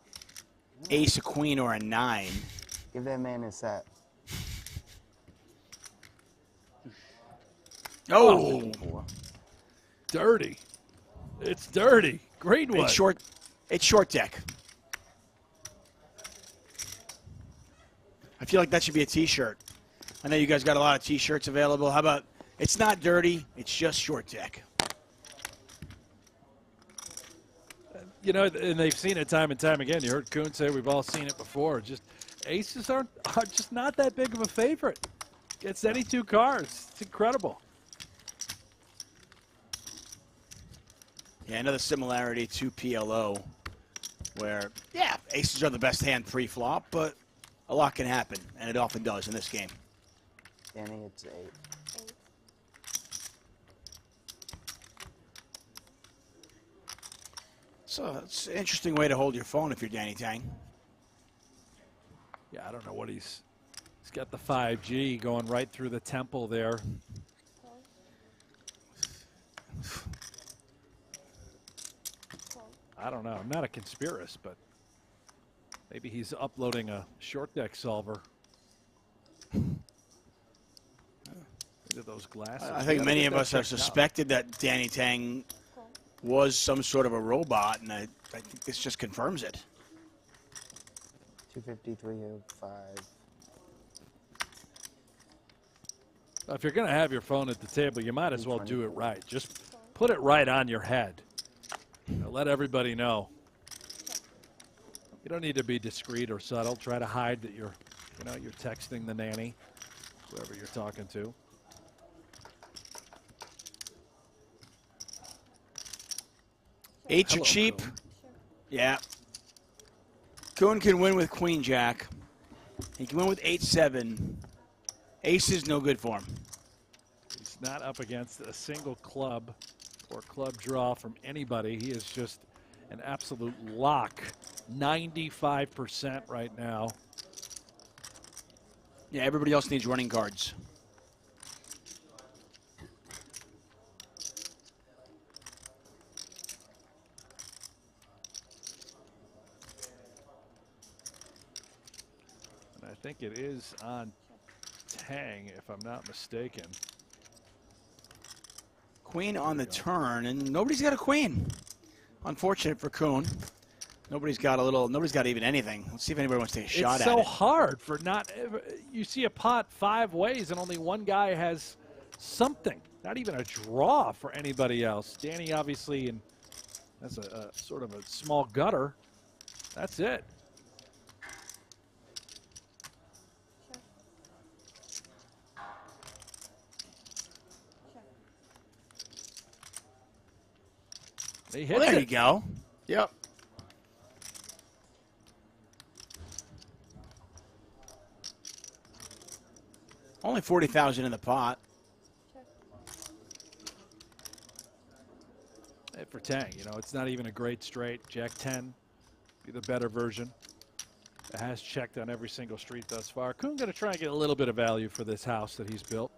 ace, a queen, or a 9. Give that man his set. Oh, dirty! It's dirty. Greenwood. It's short deck. I feel like that should be a T-shirt. I know you guys got a lot of T-shirts available. How about it's not dirty? It's just short deck. You know, and they've seen it time and time again. You heard Kuhn say we've all seen it before. Just aces are just not that big of a favorite. Gets any two cards. It's incredible. Yeah, another similarity to PLO, where, yeah, aces are the best hand pre-flop, but a lot can happen, and it often does in this game. Danny, it's 8. So it's an interesting way to hold your phone if you're Danny Tang. Yeah, I don't know what he's got the 5G going right through the temple there. I don't know. I'm not a conspiracist, but Maybe he's uploading a short deck solver. Look at those glasses. I think many of us have suspected that Danny Tang was some sort of a robot, and I think this just confirms it. 253.05. If you're going to have your phone at the table, you might as well do it right. Just put it right on your head. You know, let everybody know. You don't need to be discreet or subtle. Try to hide that you're texting the nanny, whoever you're talking to. Eights are cheap. Coon. Yeah. Coon can win with queen jack. He can win with 8-7. Ace is no good for him. He's not up against a single club or club draw from anybody. He is just an absolute lock. 95% right now. Yeah, everybody else needs running cards. And I think it is on Tang, if I'm not mistaken. Queen on the turn, and nobody's got a queen. Unfortunate for Kuhn. Nobody's got even anything. Let's see if anybody wants to take a shot at it. It's so hard for not, you see a pot 5 ways and only one guy has something. Not even a draw for anybody else. Danny obviously has a sort of a small gutter. That's it. He hits Well, there it. you go. Yep. Only 40,000 in the pot. Hey, for Tang, you know, it's not even a great straight. Jack 10, be the better version. It has checked on every single street thus far. Kuhn going to try and get a little bit of value for this house that he's built.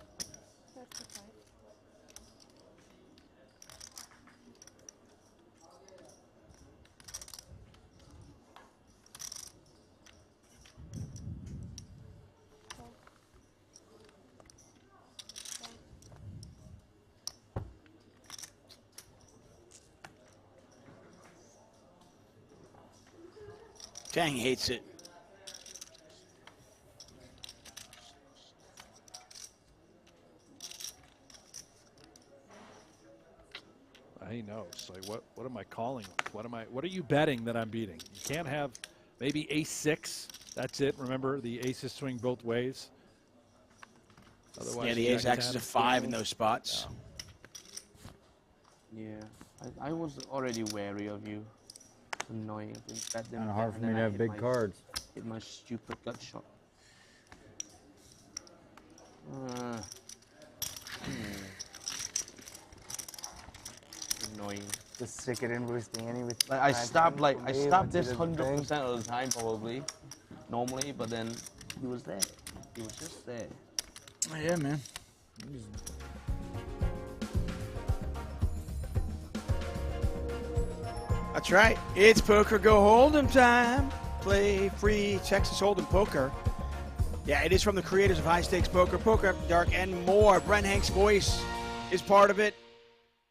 Tang hates it. He knows. Like, what am I calling? What are you betting that I'm beating? You can't have maybe ace-6. That's it. Remember, the aces swing both ways. Otherwise, Yeah, the ace acts as a 5 in those spots. Yeah, I was already wary of you. Annoying. Kind of hard for me to have big cards. Hit my stupid gut shot. Annoying. Just stick it in with Danny with. Like I stopped this 100% of the time probably, normally, but then he was there. He was just there. Oh, yeah, man. That's right. It's PokerGO Hold'em time. Play free Texas Hold'em poker. Yeah, it is from the creators of High Stakes Poker, Poker After Dark, and more. Brent Hank's voice is part of it.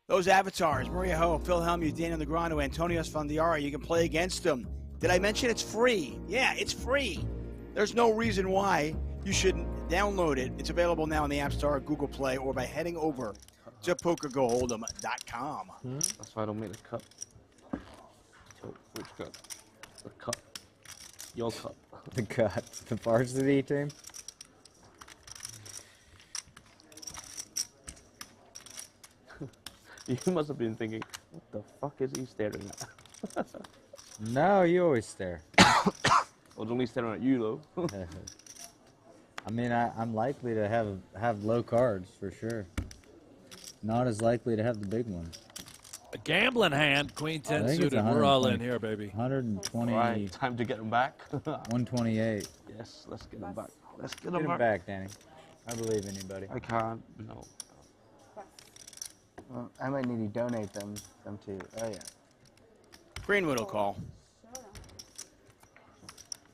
Those avatars, Maria Ho, Phil Hellmuth, Daniel Negreanu, Antonio Esfandiari, you can play against them. Did I mention it's free? Yeah, it's free. There's no reason why you shouldn't download it. It's available now in the App Store, Google Play, or by heading over to PokerGoHold'em.com. That's why I don't make the cut. Which cut? The cut. Your cut. The cut. The varsity team? You must have been thinking, what the fuck is he staring at? No, you always stare. I was only staring at you, though. I mean, I'm likely to have low cards, for sure. Not as likely to have the big ones. A gambling hand, Queen 10 suited. We're all in here, baby. 120. All right, time to get him back. 128. Yes, let's get him back. Let's get Get him him back, Danny. I believe in you, buddy. I can't. No. Well, I might need to donate them too. Oh yeah. Greenwood will call.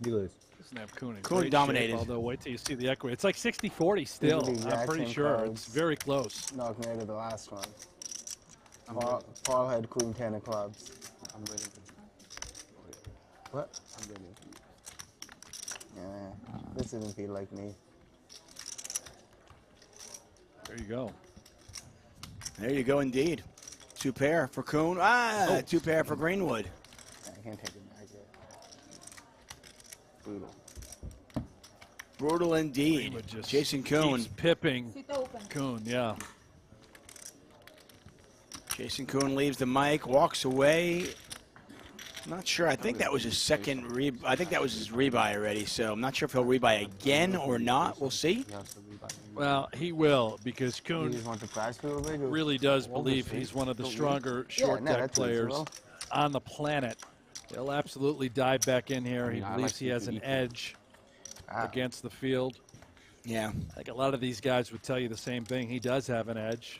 You lose. Doesn't have Kuhn in Kuhn great dominated. shape, although wait till you see the equity. It's like 60-40 still. These are the I'm exact pretty same sure. cards. It's very close. Knocked me out of the last one. Paul had Queen 10 of clubs. I'm waiting. What? I'm waiting. Yeah, this doesn't feel like me. There you go. There you go, indeed. 2 pair for Kuhn. Ah, 2 pair for Greenwood. I can't take it back yet. Brutal. Brutal indeed. Greenwood just Jason Kuhn. keeps pipping Kuhn, yeah. Jason Kuhn leaves the mic, walks away. Not sure. I think that was his second I think that was his rebuy already. So I'm not sure if he'll rebuy again or not. We'll see. Well, he will, because Kuhn You just want the prize pool big? really does believe he's one of the stronger short deck players on the planet. He'll absolutely dive back in here. He believes he has an edge against the field. Yeah. I think a lot of these guys would tell you the same thing. He does have an edge.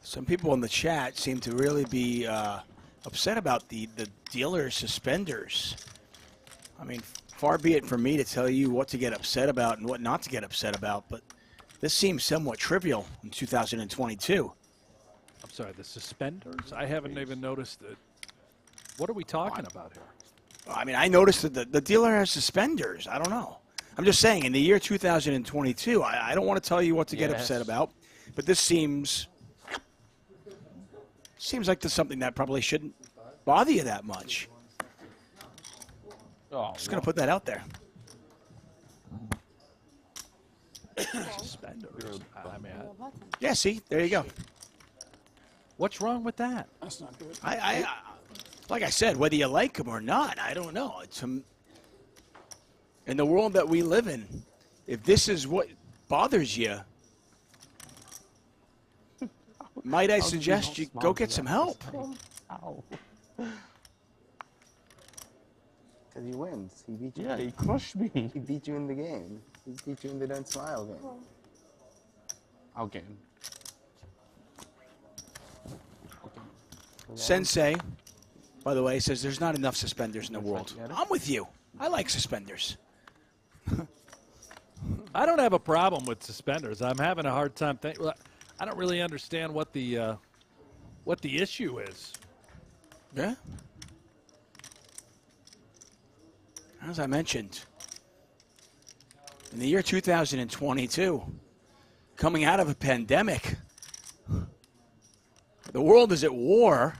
Some people in the chat seem to really be upset about the dealer suspenders. I mean, far be it from me to tell you what to get upset about and what not to get upset about, but this seems somewhat trivial in 2022. I'm sorry, the suspenders? I haven't even noticed it. What are we talking about here? I mean, I noticed that the dealer has suspenders. I don't know. I'm just saying, in the year 2022, I don't want to tell you what to get upset about, but this seems like there's something that probably shouldn't bother you that much. Just going to put that out there. Suspenders. I mean, Yeah, see, there you go. what's wrong with that? That's not good. I like I said, whether you like them or not, I don't know. It's in the world that we live in, if this is what bothers you, might I suggest you go get some help? Ow. Because he wins. He beat you. Yeah, he crushed me. He beat you in the game. He beat you in the Don't Smile game. Okay. Sensei, by the way, says there's not enough suspenders in the world. I'm with you. I like suspenders. I don't have a problem with suspenders. I'm having a hard time thinking. Well, I don't really understand what the issue is. Yeah. As I mentioned, in the year 2022, coming out of a pandemic, the world is at war,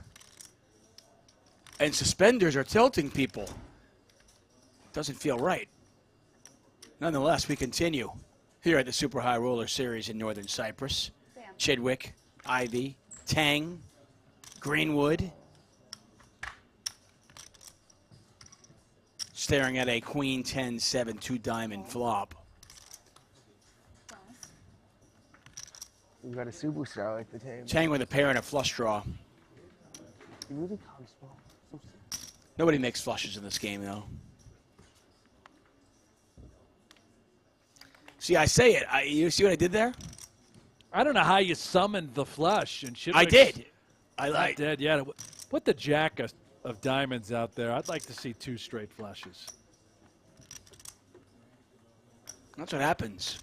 and suspenders are tilting people. Doesn't feel right. Nonetheless, we continue here at the Super High Roller Series in Northern Cyprus. Chidwick, Ivey, Tang, Greenwood. Staring at a Queen 10-7 2-diamond flop. You got a superstar at the table. Tang with a pair and a flush draw. He really comes well. Nobody makes flushes in this game, though. See, I say it. You see what I did there? I don't know how you summoned the flush. And I did. I did, yeah. Put the jack of diamonds out there. I'd like to see 2 straight flushes. That's what happens.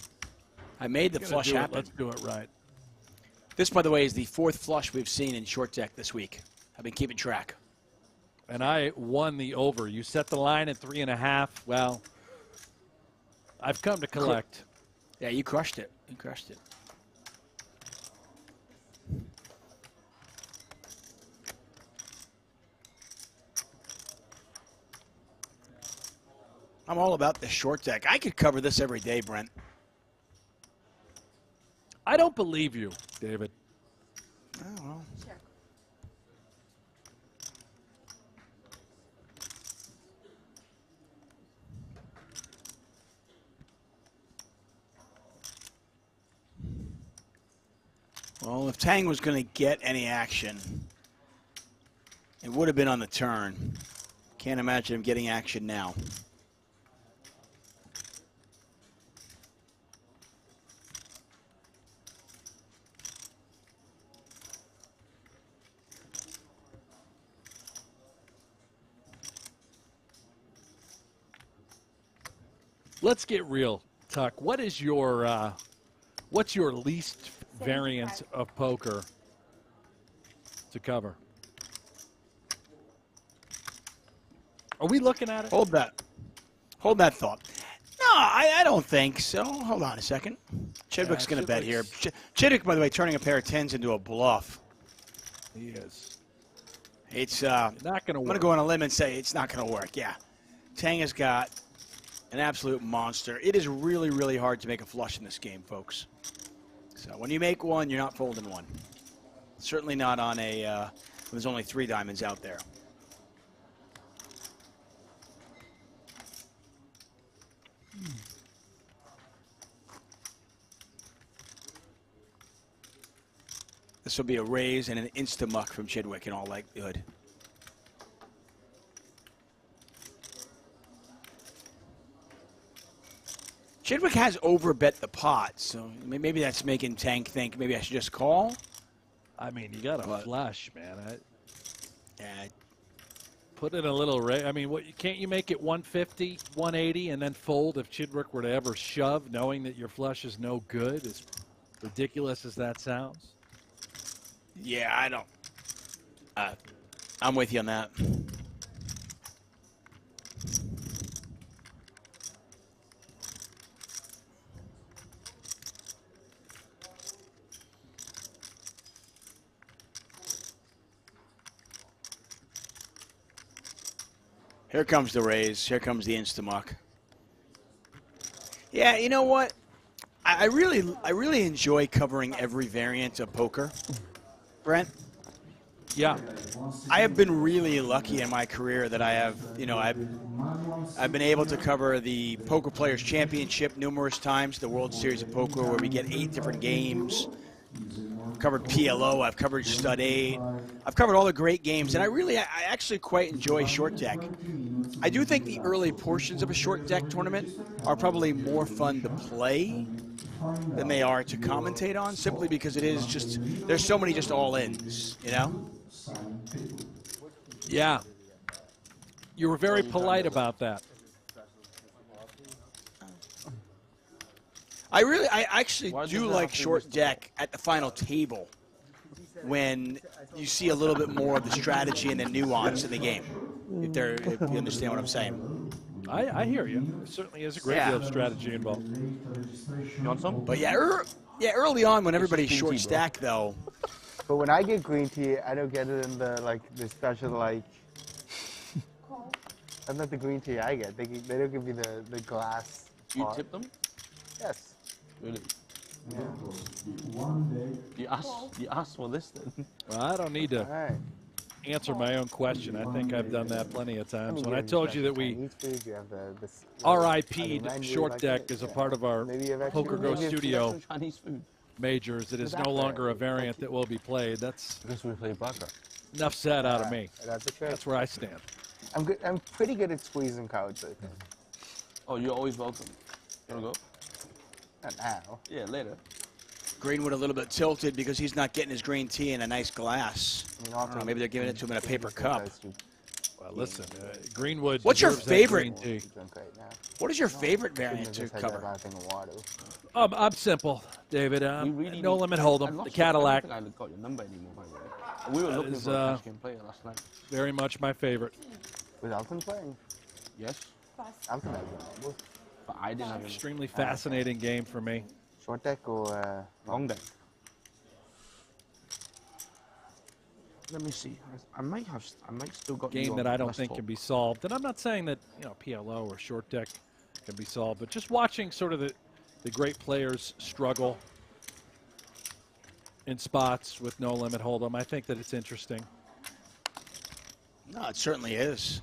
I made the flush happen. Let's do it right. This, by the way, is the 4th flush we've seen in short deck this week. I've been keeping track. And I won the over. You set the line at 3.5. Well, I've come to collect. Yeah, you crushed it. You crushed it. I'm all about the short deck. I could cover this every day, Brent. I don't believe you, David. Oh, well. Well, if Tang was going to get any action, it would have been on the turn. Can't imagine him getting action now. let's get real, Tuck. What is your what's your least variant of poker to cover? Are we looking at it? Hold that. Hold that thought. No, I don't think so. Hold on a second. Chidwick's going to bet here. Chidwick, by the way, turning a pair of 10s into a bluff. He is. It's not going to work. I'm going to go on a limb and say it's not going to work. Yeah. Tang has got an absolute monster. It is really, really hard to make a flush in this game, folks. So when you make one, you're not folding one. Certainly not on a when there's only 3 diamonds out there. This will be a raise and an insta-muck from Chidwick in all likelihood. Chidwick has overbet the pot, so maybe that's making Tank think maybe I should just call. I mean, you got a flush, man. Yeah. Put in a little raise. I mean, can't you make it 150, 180, and then fold if Chidwick were to ever shove, knowing that your flush is no good? As ridiculous as that sounds. Yeah, I don't. I'm with you on that. Here comes the raise. Here comes the insta-muck. Yeah, you know what? I really enjoy covering every variant of poker. Brent? Yeah. I have been really lucky in my career that I have, I've been able to cover the Poker Players Championship numerous times, the World Series of Poker, where we get 8 different games. I've covered PLO, I've covered Stud 8. I've covered all the great games, and I actually quite enjoy short deck. I do think the early portions of a short deck tournament are probably more fun to play than they are to commentate on, simply because it is just, there's so many just all-ins, you know? Yeah. You were very polite about that. I actually do like short deck at the final table when you see a little bit more of the strategy and the nuance in the game, if you understand what I'm saying. I hear you. There certainly is a great deal of strategy involved. You want some? But yeah, early on when everybody's short stack though. But when I get green tea, I don't get it in the the special That's not the green tea I get. They don't give me the glass. You pot. tip them? Yes. Really? Yeah. You asked for this then. Well, I don't need to answer my own question. I think I've done that plenty of times. When I told you that we RIP'd short deck as a part of our PokerGO studio majors, it is no longer a variant that will be played. That's because we play blackjack. Enough said out of me. That's That's where I stand. I'm pretty good at squeezing cards. I think. Oh, you're always welcome. You wanna go? Not now. Yeah, later. Greenwood a little bit tilted because he's not getting his green tea in a nice glass. I don't know, maybe they're giving it to him in a paper cup. Well, listen, Greenwood. What's your deserves that favorite? green tea. What is your favorite variant to cover? I'm simple, David. No limit hold'em. The Cadillac. I don't think I got your number anymore, by the way. We were looking is, for a cash game player last night. Very much my favorite. Was Elton playing? Yes. Elton had one. But I didn't have any. Extremely fascinating game for me. Short deck or long deck? Let me see. I might still got Game that I don't think can be solved. And I'm not saying that PLO or short deck can be solved, but just watching sort of the great players struggle in spots with no limit hold'em, I think that it's interesting. No, it certainly is.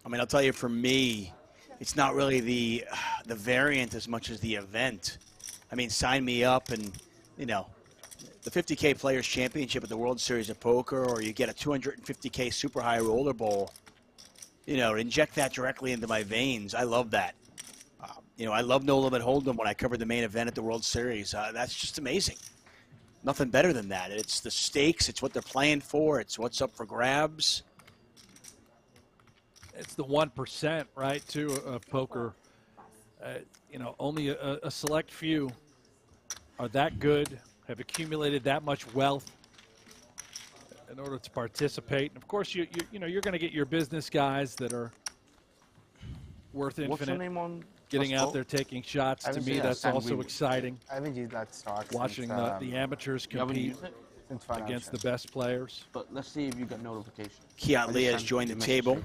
I mean, I'll tell you, for me, it's not really the variant as much as the event. I mean, sign me up and, the 50K Players Championship at the World Series of Poker, or you get a 250K Super High Roller Bowl, inject that directly into my veins. I love that. I love No Limit Hold'em when I covered the main event at the World Series. That's just amazing. Nothing better than that. It's the stakes. It's what they're playing for. It's what's up for grabs. It's the 1%, right, too, of poker. You know, only a select few are that good, have accumulated that much wealth in order to participate. And of course, you know, you're going to get your business guys that are worth infinite. What's your name on getting out there taking shots? To me, that's also exciting. I haven't used that stock Watching since, the amateurs compete against the best players. But let's see if you got notification. Kiat Lee has joined the table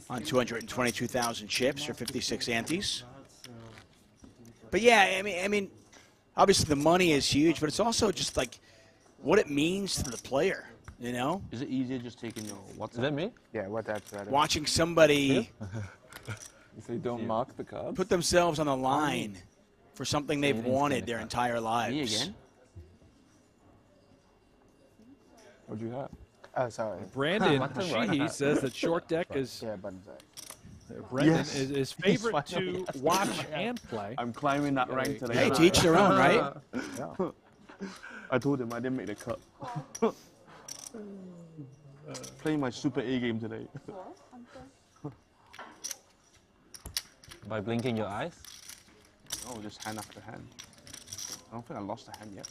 on 222,000 chips or 56 antes. But yeah, I mean, obviously the money is huge, but it's also just like what it means to the player. You know? Is it easier just taking your WhatsApp? Is that me? Yeah, WhatsApp's better. Watching somebody If they don't mark the cards. put themselves on the line for something they've wanted their entire lives. Me again? What'd you have? Oh, sorry. Brandon Sheehy says that short deck is Brendan is favorite to watch and play. I'm climbing that rank today. Hey, to each their own, right? Yeah. I told him I didn't make the cut. Playing my super A game today. By blinking your eyes? No, just hand after hand. I don't think I lost a hand yet.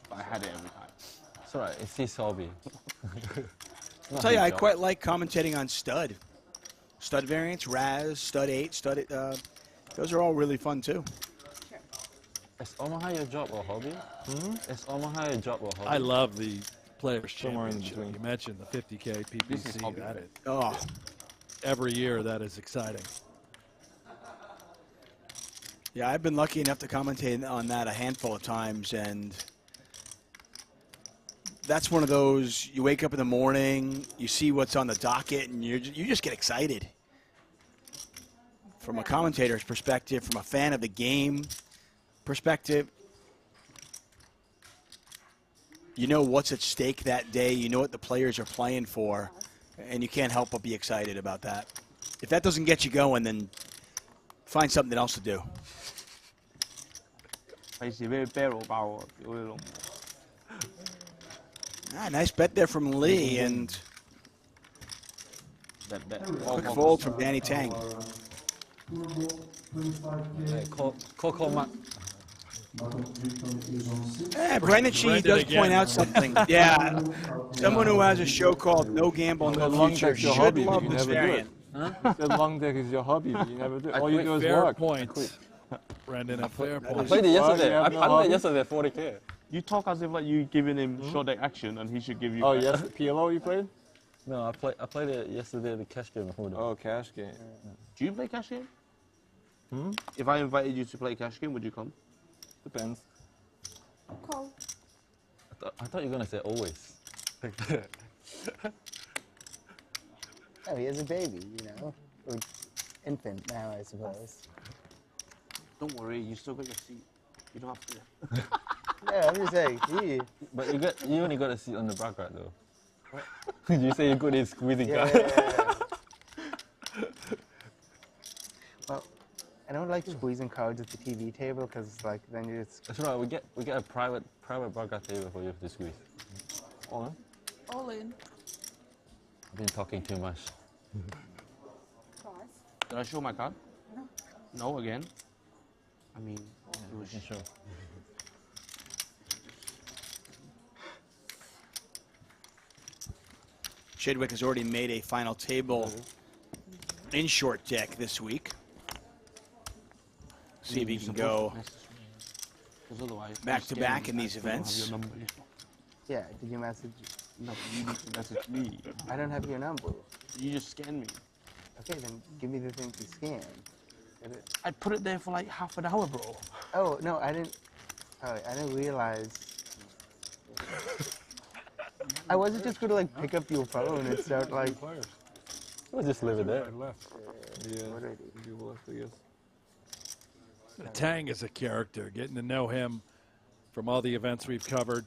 But I had it every time. It's alright, it's his hobby. I'll tell you, I quite like commentating on stud. Stud variants, Raz, stud 8, stud. Those are all really fun too. Is Omaha your job or hobby? Is Omaha your job or hobby? I love the Players Somewhere in Championship. between. You mentioned the 50K This is PPC. hobby. That is, Oh, every year that is exciting. yeah, I've been lucky enough to commentate on that a handful of times, and that's one of those. You wake up in the morning, you see what's on the docket, and you just get excited. From a commentator's perspective, from a fan of the game perspective, you know what's at stake that day. You know what the players are playing for, and you can't help but be excited about that. If that doesn't get you going, then find something else to do. Nice bet there from Lee, and quick fold from Danny Tang. Coco Mac. Brandon Sheehy does point out something. Yeah, someone who has a show called No Gamble No Future should love this variant. The long deck is your hobby, but you never do it. All you do is Fair work. point. Brendan, a fair I point. played it yesterday. I played it yesterday, 40K. You talk as if like you giving him short deck action and he should give you. Oh yes, PLO you played? No, I played it yesterday, the cash game. Oh, cash game. Do you play cash game? If I invited you to play cash game, would you come? Depends. Cove. I thought you were gonna say always. Oh, he has a baby, you know, or infant now, I suppose. Don't worry, you still got your seat. You don't have to. Yeah, I'm just saying. But you only got a seat on the bracket though. You say you're good at squeezing cards. Yeah. Well, I don't like squeezing cards at the TV table because, like, then you just. That's right. We get a private bracket table for you to squeeze. All in? All in. I've been talking too much. Twice. Did I show my card? No. No, again? I mean, it was sure. Chidwick has already made a final table in short deck this week. See if he can go back to back in these events. Yeah, did you message? No, you need to message me. I don't have your number. You just scan me. Okay, then give me the thing to scan. I put it there for like half an hour, bro. Oh, no, I didn't. Oh, I didn't realize. I wasn't just gonna like pick up your phone and start like. We'll just leave it there. Yeah, you left, I guess. Tang is a character. Getting to know him from all the events we've covered,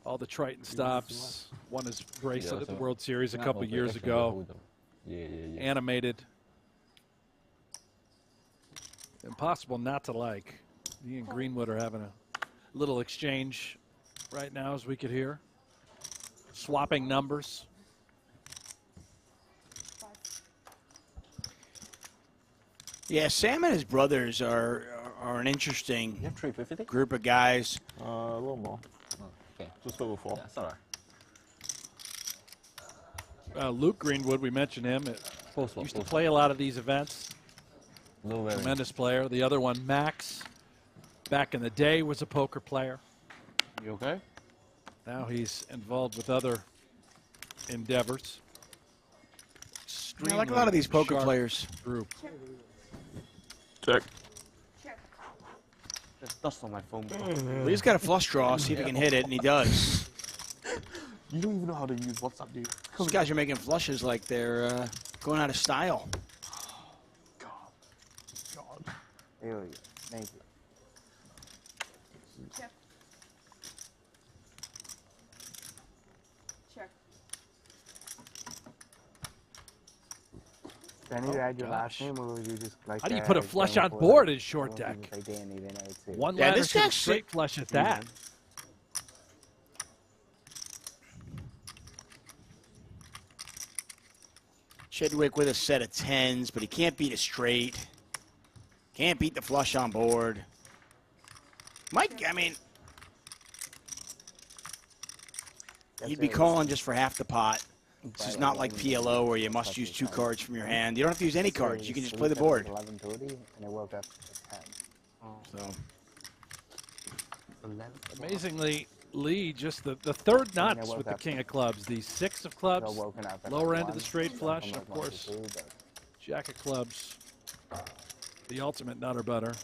all the Triton stops. Won his bracelet at the World Series a couple years ago. Yeah. Animated. Impossible not to like. He and Greenwood are having a little exchange right now, as we could hear. swapping numbers. Yeah, Sam and his brothers are an interesting group of guys. A little more. Okay. Just over 4. That's all right. Luke Greenwood, we mentioned him. Used to play a lot of these events. Tremendous player. The other one, Max, back in the day was a poker player. You okay? Now he's involved with other endeavors. I like a lot of these poker Sharp players. Group. Check. There's dust on my phone. Well, he's got a flush draw, see if he can hit it, and he does. You don't even know how to use WhatsApp, dude. These guys are making flushes like they're going out of style. There we go. Thank you. Check. Check. Do I need to add your last name, or would you just like? How do you put a flush on board in short deck? One Yeah, ladder this to a guy's straight flush at that. Chidwick with a set of 10s, but he can't beat a straight. Can't beat the flush on board. Mike, I mean, he'd be calling just for half the pot. This is not like PLO where you must use 2 cards from your hand. You don't have to use any cards. You can just play the board. 11:30, and I woke up at 10. So, Amazingly, Lee, just the third nuts with the king of clubs. The 6 of clubs, lower end of the straight flush, and of course, jack of clubs, the ultimate nutter butter.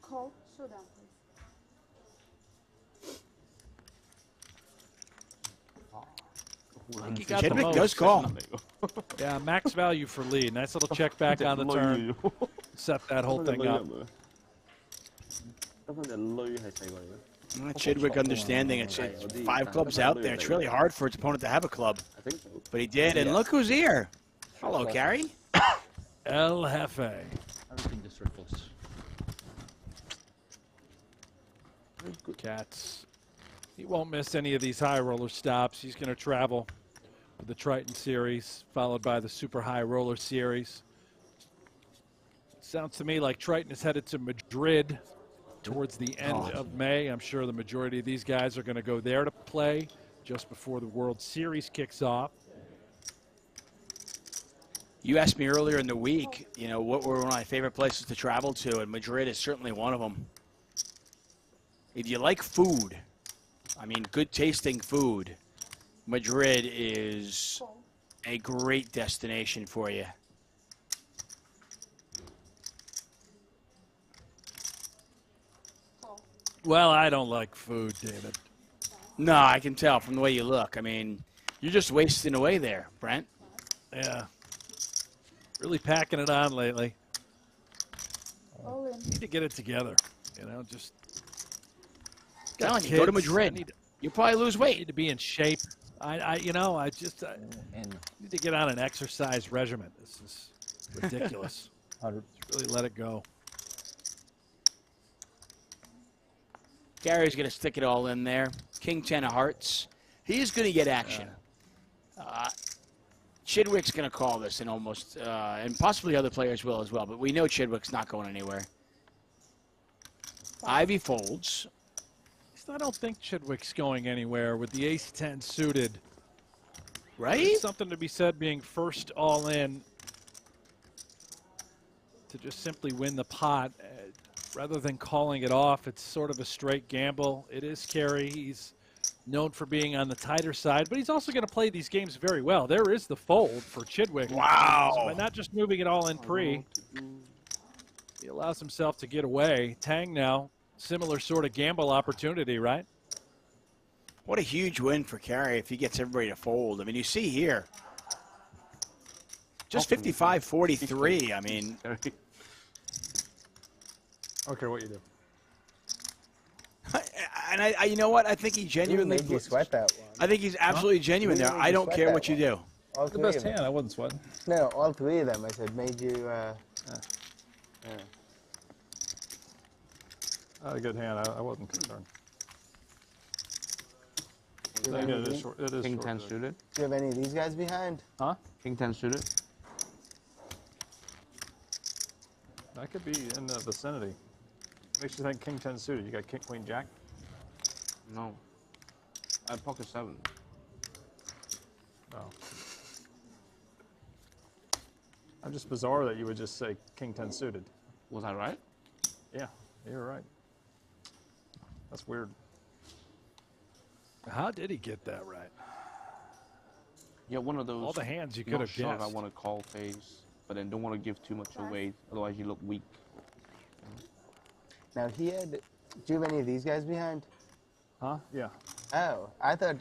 Call. Showdown, please. He got the Chidwick most. does call. Yeah, max value for Lee. Nice little check back on the turn. Set that whole thing up. Chidwick understanding it's 5 clubs out there. It's really hard for its opponent to have a club. But he did, and look who's here. Hello, Gary. El Jefe. Everything just ridiculous. Cats. He won't miss any of these high roller stops. He's going to travel with the Triton Series, followed by the Super High Roller Series. Sounds to me like Triton is headed to Madrid towards the end of May. I'm sure the majority of these guys are going to go there to play just before the World Series kicks off. You asked me earlier in the week, you know, what were one of my favorite places to travel to, and Madrid is certainly one of them. If you like food, I mean, good tasting food, Madrid is a great destination for you. Well, I don't like food, David. No, I can tell from the way you look. I mean, you're just wasting away there, Brent. Yeah. Really packing it on lately. All in. Need to get it together, you know, just Telling you, go to Madrid. You'll probably lose weight. Need to be in shape. I need to get on an exercise regimen. This is ridiculous. Really let it go. Gary's going to stick it all in there. King 10 of hearts. He's going to get action. Chidwick's going to call this, and almost, and possibly other players will as well. But we know Chidwick's not going anywhere. Ivey folds. I don't think Chidwick's going anywhere with the ace-10 suited. Right? There's something to be said being first all in to just simply win the pot. Rather than calling it off, it's sort of a straight gamble. It is carry. He's known for being on the tighter side, but he's also going to play these games very well. There is the fold for Chidwick. Wow. So by not just moving it all in pre, he allows himself to get away. Tang now. Similar sort of gamble opportunity, right? What a huge win for Carey if he gets everybody to fold. I mean, you see here, just 55-43. I mean, I don't care what you do. and I you know what? I think he genuinely made you sweat that one. I think he's absolutely genuine there. I don't care what you do. All The three best of them. hand. I wasn't sweating. No, all three of them. I said made you. Yeah. I had a good hand. I wasn't concerned. It is short. It is King short 10 good. suited. Do you have any of these guys behind? Huh? King 10 suited. That could be in the vicinity. Makes you think King 10 suited. You got King Queen Jack? No. Pocket 7. No. I'm just bizarre that you would just say King 10 suited. Was I right? Yeah, you're right. That's weird. How did he get that right? Yeah, one of those. All the hands you could not have sure if I guessed. want to call phase, but then don't want to give too much away, otherwise you look weak. Now he had. Do you have any of these guys behind? Huh? Yeah. Oh, I thought.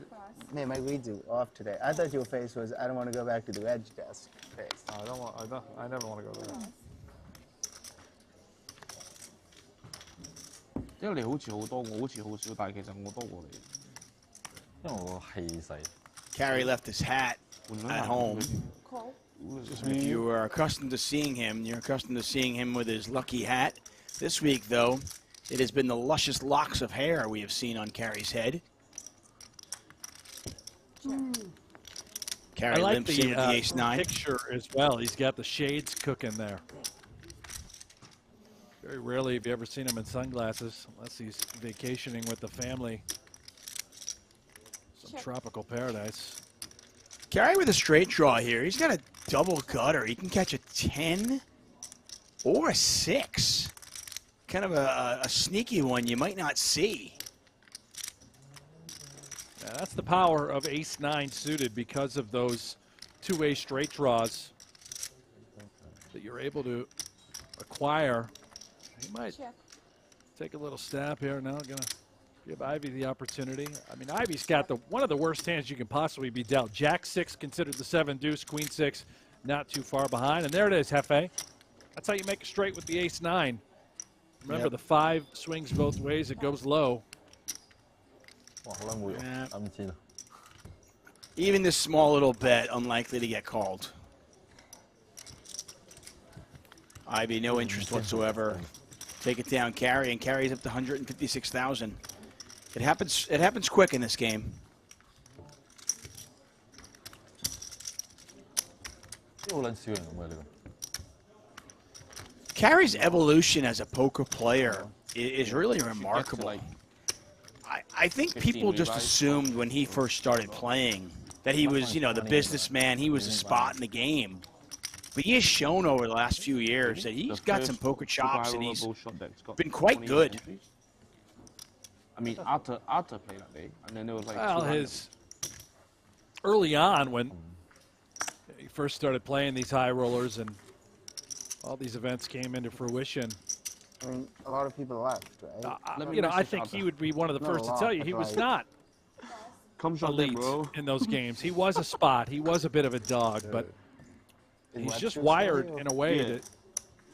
Man, my reads are off today. I thought your face was. I don't want to go back to the edge desk face. I don't want. I never want to go there. 因為你好似好多，我好似好少，但係其實我多過你。因為我氣勢。 Carrie left his hat at home. Cove. If you are accustomed to seeing him, you're accustomed to seeing him with his lucky hat. This week, though, it has been the luscious locks of hair we have seen on Carrie's head. Carrie I like limps in with the ace-9. picture as well. He's got the shades cooking there. Very rarely have you ever seen him in sunglasses, unless he's vacationing with the family. Some tropical paradise. Carrie with a straight draw here. He's got a double gutter. He can catch a 10 or a 6. Kind of a sneaky one you might not see. Yeah, that's the power of ace-9 suited because of those two-way straight draws that you're able to acquire. He might take a little stab here now. Gonna give Ivey the opportunity. I mean, Ivey's got one of the worst hands you can possibly be dealt. Jack 6 considered the 7 deuce, Queen 6 not too far behind. And there it is, Hefe. That's how you make a straight with the ace-9. Remember, the 5 swings both ways. It goes low. Even this small little bet, unlikely to get called. Ivey, no interest whatsoever. Take it down, Carrie, and Carrie's up to 156,000. It happens quick in this game. Carrie's evolution as a poker player is really remarkable. I think people just assumed when he first started playing that he was, you know, the businessman. He was a spot in the game. But he has shown over the last few years that he's got some poker chops and he's been quite good. I mean, Arthur played that day, and then there was like. Well, early on when he first started playing these high rollers and all these events came into fruition. I mean, a lot of people left, right? You know, I think he would be one of the first to tell you he was not elite in those games. He was a spot. He was a bit of a dog, but he's just wired in a way that.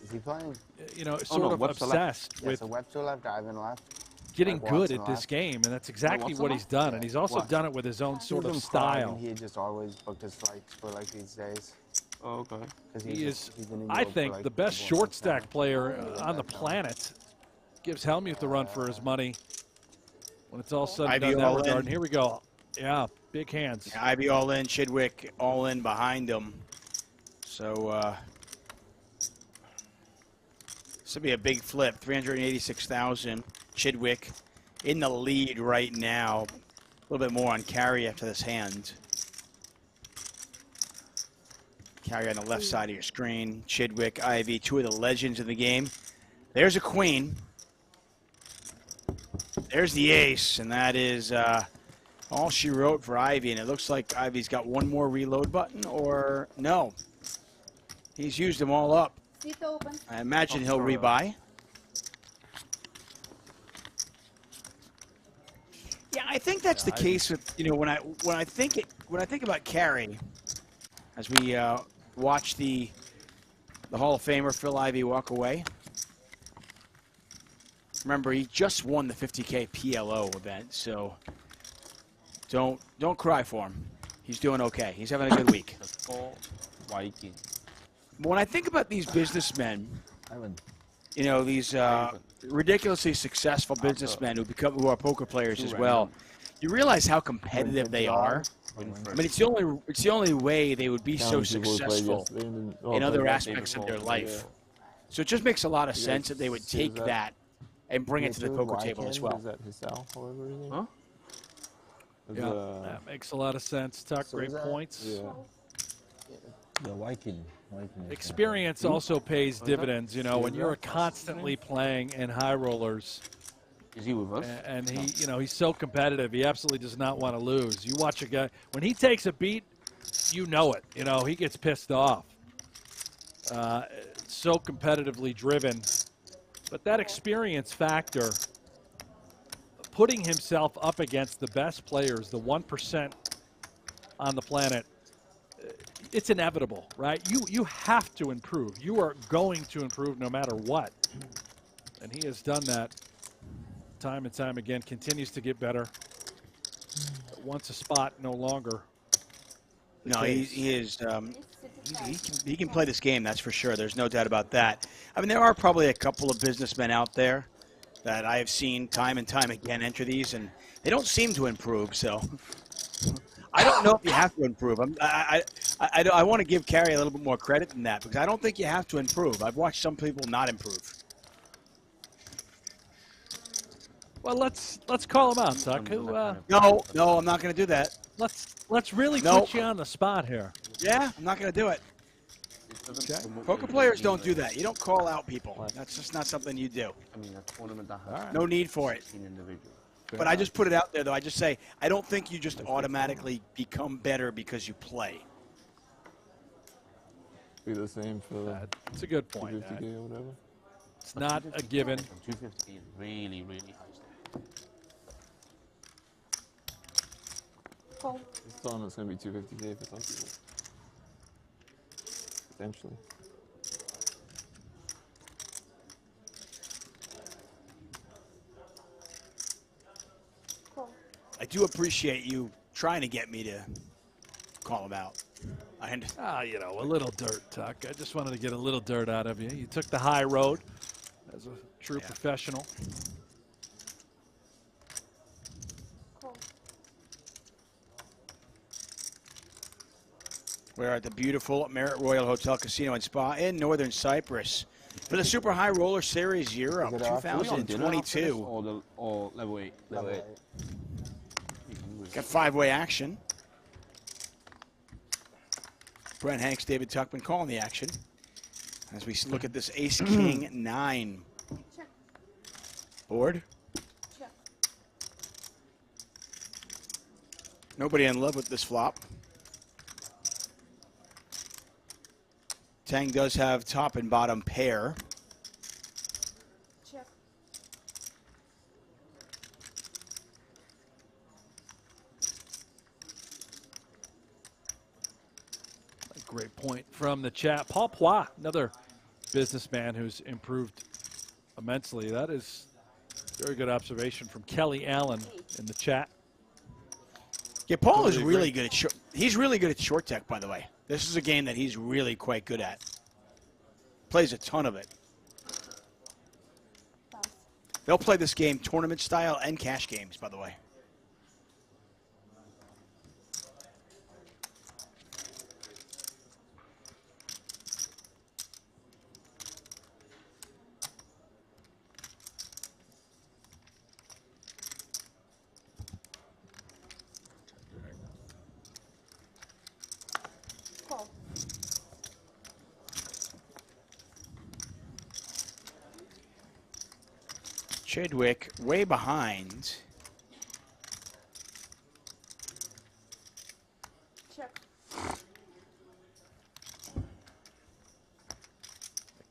Is he playing? You know, sort of obsessed with. So Webster left, Ivan left. Getting good at this game, and that's exactly what he's done. And he's also done it with his own sort of style. He just always booked his flights for like these days. Oh, okay. He is, I think, the best short stack player on the planet. Gives Helmuth the run for his money when it's all said and done in that regard. And here we go. Yeah, big hands. Yeah, Ivey all in, Chidwick all in behind him. So this will be a big flip. 386,000. Chidwick in the lead right now. A little bit more on Carrie after this hand. Carrie on the left side of your screen. Chidwick, Ivey, two of the legends of the game. There's a queen. There's the ace, and that is all she wrote for Ivey. And it looks like Ivey's got one more reload button, or no. He's used them all up. Seat open. I imagine he'll rebuy. Yeah, I think that's the case with, you know, when I think about Carrie, as we watch the Hall of Famer Phil Ivey walk away. Remember, he just won the 50K PLO event, so don't cry for him. He's doing okay. He's having a good week. Viking. When I think about these businessmen, you know, these ridiculously successful businessmen who are poker players as well, you realize how competitive they are. I mean, it's the only way they would be so successful in other aspects of their life. So it just makes a lot of sense that they would take that and bring it to the poker table as well. Huh? Yeah, that makes a lot of sense, Tuck. Great points. Yeah. The Viking. Experience also pays dividends, you know, when you're constantly playing in high rollers. Is he with us? And he, you know, he's so competitive. He absolutely does not want to lose. You watch a guy, when he takes a beat, you know it. You know, he gets pissed off. So competitively driven. But that experience factor, putting himself up against the best players, the 1% on the planet, it's inevitable, right? You have to improve. You are going to improve no matter what. And he has done that time and time again, continues to get better. Once a spot, no longer. No, he is. He can play this game, that's for sure. There's no doubt about that. I mean, there are probably a couple of businessmen out there that I have seen time and time again enter these, and they don't seem to improve. So I don't know if you have to improve. I want to give Carrie a little bit more credit than that because I don't think you have to improve. I've watched some people not improve. Well, let's call him out, Tuck. No, I'm not going to do that. Let's really put you on the spot here. Yeah, I'm not going to do it. Okay. Poker players don't do that. You don't call out people. That's just not something you do. I mean, a tournament that has no need for it. But I just put it out there, though. I just say, I don't think you just automatically become better because you play. Be the same for It's a good point. 250K or whatever. It's not a given. 250 is really, really high. This tournament's going to be 250K for some people. Potentially. I do appreciate you trying to get me to call him out. You know, a little dirt, Tuck. I just wanted to get a little dirt out of you. You took the high road as a true professional. We're at the beautiful Marriott Royal Hotel Casino and Spa in Northern Cyprus for the Super High Roller Series Europe 2022. Or level 8. Level 8. Got five-way action. Brent Hanks, David Tuckman calling the action as we look at this Ace-King 9. Board. Nobody in love with this flop. Tang does have top and bottom pair. Check. A great point from the chat. Paul Poix, another businessman who's improved immensely. That is very good observation from Kelly Allen in the chat. Yeah, Paul is really good at short. He's really good at short tech, by the way. This is a game that he's really quite good at. Plays a ton of it. They'll play this game tournament style and cash games, by the way. Chadwick way behind. Check. A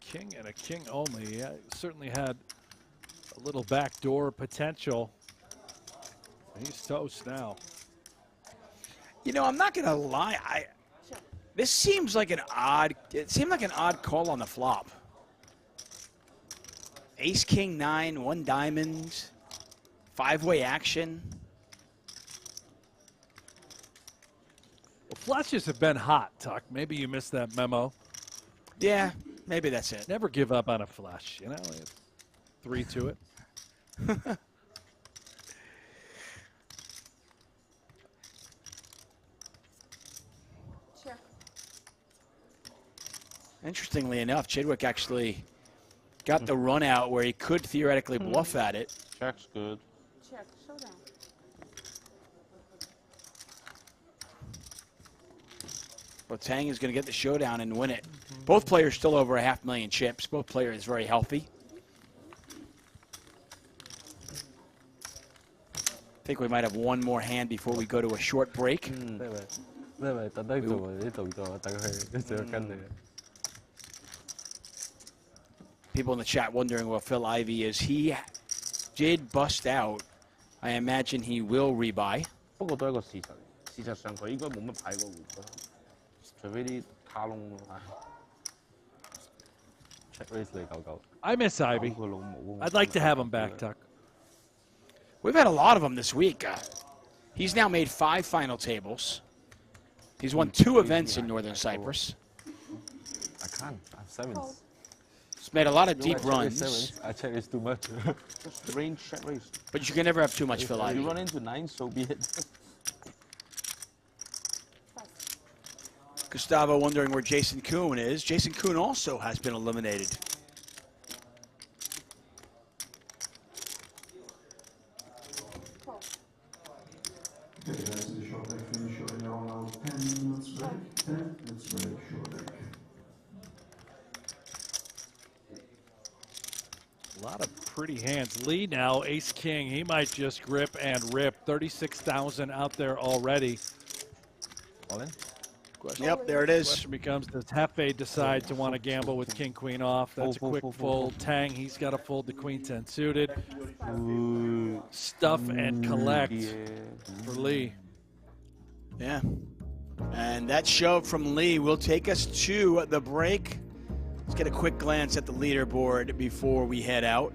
king and a king only. Yeah, certainly had a little backdoor potential. He's toast now. You know, I'm not gonna lie. This seems like an odd. It seemed like an odd call on the flop. Ace, king, 9, 1 diamond, 5-way action. Well, flushes have been hot, Tuck. Maybe you missed that memo. Yeah, maybe that's it. Never give up on a flush, you know? 3 to it. Check. Interestingly enough, Chidwick actually got the run out where he could theoretically bluff at it. Check's good. Check. Showdown. But Tang is going to get the showdown and win it. Both players still over 500,000 chips. Both players very healthy. I think we might have one more hand before we go to a short break. People in the chat wondering what Phil Ivey is. He did bust out. I imagine he will rebuy. I miss Ivey. I'd like to have him back, Tuck. We've had a lot of them this week. He's now made 5 final tables. He's won 2 events in Northern Cyprus. I can't. I have 7s. He's made a lot of deep runs. I check raise too much. Range check raise. But you can never have too much, Phil If Ivey. you run into 9, so be it. Gustavo wondering where Jason Kuhn is. Jason Kuhn also has been eliminated. Okay, guys, the short deck finish shortly around now. 10 minutes break. 10 minutes break, short deck. A lot of pretty hands. Lee now, ace king. He might just grip and rip. 36,000 out there already. All in? Yep, there it is. Question becomes, does Hefe decide to want to gamble with king queen off? That's a quick fold. Tang, he's got to fold the queen 10 suited. Stuff and collect for Lee. Yeah. And that shove from Lee will take us to the break. Let's get a quick glance at the leaderboard before we head out.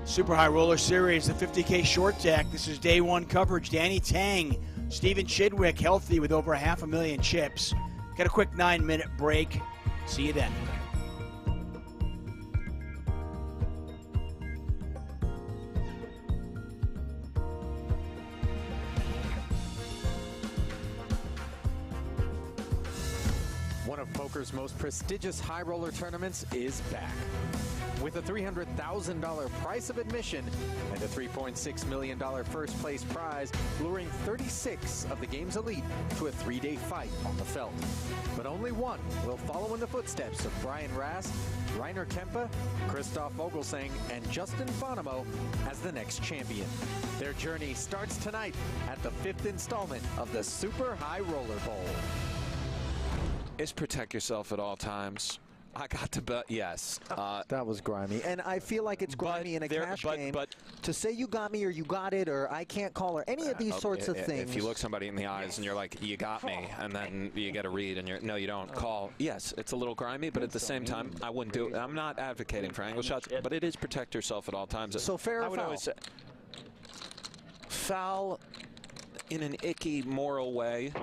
Super High Roller Series, the 50K short deck. This is day 1 coverage. Danny Tang, Stephen Chidwick, healthy with over 500,000 chips. Got a quick 9-minute break. See you then. One of poker's most prestigious high roller tournaments is back. With a $300,000 price of admission and a $3.6 million first place prize, luring 36 of the game's elite to a 3-day fight on the felt. But only one will follow in the footsteps of Brian Rast, Rainer Kempe, Christoph Vogelsang, and Justin Fonamo as the next champion. Their journey starts tonight at the 5th installment of the Super High Roller Bowl. Is protect yourself at all times. I got to bet, yes. That was grimy. And I feel like it's grimy in a cash game to say you got me or you got it or I can't call or any of these sorts of things. If you look somebody in the eyes and you're like, you got me, and then you get a read and you're, no, you don't call. Yes, it's a little grimy, but at the same time, I wouldn't do it. I'm not advocating for angle shots, but it is protect yourself at all times. So fair or I would foul? always say foul in an icky moral way.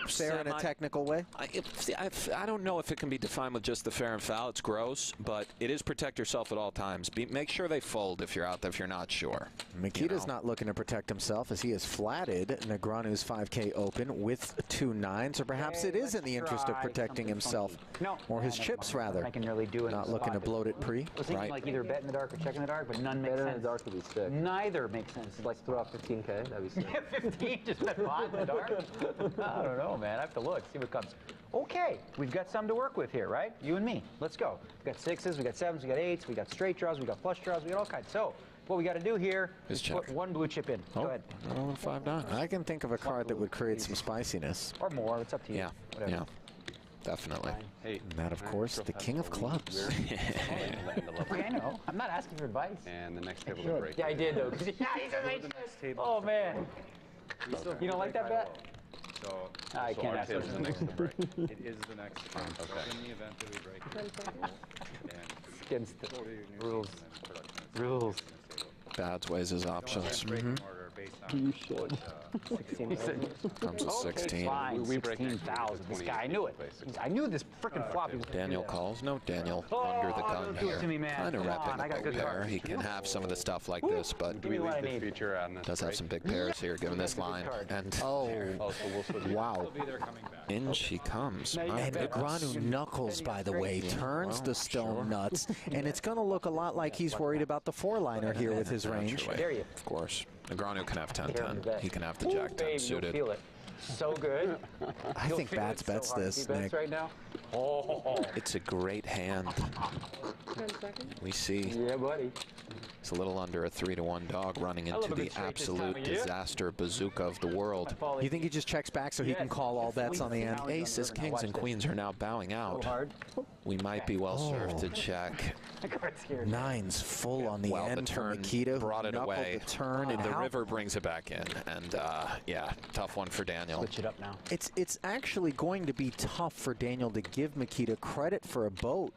Fair in a technical way? I don't know if it can be defined with just the fair and foul. It's gross, but it is protect yourself at all times. Make sure they fold if you're out there, if you're not sure. Mikita's not looking to protect himself as he has flatted Negreanu's 5K open with 2 9s, or perhaps it is in the interest of protecting himself, or his chips rather. I can really do it. Not looking to bloat it pre, I was thinking like either bet in the dark or check in the dark, but none makes sense. Bet in the dark would be sick. Neither makes sense. Like throw out 15K, that'd be sick. Yeah, 15, just bet 5 in the dark? I don't know, man. I have to look, see what comes. Okay, we've got some to work with here, right? You and me. Let's go. We got 6s, we got 7s, we got 8s, we got straight draws, we got flush draws, we got all kinds. So what we got to do here is put 1 blue chip in. Go ahead. 5-9. I can think of a card that would create some spiciness. Or more, it's up to you. Yeah, Whatever. yeah, definitely. And that, of course, the king of clubs. Okay, I know. I'm not asking for advice. And the next table to break. Yeah, I did, though. Yeah, he's a nice. Oh, man. You don't like that bet? So, I so can't our ask table is the next to break. It is the next turn. So in the event that we break it, It's against the rules. rules. Bads weighs his options. You should. 16. Comes with 16. Fine, 16,000. This guy, I knew it. I knew this freaking flop. Daniel calls. No, Daniel under the gun don't do it here. to me, man. Kind of Come on, repping I got the good pair. cards. He can have some of the stuff like this, but Do we leave the feature on this does have some big pairs here, given this line. And wow, in she comes. And Negreanu knuckles, by the way, turns the stone nuts, and it's going to look a lot like he's worried about the four-liner here with his range. Of course. Negreanu can have 10-10. He can have the Jack-10 suited. Feel it. So good. I think Bats bets this, Nick. Right now? Oh. It's a great hand. 10 seconds. We see. Yeah, buddy. It's a little under a 3-to-1 dog running into the absolute disaster bazooka of the world. You think he just checks back so he can call all bets on the end? Aces, kings, and queens are now bowing out. We might be well served to check. Nines full on the end the turn for Makita. brought it away. The turn and the how river brings it back in. And yeah, tough one for Daniel. Switch it up now. It's actually going to be tough for Daniel to give Makita credit for a boat.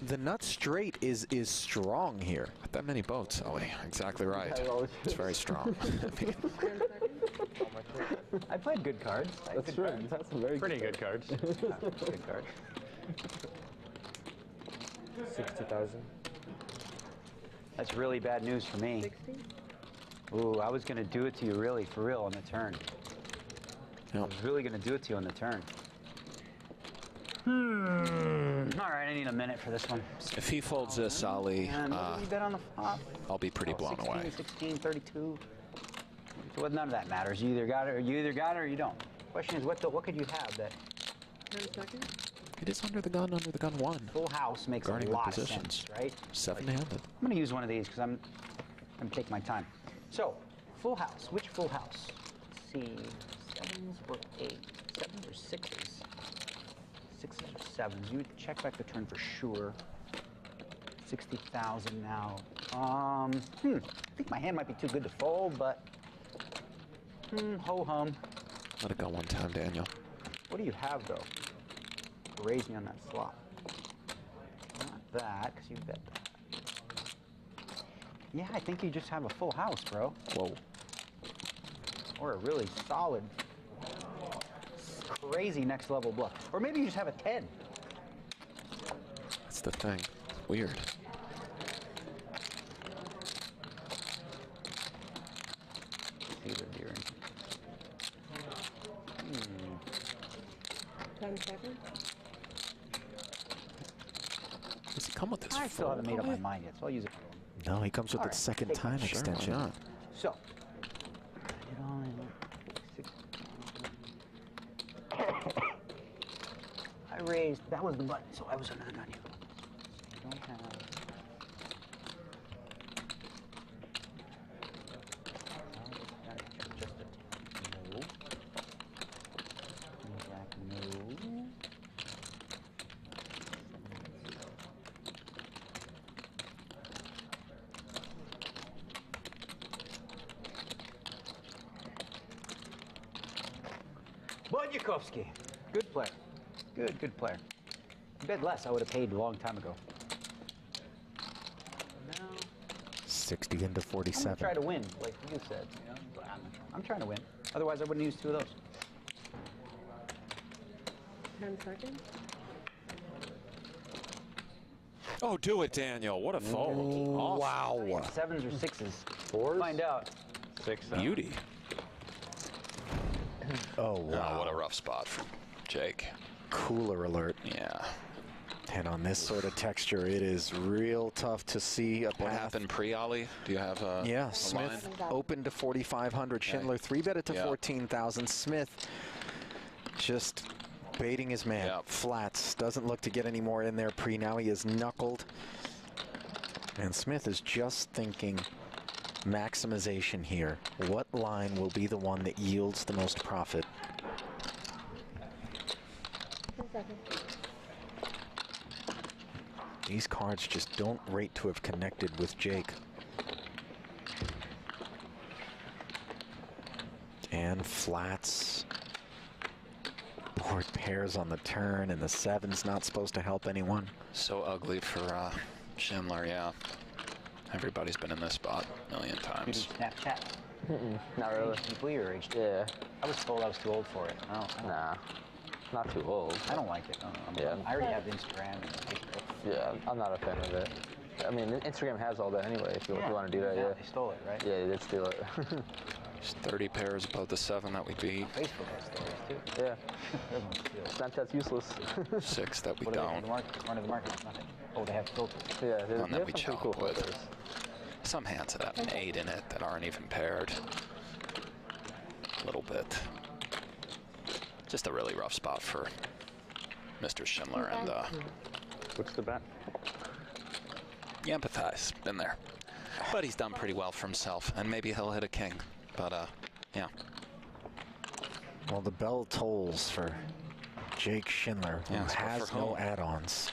The nut straight is strong here. Not that many boats, Ellie. Exactly right. It's very strong. I played good cards. That's right. That's some very pretty good cards. Good cards. 60,000. That's really bad news for me. 60? Ooh, I was going to do it to you really, for real, on the turn. I was really going to do it to you on the turn. All right, I need a minute for this one. If he folds this, Ali, And what did you bet on the flop? I'll be pretty blown 16, away. 16, 32. So none of that matters. You either got it, or you don't. Question is, what could you have that? 10 seconds. It is under the gun one. Full house makes Guarding a lot the positions. of sense, right? Seven-handed. I'm going to use one of these because I'm going to take my time. So, full house. Which full house? Let's see. Sevens or eights? Sevens or sixes? Sixes or sevens? You would check back the turn for sure. 60,000 now. I think my hand might be too good to fold, but ho-hum. Let it go one time, Daniel. What do you have, though? Raise me on that slot. Not that, because you bet that. Yeah, I think you just have a full house, bro. Whoa. Or a really solid, crazy next level bluff. Or maybe you just have a 10. That's the thing. Weird. See the deer. 10 seconds. Does he come with this? I still haven't made up my mind yet, so I'll use it. No, he comes with All the right, second take time my share. extension. Why not? So, get on 6. I raised, that was the button, so I was under the gun here. I don't have. Just a no. Jack, no. Budyakovsky, good player. Good player. I bet less I would have paid a long time ago. No. 60 into I'm 47. gonna try to win, like you said. I'm trying to win. Otherwise, I wouldn't use 2 of those. 10 seconds. Oh, do it, Daniel. What a fold. Awesome. Wow. Sevens or sixes? Fours? Find out. 6. Beauty. Oh, wow. Oh, what a rough spot for Jake. Cooler alert. Yeah. And on this sort of texture, it is real tough to see a path. What happened pre-Ollie? Do you have a Yeah, a Smith line? opened to 4,500. Schindler 3-bet it to Yeah. 14,000. Smith just baiting his man. Yep. Flats. Doesn't look to get any more in there pre. Now he is knuckled. And Smith is just thinking maximization here. What line will be the one that yields the most profit? 10 seconds. These cards just don't rate to have connected with Jake. And flats. board pairs on the turn, and the 7's not supposed to help anyone. So ugly for Schindler, yeah. Everybody's been in this spot a million times. Snapchat. Not really. Deeply or HD? Yeah. I was told I was too old for it. Nah. Not too old. I don't like it. Yeah. I already have Instagram and Facebook. Yeah, I'm not a fan of it. I mean, Instagram has all that anyway, if you want to do that, yeah. They stole it, right? Yeah, they did steal it. There's 30 pairs above the 7 that we beat. Facebook has stories, too. Yeah. Snapchat's useless. 6 that we What don't. The market, nothing. Oh, they have filters. Yeah, None that we chop cool with. filters. Some hands that have an 8 in it that aren't even paired. A little bit. Just a really rough spot for Mr. Schindler, and what's the bet? you empathize. Been there. But he's done pretty well for himself, and maybe he'll hit a king. But yeah. Well, the bell tolls for Jake Schindler, who Yeah, has for no whom? add-ons.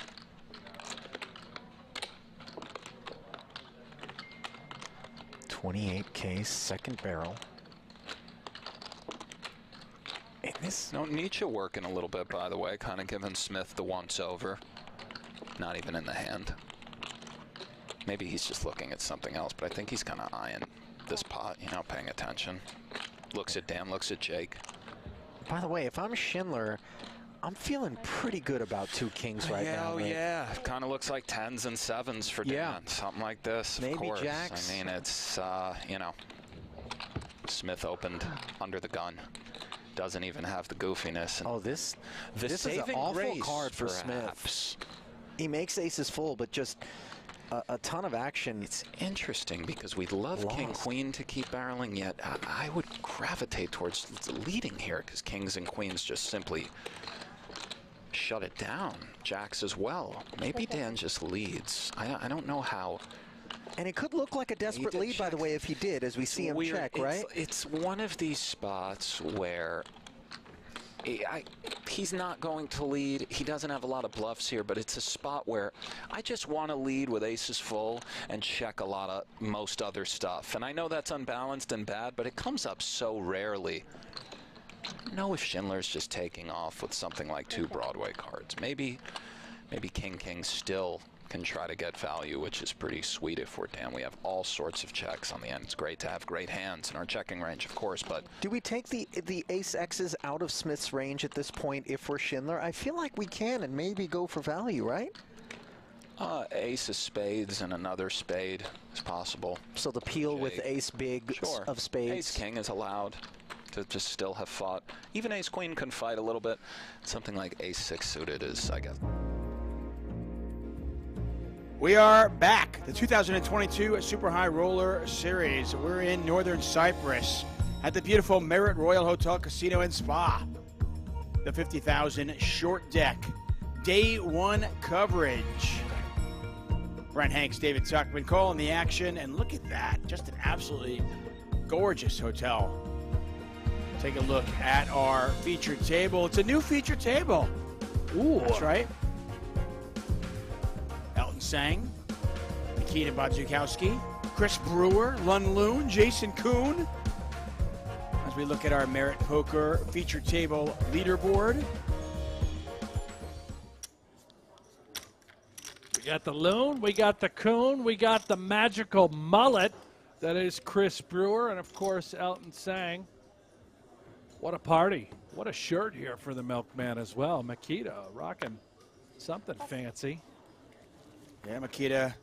$28K, second barrel. And this, no, Nietzsche working a little bit, by the way, kind of giving Smith the once-over. Not even in the hand. Maybe he's just looking at something else, but I think he's kind of eyeing this pot, you know, paying attention. Looks at Dan, looks at Jake. By the way, if I'm Schindler, I'm feeling pretty good about 2 kings right now. Oh, yeah. Kind of looks like 10s and 7s for Dan. Something like this, Maybe of course. jacks. I mean, it's, you know, Smith opened under the gun. Doesn't even have the goofiness. And this the is an saving awful grace, card for perhaps. Smith. He makes aces full, but just a ton of action. It's interesting because we'd love King Queen to keep barreling, yet I would gravitate towards leading here because Kings and Queens just simply shut it down. Jacks as well. Maybe Dan just leads. I don't know how. And it could look like a desperate lead, by the way, if he did, as we see him Weird. check, right? It's one of these spots where he's not going to lead. He doesn't have a lot of bluffs here, but it's a spot where I just want to lead with aces full and check a lot of most other stuff. And I know that's unbalanced and bad, but it comes up so rarely. I don't know if Schindler's just taking off with something like 2 Broadway cards. Maybe King still can try to get value, which is pretty sweet if we're Dan. We have all sorts of checks on the end. It's great to have great hands in our checking range, of course, but do we take the ace X's out of Smith's range at this point if we're Schindler? I feel like we can and maybe go for value, right? Ace of spades and another spade is possible. So the peel with ace big of spades. Ace king is allowed to just still have fought. Even ace queen can fight a little bit. Something like ace 6 suited is, I guess. We are back. The 2022 Super High Roller Series. We're in northern Cyprus at the beautiful Merit Royal Hotel Casino and Spa. The 50,000 short deck. Day 1 coverage. Brent Hanks, David Tuckman calling the action. And look at that. Just an absolutely gorgeous hotel. Take a look at our featured table. It's a new featured table. Ooh. That's right. Sang, Nikita Badzukowski, Chris Brewer, Lun Loon, Jason Kuhn. As we look at our Merit Poker feature table leaderboard. We got the Loon, we got the Kuhn, we got the magical mullet. That is Chris Brewer, and of course Elton Sang. What a party. What a shirt here for the Milkman as well. Makita rocking something fancy. Yeah, Makita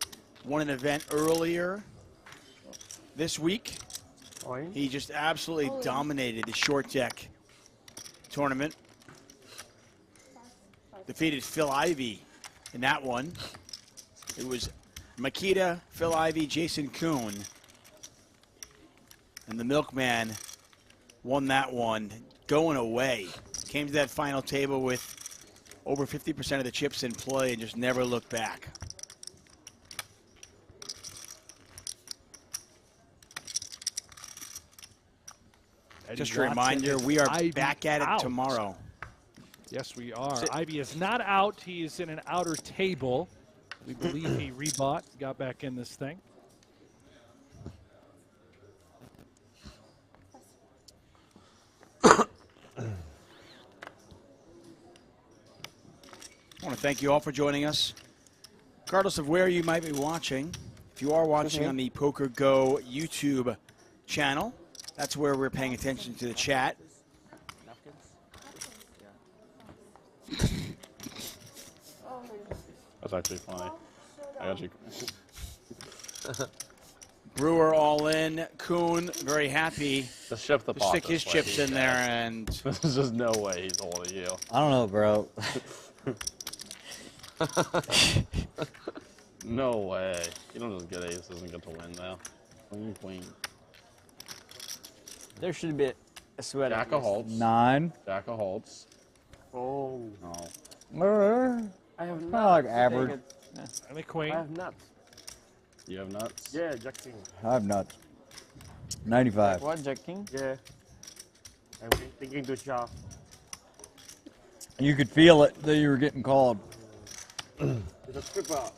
won an event earlier this week. He just absolutely dominated the short deck tournament. Defeated Phil Ivey in that one. It was Makita, Phil Ivey, Jason Kuhn. And the Milkman won that one going away. Came to that final table with over 50% of the chips in play and just never looked back. Just a reminder, we are back at it tomorrow. Yes, we are. Ivey is not out. He is in an outer table. We believe he rebought, got back in this thing. to thank you all for joining us. Regardless of where you might be watching, if you are watching on the PokerGO YouTube channel, that's where we're paying attention to the chat. That's actually funny. I got you. Brewer all in. Kuhn very happy Just ship the to pot stick this his way, chips he in there, says. and There's just no way he's holding you. I don't know, bro. No way. You don't just get aces and get to win now. Queen, queen. There should be a sweat. Jack of hearts. 9. Jack of hearts. Oh. No. I have Kinda like average. And a queen. I have nuts. You have nuts? Yeah, Jack King. I have nuts. 95. What, Jack King? Yeah. I'm thinking to shove. You could feel it that you were getting called. It's a triple.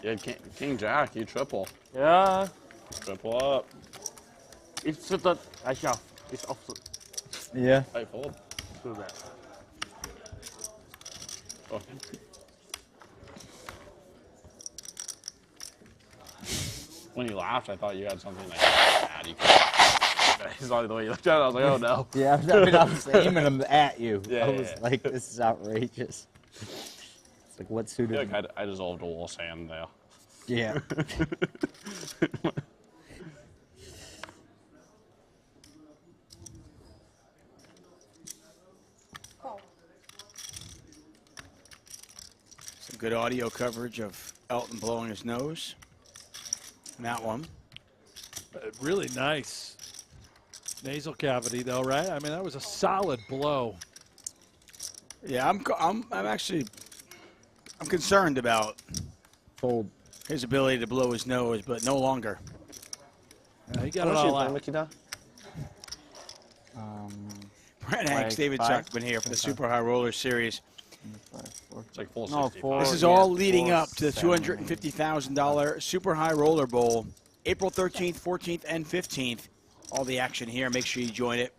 Yeah, King Jack, you triple. Yeah. Triple up. It's suited. I shove. It's offsuit. Yeah. I fold. Do that. Oh. When you laughed, I thought you had something like that. He's like the way you looked at it. I was like, oh no. Yeah, I mean, I was aiming them at you. Yeah, I was yeah. like, this is outrageous. It's like, what I suited? feel like I dissolved a little sand there. Yeah. some good audio coverage of Elton blowing his nose. And that one. Really nice nasal cavity, though, right? I mean, that was a solid blow. Yeah, I'm concerned about Fold. his ability to blow his nose, but no longer. Yeah, he got it all out. Brett Hanks, David Chuck been here for the Super High Roller Series. It's like 465. This is all leading up to the $250,000 Super High Roller Bowl, April 13th, 14th, and 15th. All the action here. Make sure you join it.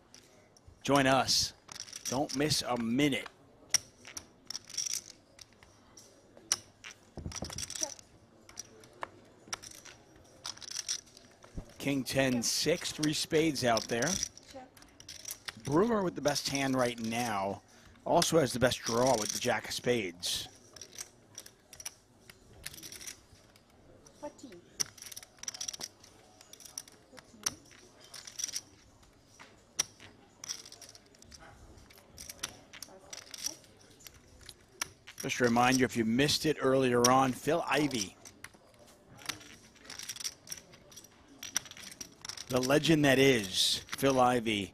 Join us. Don't miss a minute. King 10-6, 3 spades out there. Brewer with the best hand right now. Also has the best draw with the Jack of Spades. Just a reminder, if you missed it earlier on, Phil Ivey, the legend that is Phil Ivey,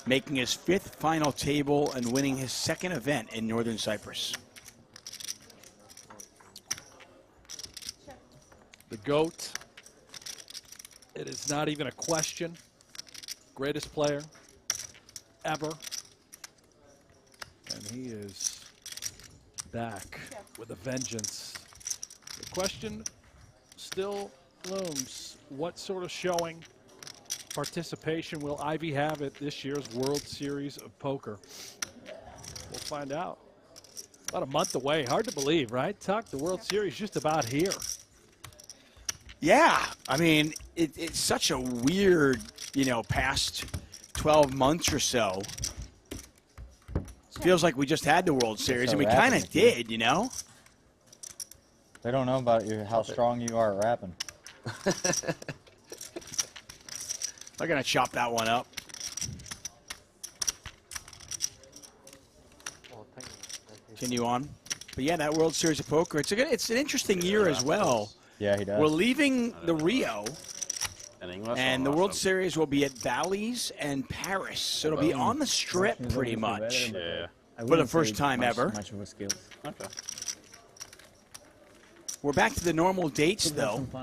making his 5th final table and winning his 2nd event in Northern Cyprus. The GOAT. It is not even a question. Greatest player ever. And he is back with a vengeance. The question still looms. What sort of showing, participation will Ivey have at this year's World Series of Poker? We'll find out. About a month away. Hard to believe, right, Tuck? The World Series just about here. Yeah, I mean, it's such a weird, past 12 months or so. Feels like we just had the World Series, and we kind of did, They don't know about you, how strong you are at rapping. They're going to chop that one up. Continue on. But yeah, that World Series of Poker, it's an interesting year as well. Yeah, he does. We're leaving the Rio, English and the World Series will be at Bally's and Paris. So it'll be on the Strip pretty much. Yeah. For the first time ever. Much of a skill. Okay. We're back to the normal dates, though. I'll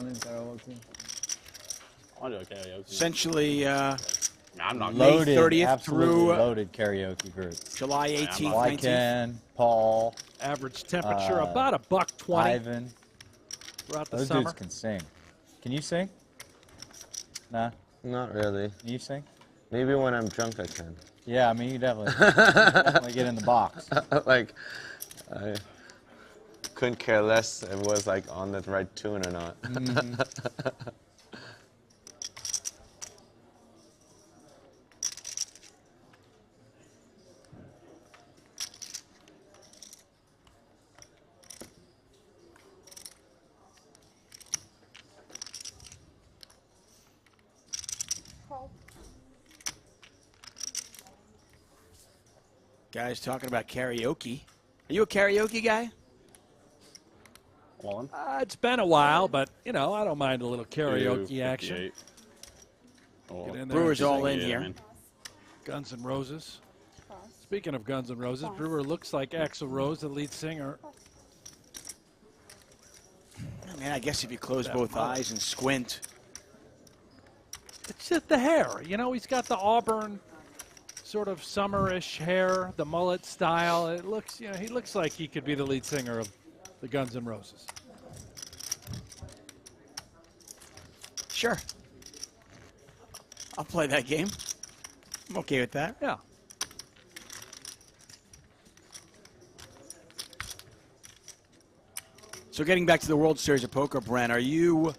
do a karaoke. Essentially, I'm not May Loaded, 30th absolutely through loaded karaoke group. July 18th, Why 19th. Ken, Paul, Average temperature about a $120 Ivan. throughout the Those summer. dudes can sing. Can you sing? Nah. Not really. Can you sing? Maybe when I'm drunk I can. Yeah, I mean, you definitely get in the box. couldn't care less if it was like on the right tune or not. Guys talking about karaoke. Are you a karaoke guy? On. It's been a while, but you know I don't mind a little karaoke action. Get in there Brewer's and all sing. in here. Guns N' Roses. Speaking of Guns N' Roses, Brewer looks like Axl Rose, the lead singer. Man, I guess if you close both eyes and squint. It's just the hair. You know, he's got the auburn sort of summerish hair, the mullet style. It looks, you know, he looks like he could be the lead singer of the Guns N' Roses. Sure. I'll play that game. I'm okay with that. Yeah. So getting back to the World Series of Poker, Brent, are you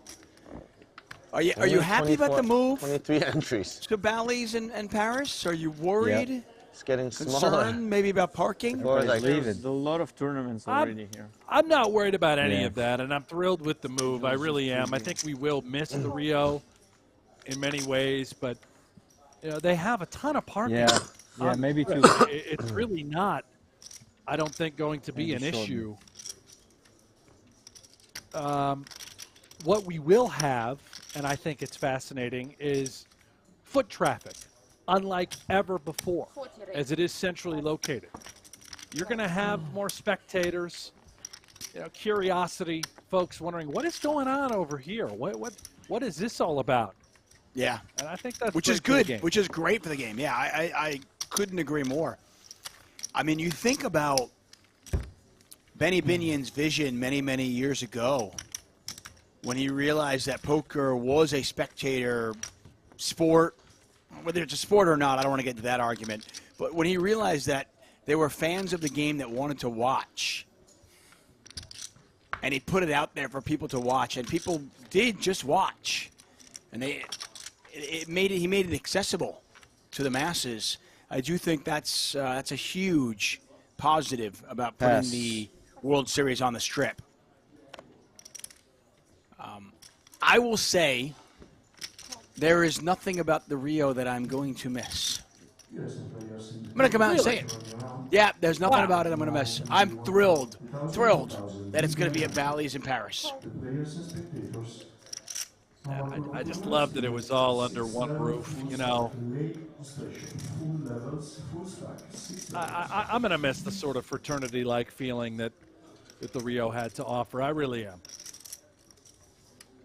happy about the move? 23 entries. To Bally's and Paris? Are you worried? Yep. It's getting smaller. Concerned maybe about parking? There's a lot of tournaments already here. I'm not worried about any of that, and I'm thrilled with the move. I really am. I think we will miss the Rio in many ways, but you know, they have a ton of parking. Yeah, maybe too. It's really not, I don't think, going to be an issue. What we will have, and I think it's fascinating, is foot traffic, unlike ever before, as it is centrally located. You're going to have more spectators, you know, curiosity, folks wondering what is going on over here. What is this all about? Yeah, and I think that's which is good, which is great for the game. Yeah, I couldn't agree more. I mean, you think about Benny Binion's vision many years ago, when he realized that poker was a spectator sport, whether it's a sport or not, I don't want to get into that argument, but when he realized that there were fans of the game that wanted to watch, and he put it out there for people to watch, and people did just watch, and he made it accessible to the masses. I do think that's a huge positive about putting the World Series on the Strip. I will say there is nothing about the Rio that I'm going to miss. I'm going to come out and say it. Yeah, there's nothing about it I'm going to miss. I'm thrilled that it's going to be at Bally's in Paris. Yeah, I just love that it was all under one roof, you know. I'm going to miss the sort of fraternity-like feeling that the Rio had to offer. I really am.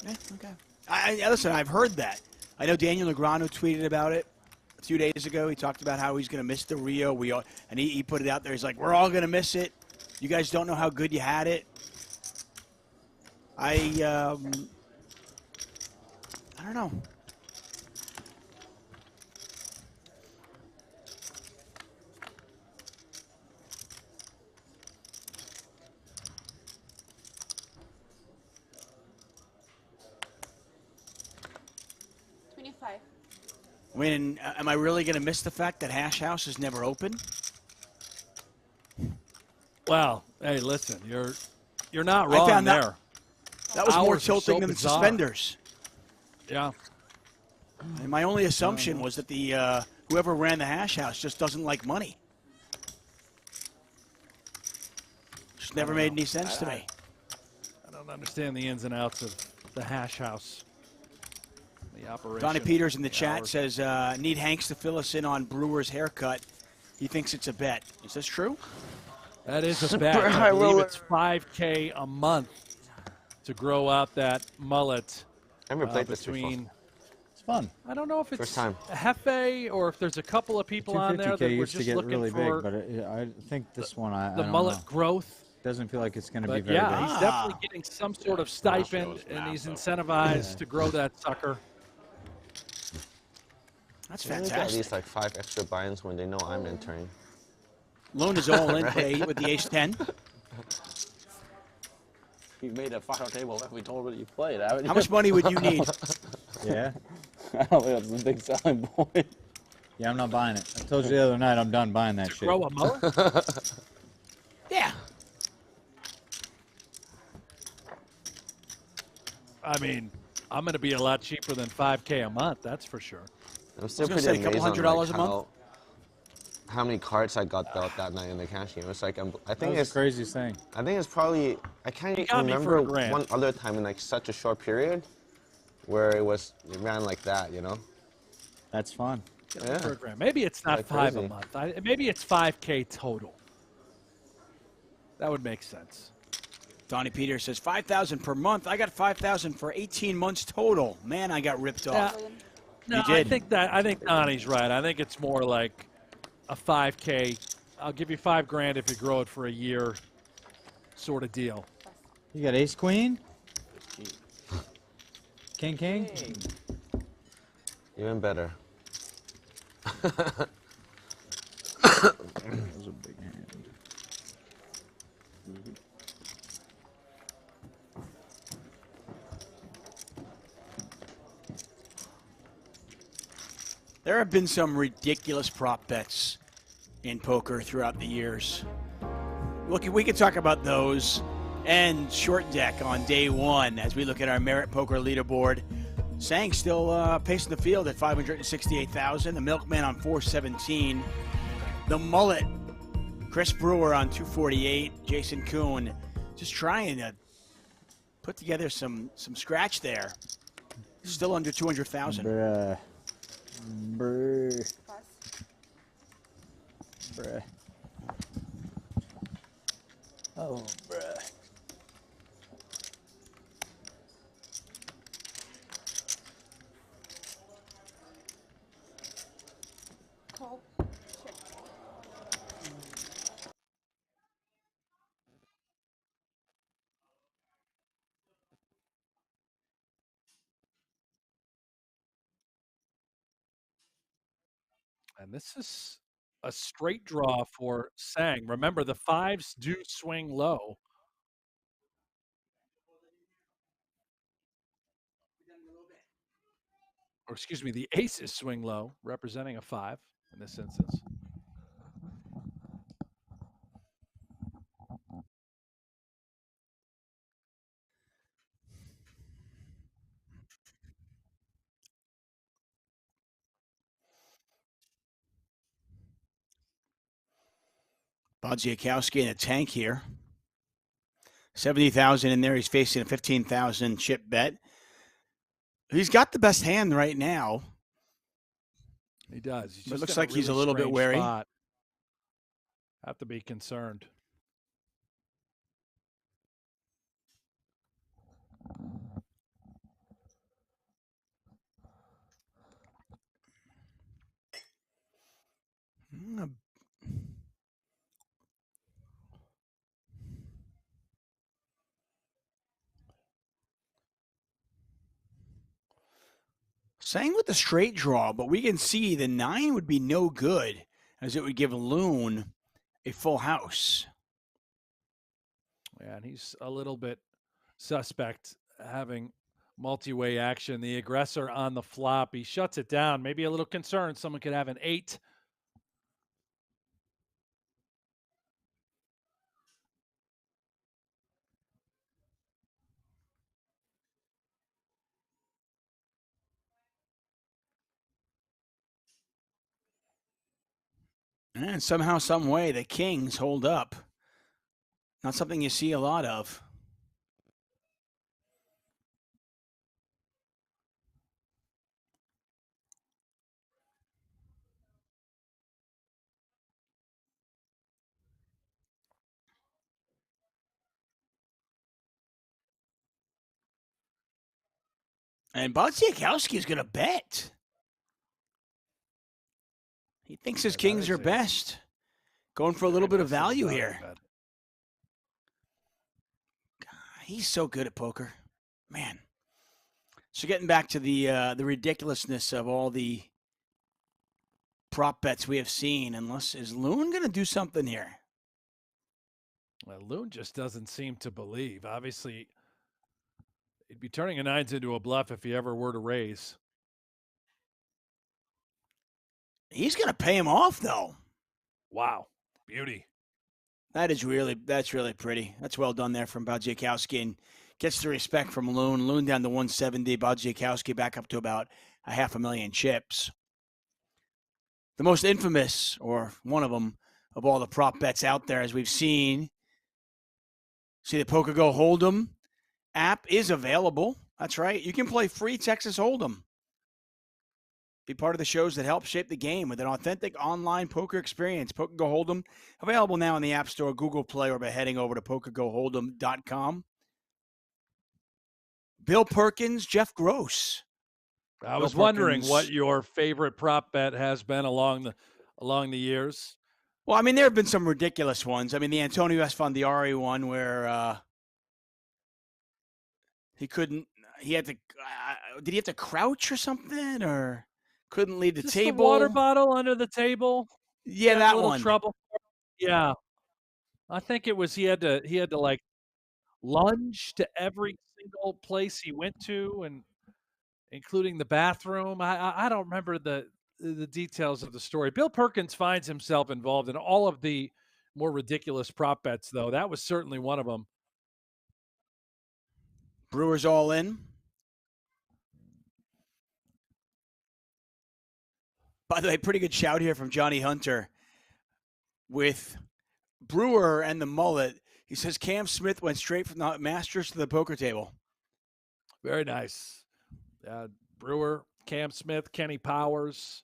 Yeah, okay. Listen, I've heard that. I know Daniel Negreanu tweeted about it a few days ago. He talked about how he's going to miss the Rio. And he put it out there. He's like, we're all going to miss it. You guys don't know how good you had it. I don't know. I mean, am I really going to miss the fact that Hash House is never open? Well, hey, listen, you're not wrong. I found there. That was more Hours tilting so than the bizarre. suspenders. Yeah. And my only assumption was that the whoever ran the Hash House just doesn't like money. Just never made any sense to me. I don't understand the ins and outs of the Hash House. The operation. Donnie Peters in the chat says, need Hanks to fill us in on Brewer's haircut. He thinks it's a bet. Is this true? That is a bet. I believe it's $5K a month to grow out that mullet. I've never played this between. before. It's fun. I don't know if it's First time. a Hefe or if there's a couple of people on there that were used just to get looking really for big, but I think this one, I the don't mullet know. growth. Doesn't feel like it's going to But be very yeah, big. he's definitely getting some sort of stipend, and he's incentivized to grow that sucker. That's They get at least like 5 extra buy-ins when they know I'm entering. Lone is all in Right? today with the ace-10. You made a final table if we told what you played, haven't you? How much money would you need? Yeah. I don't think that's the big selling point. Yeah, I'm not buying it. I told you the other night I'm done buying that shit. Grow a mower? Yeah. I mean, I'm going to be a lot cheaper than $5K a month. That's for sure. I'm still gonna pretty say a couple amazed on $100 like, a month. how many cards I got dealt that night in the cash game. It's like I think was it's the craziest thing. I think it's probably I can't You got me for remember $1,000. one other time in like such a short period where it ran like that. You know. That's fun. Yeah. Program. Maybe it's not Like 5 crazy. a month. Maybe it's 5K total. That would make sense. Donnie Peters says 5,000 per month. I got 5,000 for 18 months total. Man, I got ripped off. No, You did. I think Donnie's right. I think it's more like a 5K. I'll give you $5,000 if you grow it for a year, sort of deal. You got ace queen? King king? Even better. That was a big hand. There have been some ridiculous prop bets in poker throughout the years. Look, we could talk about those and short deck on day one as we look at our Merit Poker leaderboard. Sang still pacing the field at 568,000. The Milkman on 417. The Mullet, Chris Brewer on 248. Jason Kuhn just trying to put together some scratch there. Still under 200,000. Bruh. Bruh. Bruh. Oh, bruh. Cove. And this is a straight draw for Sang. Remember, the fives do swing low. Or excuse me, the aces swing low, representing a 5 in this instance. Bodziakowski in a tank here. 70,000 in there. He's facing a 15,000 chip bet. He's got the best hand right now. He does. He's But just looks in like he's a really little bit strange wary. spot. Have to be concerned. Sang with the straight draw, but we can see the 9 would be no good as it would give Loon a full house. Yeah, and he's a little bit suspect having multi-way action. The aggressor on the flop, he shuts it down. Maybe a little concerned someone could have an 8. And somehow, some way, the Kings hold up. Not something you see a lot of. And Bodziakowski is going to bet. He thinks his Kings are best. Going for a little bit of value here. He's so good at poker. Man. So getting back to the ridiculousness of all the prop bets we have seen, unless is Loon going to do something here? Well, Loon just doesn't seem to believe. Obviously, he'd be turning a nines into a bluff if he ever were to raise. He's going to pay him off, though. Wow. Beauty. That's really pretty. That's well done there from Baldzikowski, and gets the respect from Loon. Loon down to 170. Baldzikowski back up to about a 500,000 chips. The most infamous, or one of them, of all the prop bets out there, as we've seen. See, the PokerGO Hold'em app is available. That's right. You can play free Texas Hold'em. Be part of the shows that help shape the game with an authentic online poker experience. PokerGO Hold'em, available now in the App Store, Google Play, or by heading over to PokerGoHold'em.com. Bill Perkins, Jeff Gross. I was wondering what your favorite prop bet has been along the years. Well, I mean, there have been some ridiculous ones. I mean, the Antonio Esfandiari one where he had to did he have to crouch or something, or couldn't leave the Just table? The water bottle under the table. Yeah, that a little one. Trouble. Yeah, I think it was he had to like lunge to every single place he went to, and including the bathroom. I don't remember the details of the story. Bill Perkins finds himself involved in all of the more ridiculous prop bets, though. That was certainly one of them. Brewers all in. By the way, pretty good shout here from Johnny Hunter with Brewer and the mullet. He says Cam Smith went straight from the Masters to the poker table. Very nice. Brewer, Cam Smith, Kenny Powers,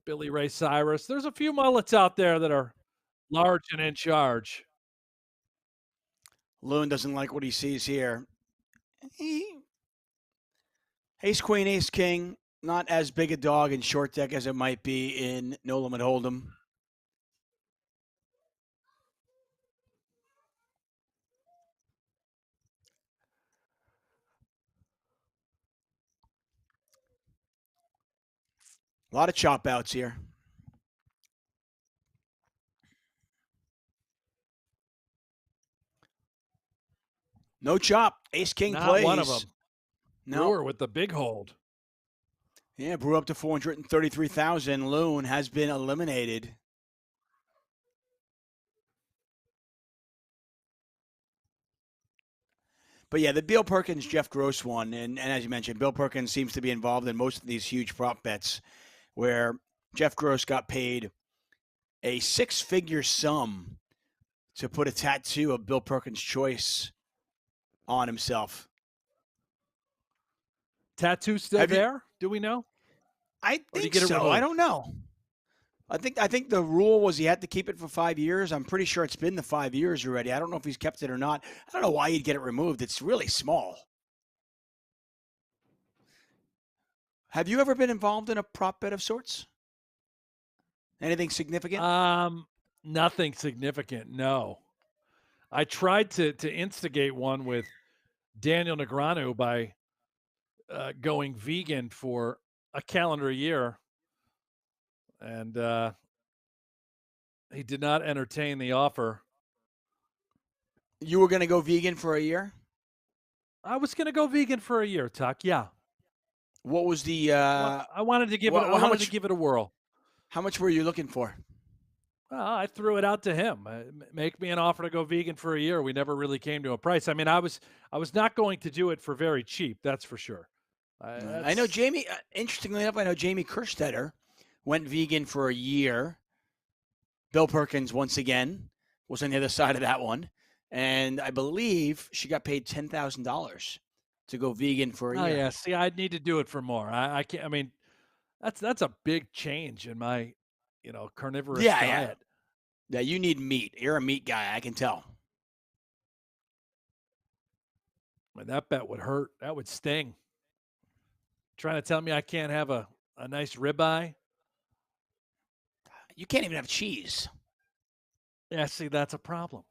Billy Ray Cyrus. There's a few mullets out there that are large and in charge. Loon doesn't like what he sees here. Ace Queen, Ace King, not as big a dog in short deck as it might be in No Limit Hold'em. A lot of chop outs here. No chop. Ace King Not plays. one of them. No. Brewer with the big hold. Yeah, Brewer up to 433,000. Loon has been eliminated. But yeah, the Bill Perkins, Jeff Gross one, and as you mentioned, Bill Perkins seems to be involved in most of these huge prop bets where Jeff Gross got paid a six-figure sum to put a tattoo of Bill Perkins' choice on himself. Tattoo still there? Do we know? I think so. I don't know. I think the rule was he had to keep it for 5 years. I'm pretty sure it's been the 5 years already. I don't know if he's kept it or not. I don't know why he'd get it removed. It's really small. Have you ever been involved in a prop bet of sorts? Anything significant? Nothing significant, no. I tried to instigate one with Daniel Negreanu by going vegan for a calendar year, and he did not entertain the offer. You were going to go vegan for a year? I was going to go vegan for a year, Tuck. Yeah. What was the? I wanted to give it. I wanted to give it a whirl. How much were you looking for? Well, I threw it out to him. Make me an offer to go vegan for a year. We never really came to a price. I mean, I was not going to do it for very cheap. That's for sure. I know Jamie. Interestingly enough, I know Jamie Kerstetter went vegan for a year. Bill Perkins, once again, was on the other side of that one, and I believe she got paid $10,000 to go vegan for a year. Oh yeah. See, I'd need to do it for more. I can't. I mean, that's a big change in my, carnivorous diet. Yeah, you need meat. You're a meat guy. I can tell. I mean, that bet would hurt. That would sting. Trying to tell me I can't have a nice ribeye? You can't even have cheese. Yeah, see, that's a problem.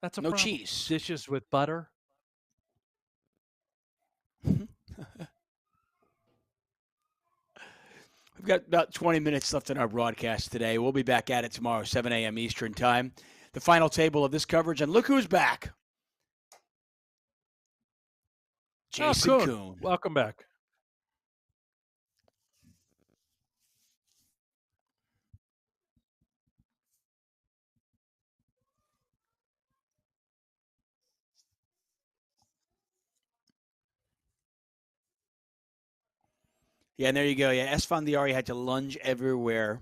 That's a no problem. Cheese. Dishes with butter. We've got about 20 minutes left in our broadcast today. We'll be back at it tomorrow, 7 a.m. Eastern Time. the final table of this coverage. And look who's back. Jason Kuhn. Kuhn. Welcome back. Yeah, and there you go. Yeah, Esfandiari had to lunge everywhere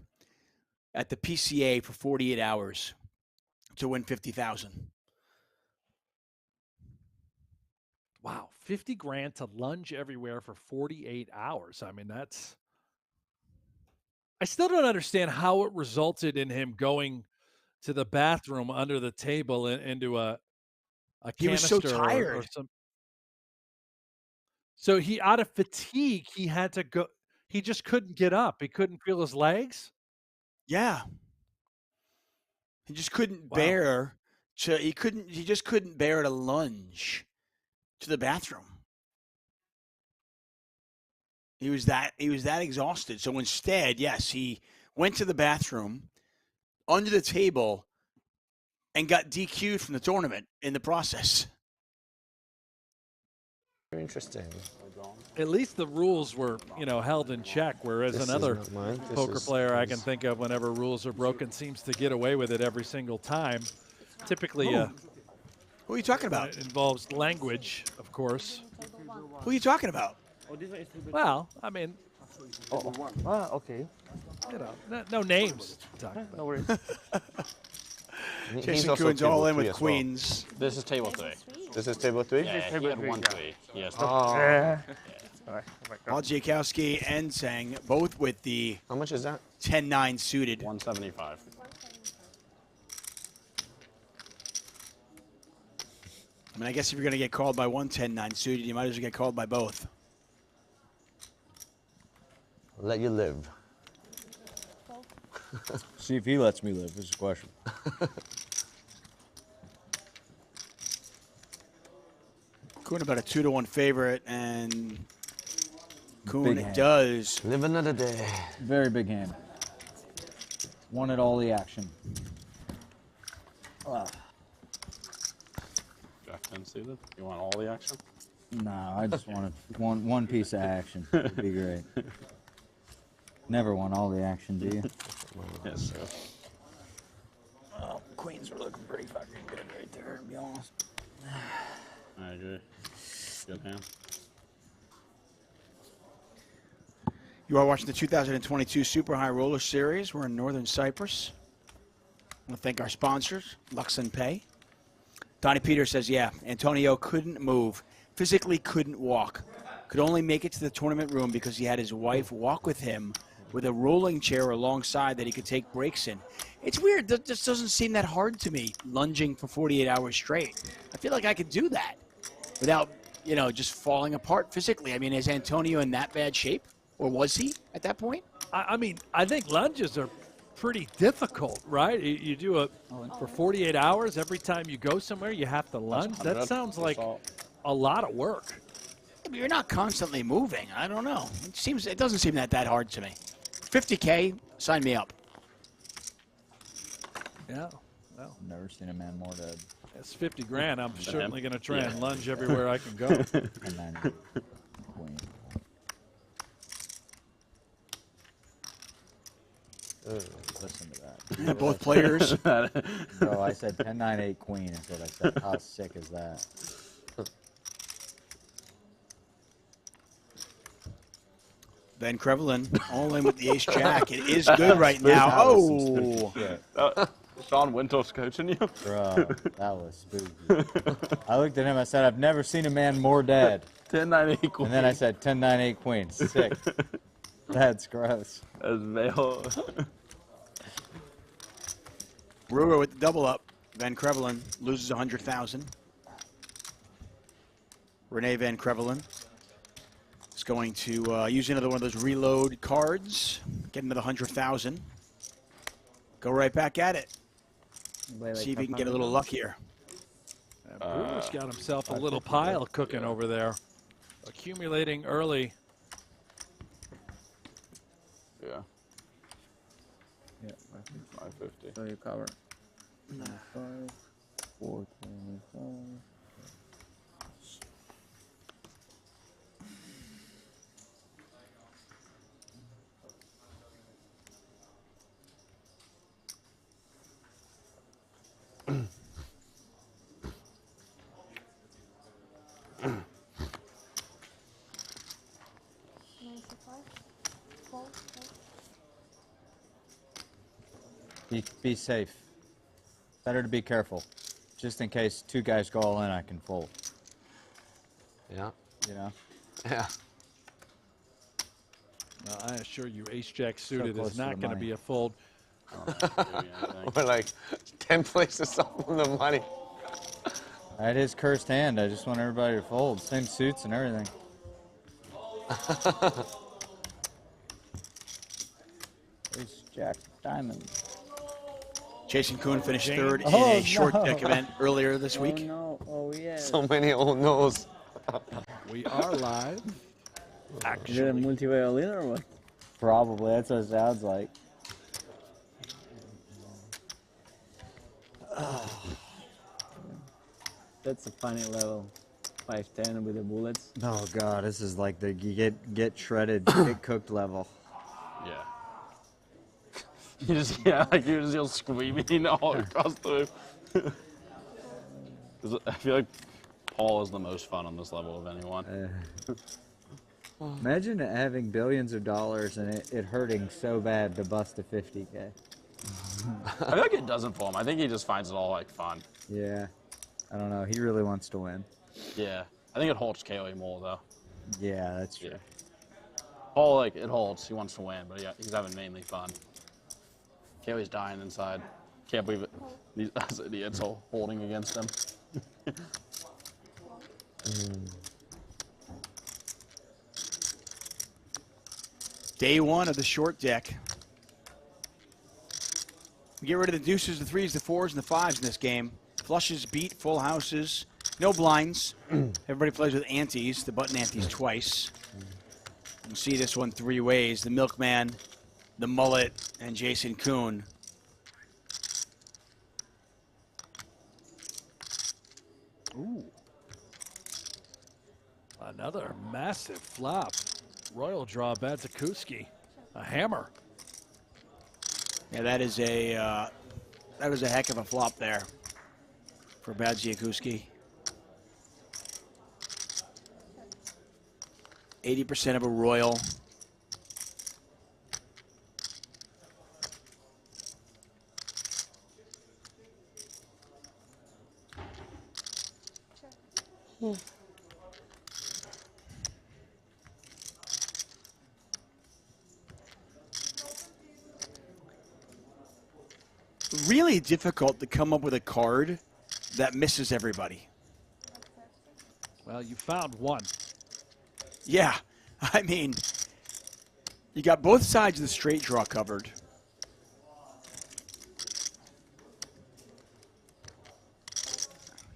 at the PCA for 48 hours to win 50,000. Wow, 50 grand to lunge everywhere for 48 hours. I mean, that's... I still don't understand how it resulted in him going to the bathroom under the table and into a He was so canister tired. or some. So he, out of fatigue, he had to go. He just couldn't get up. He couldn't feel his legs. Yeah. He just couldn't Wow. bear to. He just couldn't bear to lunge to the bathroom. He was that exhausted. So instead, yes, he went to the bathroom under the table and got DQ'd from the tournament in the process. Very interesting. At least the rules were, held in check. Whereas This is another not mine. This poker is player I his. can think of, whenever rules are broken, seems to get away with it every single time. Typically, Who are you talking about? It involves language, of course. Who are you talking about? Well, I mean, okay. No names. No worries. Jason Kuhn's all in with queens. This is table 3. This is table 3? Yeah, he had 1-3. Yes. Paul Jakowski and Tseng, both with the How much is that? 10-9 suited. 175. I mean, I guess if you're going to get called by one 10-9 suited, you might as well get called by both. Let you live. See if he lets me live is the question. Kuhn about a 2-1 favorite, and Kuhn Big hand. does. Live another day. Very big hand. Wanted all the action. Jack 10 suited. You want all the action? No, I just wanted one piece of action. It'd be great. Never want all the action, do you? Yes, sir. Oh, queens are looking pretty fucking good right there, to be honest. I agree. Good hand. You are watching the 2022 Super High Roller Series. We're in Northern Cyprus. I want to thank our sponsors, luxonpay. Donnie Peters says, yeah, Antonio couldn't move, physically couldn't walk, could only make it to the tournament room because he had his wife walk with him with a rolling chair alongside that he could take breaks in. It's weird. That just doesn't seem that hard to me, lunging for 48 hours straight. I feel like I could do that without, just falling apart physically. I mean, is Antonio in that bad shape? Or was he at that point? I mean, I think lunges are pretty difficult, right? You do it for 48 hours. Every time you go somewhere, you have to lunge. That sounds like a lot of work. But you're not constantly moving. I don't know. It doesn't seem that hard to me. 50K, sign me up. Yeah. Well, never seen a man more dead. That's 50 grand. I'm certainly going to try and lunge everywhere I can go. And then queen. Listen to that. Both players. Bro, I said 10-9-8 queen is what I said. How sick is that? Ben Krevelin, all in with the ace jack. It is good right now. Oh! Sean Winto's coaching you? Bro, that was spooky. I looked at him, I said, I've never seen a man more dead. 10-9-8 queen. And then I said 10-9-8 queen. Sick. That's gross. That's male. Brewer with the double up. Van Krevelin loses 100,000. Renee Van Krevelin is going to use another one of those reload cards, get another 100,000. Go right back at it. See if he can get a little luckier. Brewer's got himself a little pile cooking over there, accumulating early. Yeah. Yeah, 550. So you cover. 25, 425. Be safe. Better to be careful. Just in case two guys go all in, I can fold. Yeah. You know? Yeah. Well, I assure you, ace-jack suited close is to not the going to money. be a fold. We're like 10 places up from the money. That is cursed hand. I just want everybody to fold. Same suits and everything. Ace-jack diamond. Jason Kuhn finished James. third in Oh, a short no. deck event earlier this week. No. Oh, yeah. So many old no's. We are live. Is it a Actually, multi-violin or what? Probably. That's what it sounds like. That's a funny level. 510 with the bullets. Oh god, this is like the get shredded, get cooked level. Yeah. You just you're screaming all across the room. 'Cause I feel like Paul is the most fun on this level of anyone. Imagine having billions of dollars and it hurting so bad to bust a 50K. I feel like it doesn't for him. I think he just finds it all like fun. Yeah. I don't know. He really wants to win. Yeah. I think it holds KOE more though. Yeah, that's true. Yeah. Paul, like, it holds. He wants to win, but he's having mainly fun. KOE's dying inside. Can't believe it. These idiots all holding against him. Day one of the short deck. We get rid of the deuces, the threes, the fours, and the fives in this game. Flushes beat full houses. No blinds. Everybody plays with antes, the button antes twice. We'll see this one three ways. The Milkman, the Mullet, and Jason Kuhn. ooh. Another massive flop. Royal draw, Badzakuski. A hammer. Yeah, that is a heck of a flop there for Badzakuski. 80% of a royal. Really difficult to come up with a card that misses everybody. Well, you found one. Yeah, I mean, you got both sides of the straight draw covered.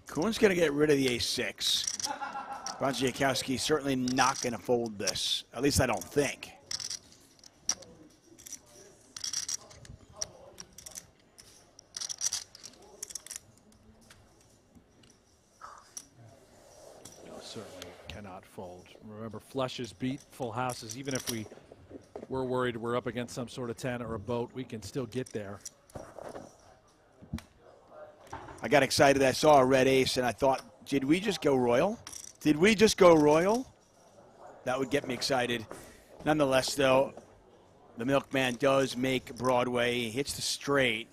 Kuhn's going to get rid of the ace-6. Badzakuski certainly not going to fold this. At least I don't think. Certainly cannot fold. Remember, flushes beat full houses. Even if we're worried we're up against some sort of 10 or a boat, we can still get there. I got excited. I saw a red ace, and I thought, did we just go royal? Did we just go royal? That would get me excited. Nonetheless, though, the Milkman does make Broadway. He hits the straight.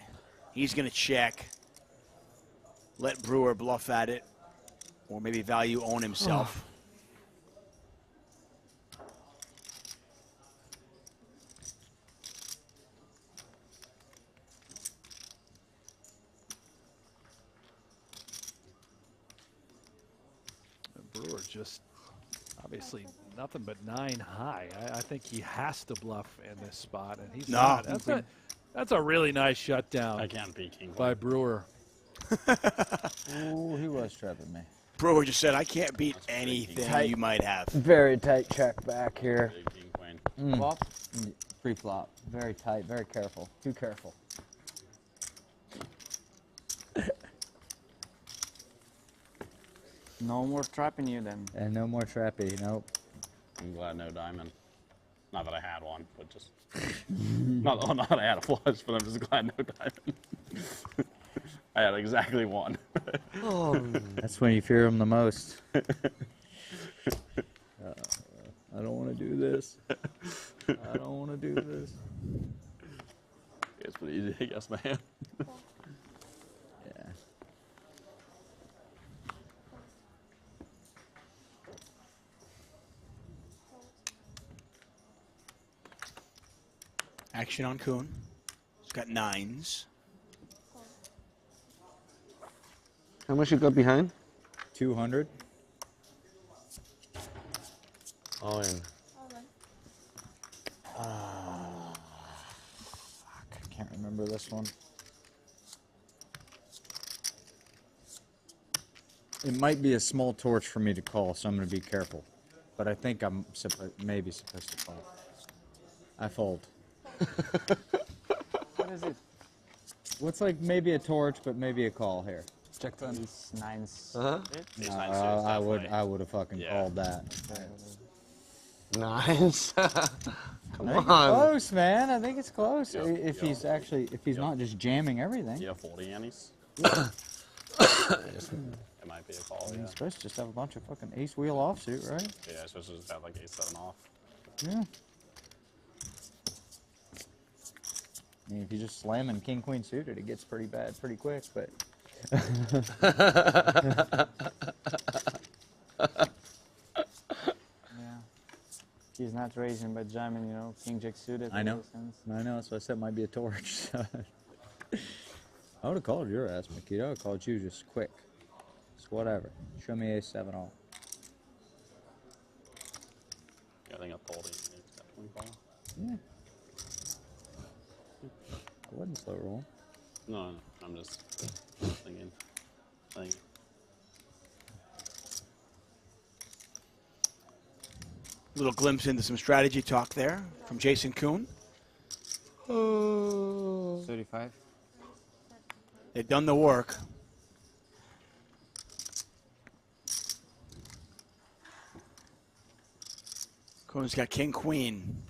He's going to check. Let Brewer bluff at it. Or maybe value own himself. Brewer just obviously nothing but 9 high. I think he has to bluff in this spot, and he's not. That's a really nice shutdown. I can't beat King by Brewer. Oh, he was trapping me. Brewer just said, I can't beat anything you might have. Very tight check back here. Flop? Pre-flop. Very tight, very careful. Too careful. No more trapping you then. And no more trappy. Nope. I'm glad no diamond. Not that I had one, but just not that I had a flush, but I'm just glad no diamond. I had exactly one. That's when you fear him the most. I don't want to do this. I don't want to do this. It's pretty easy, I guess, man. Yeah. Action on Kuhn. He's got 9s. How much you got behind? 200. All in. Fuck, I can't remember this one. It might be a small torch for me to call, so I'm going to be careful. But I think I'm maybe supposed to call. I fold. What is it? What's like maybe a torch, but maybe a call here? Check these 9s. No, I would have fucking called that. Nice. Come I think on. it's close, man. I think it's close. Yeah, if he's not just jamming everything. Yeah, 40 annies. Yeah. It might be a call, yeah. You're supposed to just have a bunch of fucking ace wheel offsuit, right? Yeah, it's supposed to just have like ace 7 off. Yeah. I mean, if you just slam in king queen suited, it gets pretty bad pretty quick, but. Yeah. He's not raising but jamming, you know, king jack suited. I know. That's why I said it might be a torch. I would have called your ass, Makita. I would have called you just quick. Just whatever. Show me ace 7 all. Yeah, I think I told him he's definitely call. Yeah. I wouldn't slow roll. No, I'm just thinking. Little glimpse into some strategy talk there from Jason Kuhn. 35. They've done the work. Kuhn's got king queen.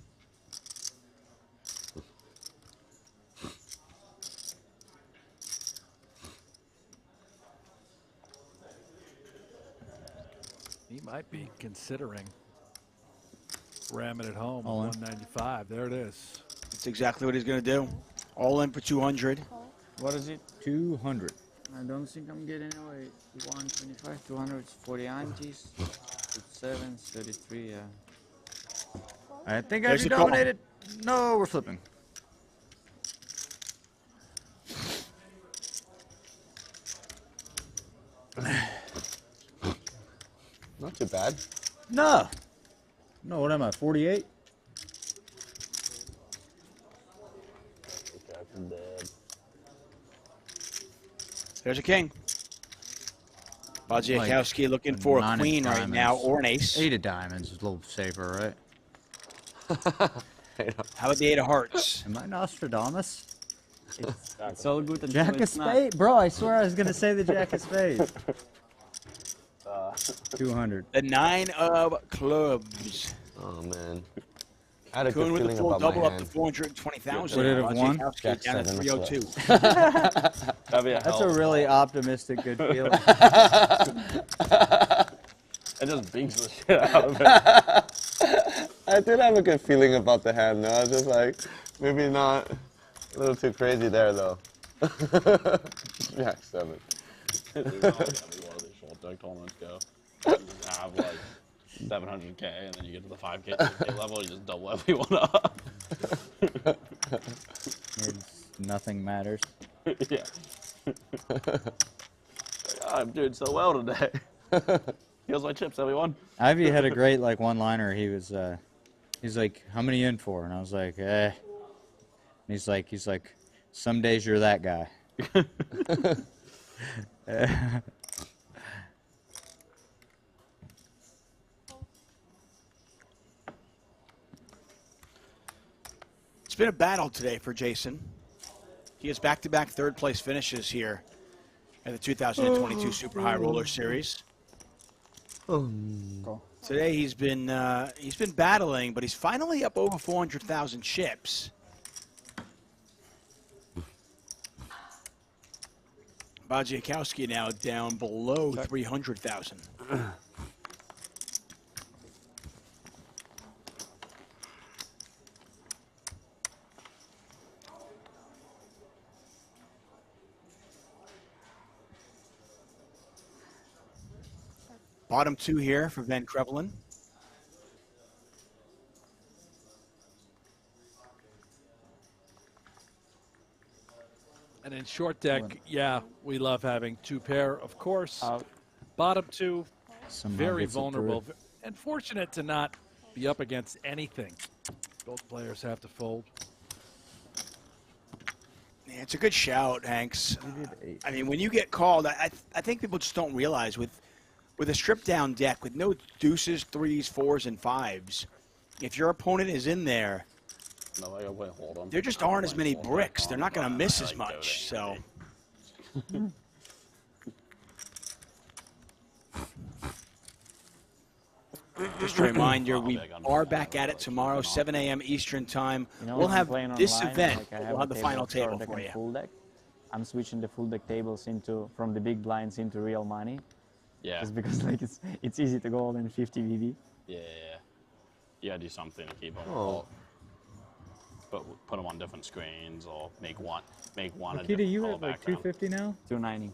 He might be considering ramming it home All in. at 195. There it is. That's exactly what he's going to do. All in for 200. What is it? 200. I don't think I'm getting away. 125, 200, 40 antes. 7, 33, yeah. I think There's I've the call. dominated. No, we're flipping. Not too bad. No. No, what am I, 48? There's a king. Bodziakowski looking for a 9 of queen right diamonds. now, or an ace. 8 of diamonds is a little safer, right? How about the 8 of hearts? Am I Nostradamus? It's all good until Jack of it's not. spade? Bro, I swear I was going to say the jack of spades. 200. The 9 of clubs. Oh, man. I had a Kuhn good with the feeling full about double my up to hand. 420,000. Would it have won? Bodziakowski Jack down at 7 of 302. That'd be a That's hell a of really call. optimistic good feeling. It just beats the shit out of it. I did have a good feeling about the hand, though. I was just like, maybe not a little too crazy there, though. Jack 7. Dude, that'll be one of these short deck tournaments go. You just have like 700k, and then you get to the 5k, 6k level, you just double everyone up. Nothing matters. Yeah. I'm doing so well today. Here's my chips, everyone. Ivey had a great like one-liner. He's like, how many in for? And I was like, eh. And he's like, some days you're that guy. It's been a battle today for Jason. He has back-to-back third-place finishes here at the 2022 Super High Roller Series. Today he's been battling, but he's finally up over 400,000 chips. Badziakowski now down below 300,000. Bottom two here for Van Krevelen. And in short deck, yeah, we love having two pair, of course. Bottom two, very vulnerable. And fortunate to not be up against anything. Both players have to fold. Yeah, it's a good shout, Hanks. I mean, when you get called, I think people just don't realize with a stripped-down deck, with no deuces, threes, fours, and fives, if your opponent is in there, there just aren't as many bricks. They're not going to miss as much. So, just a reminder, we are back at it tomorrow, 7 a.m. Eastern Time. We'll have this event. We'll have the final table for you. Full deck. I'm switching the full deck tables from the big blinds into real money. Yeah. Just because like it's easy to go all in 50 VB. Yeah. Yeah, do something to keep on. But put them on different screens or make one Nikita, you have like 250 now? 290.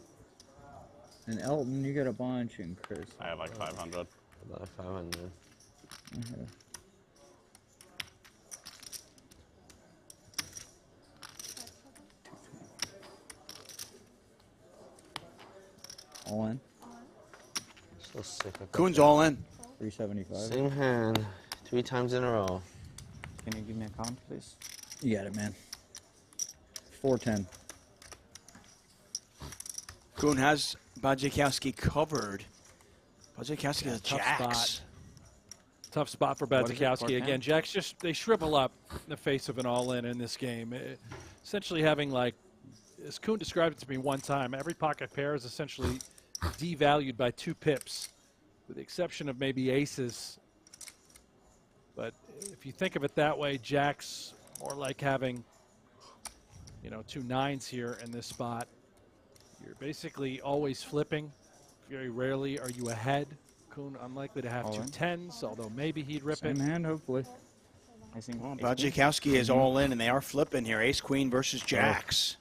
And Elton, you got a bunch, and Chris. I have like 500. About 500. Okay. All in. So sick of Kuhn's all in. 375. Same hand, 3 times in a row. Can you give me a count, please? You got it, man. 410. Kuhn has Badziakowski covered. Badziakowski has jacks. Tough spot for Badziakowski. Again, jacks just, they shrivel up in the face of an all-in in this game. Essentially having, like, as Kuhn described it to me one time, every pocket pair is essentially devalued by 2 pips, with the exception of maybe aces. But if you think of it that way, jacks are like having, 2 nines here in this spot. You're basically always flipping. Very rarely are you ahead. Kuhn unlikely to have 2 tens, although maybe he'd rip it. Same hand, hopefully. I think Badziakowski is all in, and they are flipping here. Ace Queen versus jacks.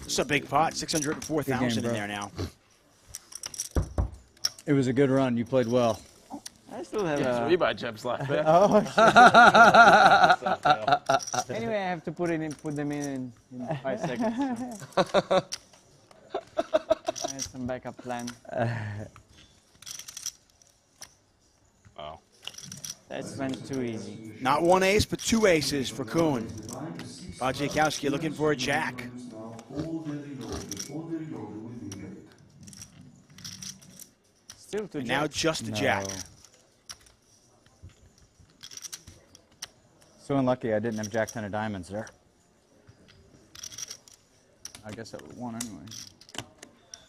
This is a big pot, 604,000 in there now. It was a good run. You played well. I still have rebuy chips left. Anyway, I have to put them in 5 seconds. I had some backup plan. Oh. That's went too easy. Not 1 ace, but 2 aces for Kuhn. Badziakowski looking for a jack. Still 2 Now just a jack. So unlucky I didn't have Jack 10 of diamonds there. I guess I won anyway.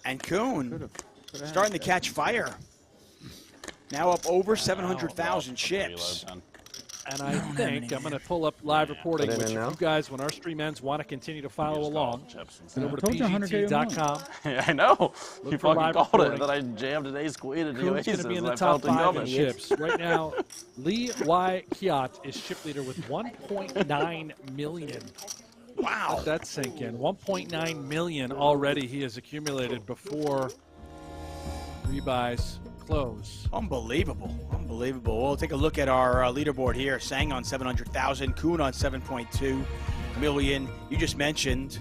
And Kuhn starting to catch fire. Now up over 700,000 chips. And I think I'm going to pull up live reporting, which if you guys, when our stream ends, want to continue to follow along, head over to pgt.com. Yeah, I know. Look You for fucking live called reporting. it. Then I jammed an ace queen and 2 Kuhn's aces. going to be in and the I top felt it 5 in coming. chips. Right now, Lee Y. Kiat is chip leader with 1.9 million. Wow. Let that sink in. 1.9 million already he has accumulated before rebuys close. Unbelievable. Unbelievable. We'll take a look at our leaderboard here. Sang on 700,000, Kuhn on 7.2 million. You just mentioned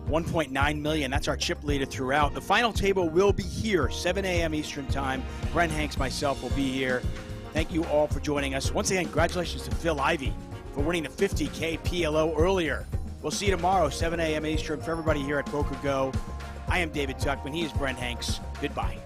1.9 million. That's our chip leader throughout. The final table will be here, 7 a.m. Eastern Time. Brent Hanks, myself will be here. Thank you all for joining us. Once again, congratulations to Phil Ivey for winning the 50K PLO earlier. We'll see you tomorrow, 7 a.m. Eastern. For everybody here at PokerGO, I am David Tuckman. He is Brent Hanks. Goodbye.